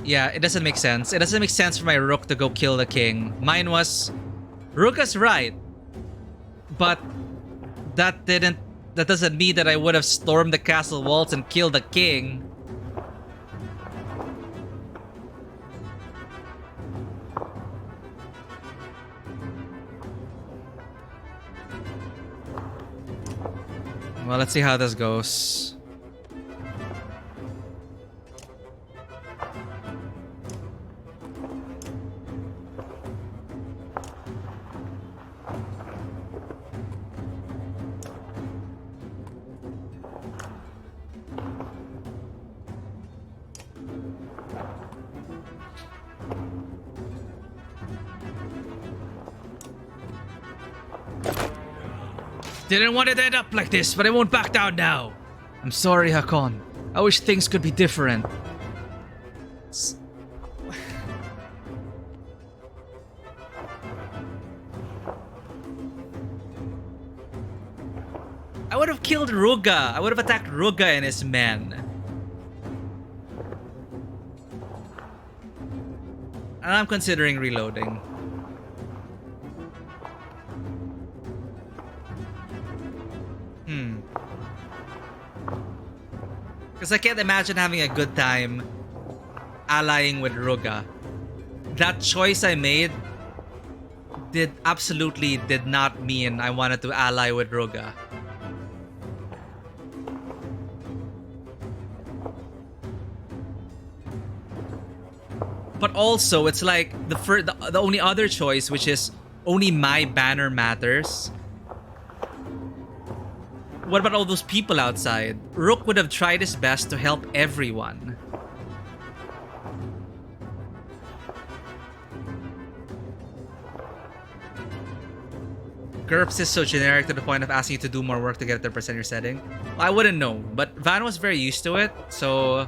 Speaker 1: Yeah, it doesn't make sense. It doesn't make sense for my Rook to go kill the king. Mine was... Ruka's right. But that doesn't mean that I would have stormed the castle walls and killed the king. Well, let's see how this goes. Didn't want it to end up like this, but I won't back down now. I'm sorry, Hakon. I wish things could be different. I would have killed Ruga. I would have attacked Ruga and his men. And I'm considering reloading. Because I can't imagine having a good time allying with Ruga. That choice I made absolutely did not mean I wanted to ally with Ruga. But also, it's like the only other choice, which is only my banner matters. What about all those people outside? Rook would have tried his best to help everyone. GURPS is so generic to the point of asking you to do more work to get the percentage setting. Well, I wouldn't know, but Van was very used to it, so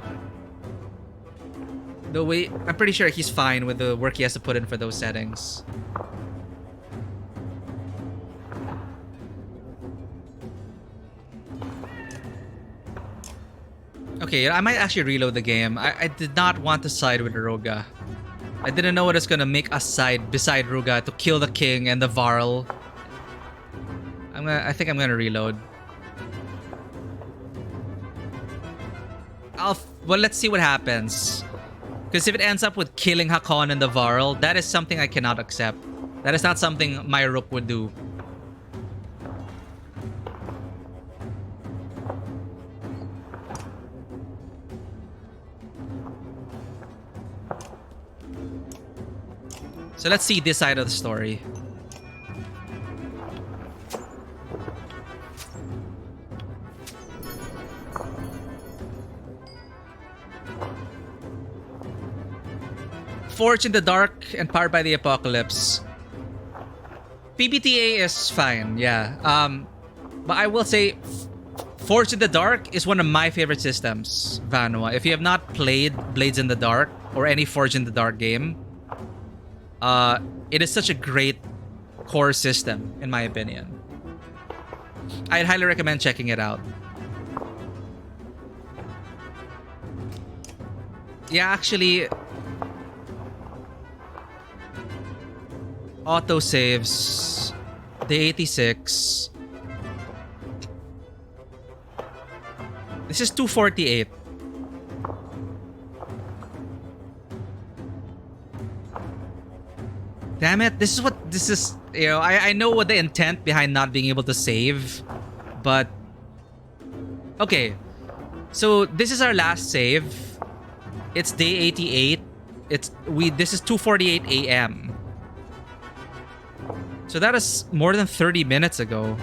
Speaker 1: I'm pretty sure he's fine with the work he has to put in for those settings. Okay, I might actually reload the game. I did not want to side with Ruga. I didn't know what was gonna make us side beside Ruga to kill the king and the Varl. I think I'm gonna reload. Well, let's see what happens. Because if it ends up with killing Hakon and the Varl, that is something I cannot accept. That is not something my Rook would do. So let's see this side of the story. Forged in the Dark and Powered by the Apocalypse. PBTA is fine, yeah. But I will say Forged in the Dark is one of my favorite systems, Vanua. If you have not played Blades in the Dark or any Forged in the Dark game, it is such a great core system, in my opinion. I'd highly recommend checking it out. Yeah, actually, auto saves, day 86. This is 248. Damn it, this is, you know, I know what the intent behind not being able to save, but okay. So this is our last save. It's day 88. This is 2:48 a.m. So that is more than 30 minutes ago.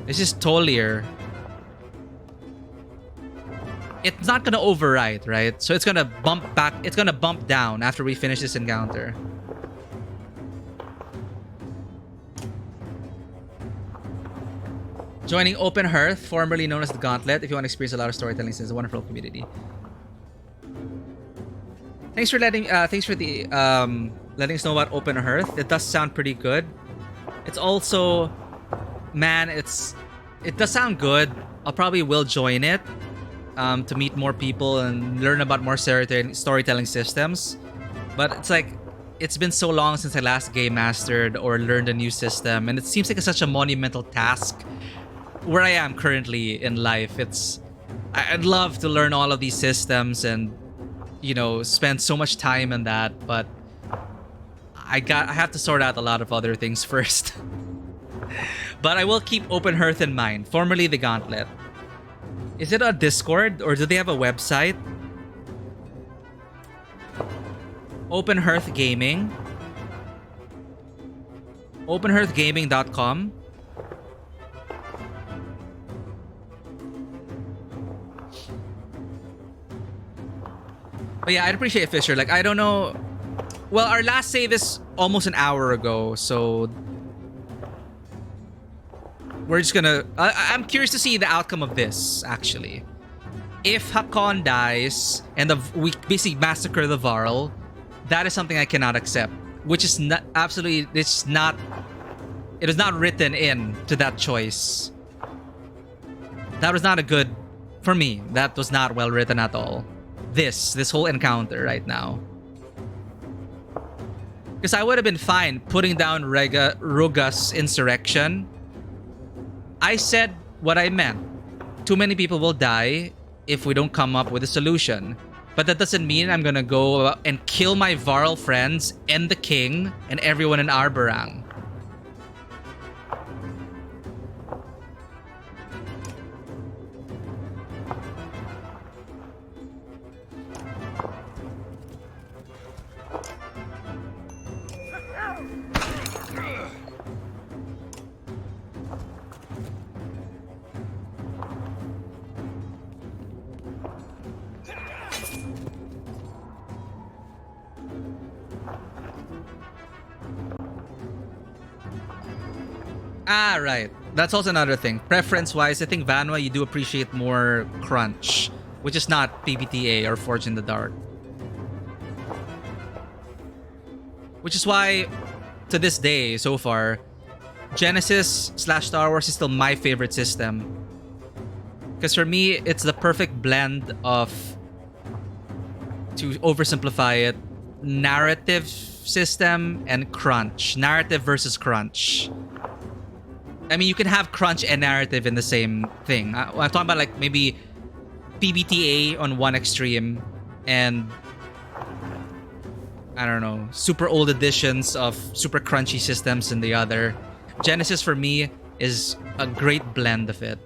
Speaker 1: This is Tolier. It's not gonna overwrite, right? So it's gonna bump back, it's gonna bump down after we finish this encounter. Joining Open Hearth, formerly known as the Gauntlet, if you want to experience a lot of storytelling, it's a wonderful community. Thanks for letting letting us know about Open Hearth. It does sound pretty good. It's also, man, it does sound good. I'll probably will join it to meet more people and learn about more storytelling systems. But it's like, it's been so long since I last game mastered or learned a new system, and it seems like it's such a monumental task where I am currently in life. I'd love to learn all of these systems and, you know, spend so much time in that, but I have to sort out a lot of other things first. But I will keep Open Hearth in mind, formerly the Gauntlet. Is it a Discord or do they have a website? Open Hearth Gaming. OpenHearthGaming.com. But yeah, I'd appreciate it, Fisher. Like, I don't know. Well, our last save is almost an hour ago, so we're just gonna... I'm curious to see the outcome of this, actually. If Hakon dies and we basically massacre the Varl, that is something I cannot accept. Which is not... Absolutely... It's not... It is not written in to that choice. That was not a good... For me, that was not well written at all. This whole encounter right now. Because I would have been fine putting down Ruga's insurrection. I said what I meant. Too many people will die. if we don't come up with a solution. But that doesn't mean I'm gonna go and kill my Varl friends and the king and everyone in Arberang. Ah, right. That's also another thing. Preference-wise, I think Vanwa, you do appreciate more crunch, which is not PBTA or Forge in the Dark. Which is why, to this day, so far, Genesis/Star Wars is still my favorite system. Because for me, it's the perfect blend of, to oversimplify it, narrative system and crunch. Narrative versus crunch. I mean, you can have crunch and narrative in the same thing. I'm talking about like maybe PBTA on one extreme and I don't know, super old editions of super crunchy systems in the other. Genesis for me is a great blend of it.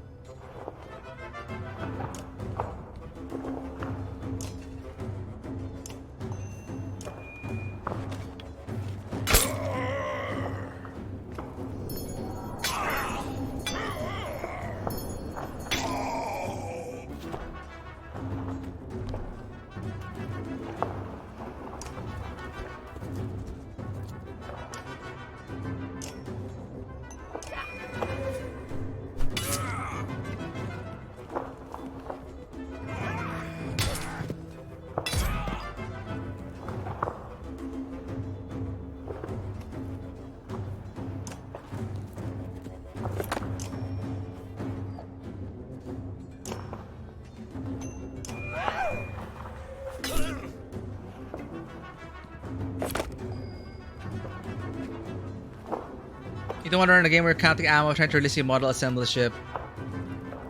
Speaker 1: You don't want to run a game where you're counting ammo, trying to release your model, assemble the ship.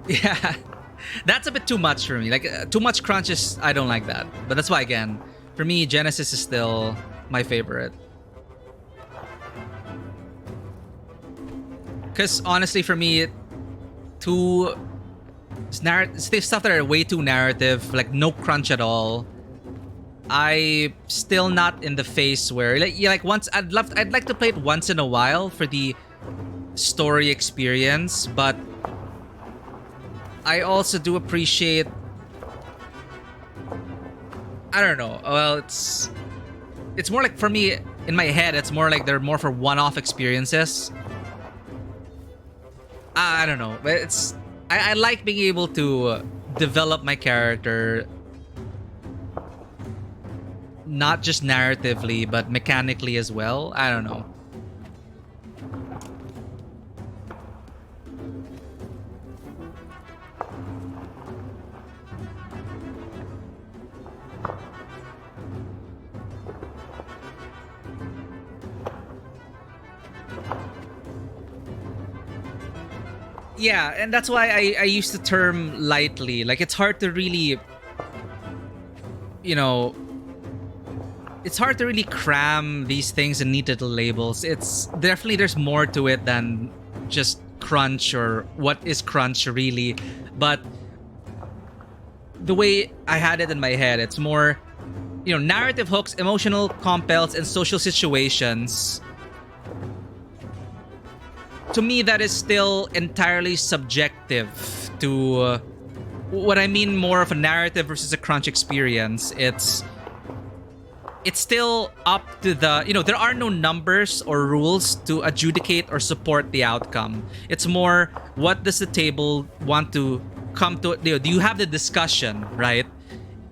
Speaker 1: Yeah, that's a bit too much for me. Like, too much crunch is... I don't like that. But that's why, again, for me, Genesis is still my favorite. Because, honestly, for me, stuff that are way too narrative, like no crunch at all. I still not in the phase where once I'd like to play it once in a while for the story experience, but I also do appreciate, I don't know, well, it's more like, for me in my head, it's more like they're more for one-off experiences. I don't know, but I like being able to develop my character not just narratively, but mechanically as well. I don't know. Yeah, and that's why I use the term lightly. Like, it's hard to really, you know, it's hard to really cram these things in neat little labels. It's definitely, there's more to it than just crunch or what is crunch really. But the way I had it in my head, it's more, you know, narrative hooks, emotional compels, and social situations. To me, that is still entirely subjective to what I mean more of a narrative versus a crunch experience. It's still up to the, you know, there are no numbers or rules to adjudicate or support the outcome. It's more, what does the table want to come to? You know, do you have the discussion, right?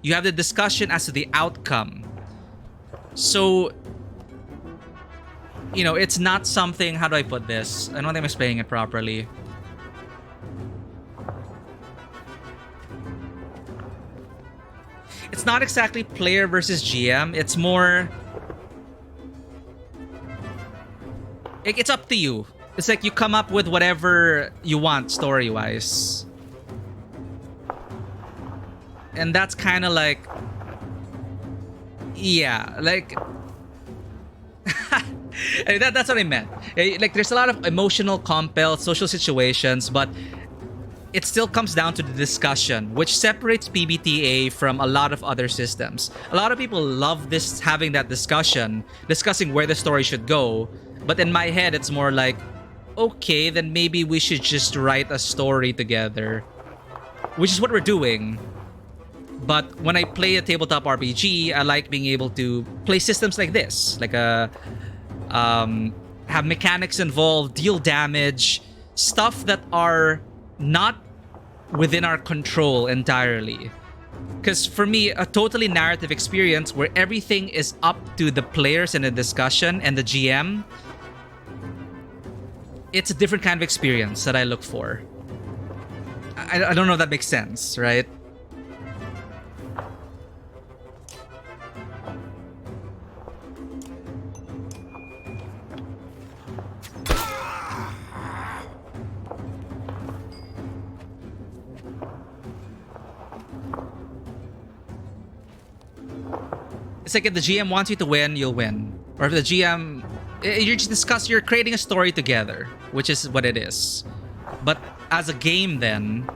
Speaker 1: You have the discussion as to the outcome. So, you know, it's not something, how do I put this? I don't think I'm explaining it properly. It's not exactly player versus GM. It's more... it's up to you. It's like you come up with whatever you want story-wise. And that's kind of like, yeah, like that's what I meant. Like there's a lot of emotional compelled social situations, but it still comes down to the discussion, which separates PBTA from a lot of other systems. A lot of people love this, having that discussion, discussing where the story should go. But in my head, it's more like, okay, then maybe we should just write a story together, which is what we're doing. But when I play a tabletop RPG, I like being able to play systems like this, like have mechanics involved, deal damage, stuff that are not within our control entirely. Because for me, a totally narrative experience where everything is up to the players in the discussion and the GM, it's a different kind of experience that I look for. I don't know if that makes sense, right? It's like if the GM wants you to win, you'll win. Or if the GM, you're creating a story together, which is what it is. But as a game then,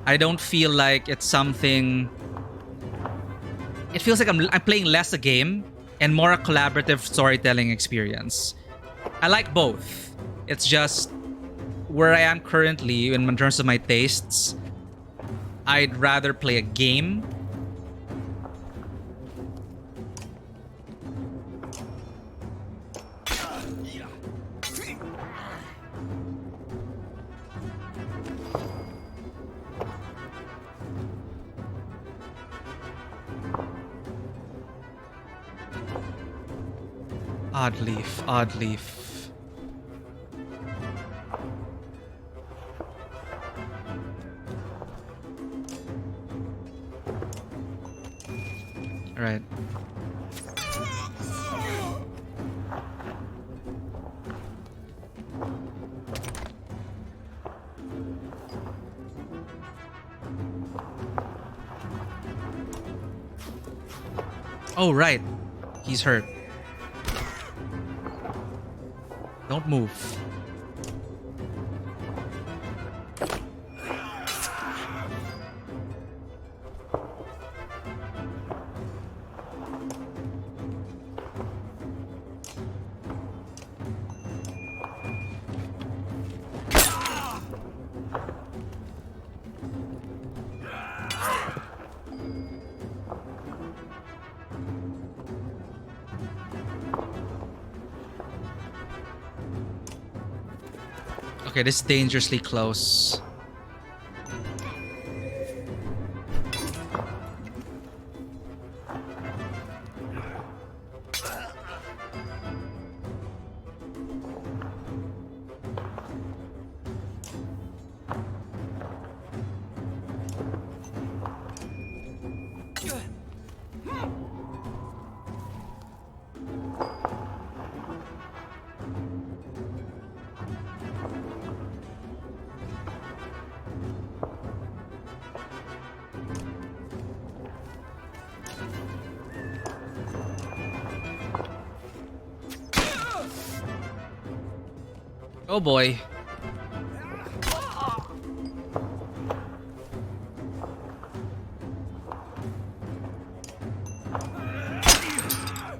Speaker 1: I don't feel like it's something... It feels like I'm playing less a game and more a collaborative storytelling experience. I like both. It's just where I am currently in terms of my tastes, I'd rather play a game. Odd leaf, odd leaf. All right. Oh, right. He's hurt. Don't move. Okay, this is dangerously close. Oh boy.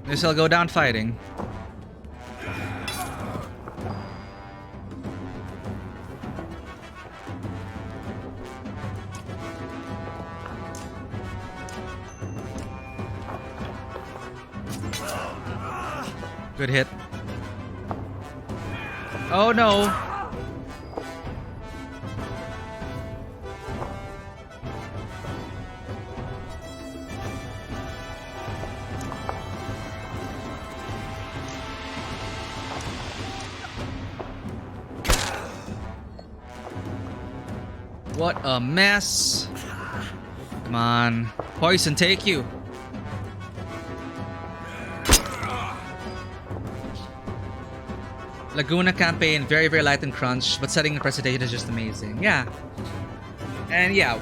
Speaker 1: Guess I'll go down fighting. Good hit. Oh no. What a mess. Come on. Poison, take you. Laguna campaign, very, very light and crunch, but setting the presentation is just amazing. Yeah. And yeah,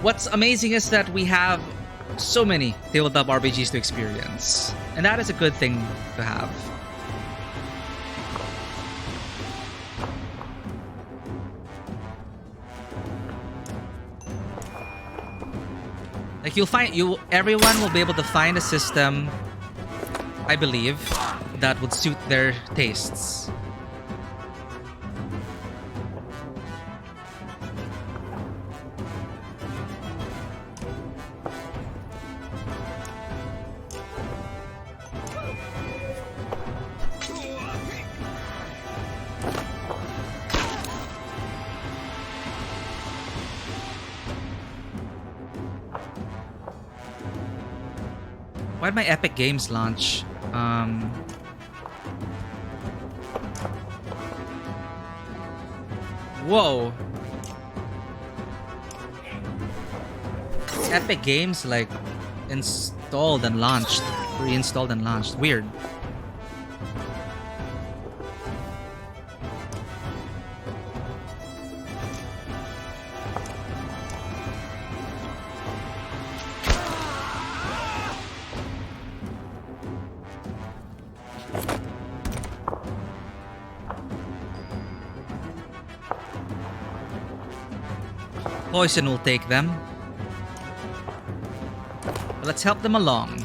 Speaker 1: What's amazing is that we have so many tabletop RPGs to experience, and that is a good thing to have. Like everyone will be able to find a system, I believe, that would suit their tastes. Why'd my Epic Games launch? Whoa. Epic Games like installed and launched. Reinstalled and launched. Weird. Poison will take them. But let's help them along.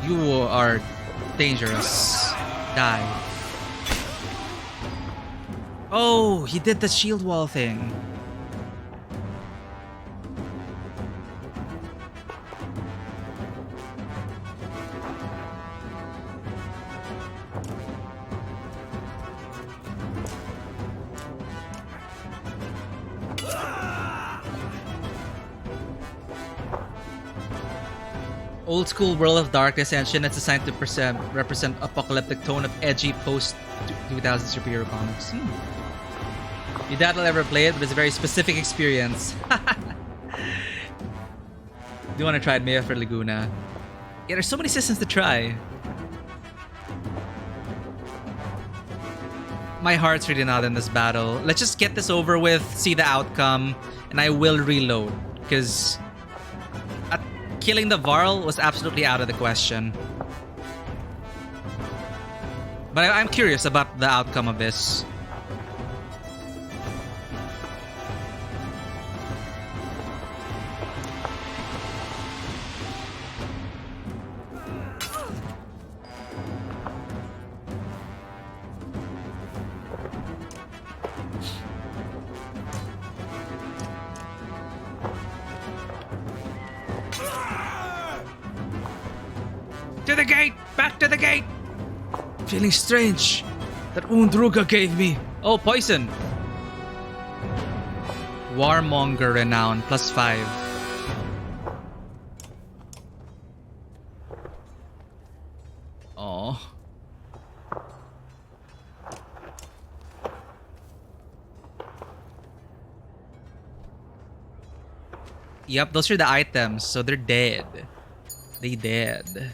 Speaker 1: You are dangerous. Die. Oh, he did the shield wall thing. Old school World of Darkness engine that's designed to represent apocalyptic tone of edgy post-2000 superhero comics. You doubt I'll ever play it, but it's a very specific experience. Do you want to try it, Maya, for Laguna? Yeah, there's so many systems to try. My heart's really not in this battle. Let's just get this over with, see the outcome, and I will reload. Because killing the Varl was absolutely out of the question. But I'm curious about the outcome of this. To the gate! Back to the gate! Feeling strange. That wound Ruga gave me. Oh, poison. Warmonger renown +5. Oh. Yep, those are the items, so they're dead. They dead.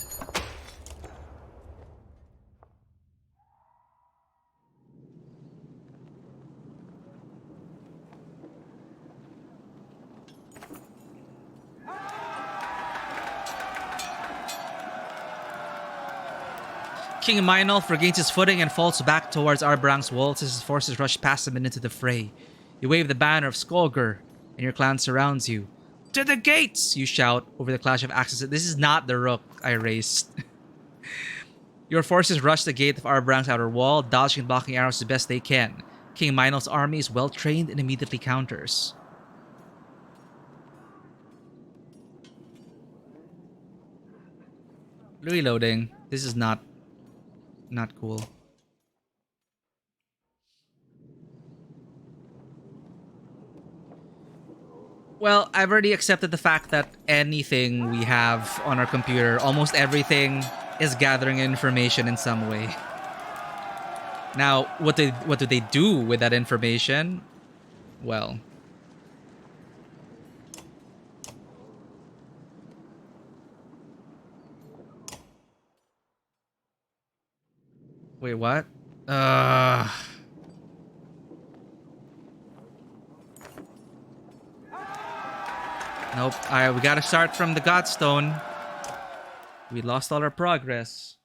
Speaker 1: King Meinolf regains his footing and falls back towards Arbrang's walls as his forces rush past him and into the fray. You wave the banner of Skolger, and your clan surrounds you. To the gates! You shout over the clash of axes. This is not the rook I raced. Your forces rush the gate of Arbrang's outer wall, dodging and blocking arrows the best they can. King Meinolf's army is well trained and immediately counters. Reloading. This is not cool. Well, I've already accepted the fact that anything we have on our computer, almost everything, is gathering information in some way. Now, what do they do with that information? Well, Wait, what? Uh... Nope. Alright, we gotta start from the Godstone. We lost all our progress.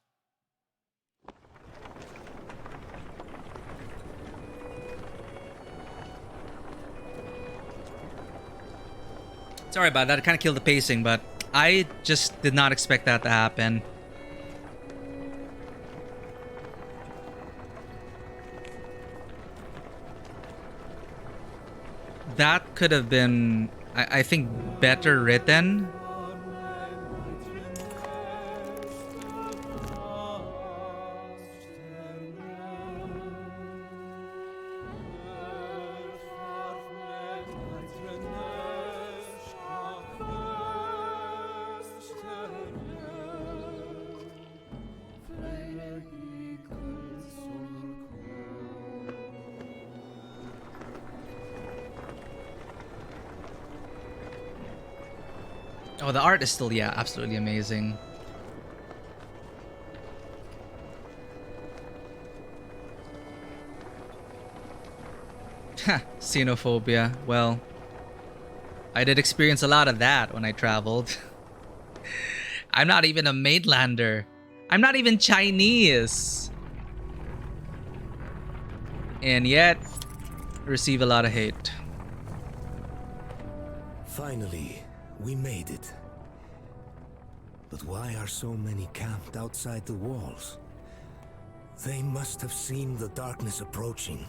Speaker 1: Sorry about that. It kind of killed the pacing, but I just did not expect that to happen. That could have been, I think, better written. Oh, the art is still, yeah, absolutely amazing. Xenophobia. Well, I did experience a lot of that when I traveled. I'm not even a mainlander. I'm not even Chinese. And yet, receive a lot of hate.
Speaker 3: Finally, we made it. But why are so many camped outside the walls? They must have seen the darkness approaching.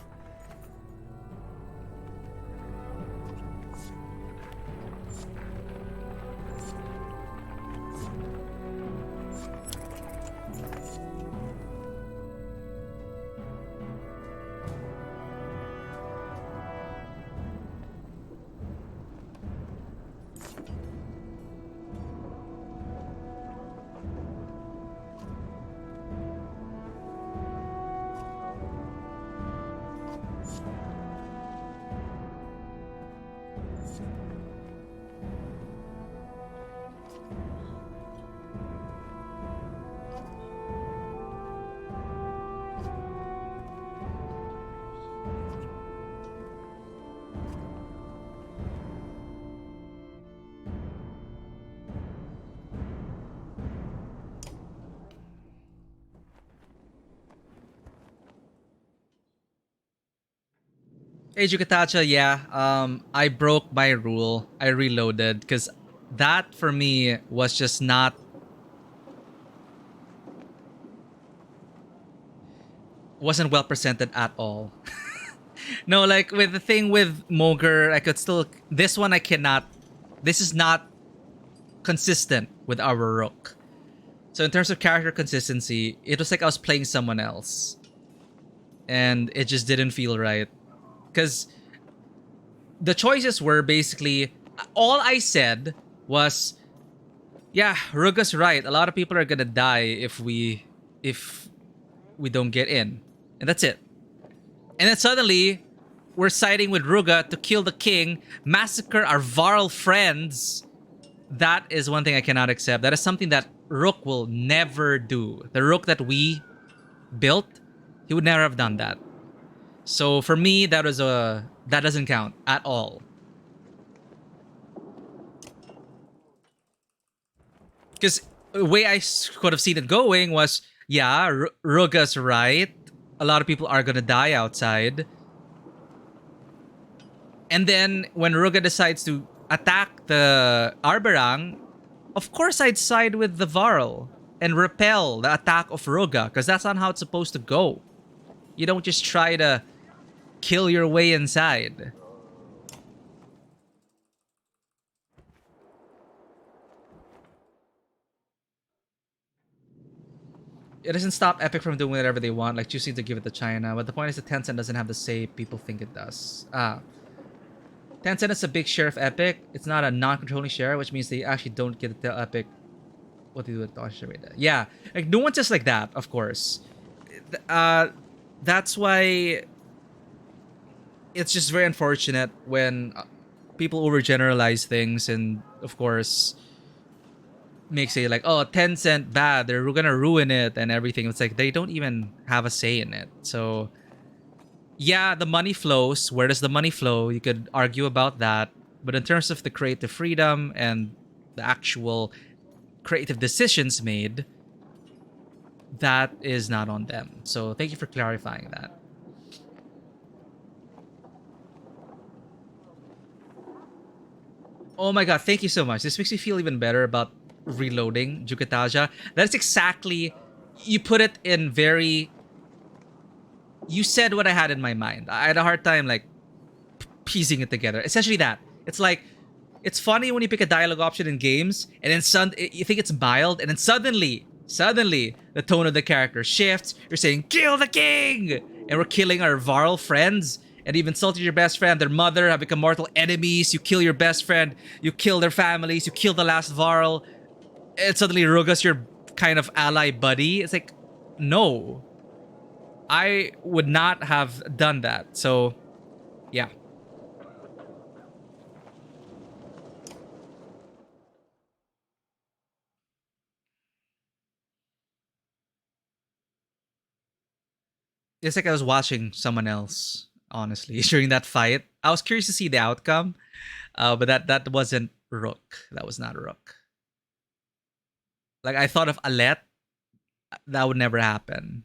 Speaker 1: Hey Jukatacha, yeah, I broke my rule. I reloaded because that for me was just not, wasn't well presented at all. No, like with the thing with Moger, I could still, this one I cannot, this is not consistent with our Rook. So in terms of character consistency, it was like I was playing someone else. And it just didn't feel right. Because the choices were basically, all I said was, yeah, Ruga's right. A lot of people are gonna die if we don't get in. And that's it. And then suddenly, we're siding with Ruga to kill the king, massacre our Varl friends. That is one thing I cannot accept. That is something that Rook will never do. The Rook that we built, he would never have done that. So for me, that doesn't count at all. Because the way I could have seen it going was, yeah, Ruga's right. A lot of people are gonna die outside. And then when Ruga decides to attack the Arberang, of course I'd side with the Varl and repel the attack of Ruga, because that's not how it's supposed to go. You don't just try to kill your way inside. It doesn't stop Epic from doing whatever they want, like choosing to give it to China. But the point is that Tencent doesn't have the say people think it does. Tencent is a big share of Epic. It's not a non-controlling share, which means they actually don't get to tell Epic what to do with the Yeah, like no one's just like that, of course. That's why it's just very unfortunate when people overgeneralize things, and of course, makes it like, oh, Tencent bad, they're gonna ruin it and everything. It's like they don't even have a say in it. So yeah, the money flows. Where does the money flow? You could argue about that. But in terms of the creative freedom and the actual creative decisions made, that is not on them. So thank you for clarifying that. Oh my god, thank you so much. This makes me feel even better about reloading Jukataja. That's exactly, you put it in very, you said what I had in my mind. I had a hard time like piecing it together. Essentially that. It's like, it's funny when you pick a dialogue option in games and then you think it's mild and then suddenly the tone of the character shifts. You're saying, kill the king! And we're killing our Varl friends. And you've insulted your best friend, their mother, have become mortal enemies. You kill your best friend, you kill their families, you kill the last Varl. And suddenly Rugus, your kind of ally buddy. It's like, no. I would not have done that. So, yeah. It's like I was watching someone else, honestly, during that fight. I was curious to see the outcome, but that wasn't Rook. That was not Rook. Like, I thought of Alet. That would never happen.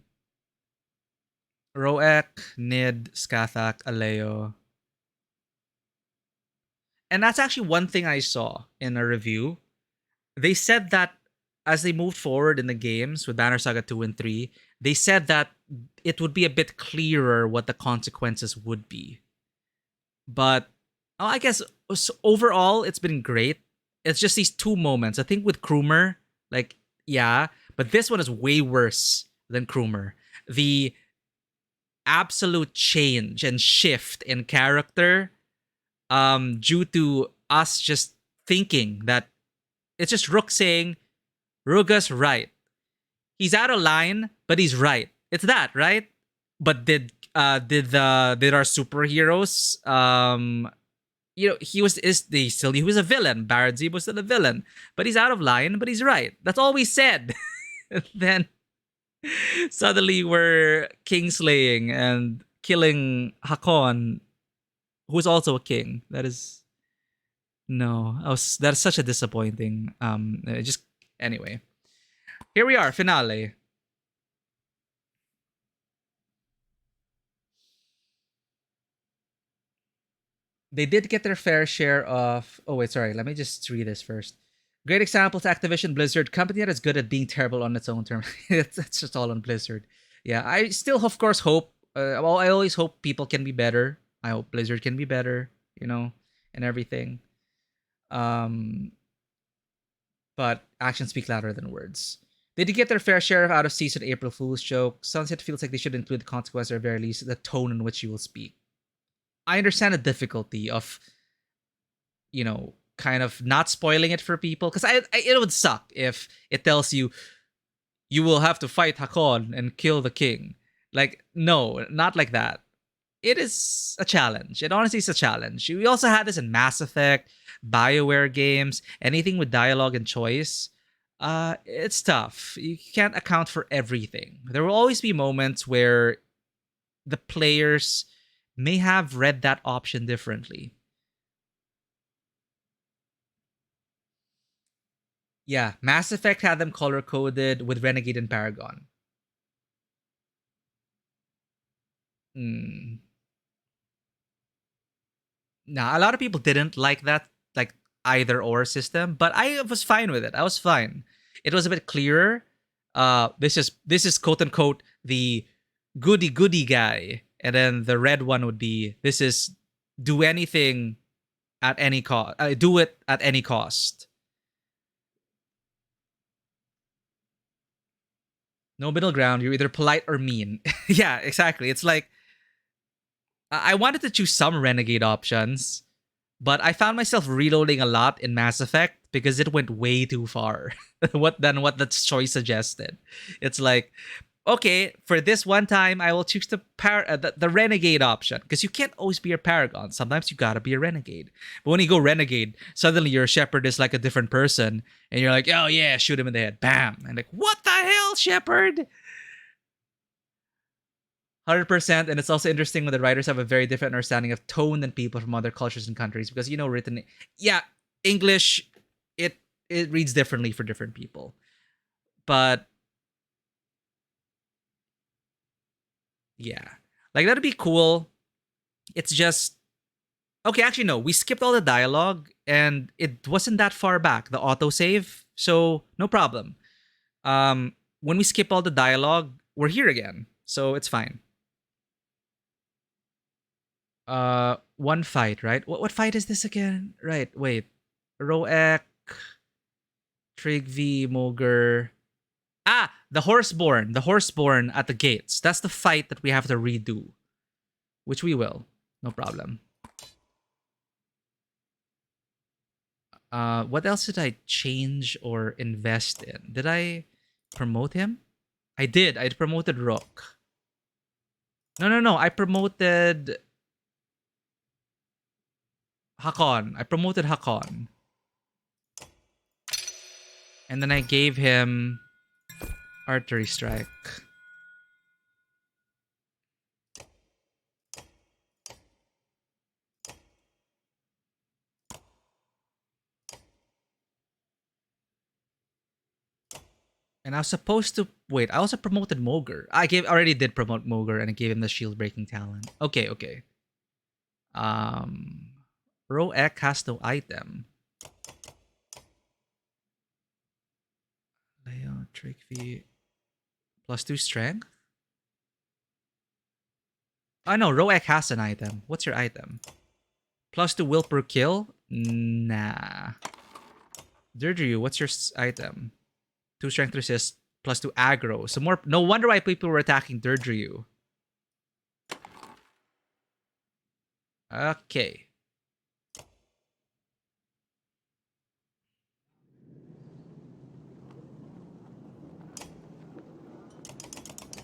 Speaker 1: Roek, Nid, Skathak, Aleo. And that's actually one thing I saw in a review. They said that as they moved forward in the games with Banner Saga 2 and 3, they said that it would be a bit clearer what the consequences would be. But I guess overall, it's been great. It's just these two moments. I think with Krumer, like, yeah, but this one is way worse than Krumer. The absolute change and shift in character due to us just thinking that it's just Rook saying, Rugus right. He's out of line, but he's right. It's that, right? But did our superheroes he was a villain. Barad Zeb was still a villain. But he's out of line, but he's right. That's all we said. Then suddenly we're kingslaying and killing Hakon, who's also a king. That is that's such a disappointing anyway. Here we are, finale. They did get their fair share of. Oh wait, sorry. Let me just read this first. Great example to Activision Blizzard, company that is good at being terrible on its own terms. It's just all on Blizzard. Yeah, I still, of course, hope. Well, I always hope people can be better. I hope Blizzard can be better, and everything. But actions speak louder than words. They did get their fair share of out-of-season April Fool's jokes. Sunset feels like they should include the consequence, or at very least the tone in which you will speak. I understand the difficulty of, kind of not spoiling it for people, because it would suck if it tells you will have to fight Hakon and kill the king. Like, no, not like that. It is a challenge. It honestly is a challenge. We also had this in Mass Effect, BioWare games, anything with dialogue and choice. It's tough. You can't account for everything. There will always be moments where the players may have read that option differently. Yeah, Mass Effect had them color-coded with Renegade and Paragon. Nah, a lot of people didn't like that, like, either-or system, but I was fine with it. I was fine. It was a bit clearer. This is quote-unquote the goody-goody guy. And then the red one would be, this is do anything at any cost. Do it at any cost. No middle ground. You're either polite or mean. Yeah, exactly. It's like, I wanted to choose some renegade options, but I found myself reloading a lot in Mass Effect because it went way too far than what the choice suggested. It's like, okay, for this one time, I will choose the renegade option, because you can't always be a paragon. Sometimes you gotta be a renegade. But when you go renegade, suddenly your shepherd is like a different person, and you're like, oh yeah, shoot him in the head, bam, and like, what the hell, shepherd? 100%, and it's also interesting when the writers have a very different understanding of tone than people from other cultures and countries, because written, yeah, English, it reads differently for different people, but yeah, like that'd be cool. It's just okay. Actually, no, we skipped all the dialogue, and it wasn't that far back, the autosave, so no problem. When we skip all the dialogue, we're here again, so it's fine. One fight, right? What fight is this again? Right, wait. Roek, Trigvi, Moger. Ah, the Horseborn at the gates. That's the fight that we have to redo, which we will. No problem. What else did I change or invest in? Did I promote him? I did. I promoted Rook. No. I promoted Hakon. I promoted Hakon. And then I gave him Artery Strike. And I was supposed to wait. I also promoted Moger. Already did promote Moger, and I gave him the shield breaking talent. Okay. Roek has no item. Leo, Trick V. +2 strength? Oh no, Roek has an item. What's your item? +2 will per kill? Nah. Deirdre, what's your item? 2 strength resist, +2 aggro. So more. No wonder why people were attacking Deirdre. Okay.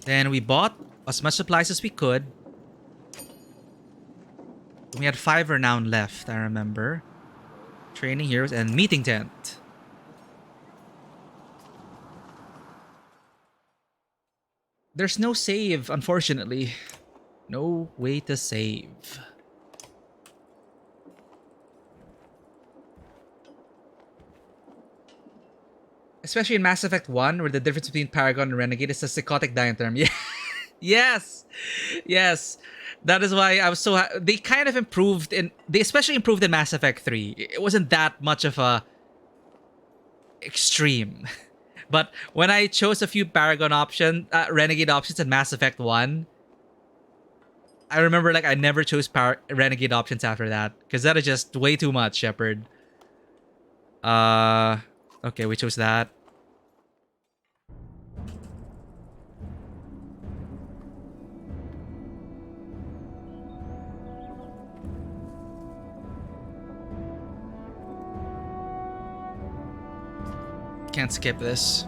Speaker 1: Then we bought as much supplies as we could. We had 5 renown left, I remember. Training heroes and meeting tent. There's no save, unfortunately. No way to save. Especially in Mass Effect 1, where the difference between Paragon and Renegade is a psychotic diatherm. Yeah. Yes. That is why I was so they kind of improved they especially improved in Mass Effect 3. It wasn't that much of a extreme. But when I chose a few Paragon Renegade options in Mass Effect 1, I remember I never chose Renegade options after that, because that is just way too much, Shepard. Okay, we chose that. Can't skip this.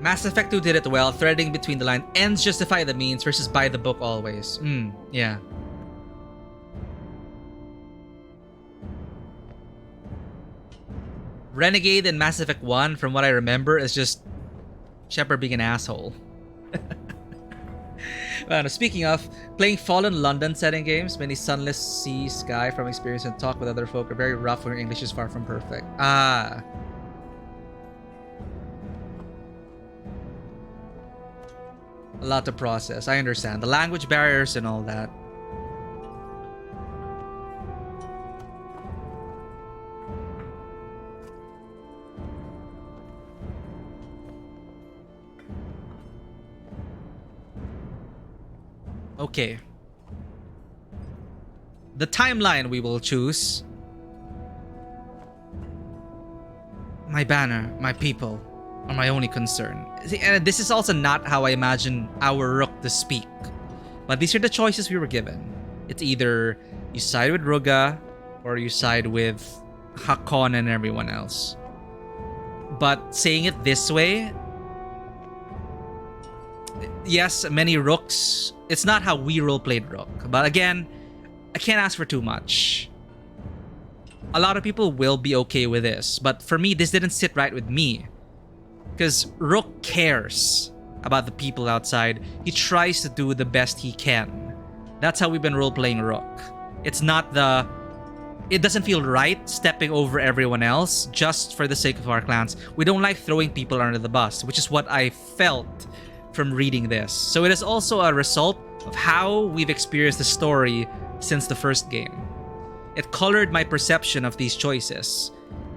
Speaker 1: Mass Effect 2 did it well, threading between the line. Ends justify the means versus by the book always. Yeah. Renegade in Mass Effect 1, from what I remember, is just Shepard being an asshole. Speaking of, playing Fallen London setting games, many sunless sea, sky from experience and talk with other folk are very rough when your English is far from perfect. Ah. A lot to process. I understand. The language barriers and all that. Okay. The timeline we will choose. My banner, my people, are my only concern. See, and this is also not how I imagine our Rook to speak. But these are the choices we were given. It's either, You side with Ruga, or you side with Hakon and everyone else. But saying it this way, yes, many Rooks. It's not how we roleplayed Rook. But again, I can't ask for too much. A lot of people will be okay with this. But for me, this didn't sit right with me. Because Rook cares about the people outside. He tries to do the best he can. That's how we've been role-playing Rook. It's not the... It doesn't feel right stepping over everyone else just for the sake of our clans. We don't like throwing people under the bus, which is what I felt from reading this. So it is also a result of how we've experienced the story since the first game. It colored my perception of these choices,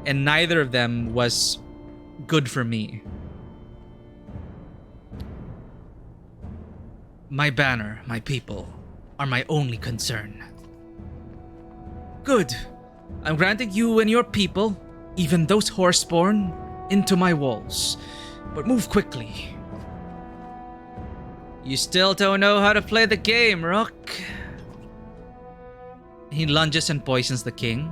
Speaker 1: and neither of them was good for me. My banner, my people, are my only concern. Good. I'm granting you and your people, even those horseborn, into my walls. But move quickly. You still don't know how to play the game, Rook. He lunges and poisons the king.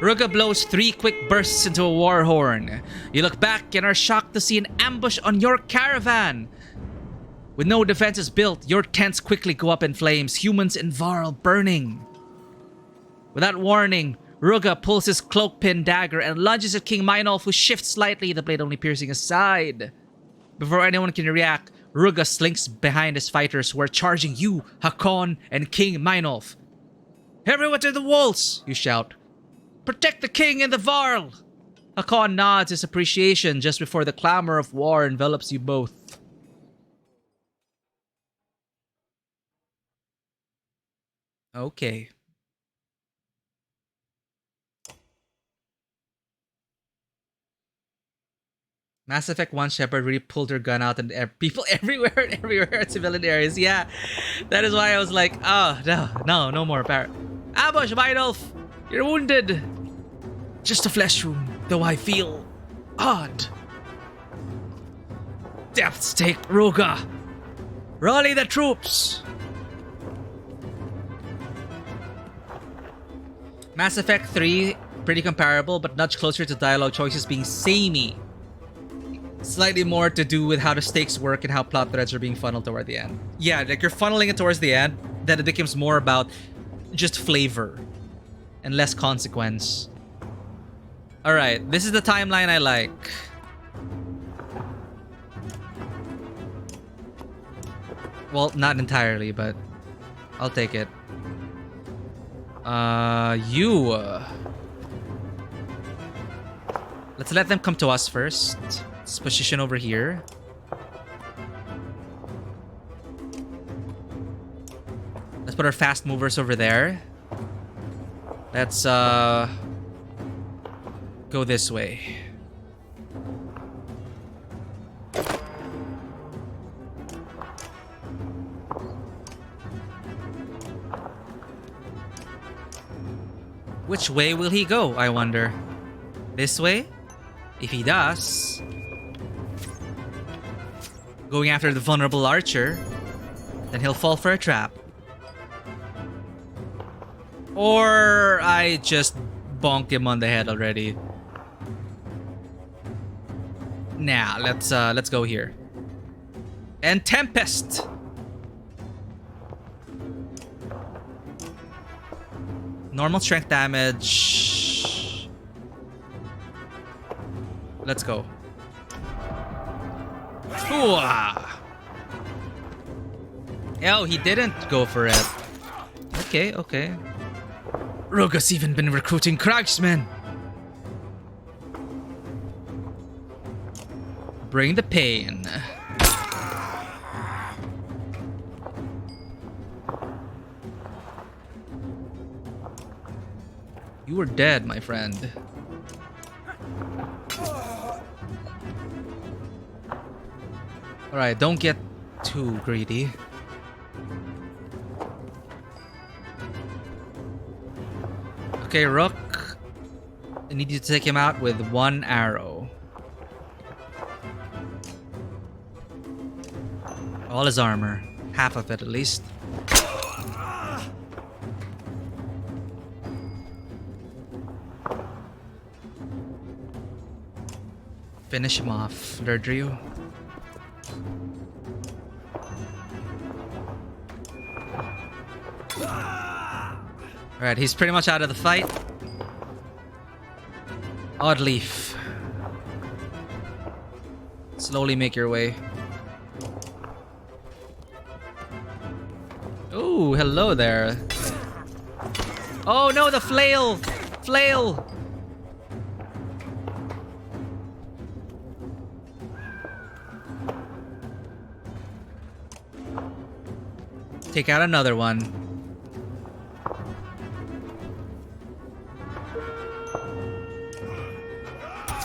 Speaker 1: Ruga blows 3 quick bursts into a war horn. You look back and are shocked to see an ambush on your caravan. With no defenses built, your tents quickly go up in flames, humans and Varl burning. Without warning, Ruga pulls his cloak pin dagger and lunges at King Meinolf, who shifts slightly, the blade only piercing his side. Before anyone can react, Ruga slinks behind his fighters who are charging you, Hakon, and King Meinolf. Everyone to the walls, you shout. Protect the king and the Varl! Hakon nods his appreciation just before the clamor of war envelops you both. Okay. Mass Effect 1 Shepard really pulled her gun out and people everywhere in civilian areas. Yeah, that is why I was like, oh, no more. Ambush, Meinolf! You're wounded! Just a flesh wound, though I feel odd. Depths take Ruga! Rally the troops! Mass Effect 3, pretty comparable, but much closer to dialogue choices being samey. Slightly more to do with how the stakes work and how plot threads are being funneled toward the end. Yeah, like you're funneling it towards the end, then it becomes more about just flavor and less consequence. Alright, this is the timeline I like. Well, not entirely, but I'll take it. Let's let them come to us first. Let's position over here. Let's put our fast movers over there. Let's go this way. Which way will he go, I wonder? This way? If he does, going after the vulnerable archer, then he'll fall for a trap. Or I just bonked him on the head already. Nah, let's go here. And Tempest! Normal strength damage. Let's go. Ooh-ah. Oh, he didn't go for it. Okay. Ruga's even been recruiting Kragsmen. Bring the pain. You were dead, my friend. Alright, don't get too greedy. Okay, Rook. I need you to take him out with one arrow. All his armor. Half of it at least. Finish him off, Derdrew. Alright, he's pretty much out of the fight. Oddleaf. Slowly make your way. Oh, hello there. Oh no, the flail! Flail! Take out another one.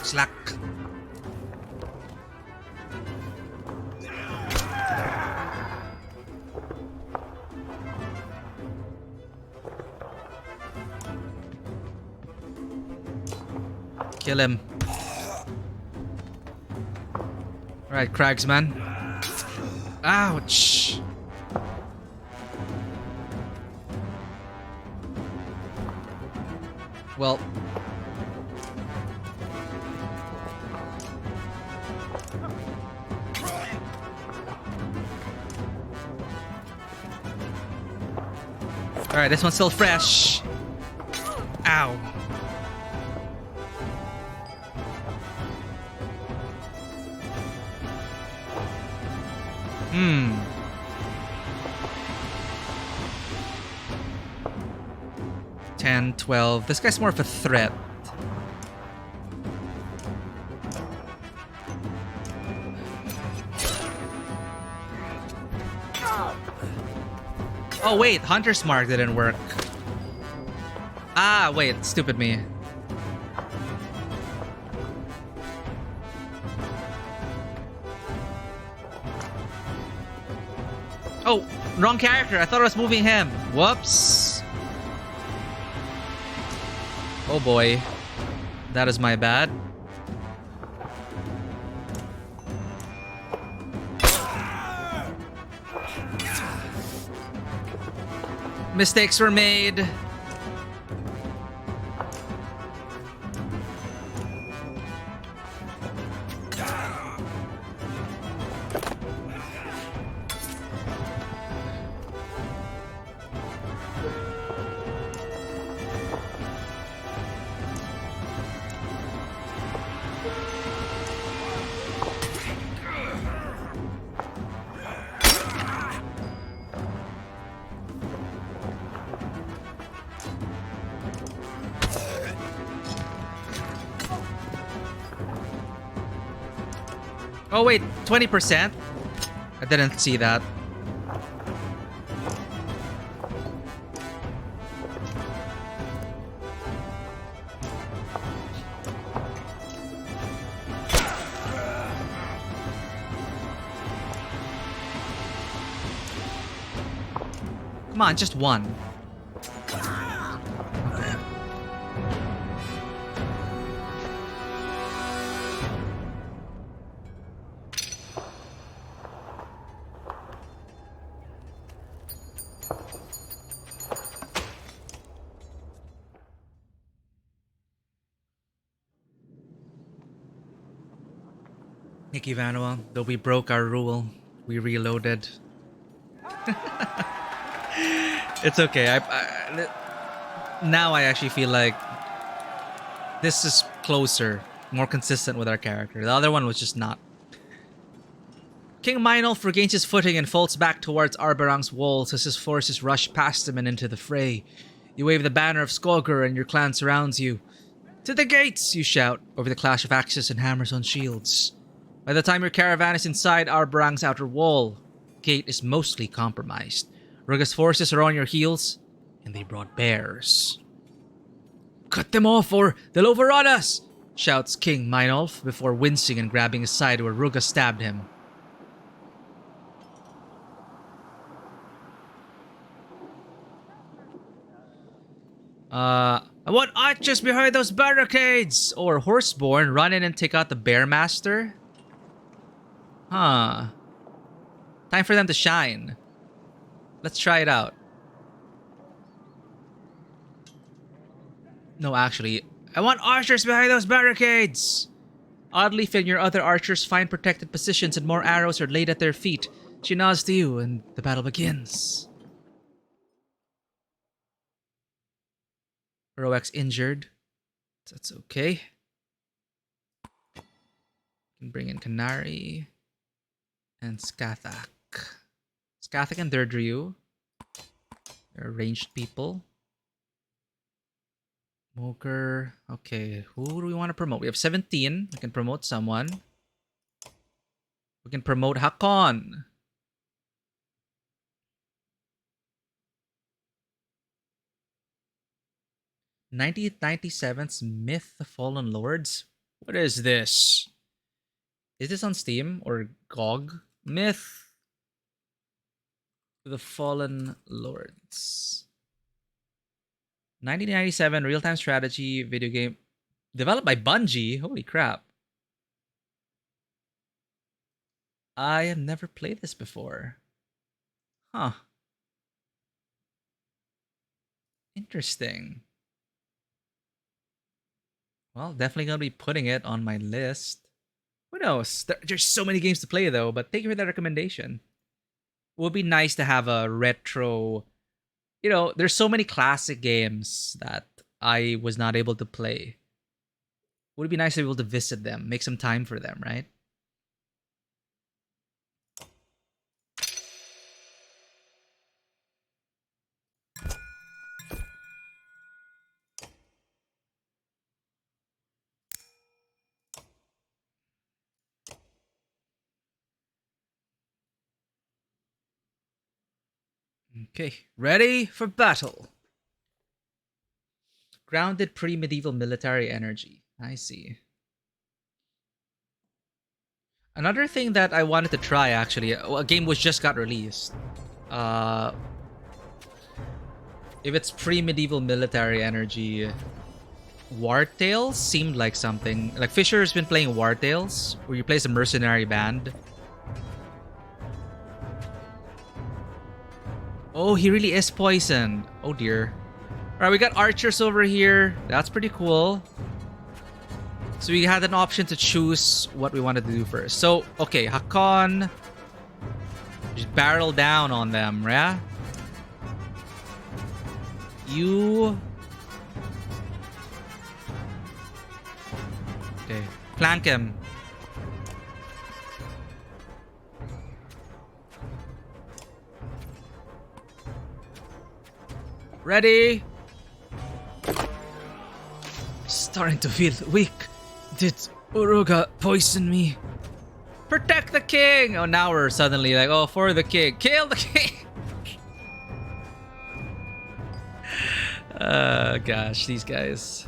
Speaker 1: Slack. Kill him. Alright, Cragsman. Ouch. Well. Alright, this one's still fresh. Ow. Hmm. 10, 12. This guy's more of a threat. Oh wait, Hunter's Mark didn't work. Ah, wait, stupid me. Oh, wrong character. I thought I was moving him. Whoops. Oh boy. That is my bad. Mistakes were made. Oh wait, 20%? I didn't see that. Come on, just one. Nicky Vanua, though we broke our rule, we reloaded. It's okay. Now I actually feel like this is closer, more consistent with our character. The other one was just not. King Meinolf regains his footing and falls back towards Arberang's walls as his forces rush past him and into the fray. You wave the banner of Skogur and your clan surrounds you. To the gates, you shout, over the clash of axes and hammers on shields. By the time your caravan is inside Arberang's outer wall, the gate is mostly compromised. Ruga's forces are on your heels, and they brought bears. Cut them off or they'll overrun us, shouts King Meinolf before wincing and grabbing his side where Ruga stabbed him. I want archers behind those barricades! Or Horseborn, run in and take out the Bear Master? Huh. Time for them to shine. Let's try it out. No, actually, I want archers behind those barricades! Oddly, when your other archers find protected positions and more arrows are laid at their feet, she nods to you and the battle begins. Roex injured. That's okay. Can bring in Canary and Skathak. Skathak and Durdryu. They're ranged people. Moker. Okay, who do we want to promote? We have 17. We can promote someone. We can promote Hakon. (1997's Myth the Fallen Lords. What is this? Is this on Steam or GOG? Myth the Fallen Lords. 1997 real-time strategy video game developed by Bungie. Holy crap. I have never played this before. Huh. Interesting. Well, definitely gonna be putting it on my list. Who knows? There's so many games to play though, but thank you for that recommendation. It would be nice to have a retro... You know, there's so many classic games that I was not able to play. Would it be nice to be able to visit them, make some time for them, right? Okay, ready for battle. Grounded pre-medieval military energy. I see. Another thing that I wanted to try, actually, a game which just got released. If it's pre-medieval military energy, War Tales seemed like something. Like Fisher's been playing War Tales, where you play as a mercenary band. Oh, he really is poisoned. Oh dear. Alright, we got archers over here. That's pretty cool. So we had an option to choose what we wanted to do first. So, okay, Hakon. Just barrel down on them, yeah? You... Okay, flank him. Ready? Starting to feel weak. Did Uruga poison me? Protect the king! Oh, now we're suddenly like, oh, for the king. Kill the king! Gosh, these guys.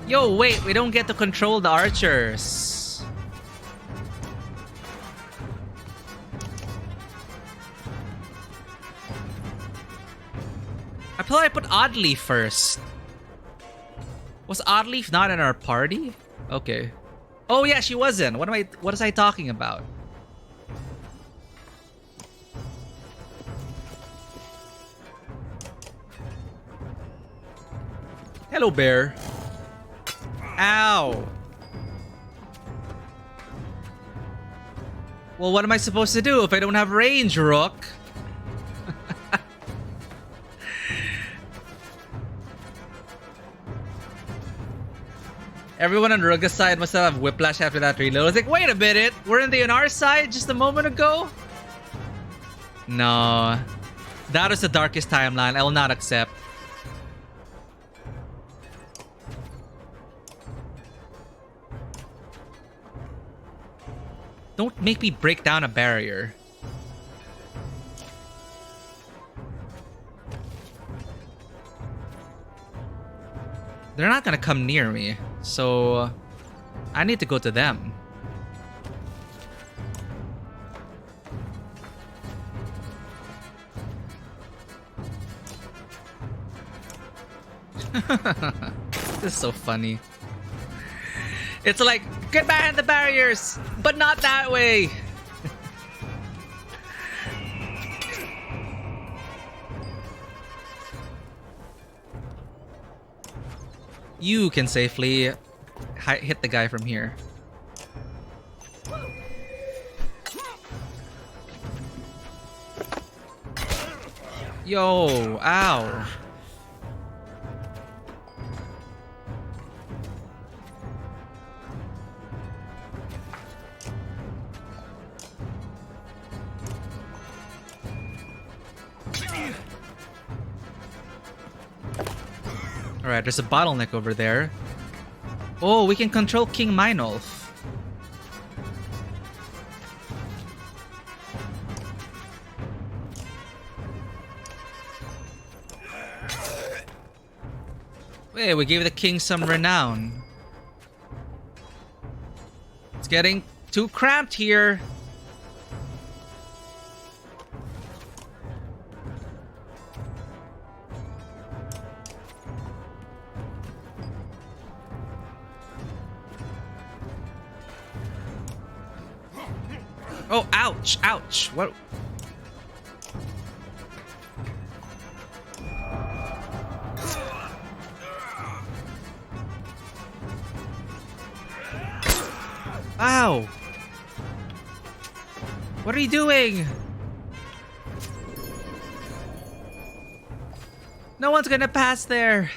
Speaker 1: Yo, wait, we don't get to control the archers. I thought I put Oddleaf first. Was Oddleaf not in our party? Okay. Oh yeah, she wasn't. What was I talking about? Hello, bear. Ow. Well, what am I supposed to do if I don't have range, Rook? Everyone on Ruga's side must have whiplash after that reload. I was like, wait a minute, we're in the NR side just a moment ago? No. That is the darkest timeline. I will not accept. Don't make me break down a barrier. They're not gonna come near me, so I need to go to them. This is so funny. It's like, get behind the barriers, but not that way. You can safely hit the guy from here. Yo, ow. Alright, there's a bottleneck over there. Oh, we can control King Minolf. Hey, we gave the king some renown. It's getting too cramped here. Oh, ouch, ouch. What? Ow! What are you doing? No one's gonna pass there.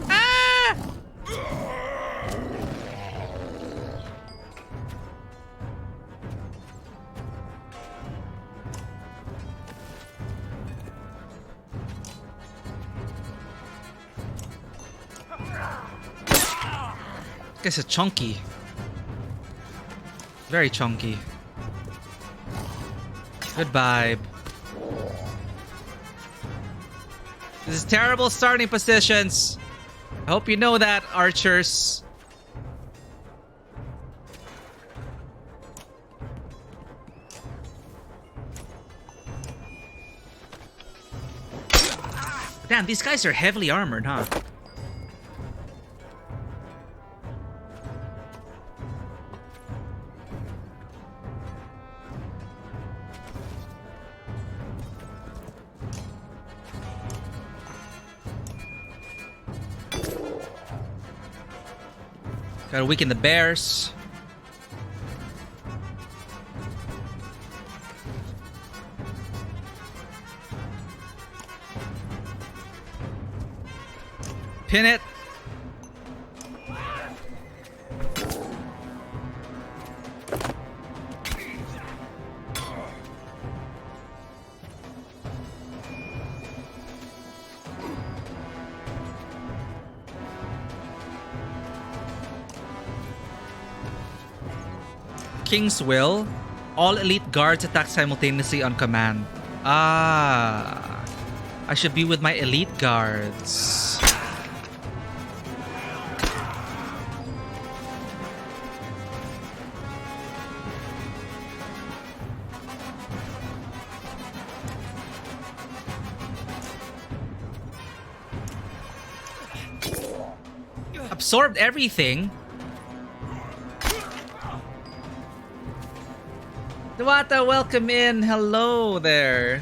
Speaker 1: Ah! This guy's a chunky. Very chunky. Goodbye. This is terrible starting positions. I hope you know that, archers. Damn, these guys are heavily armored, huh? Gotta weaken the bears. Pin it. King's Will. All elite guards attack simultaneously on command. Ah. I should be with my elite guards. Absorbed everything. Dewata, welcome in. Hello there.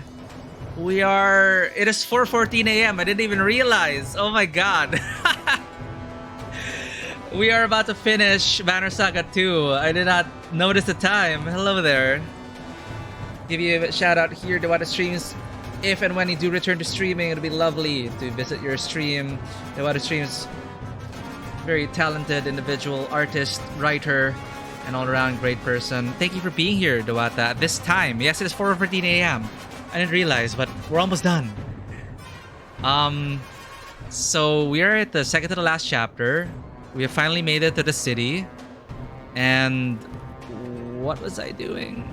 Speaker 1: It is 4:14 a.m. I didn't even realize. Oh my god. We are about to finish Banner Saga 2. I did not notice the time. Hello there. Give you a shout out here, Dewata Streams. If and when you do return to streaming, it'll be lovely to visit your stream. Dewata Streams, very talented individual, artist, writer, and all-around great person. Thank you for being here, Dewata, at this time. Yes, it is 4:14 a.m. I didn't realize, but we're almost done. So we are at the second to the last chapter. We have finally made it to the city. And what was I doing?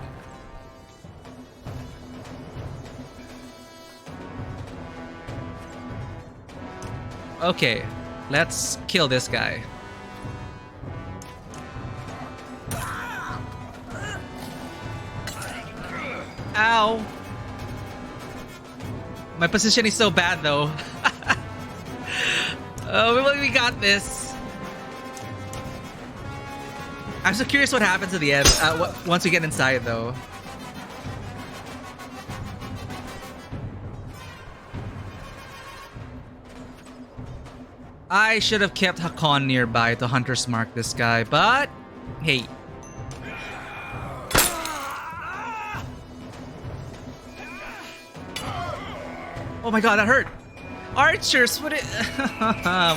Speaker 1: Okay, let's kill this guy. Ow! My position is so bad though. Oh, we got this. I'm so curious what happens at the end. Once we get inside though. I should have kept Hakon nearby to hunter's mark this guy, but hey. Oh my god, that hurt. Archers, what it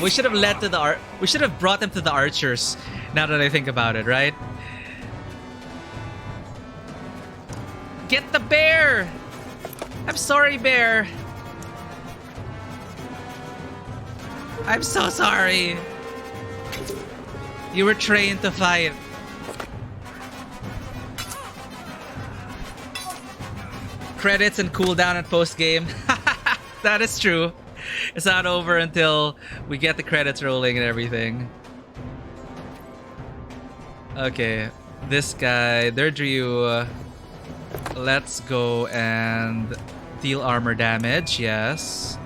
Speaker 1: we should have led to the we should have brought them to the archers, now that I think about it, right? Get the bear! I'm sorry, bear. I'm so sorry. You were trained to fight. Credits and cooldown at post game. That is true. It's not over until we get the credits rolling and everything. Okay, this guy, Deirdre, let's go and deal armor damage. Yes.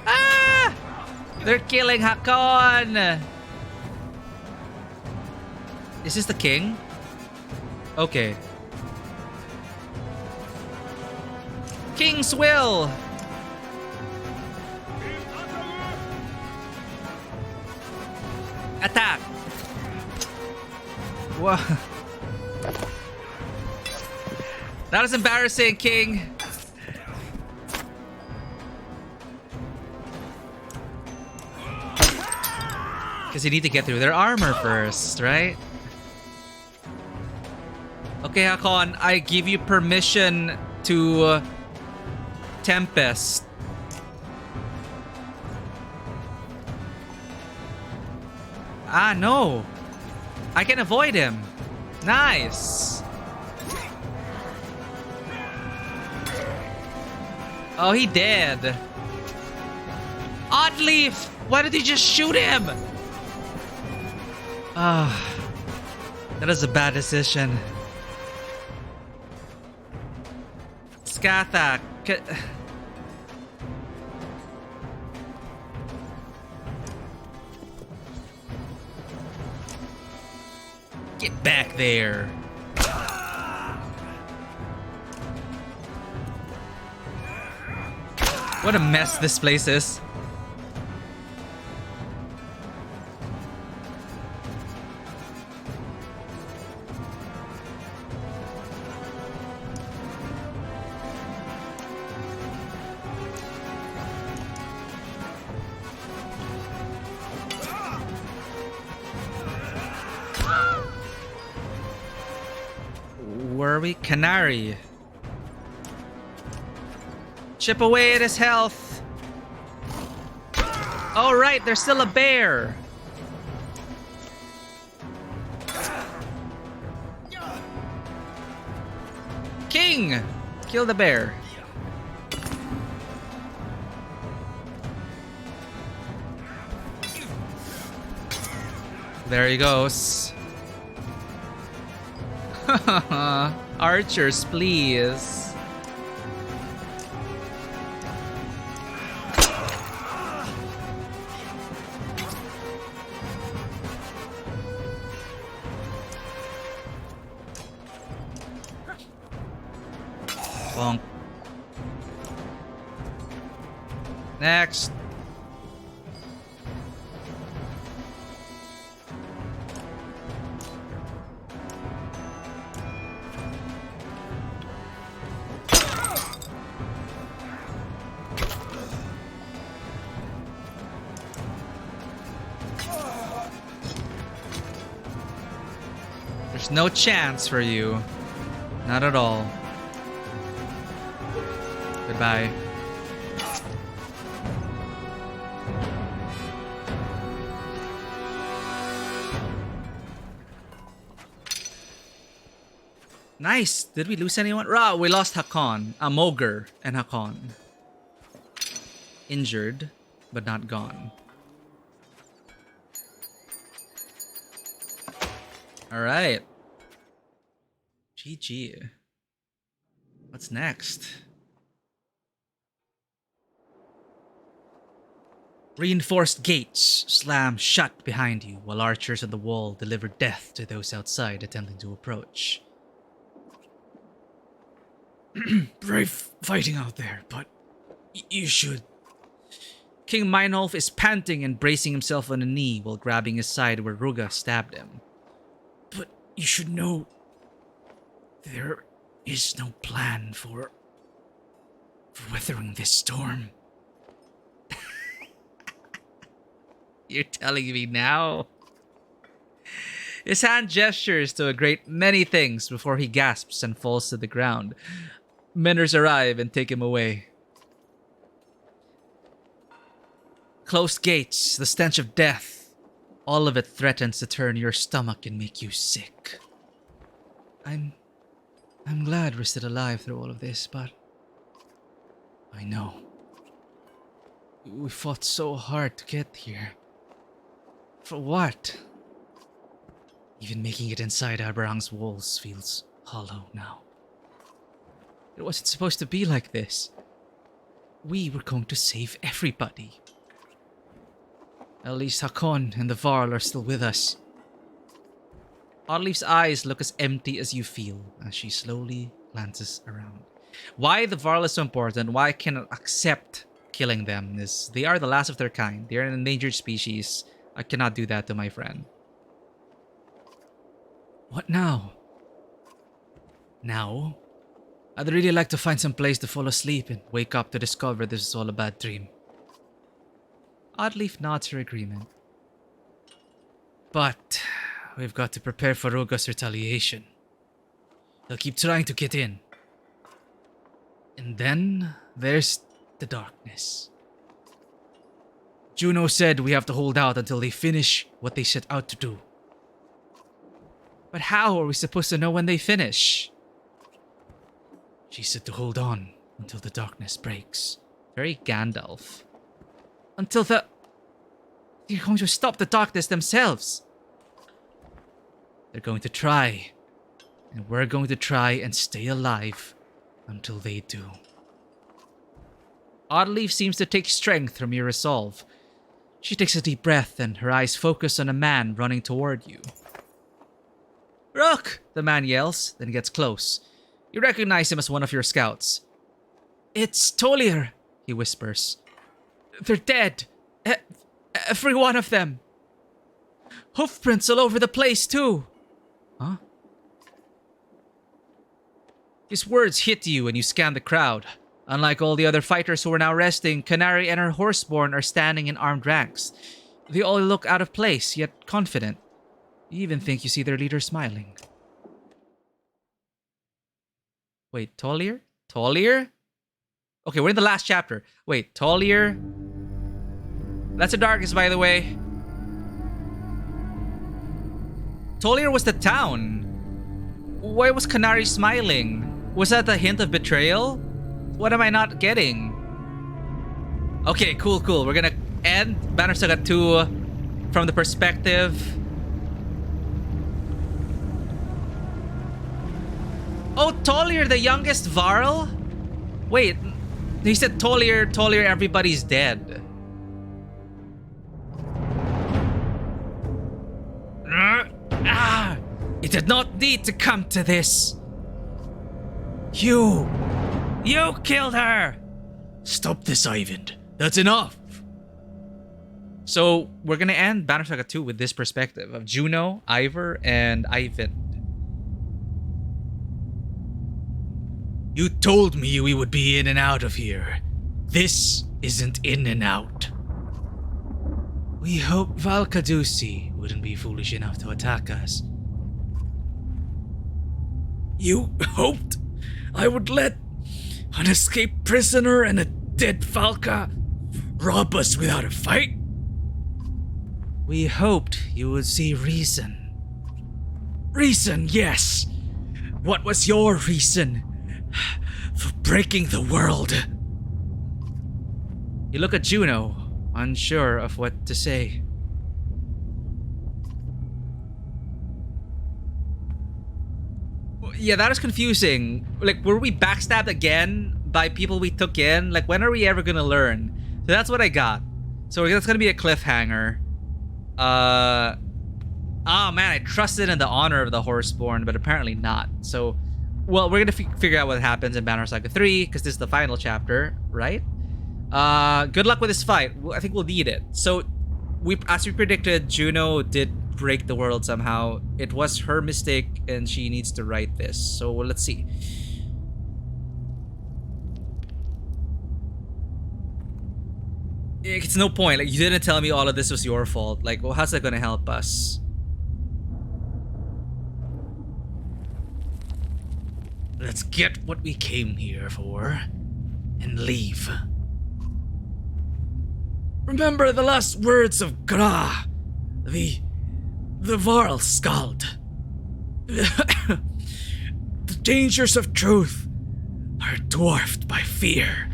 Speaker 1: Ah! They're killing Hakon. Is this the king? Okay. King's will. Attack. Whoa. That was embarrassing, King. Because you need to get through their armor first, right? Okay, Hakon, I give you permission to Tempest. Ah, no. I can avoid him. Nice. Oh, he dead. Oddleaf! Why did he just shoot him? Ah, that is a bad decision. Skathak. Get back there. What a mess this place is. Were we? Canary. Chip away at his health. Oh, right, there's still a bear. King! Kill the bear. There he goes. Archers, please. Bonk. Next. There's no chance for you. Not at all. Goodbye. Nice. Did we lose anyone? Rah, we lost Hakon. Mogr and Hakon. Injured, but not gone. Alright. GG. What's next? Reinforced gates slam shut behind you while archers on the wall deliver death to those outside attempting to approach. Brave fighting out there, but you should. King Meinolf is panting and bracing himself on a knee while grabbing his side where Ruga stabbed him. But you should know there is no plan for weathering this storm. You're telling me now? His hand gestures to a great many things before he gasps and falls to the ground. Menners arrive and take him away. Closed gates, the stench of death. All of it threatens to turn your stomach and make you sick. I'm glad we're still alive through all of this, but I know. We fought so hard to get here. For what? Even making it inside Abrahang's walls feels hollow now. It wasn't supposed to be like this. We were going to save everybody. At least Hakon and the Varl are still with us. Oddleif's eyes look as empty as you feel as she slowly glances around. Why the Varl is so important, why I cannot accept killing them, is they are the last of their kind. They are an endangered species. I cannot do that to my friend. What now? Now? I'd really like to find some place to fall asleep and wake up to discover this is all a bad dream. Oddleif nods her agreement. But we've got to prepare for Ruga's retaliation. He'll keep trying to get in. And then there's the darkness. Juno said we have to hold out until they finish what they set out to do. But how are we supposed to know when they finish? She said to hold on until the darkness breaks. Very Gandalf. Until they're going to stop the darkness themselves. They're going to try. And we're going to try and stay alive until they do. Oddleif seems to take strength from your resolve. She takes a deep breath and her eyes focus on a man running toward you. Rook! The man yells, then gets close. You recognize him as one of your scouts. It's Tolier, he whispers. They're dead. Every one of them. Hoofprints all over the place, too. Huh? His words hit you and you scan the crowd. Unlike all the other fighters who are now resting, Canary and her horseborn are standing in armed ranks. They all look out of place, yet confident. You even think you see their leader smiling. Wait, Tolier? Tolier? Okay, we're in the last chapter. Wait, Tolier? That's the darkest, by the way. Tolier was the town. Why was Canary smiling? Was that a hint of betrayal? What am I not getting? Okay, cool. We're gonna end Banner Saga 2 from the perspective. Oh, Tolier, the youngest Varl? Wait, he said Tolier, everybody's dead. It did not need to come to this. You killed her! Stop this, Eyvind. That's enough. So, we're gonna end Banner Saga 2 with this perspective of Juno, Ivor, and Eyvind. You told me we would be in and out of here. This isn't in and out. We hoped Valkadusi wouldn't be foolish enough to attack us. You hoped I would let an escaped prisoner and a dead Valka rob us without a fight? We hoped you would see reason. Reason, yes. What was your reason for breaking the world? You look at Juno, unsure of what to say. yeah, that is confusing. Like, were we backstabbed again by people we took in? Like, when are we ever gonna learn? So that's what I got. So that's gonna be a cliffhanger. Oh man, I trusted in the honor of the Horseborn, but apparently not. So, well, we're gonna figure out what happens in Banner Saga 3, because this is the final chapter, right? Good luck with this fight. I think we'll need it. So, as we predicted, Juno did break the world somehow. It was her mistake, and she needs to right this. So, well, let's see. It's no point. Like, you didn't tell me all of this was your fault. Like, well, how's that gonna help us? Let's get what we came here for and leave. Remember the last words of Gra, the Varl Skald. The dangers of truth are dwarfed by fear.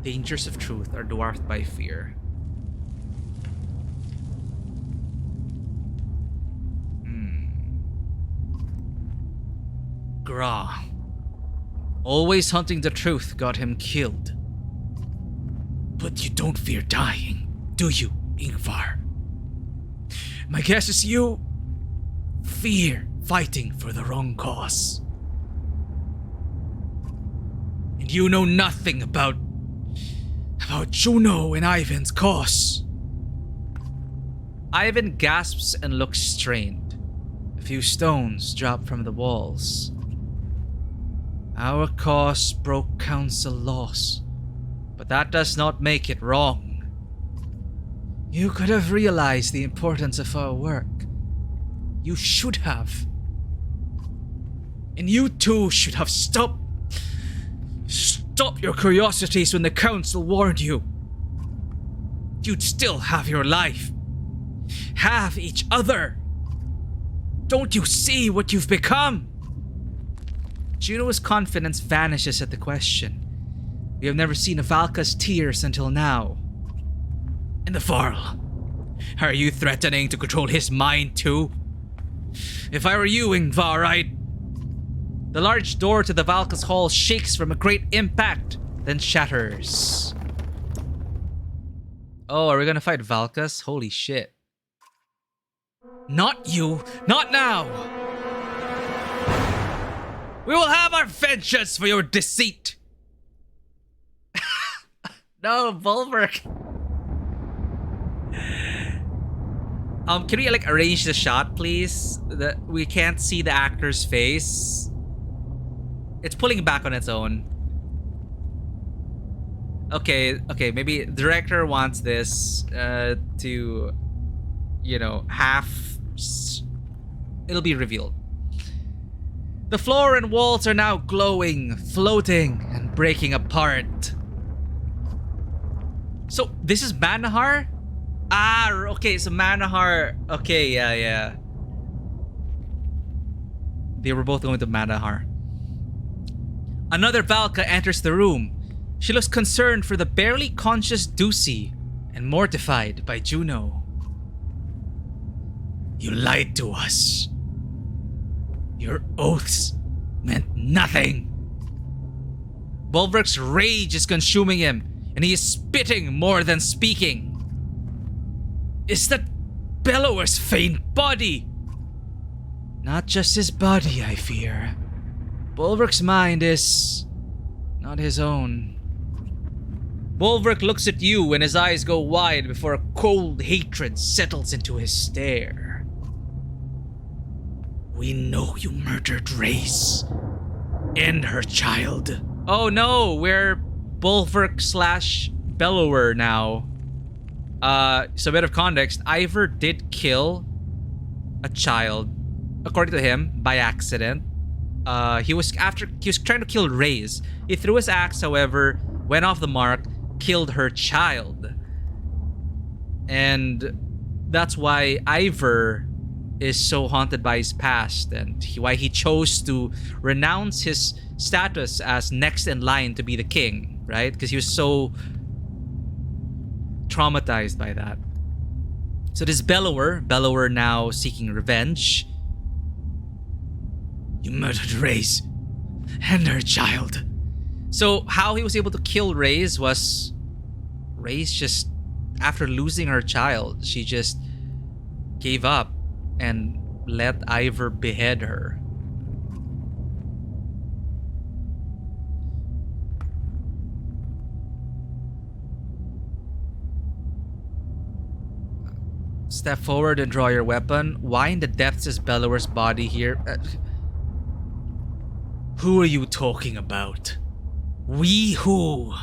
Speaker 1: Dangers of truth are dwarfed by fear. Gra. Always hunting the truth got him killed. But you don't fear dying, do you, Ingvar? My guess is you fear fighting for the wrong cause. And you know nothing about Juno and Ivan's cause. Ivan gasps and looks strained. A few stones drop from the walls. Our cause broke council laws, but that does not make it wrong. You could have realized the importance of our work. You should have. And you too should have stopped your curiosities when the council warned you. You'd still have your life. Have each other. Don't you see what you've become? Juno's confidence vanishes at the question. We have never seen a Valka's tears until now. And the Varl. Are you threatening to control his mind too? If I were you, Ingvar, I'd... The large door to the Valka's hall shakes from a great impact, then shatters. Oh, are we gonna fight Valkas? Holy shit. Not you! Not now! We will have our vengeance for your deceit! No, Volberg! Can we, like, arrange the shot, please? We can't see the actor's face. It's pulling back on its own. Okay, maybe the director wants this to, you know, it'll be revealed. The floor and walls are now glowing, floating, and breaking apart. So, this is Manahar? Ah, okay, so Manahar... Okay, yeah. They were both going to Manahar. Another Valka enters the room. She looks concerned for the barely conscious Ducey and mortified by Juno. You lied to us. Your oaths meant nothing. Bolverk's rage is consuming him, and he is spitting more than speaking. Is that Bellower's faint body? Not just his body, I fear. Bolverk's mind is not his own. Bolverk looks at you and his eyes go wide before a cold hatred settles into his stare. We know you murdered Race and her child. Oh no, we're Bolverk/Bellower now. So a bit of context, Ivor did kill a child, according to him, by accident. He was trying to kill Raze. He threw his axe, however, went off the mark, killed her child. And that's why Ivor is so haunted by his past, and why he chose to renounce his status as next in line to be the king, right? Because he was so traumatized by that. So this Bellower now seeking revenge, You murdered Reyes and her child. So how he was able to kill Reyes was... Reyes just... After losing her child, she just gave up and let Ivor behead her. Step forward and draw your weapon. Why in the depths is Bellower's body here? Who are you talking about? We who?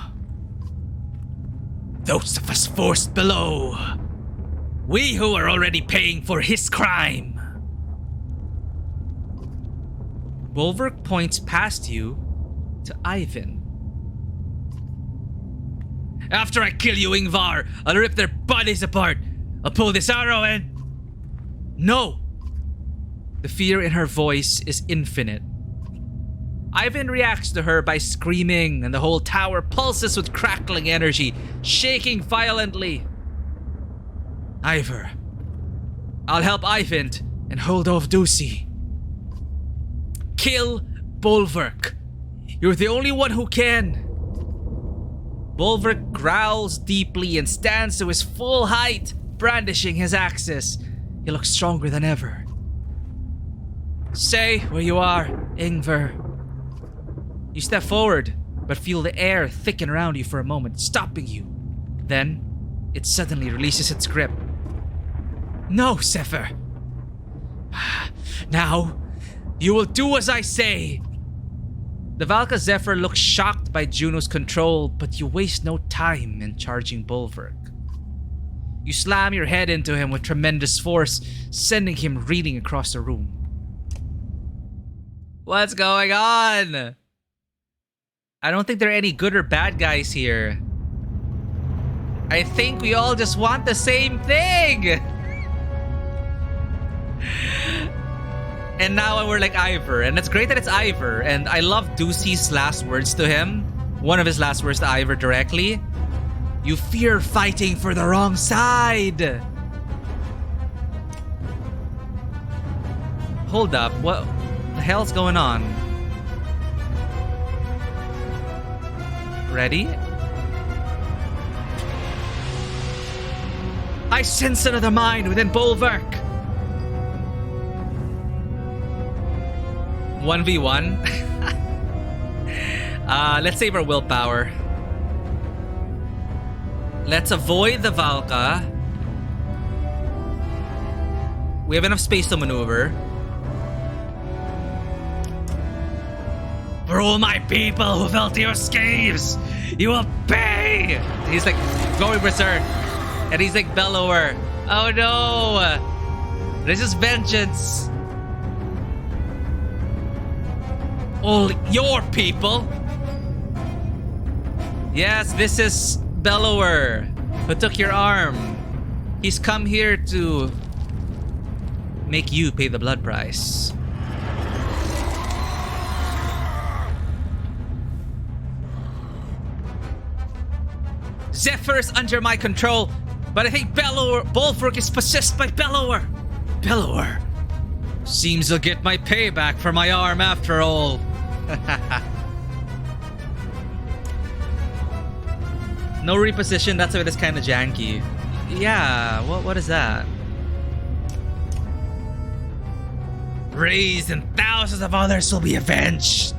Speaker 1: Those of us forced below. We who are already paying for his crime. Bulwark points past you to Ivan. After I kill you, Ingvar, I'll rip their bodies apart. I'll pull this arrow and... No! The fear in her voice is infinite. Ivan reacts to her by screaming, and the whole tower pulses with crackling energy, shaking violently. Ivor, I'll help Ivan and hold off Ducey. Kill Bulwark. You're the only one who can. Bulwark growls deeply and stands to his full height, brandishing his axes. He looks stronger than ever. Stay where you are, Ingvar. You step forward, but feel the air thicken around you for a moment, stopping you. Then, it suddenly releases its grip. No, Zephyr. Now, you will do as I say. The Valka Zephyr looks shocked by Juno's control, but you waste no time in charging Bulwark. You slam your head into him with tremendous force, sending him reeling across the room. What's going on? I don't think there are any good or bad guys here. I think we all just want the same thing. And now we're like Ivor, and it's great that it's Ivor. And I love Ducey's last words to him. One of his last words to Ivor directly. You fear fighting for the wrong side. Hold up, what the hell's going on? Ready? I sense another mind within Bulwark. 1v1. Let's save our willpower. Let's avoid the Valka. We have enough space to maneuver. For all my people who fell to your schemes, you will pay! He's like going berserk. And he's like Bellower. Oh no! This is vengeance. All your people? Yes, this is Bellower, who took your arm. He's come here to make you pay the blood price. Zephyr is under my control, but I think Bulwark is possessed by Bellower. Bellower. Seems I'll get my payback for my arm after all. No reposition, that's why it's kind of janky. Yeah, what is that? Reyes and thousands of others will be avenged.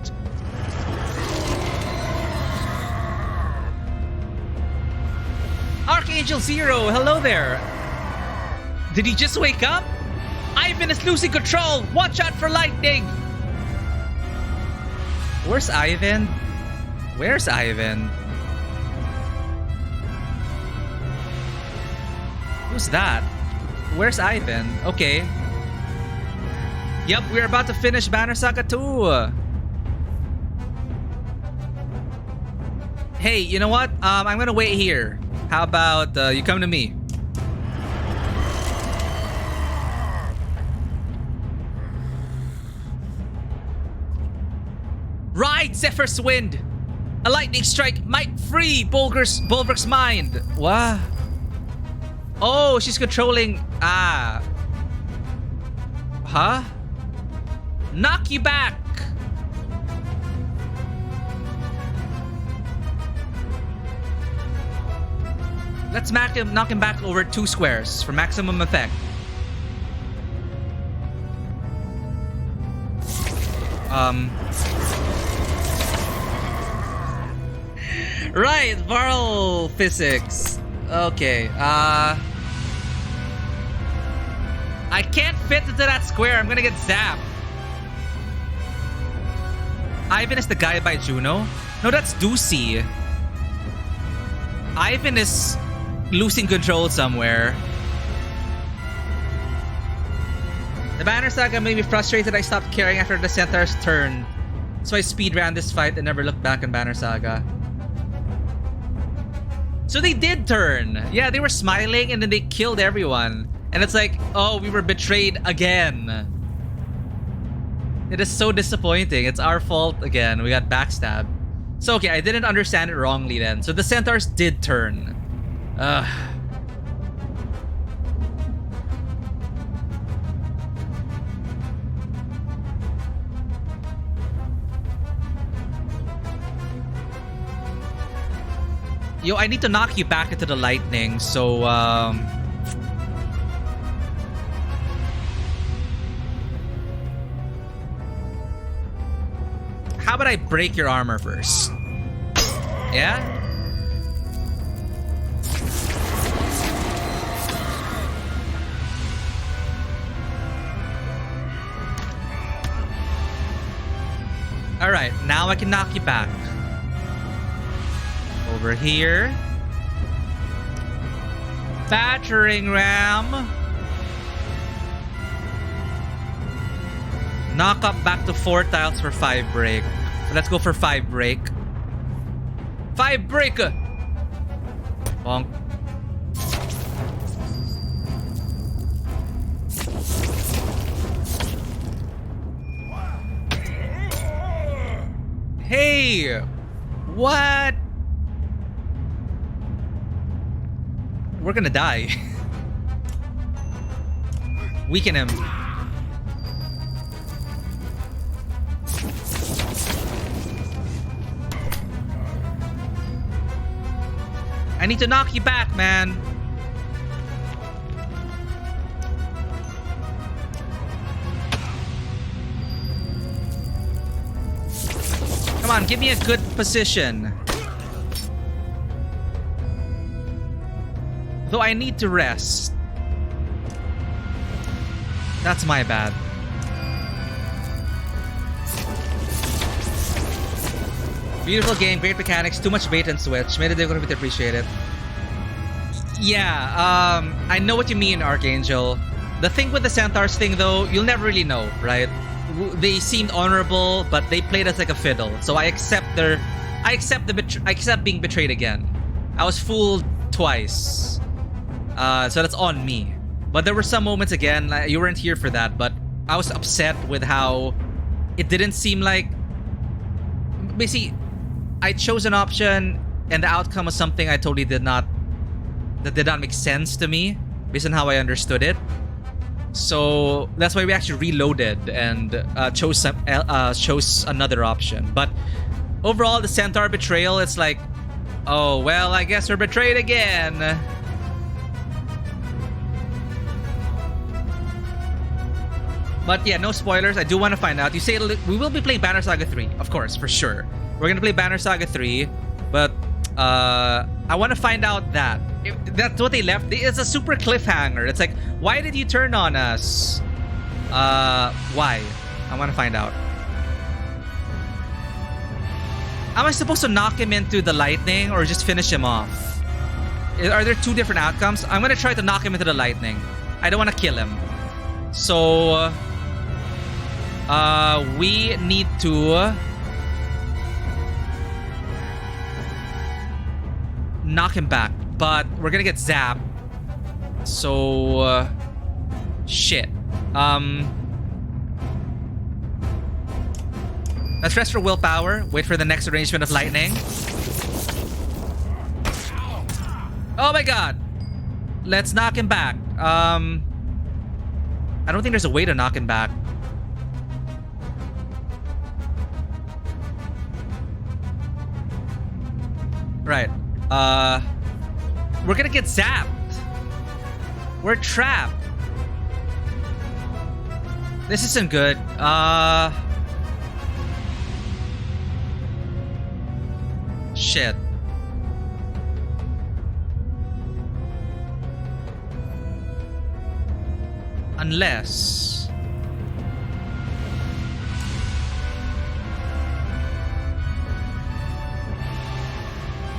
Speaker 1: Archangel Zero, hello there. Did he just wake up? Ivan is losing control. Watch out for lightning. Where's Ivan? Where's Ivan? Who's that? Where's Ivan? Okay. Yep, we're about to finish Banner Saga 2. Hey, you know what? I'm gonna wait here. How about you come to me? Ride Zephyr's wind! A lightning strike might free Bulwark's mind. What? Oh, she's controlling... Huh? Knock you back! Let's knock him back over 2 squares for maximum effect. Right, Varl physics. Okay, I can't fit into that square. I'm gonna get zapped. Ivan is the guy by Juno? No, that's Ducey. Ivan is losing control somewhere. The Banner Saga made me frustrated. I stopped caring after the Centaur's turn. So I speedran this fight and never looked back on Banner Saga. So they did turn. Yeah, they were smiling and then they killed everyone. And it's like, oh, we were betrayed again. It is so disappointing. It's our fault again. We got backstabbed. So, okay, I didn't understand it wrongly then. So the Centaurs did turn. Yo, I need to knock you back into the lightning, so, how about I break your armor first? Yeah? Alright, now I can knock you back. Over here. Battering ram. Knock up back to 4 tiles for 5 break. Let's go for 5 break. 5 break! Bonk. Hey! What? We're gonna die. Weaken him. I need to knock you back, man. Come on, give me a good position. Though I need to rest. That's my bad. Beautiful game, great mechanics, too much bait and switch. Made it difficult to appreciate it. Yeah, I know what you mean, Archangel. The thing with the Centaurs thing, though, you'll never really know, right? They seemed honorable, but they played us like a fiddle. So I accept being betrayed again. I was fooled twice. So that's on me. But there were some moments again, you weren't here for that, but I was upset with how it didn't seem like... Basically, I chose an option and the outcome was something I totally did not make sense to me based on how I understood it. So that's why we actually reloaded and chose another option. But overall, the Centaur betrayal, it's like, oh, well, I guess we're betrayed again. But yeah, no spoilers. I do want to find out. You say we will be playing Banner Saga 3, of course, for sure. We're gonna play Banner Saga 3, but I want to find out that. If that's what they left. It's a super cliffhanger. It's like, why did you turn on us? Why? I want to find out. Am I supposed to knock him into the lightning or just finish him off? Are there 2 different outcomes? I'm gonna try to knock him into the lightning. I don't want to kill him. So, we need to knock him back, but we're gonna get zapped. So, shit. Let's rest for willpower. Wait for the next arrangement of lightning. Oh my god. Let's knock him back. I don't think there's a way to knock him back. Right. We're gonna get zapped. We're trapped. This isn't good. Shit. Unless...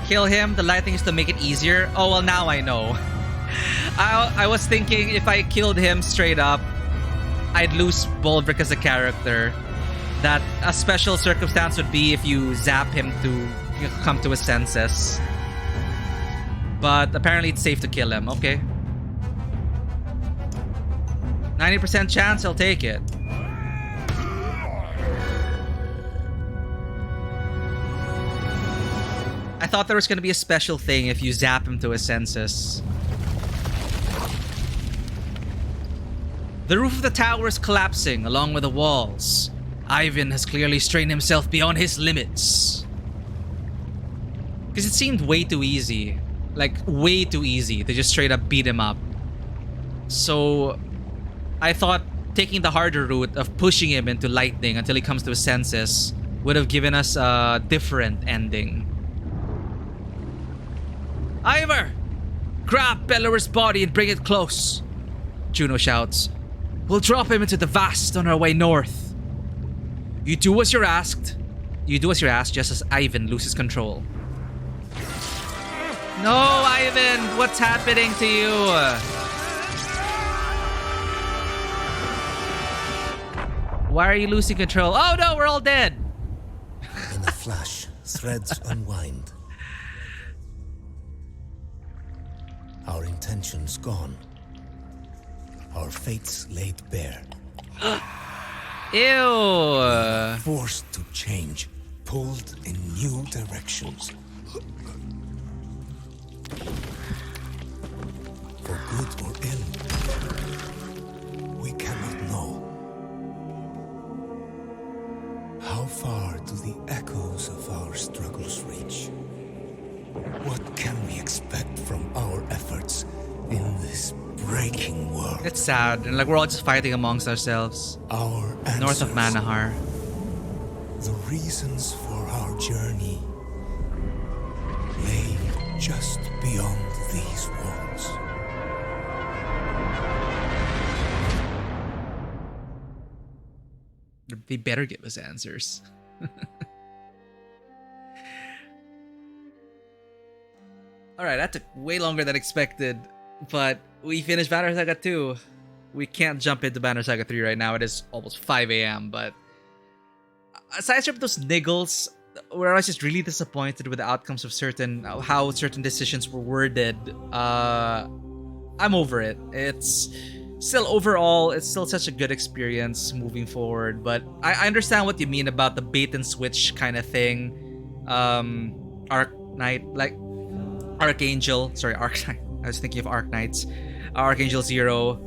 Speaker 1: kill him, the lightning is to make it easier. Oh, well, now I know. I was thinking if I killed him straight up, I'd lose Bulbrick as a character. That a special circumstance would be if you zap him to come to his senses. But apparently it's safe to kill him. Okay. 90% chance, I'll take it. I thought there was going to be a special thing if you zap him to his senses. The roof of the tower is collapsing along with the walls. Ivan has clearly strained himself beyond his limits. Because it seemed way too easy. Like, way too easy to just straight up beat him up. So, I thought taking the harder route of pushing him into lightning until he comes to his senses would have given us a different ending. Ivor! Grab Bellower's body and bring it close. Juno shouts. We'll drop him into the vast on our way north. You do as you're asked. You do as you're asked just as Ivan loses control. No, Ivan! What's happening to you? Why are you losing control? Oh no, we're all dead!
Speaker 3: In a flash, threads unwind. Our intentions gone. Our fates laid bare.
Speaker 1: Ew!
Speaker 3: Forced to change, pulled in new directions. For good or ill, we cannot know. How far do the echoes of our struggles reach? What can we expect from our efforts in this breaking world?
Speaker 1: It's sad, and like we're all just fighting amongst ourselves.
Speaker 3: Our answers,
Speaker 1: North of Manahar.
Speaker 3: the reasons for our journey, lay just beyond these walls.
Speaker 1: They better give us answers. Alright, that took way longer than expected, but we finished Banner Saga 2. We can't jump into Banner Saga 3 right now. It is almost 5 a.m., but aside from those niggles, where I was just really disappointed with the outcomes of how certain decisions were worded, I'm over it. It's still overall, it's still such a good experience moving forward, but I understand what you mean about the bait and switch kind of thing. Arc Knight, like Archangel, sorry, Arc Knight. I was thinking of Arc Knights. Archangel Zero.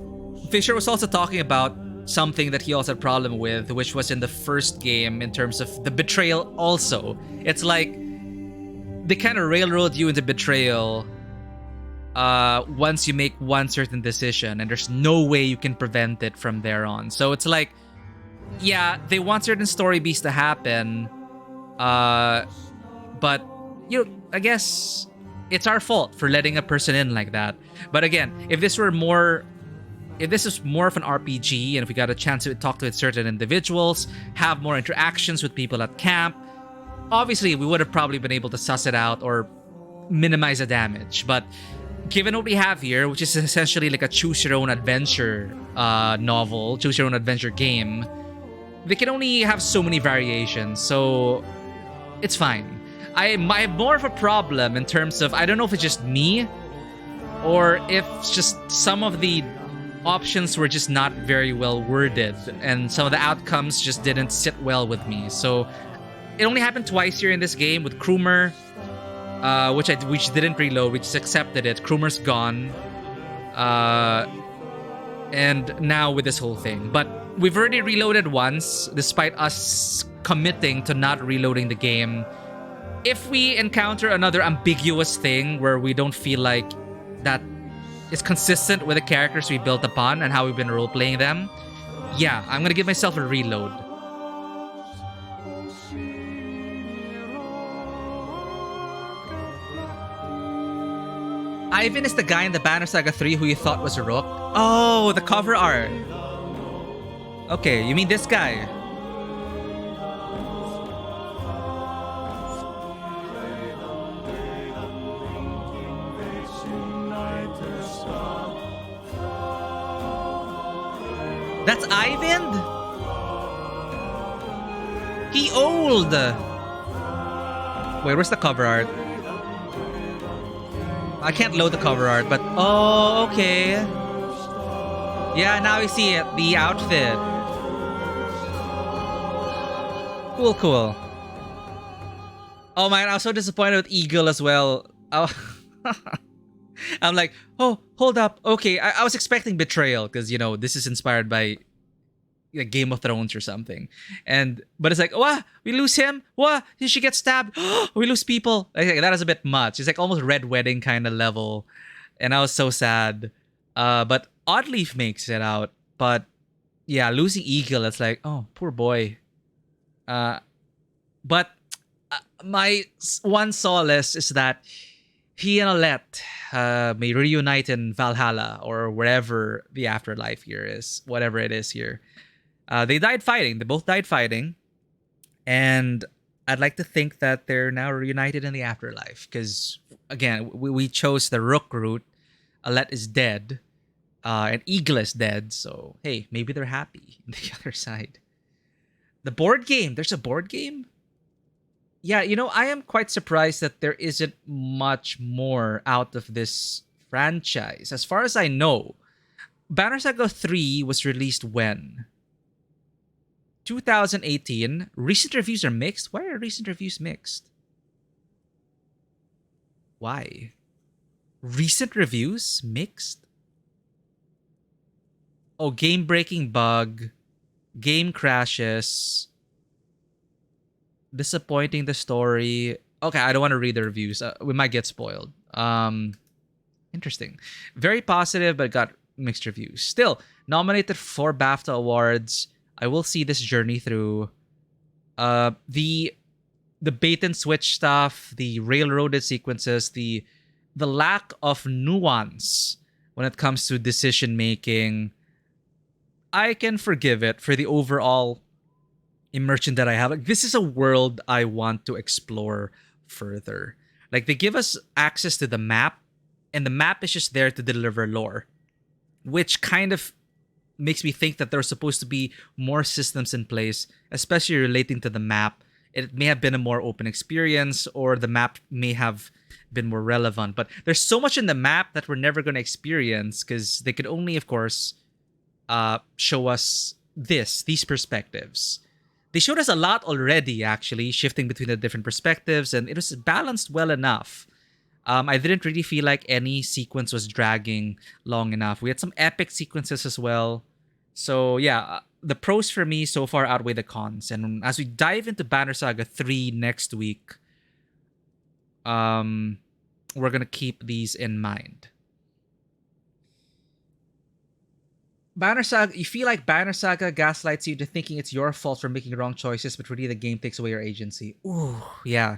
Speaker 1: Fisher was also talking about something that he also had a problem with, which was in the first game in terms of the betrayal also. It's like they kind of railroad you into betrayal once you make one certain decision, and there's no way you can prevent it from there on. So it's like, yeah, they want certain story beats to happen, but you know, I guess it's our fault for letting a person in like that. But again, if this is more of an RPG, and if we got a chance to talk to certain individuals, have more interactions with people at camp, obviously we would have probably been able to suss it out or minimize the damage. But given what we have here, which is essentially like a choose your own adventure novel, choose your own adventure game, they can only have so many variations, so it's fine. I have more of a problem in terms of, I don't know if it's just me or if it's just some of the options were just not very well worded and some of the outcomes just didn't sit well with me. So it only happened twice here in this game with Krumer, which didn't reload. We just accepted it. Krumer's gone, and now with this whole thing. But we've already reloaded once, despite us committing to not reloading the game if we encounter another ambiguous thing where we don't feel like that is consistent with the characters we built upon and how we've been role-playing them, yeah, I'm gonna give myself a reload. Ivan is the guy in the Banner Saga 3 who you thought was a Rook. Oh, the cover art. Okay, you mean this guy? That's Ivan? He old. Wait, where's the cover art? I can't load the cover art, but oh, okay. Yeah, now I see it. The outfit. Cool, cool. Oh man, I was so disappointed with Eagle as well. Oh. I'm like, oh, hold up. Okay, I was expecting Betrayal because, you know, this is inspired by Game of Thrones or something. But it's like, wah, we lose him. Wah, she gets stabbed. We lose people. Like, that is a bit much. It's like almost Red Wedding kind of level. And I was so sad. But Oddleaf makes it out. But yeah, losing Eagle, it's like, oh, poor boy. But my one solace is that he and Alette may reunite in Valhalla or wherever the afterlife here is, whatever it is here. They died fighting. They both died fighting. And I'd like to think that they're now reunited in the afterlife. Because, again, we chose the Rook route. Alette is dead. And Eagle is dead. So, hey, maybe they're happy on the other side. The board game. There's a board game? Yeah, you know, I am quite surprised that there isn't much more out of this franchise. As far as I know, Banner Saga 3 was released when? 2018. Recent reviews are mixed? Why are recent reviews mixed? Why? Recent reviews mixed? Oh, game-breaking bug. Game crashes. Disappointing the story. Okay, I don't want to read the reviews. We might get spoiled. Interesting. Very positive, but got mixed reviews. Still, nominated for BAFTA awards. I will see this journey through. The bait and switch stuff, the railroaded sequences, the lack of nuance when it comes to decision making. I can forgive it for the overall immersion that I have. Like, this is a world I want to explore further. Like, they give us access to the map, and the map is just there to deliver lore, which kind of makes me think that there's supposed to be more systems in place, especially relating to the map. It may have been a more open experience, or the map may have been more relevant. But there's so much in the map that we're never going to experience because they could only, of course, show us these perspectives. They showed us a lot already, actually, shifting between the different perspectives, and it was balanced well enough. I didn't really feel like any sequence was dragging long enough. We had some epic sequences as well. So, yeah, the pros for me so far outweigh the cons. And as we dive into Banner Saga 3 next week, we're going to keep these in mind. Banner Saga, you feel like Banner Saga gaslights you into thinking it's your fault for making wrong choices, but really the game takes away your agency. Ooh, yeah.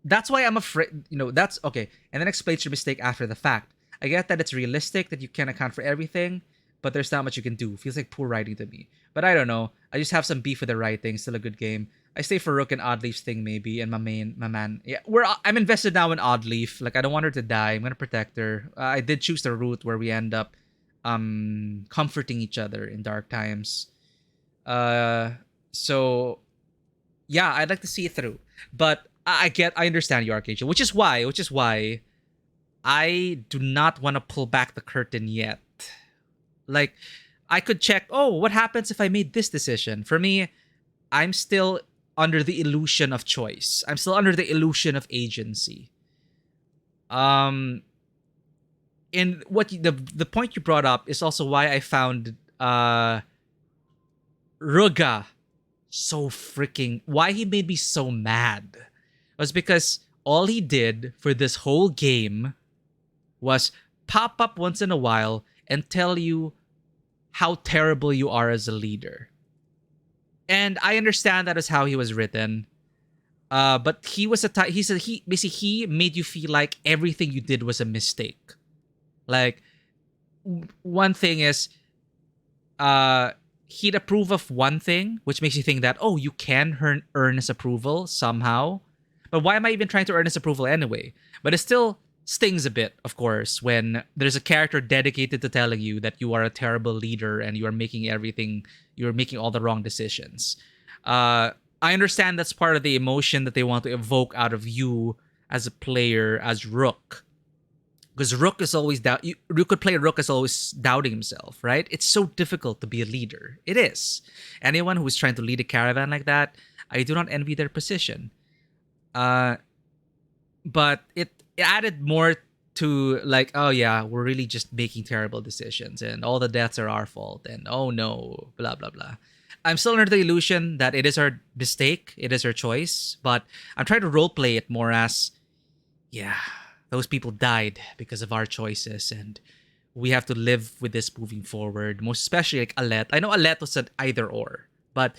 Speaker 1: That's why I'm afraid, that's okay. And then explains your mistake after the fact. I get that it's realistic, that you can't account for everything, but there's not much you can do. Feels like poor writing to me. But I don't know. I just have some beef with the writing. Still a good game. I stay for Rook and Oddleaf's thing maybe, and my man. Yeah, I'm invested now in Oddleaf. Like, I don't want her to die. I'm gonna protect her. I did choose the route where we end up comforting each other in dark times. So yeah, I'd like to see it through. But I understand you, Archangel, which is why I do not want to pull back the curtain yet. Like, I could check, what happens if I made this decision? For me, I'm still under the illusion of choice. I'm still under the illusion of agency. And what the point you brought up is also why I found Ruga so freaking, why he made me so mad. was because all he did for this whole game was pop up once in a while and tell you how terrible you are as a leader. And I understand that is how he was written. But he was he said he basically he made you feel like everything you did was a mistake. Like one thing is he'd approve of one thing, which makes you think that, oh, you can earn his approval somehow. But why am I even trying to earn his approval anyway? But it still stings a bit, of course, when there's a character dedicated to telling you that you are a terrible leader and you're making all the wrong decisions. I understand that's part of the emotion that they want to evoke out of you as a player, as Rook. Because Rook is always you could play Rook as always doubting himself, right? It's so difficult to be a leader. It is. Anyone who is trying to lead a caravan like that, I do not envy their position. But it added more to like, oh yeah, we're really just making terrible decisions and all the deaths are our fault and oh no, blah blah blah. I'm still under the illusion that it is our mistake, it is our choice, but I'm trying to roleplay it more as, yeah, those people died because of our choices and we have to live with this moving forward. Most especially like Alet. I know Alet was an either or, but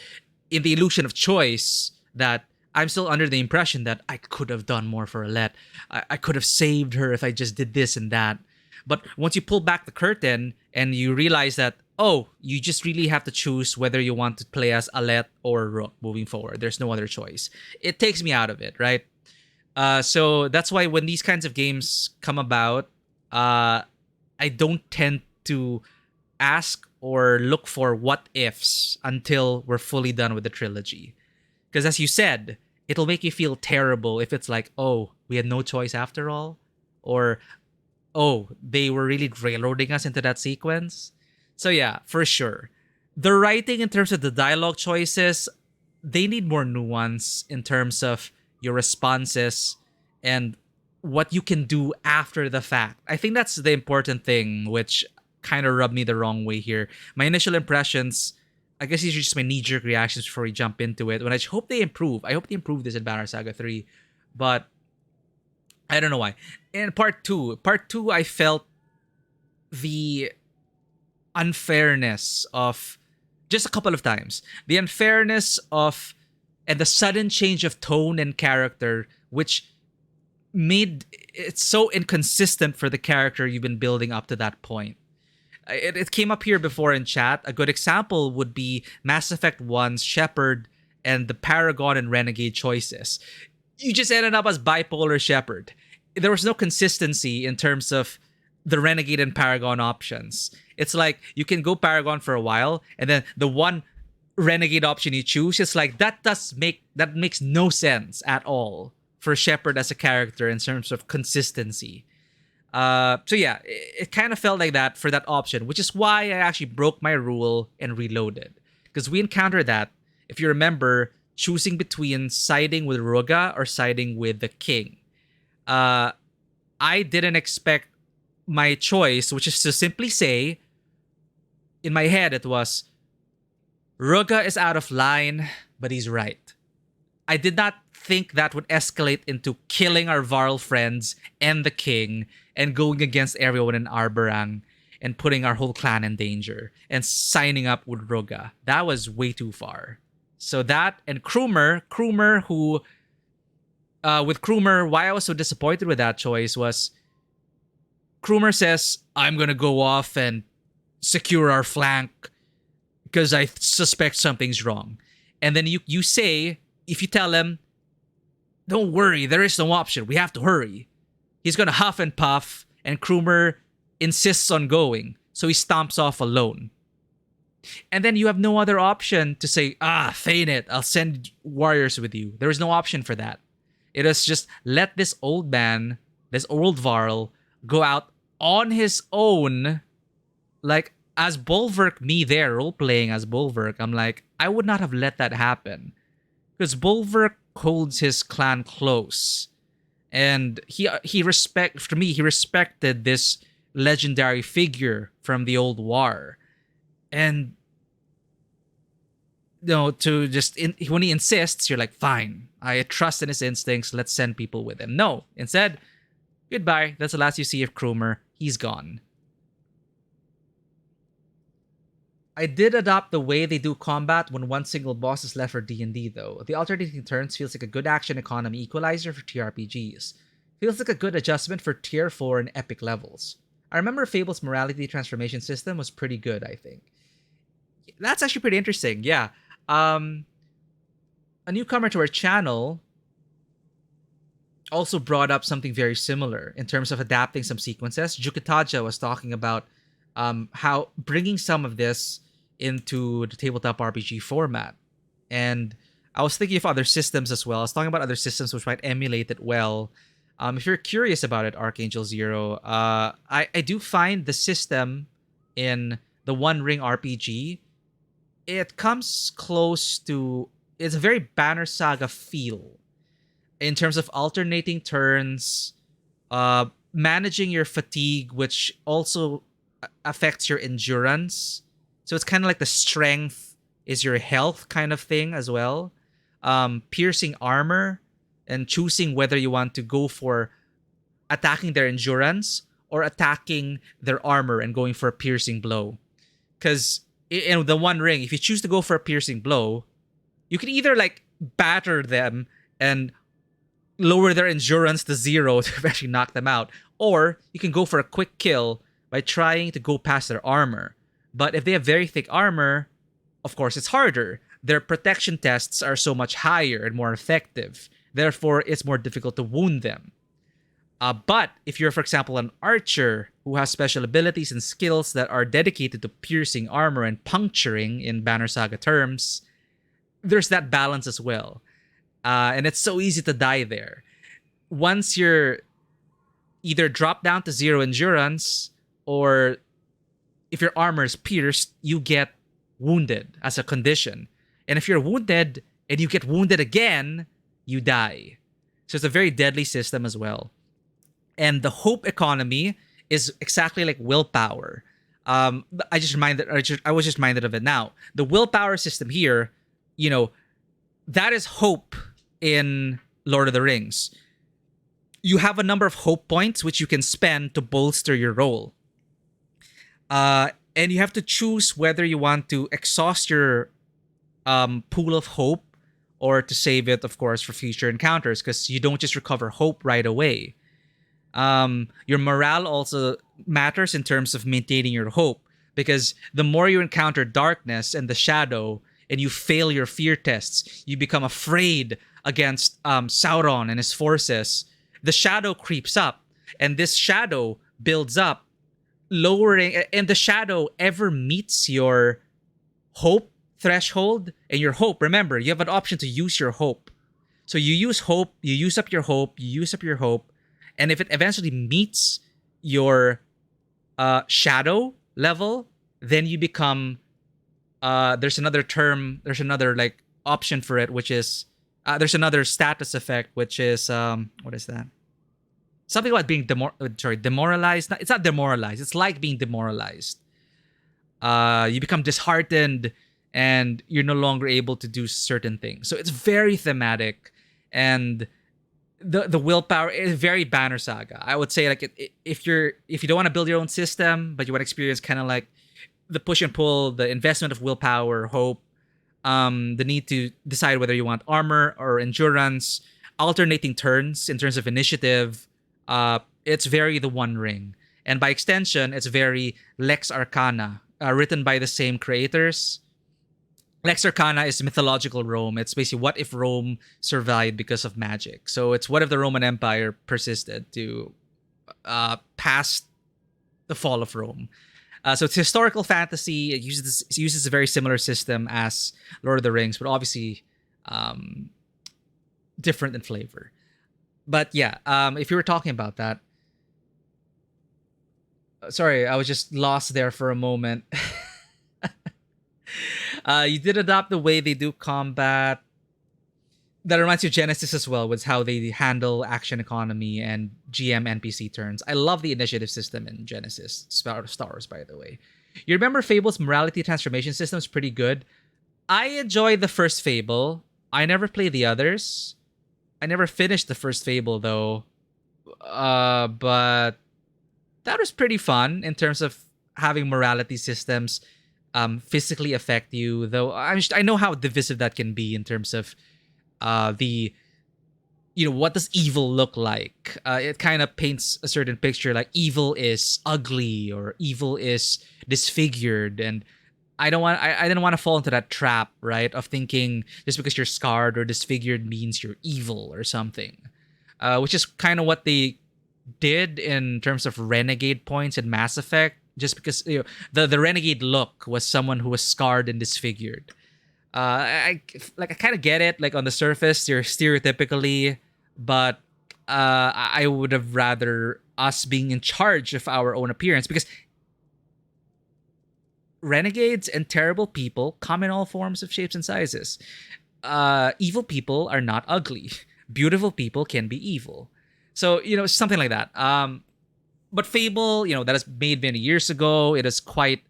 Speaker 1: in the illusion of choice, that I'm still under the impression that I could have done more for Alet. I could have saved her if I just did this and that. But once you pull back the curtain and you realize that, oh, you just really have to choose whether you want to play as Alet or Rook moving forward. There's no other choice. It takes me out of it, right? So that's why when these kinds of games come about, I don't tend to ask or look for what ifs until we're fully done with the trilogy. Because as you said, it'll make you feel terrible if it's like, oh, we had no choice after all. Or, oh, they were really railroading us into that sequence. So yeah, for sure. The writing in terms of the dialogue choices, they need more nuance in terms of your responses and what you can do after the fact. I think that's the important thing, which kind of rubbed me the wrong way here. My initial impressions, I guess these are just my knee-jerk reactions before we jump into it. When I hope they improve. I hope they improve this in Banner Saga 3. But I don't know why. In part 2, I felt the unfairness of, just a couple of times, the unfairness of, and the sudden change of tone and character, which made it so inconsistent for the character you've been building up to that point. It came up here before in chat. A good example would be Mass Effect 1's Shepard and the Paragon and Renegade choices. You just ended up as bipolar Shepard. There was no consistency in terms of the Renegade and Paragon options. It's like you can go Paragon for a while, and then the one Renegade option you choose, it's like that makes no sense at all for Shepard as a character in terms of consistency. So yeah, it kind of felt like that for that option, which is why I actually broke my rule and reloaded. Because we encountered that, if you remember, choosing between siding with Ruga or siding with the king. I didn't expect my choice, which is to simply say, in my head it was, Ruga is out of line, but he's right. I did not think that would escalate into killing our Varl friends and the king and going against everyone in Arberang and putting our whole clan in danger and signing up with Ruga. That was way too far. So that, and Krumer who, with Krumer, why I was so disappointed with that choice was Krumer says, I'm going to go off and secure our flank because I suspect something's wrong. And then you say, if you tell him, don't worry, there is no option, we have to hurry, he's gonna huff and puff, and Krumer insists on going, so he stomps off alone. And then you have no other option to say, feign it, I'll send warriors with you. There is no option for that. It is just let this old man, this old Varl, go out on his own, like as Bulwark, me there role-playing as Bulwark. I'm like, I would not have let that happen. Because Bulwark holds his clan close. And he respected this legendary figure from the old war. And to just when he insists, you're like, fine, I trust in his instincts. Let's send people with him. No, instead, goodbye. That's the last you see of Krumer. He's gone. I did adopt the way they do combat when one single boss is left for D&D though. The alternating turns feels like a good action economy equalizer for TRPGs. Feels like a good adjustment for tier 4 and epic levels. I remember Fable's morality transformation system was pretty good, I think. That's actually pretty interesting, yeah. A newcomer to our channel also brought up something very similar in terms of adapting some sequences. Jukitaja was talking about how bringing some of this into the tabletop RPG format. And I was thinking of other systems as well. I was talking about other systems which might emulate it well. If you're curious about it, Archangel Zero, I do find the system in the One Ring RPG, it comes close to... It's a very Banner Saga feel in terms of alternating turns, managing your fatigue, which also affects your endurance. So it's kind of like the strength is your health kind of thing as well. Piercing armor and choosing whether you want to go for attacking their endurance or attacking their armor and going for a piercing blow. Because in the One Ring, if you choose to go for a piercing blow, you can either like batter them and lower their endurance to 0 to actually knock them out, or you can go for a quick kill by trying to go past their armor. But if they have very thick armor, of course it's harder. Their protection tests are so much higher and more effective. Therefore, it's more difficult to wound them. But if you're, for example, an archer who has special abilities and skills that are dedicated to piercing armor and puncturing in Banner Saga terms, there's that balance as well. And it's so easy to die there. Once you're either drop down to 0 endurance, or if your armor is pierced, you get wounded as a condition. And if you're wounded and you get wounded again, you die. So it's a very deadly system as well. And the hope economy is exactly like willpower. I was just reminded of it now. The willpower system here, that is hope in Lord of the Rings. You have a number of hope points which you can spend to bolster your roll. And you have to choose whether you want to exhaust your pool of hope or to save it, of course, for future encounters, because you don't just recover hope right away. Your morale also matters in terms of maintaining your hope, because the more you encounter darkness and the shadow and you fail your fear tests, you become afraid against Sauron and his forces, the shadow creeps up, and this shadow builds up, lowering, and the shadow ever meets your hope threshold. And your hope, remember, you have an option to use your hope. So you use hope, you use up your hope, you use up your hope, and if it eventually meets your shadow level, then you become there's another like option for it, which is there's another status effect, which is what is that? Something about being demoralized. It's not demoralized. It's like being demoralized. You become disheartened and you're no longer able to do certain things. So it's very thematic, and the willpower is very Banner Saga. I would say, like, if you don't want to build your own system, but you want to experience kind of like the push and pull, the investment of willpower, hope, the need to decide whether you want armor or endurance, alternating turns in terms of initiative, it's very the One Ring. And by extension, it's very Lex Arcana, written by the same creators. Lex Arcana is mythological Rome. It's basically what if Rome survived because of magic. So it's what if the Roman Empire persisted to past the fall of Rome. So it's historical fantasy. It uses a very similar system as Lord of the Rings, but obviously different in flavor. But yeah, if you were talking about that, sorry, I was just lost there for a moment. You did adopt the way they do combat. That reminds you of Genesis as well, with how they handle action economy and GM NPC turns. I love the initiative system in Genesis, Star Wars, by the way. You remember Fable's morality transformation system is pretty good. I enjoyed the first Fable. I never played the others. I never finished the first Fable though. But that was pretty fun in terms of having morality systems physically affect you. Though I know how divisive that can be in terms of the what does evil look like? It kind of paints a certain picture, like evil is ugly or evil is disfigured, and I didn't want to fall into that trap, right? Of thinking just because you're scarred or disfigured means you're evil or something. Which is kind of what they did in terms of renegade points in Mass Effect. Just because the renegade look was someone who was scarred and disfigured. I kind of get it. Like on the surface, you're stereotypically, but I would have rather us being in charge of our own appearance, because renegades and terrible people come in all forms of shapes and sizes. Evil people are not ugly. Beautiful people can be evil. So, something like that. But Fable, that is made many years ago. It is quite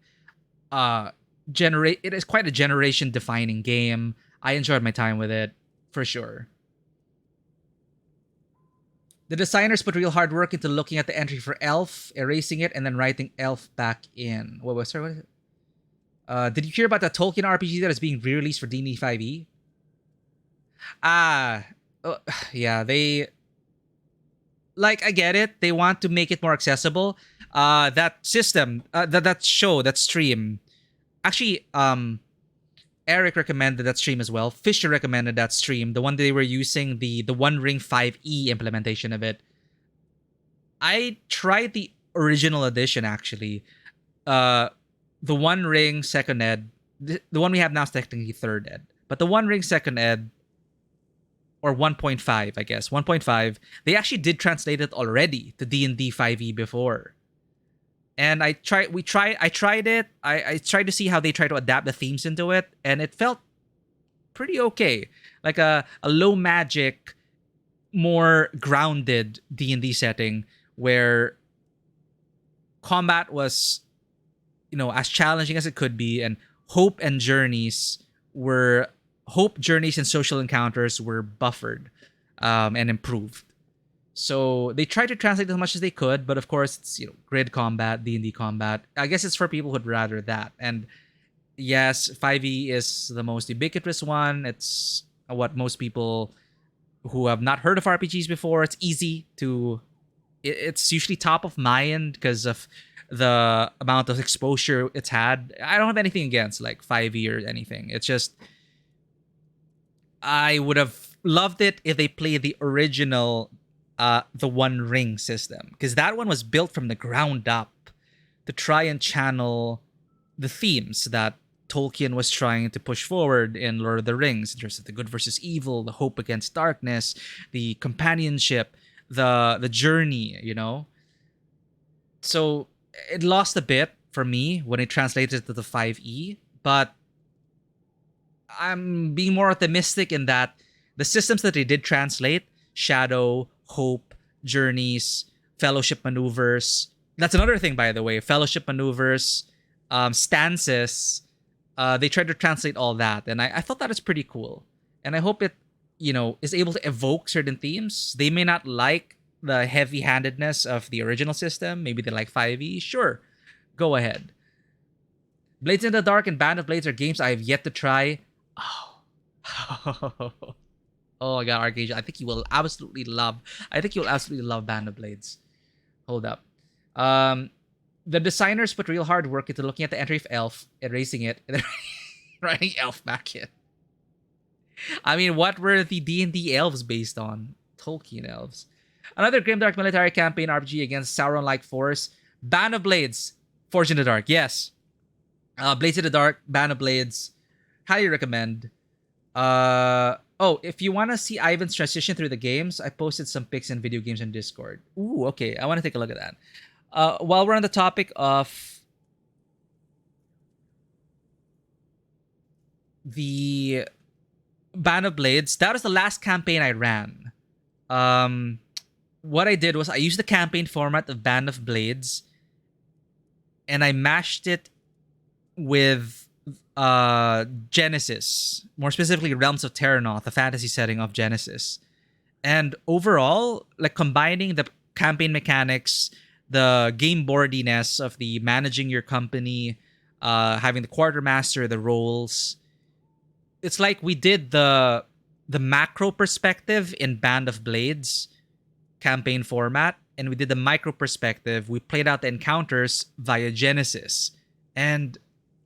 Speaker 1: it is quite a generation defining game. I enjoyed my time with it for sure. The designers put real hard work into looking at the entry for elf, erasing it, and then writing elf back in. What was it? Did you hear about the Tolkien RPG that is being re-released for D&D 5e? Yeah, they I get it. They want to make it more accessible. That system, that stream. Actually, Eric recommended that stream as well. Fisher recommended that stream. The one they were using, the One Ring 5e implementation of it. I tried the original edition actually. The One Ring second ed. The one we have now is technically third ed. But the One Ring second ed, or 1.5, I guess. 1.5. They actually did translate it already to D&D 5e before. And I tried it. I tried to see how they try to adapt the themes into it, and it felt pretty okay. Like a low magic, more grounded D&D setting where combat was, as challenging as it could be, and hope, journeys, and social encounters were buffered and improved. So they tried to translate as much as they could, but of course it's grid combat, D&D combat. I guess it's for people who'd rather that. And yes, 5e is the most ubiquitous one. It's what most people who have not heard of RPGs before, it's easy to. It's usually top of mind because of the amount of exposure it's had. I don't have anything against 5e or anything. It's just I would have loved it if they played the original. The One Ring system, because that one was built from the ground up to try and channel the themes that Tolkien was trying to push forward in Lord of the Rings, in terms of the good versus evil, the hope against darkness, the companionship, the journey, So it lost a bit for me when it translated to the 5e, but I'm being more optimistic in that the systems that they did translate, Shadow, Hope, Journeys, Fellowship Maneuvers. That's another thing, by the way. Fellowship Maneuvers, Stances. They tried to translate all that, and I thought that is pretty cool. And I hope it, is able to evoke certain themes. They may not like the heavy-handedness of the original system. Maybe they like 5e. Sure, go ahead. Blades in the Dark and Band of Blades are games I have yet to try. Oh. Oh my god, Archangel. I think you will absolutely love Band of Blades. Hold up. The designers put real hard work into looking at the entry of Elf, erasing it, and then writing Elf back in. I mean, what were the D&D elves based on? Tolkien elves. Another grimdark military campaign RPG against Sauron-like force. Band of Blades. Forge in the Dark. Yes. Blades in the Dark. Band of Blades. Highly recommend. If you want to see Ivan's transition through the games, I posted some pics and video games on Discord. Ooh, okay. I want to take a look at that. While we're on the topic of the Band of Blades, that was the last campaign I ran. What I did was I used the campaign format of Band of Blades, and I mashed it with Genesis, more specifically Realms of Terranoth, the fantasy setting of Genesis. And overall, like combining the campaign mechanics, the game boardiness of the managing your company, having the quartermaster, the roles. It's like we did the macro perspective in Band of Blades campaign format, and we did the micro perspective. We played out the encounters via Genesis, and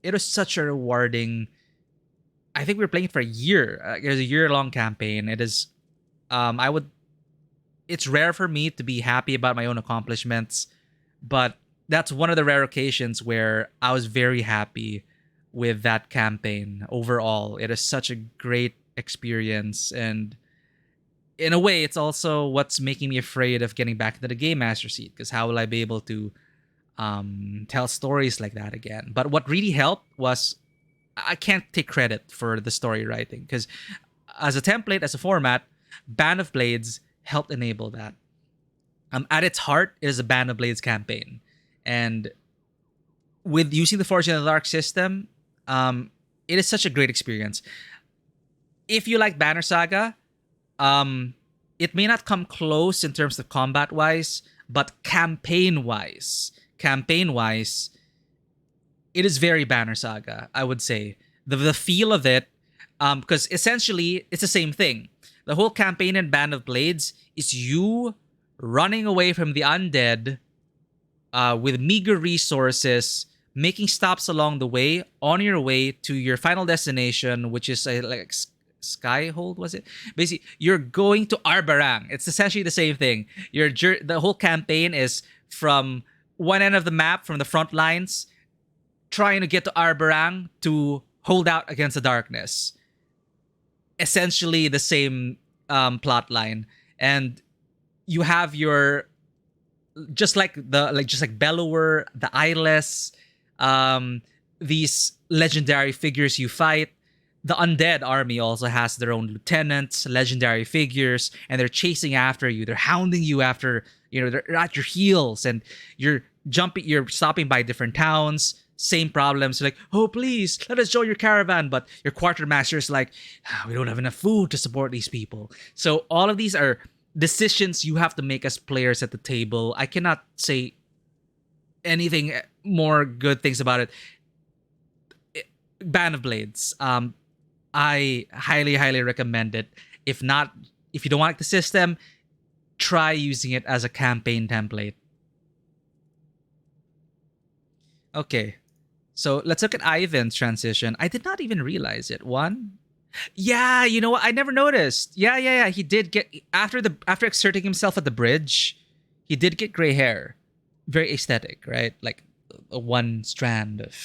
Speaker 1: it was such a rewarding. I think we were playing it for a year. It was a year-long campaign. It is, I would. It's rare for me to be happy about my own accomplishments, but that's one of the rare occasions where I was very happy with that campaign overall. It is such a great experience, and in a way, it's also what's making me afraid of getting back into the game master seat, because how will I be able to tell stories like that again? But what really helped was I can't take credit for the story writing, because as a template, as a format, Band of Blades helped enable that. At its heart, it is a Band of Blades campaign, and with using the Forge in the Dark system, it is such a great experience. If you like Banner Saga, it may not come close in terms of combat wise, but campaign wise, it is very Banner Saga, I would say. The feel of it, because essentially it's the same thing. The whole campaign in Band of Blades is you running away from the undead with meager resources, making stops along the way on your way to your final destination, which is like Skyhold, was it? Basically, you're going to Arbarang. It's essentially the same thing. The whole campaign is from one end of the map, from the front lines, trying to get to Arbarang to hold out against the darkness. Essentially the same plot line, and you have your just like Bellower, the Eyeless, these legendary figures you fight. The undead army also has their own lieutenants, legendary figures, and they're chasing after you. They're hounding you after, they're at your heels, and you're stopping by different towns. Same problems. Like, oh, please, let us join your caravan. But your quartermaster is like, we don't have enough food to support these people. So all of these are decisions you have to make as players at the table. I cannot say anything more good things about it. Band of Blades. I highly, highly recommend it. If you don't like the system, try using it as a campaign template. Okay, so let's look at Ivan's transition. I did not even realize it. Yeah, you know what? I never noticed. Yeah. He did get after exerting himself at the bridge, he did get gray hair. Very aesthetic, right? Like one strand of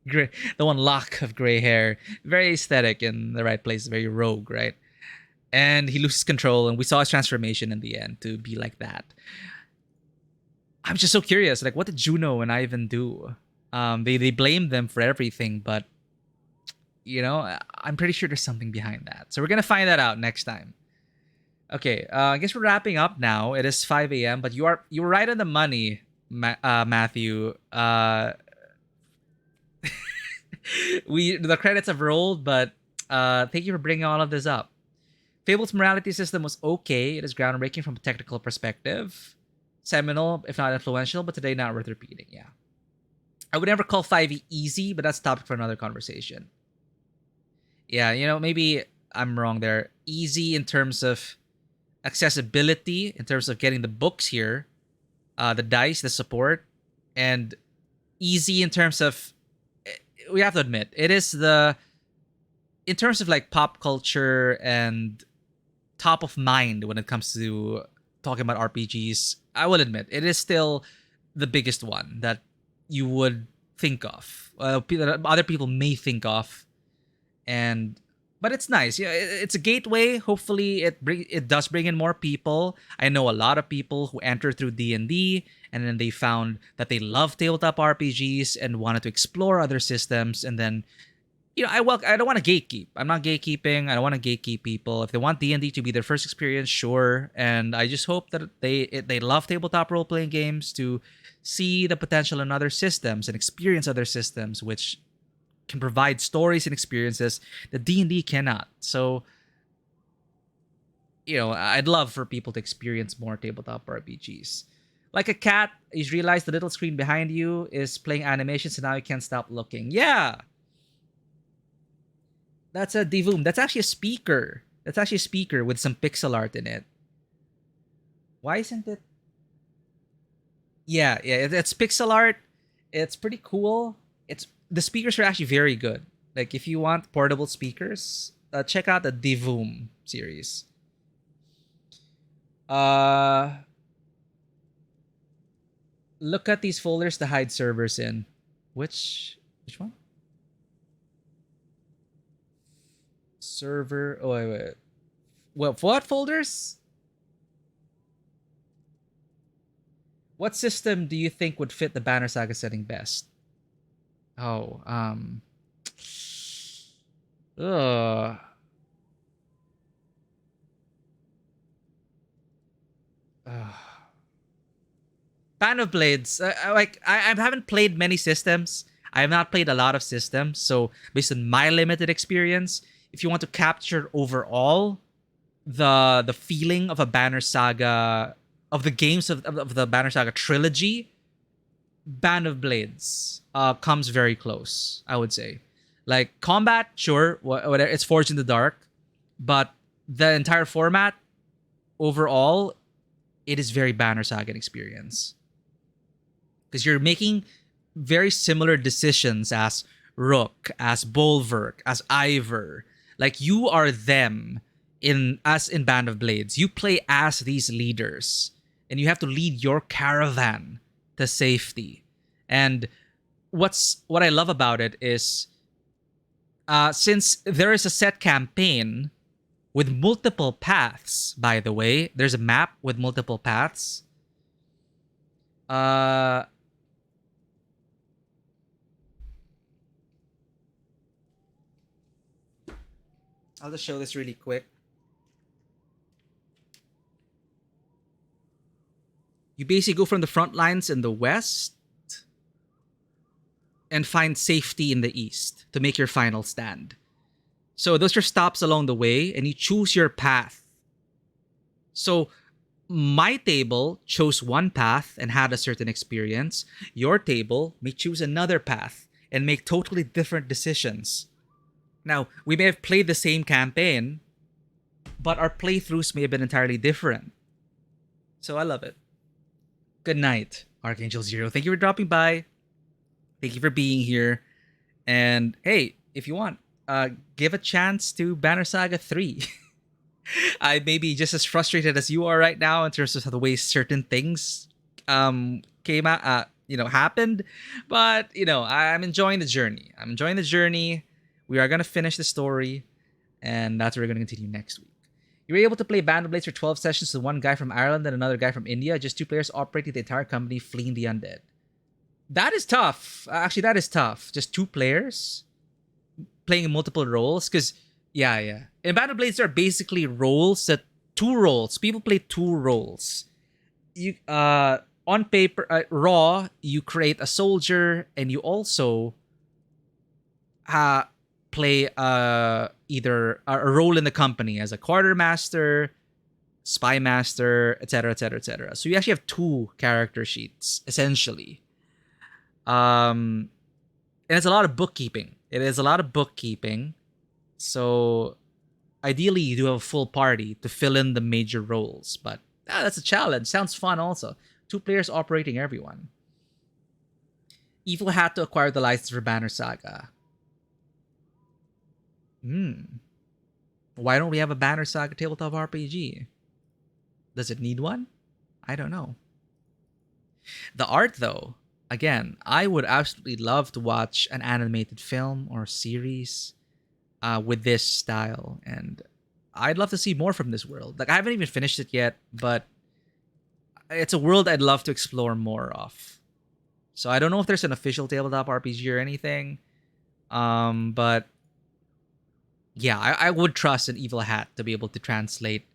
Speaker 1: gray, the one lock of gray hair. Very aesthetic in the right place. Very rogue, right? And he loses control, and we saw his transformation in the end to be like that. I'm just so curious. Like, what did Juno and Ivan do? They blamed them for everything, but I'm pretty sure there's something behind that. So we're gonna find that out next time. Okay, I guess we're wrapping up now. It is 5 a.m., but you were right on the money, Matthew. The credits have rolled, but thank you for bringing all of this up. Fable's morality system was okay. It is groundbreaking from a technical perspective. Seminal, if not influential, but today not worth repeating. Yeah. I would never call 5e easy, but that's a topic for another conversation. Yeah, maybe I'm wrong there. Easy in terms of accessibility, in terms of getting the books here, the dice, the support, and easy in terms of, we have to admit, it is in terms of like pop culture and top of mind when it comes to talking about RPGs, I will admit, it is still the biggest one that you would think of. Other people may think of. But it's nice. Yeah, it's a gateway. Hopefully, it does bring in more people. I know a lot of people who enter through D&D, and then they found that they love tabletop RPGs and wanted to explore other systems. And then, I don't want to gatekeep. I'm not gatekeeping. I don't want to gatekeep people. If they want D&D to be their first experience, sure. And I just hope that they love tabletop role-playing games to see the potential in other systems and experience other systems, which can provide stories and experiences that D&D cannot. So, I'd love for people to experience more tabletop RPGs. Like a cat, you realize the little screen behind you is playing animations, and now you can't stop looking. Yeah, that's a Divoom. That's actually a speaker. That's actually a speaker with some pixel art in it. Why isn't it? Yeah, it's pixel art. It's pretty cool. The speakers are actually very good. Like if you want portable speakers, check out the Divoom series. Look at these folders to hide servers in. Which one? Server. Oh wait. Well, what folders? What system do you think would fit the Banner Saga setting best? Oh, ugh. Band of Blades. I haven't played many systems. I have not played a lot of systems. So based on my limited experience, if you want to capture overall the feeling of a Banner Saga, of the games of the Banner Saga trilogy, Band of Blades comes very close, I would say. Like combat, sure, whatever, it's Forged in the Dark, but the entire format overall, it is very Banner Saga experience, because you're making very similar decisions as Rook, as Bulwark, as Ivor. Like you are them in Band of Blades. You play as these leaders, and you have to lead your caravan to safety. And what I love about it is, since there is a set campaign with multiple paths, by the way, there's a map with multiple paths. I'll just show this really quick. You basically go from the front lines in the west and find safety in the east to make your final stand. So those are stops along the way, and you choose your path. So my table chose one path and had a certain experience. Your table may choose another path and make totally different decisions. Now, we may have played the same campaign, but our playthroughs may have been entirely different. So I love it. Good night, Archangel Zero. Thank you for dropping by. Thank you for being here. And hey, if you want, give a chance to Banner Saga 3. I may be just as frustrated as you are right now in terms of the way certain things happened. But, I'm enjoying the journey. We are going to finish the story, and that's what we're going to continue next week. You were able to play Band of Blades for 12 sessions with one guy from Ireland and another guy from India, just two players operating the entire company, fleeing the undead. That is tough. Actually, that is tough. Just two players playing multiple roles, because yeah. In Band of Blades, there are basically two roles. People play two roles. You on paper, raw, you create a soldier, and you also play either a role in the company as a quartermaster, spy master, etc., etc., etc. So you actually have two character sheets essentially. And it's a lot of bookkeeping. It is a lot of bookkeeping. So ideally, you do have a full party to fill in the major roles. But that's a challenge. Sounds fun also. Two players operating everyone. Evil had to acquire the license for Banner Saga. Why don't we have a Banner Saga tabletop RPG? Does it need one? I don't know. The art, though, again, I would absolutely love to watch an animated film or series with this style, and I'd love to see more from this world. Like, I haven't even finished it yet, but it's a world I'd love to explore more of. So I don't know if there's an official tabletop RPG or anything, but yeah, I would trust an Evil Hat to be able to translate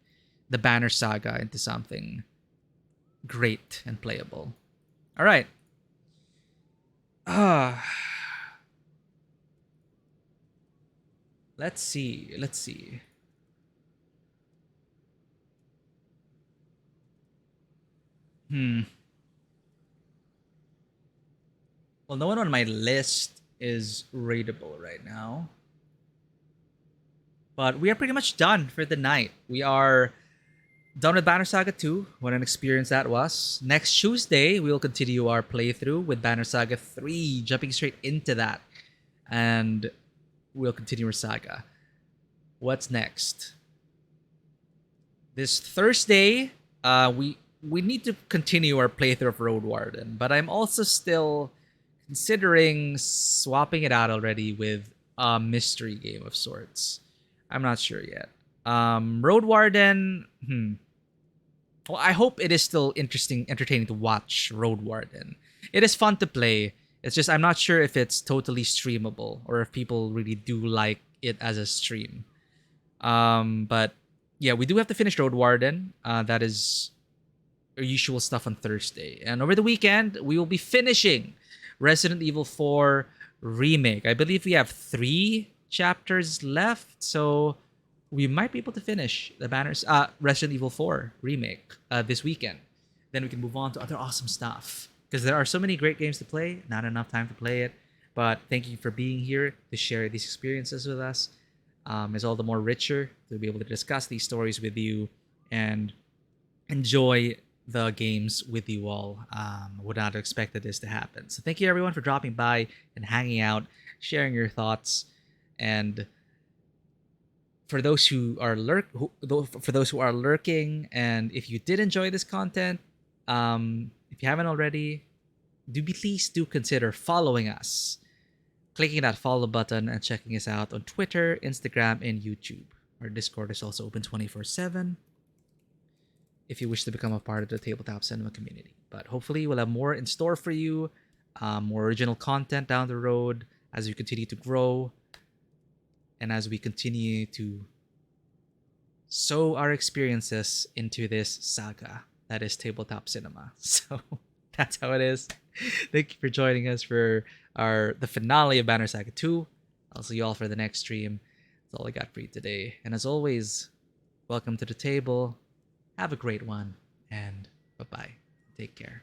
Speaker 1: the Banner Saga into something great and playable. All right. Let's see. Let's see. Hmm. Well, no one on my list is rateable right now. But we are pretty much done for the night. We are done with Banner Saga 2. What an experience that was. Next Tuesday, we will continue our playthrough with Banner Saga 3, jumping straight into that. And we'll continue our saga. What's next? This Thursday, we need to continue our playthrough of Road Warden, but I'm also still considering swapping it out already with a mystery game of sorts. I'm not sure yet. Road Warden. Well, I hope it is still interesting, entertaining to watch Road Warden. It is fun to play. It's just I'm not sure if it's totally streamable or if people really do like it as a stream. But yeah, we do have to finish Road Warden. That is our usual stuff on Thursday. And over the weekend, we will be finishing Resident Evil 4 Remake. I believe we have 3 chapters left, so we might be able to finish the banners Resident Evil 4 Remake this weekend. Then we can move on to other awesome stuff. Because there are so many great games to play, not enough time to play it. But thank you for being here to share these experiences with us. It's all the more richer to be able to discuss these stories with you and enjoy the games with you all. Would not have expected this to happen. So thank you everyone for dropping by and hanging out, sharing your thoughts, and for those who are lurking, and if you did enjoy this content, if you haven't already, please do consider following us, clicking that follow button, and checking us out on Twitter, Instagram, and YouTube. Our Discord is also open 24/7 if you wish to become a part of the Tabletop Cinema community. But hopefully we'll have more in store for you, more original content down the road as we continue to grow and as we continue to sow our experiences into this saga that is Tabletop Cinema. So that's how it is. Thank you for joining us for the finale of Banner Saga 2. I'll see you all for the next stream. That's all I got for you today. And as always, welcome to the table. Have a great one, and bye-bye. Take care.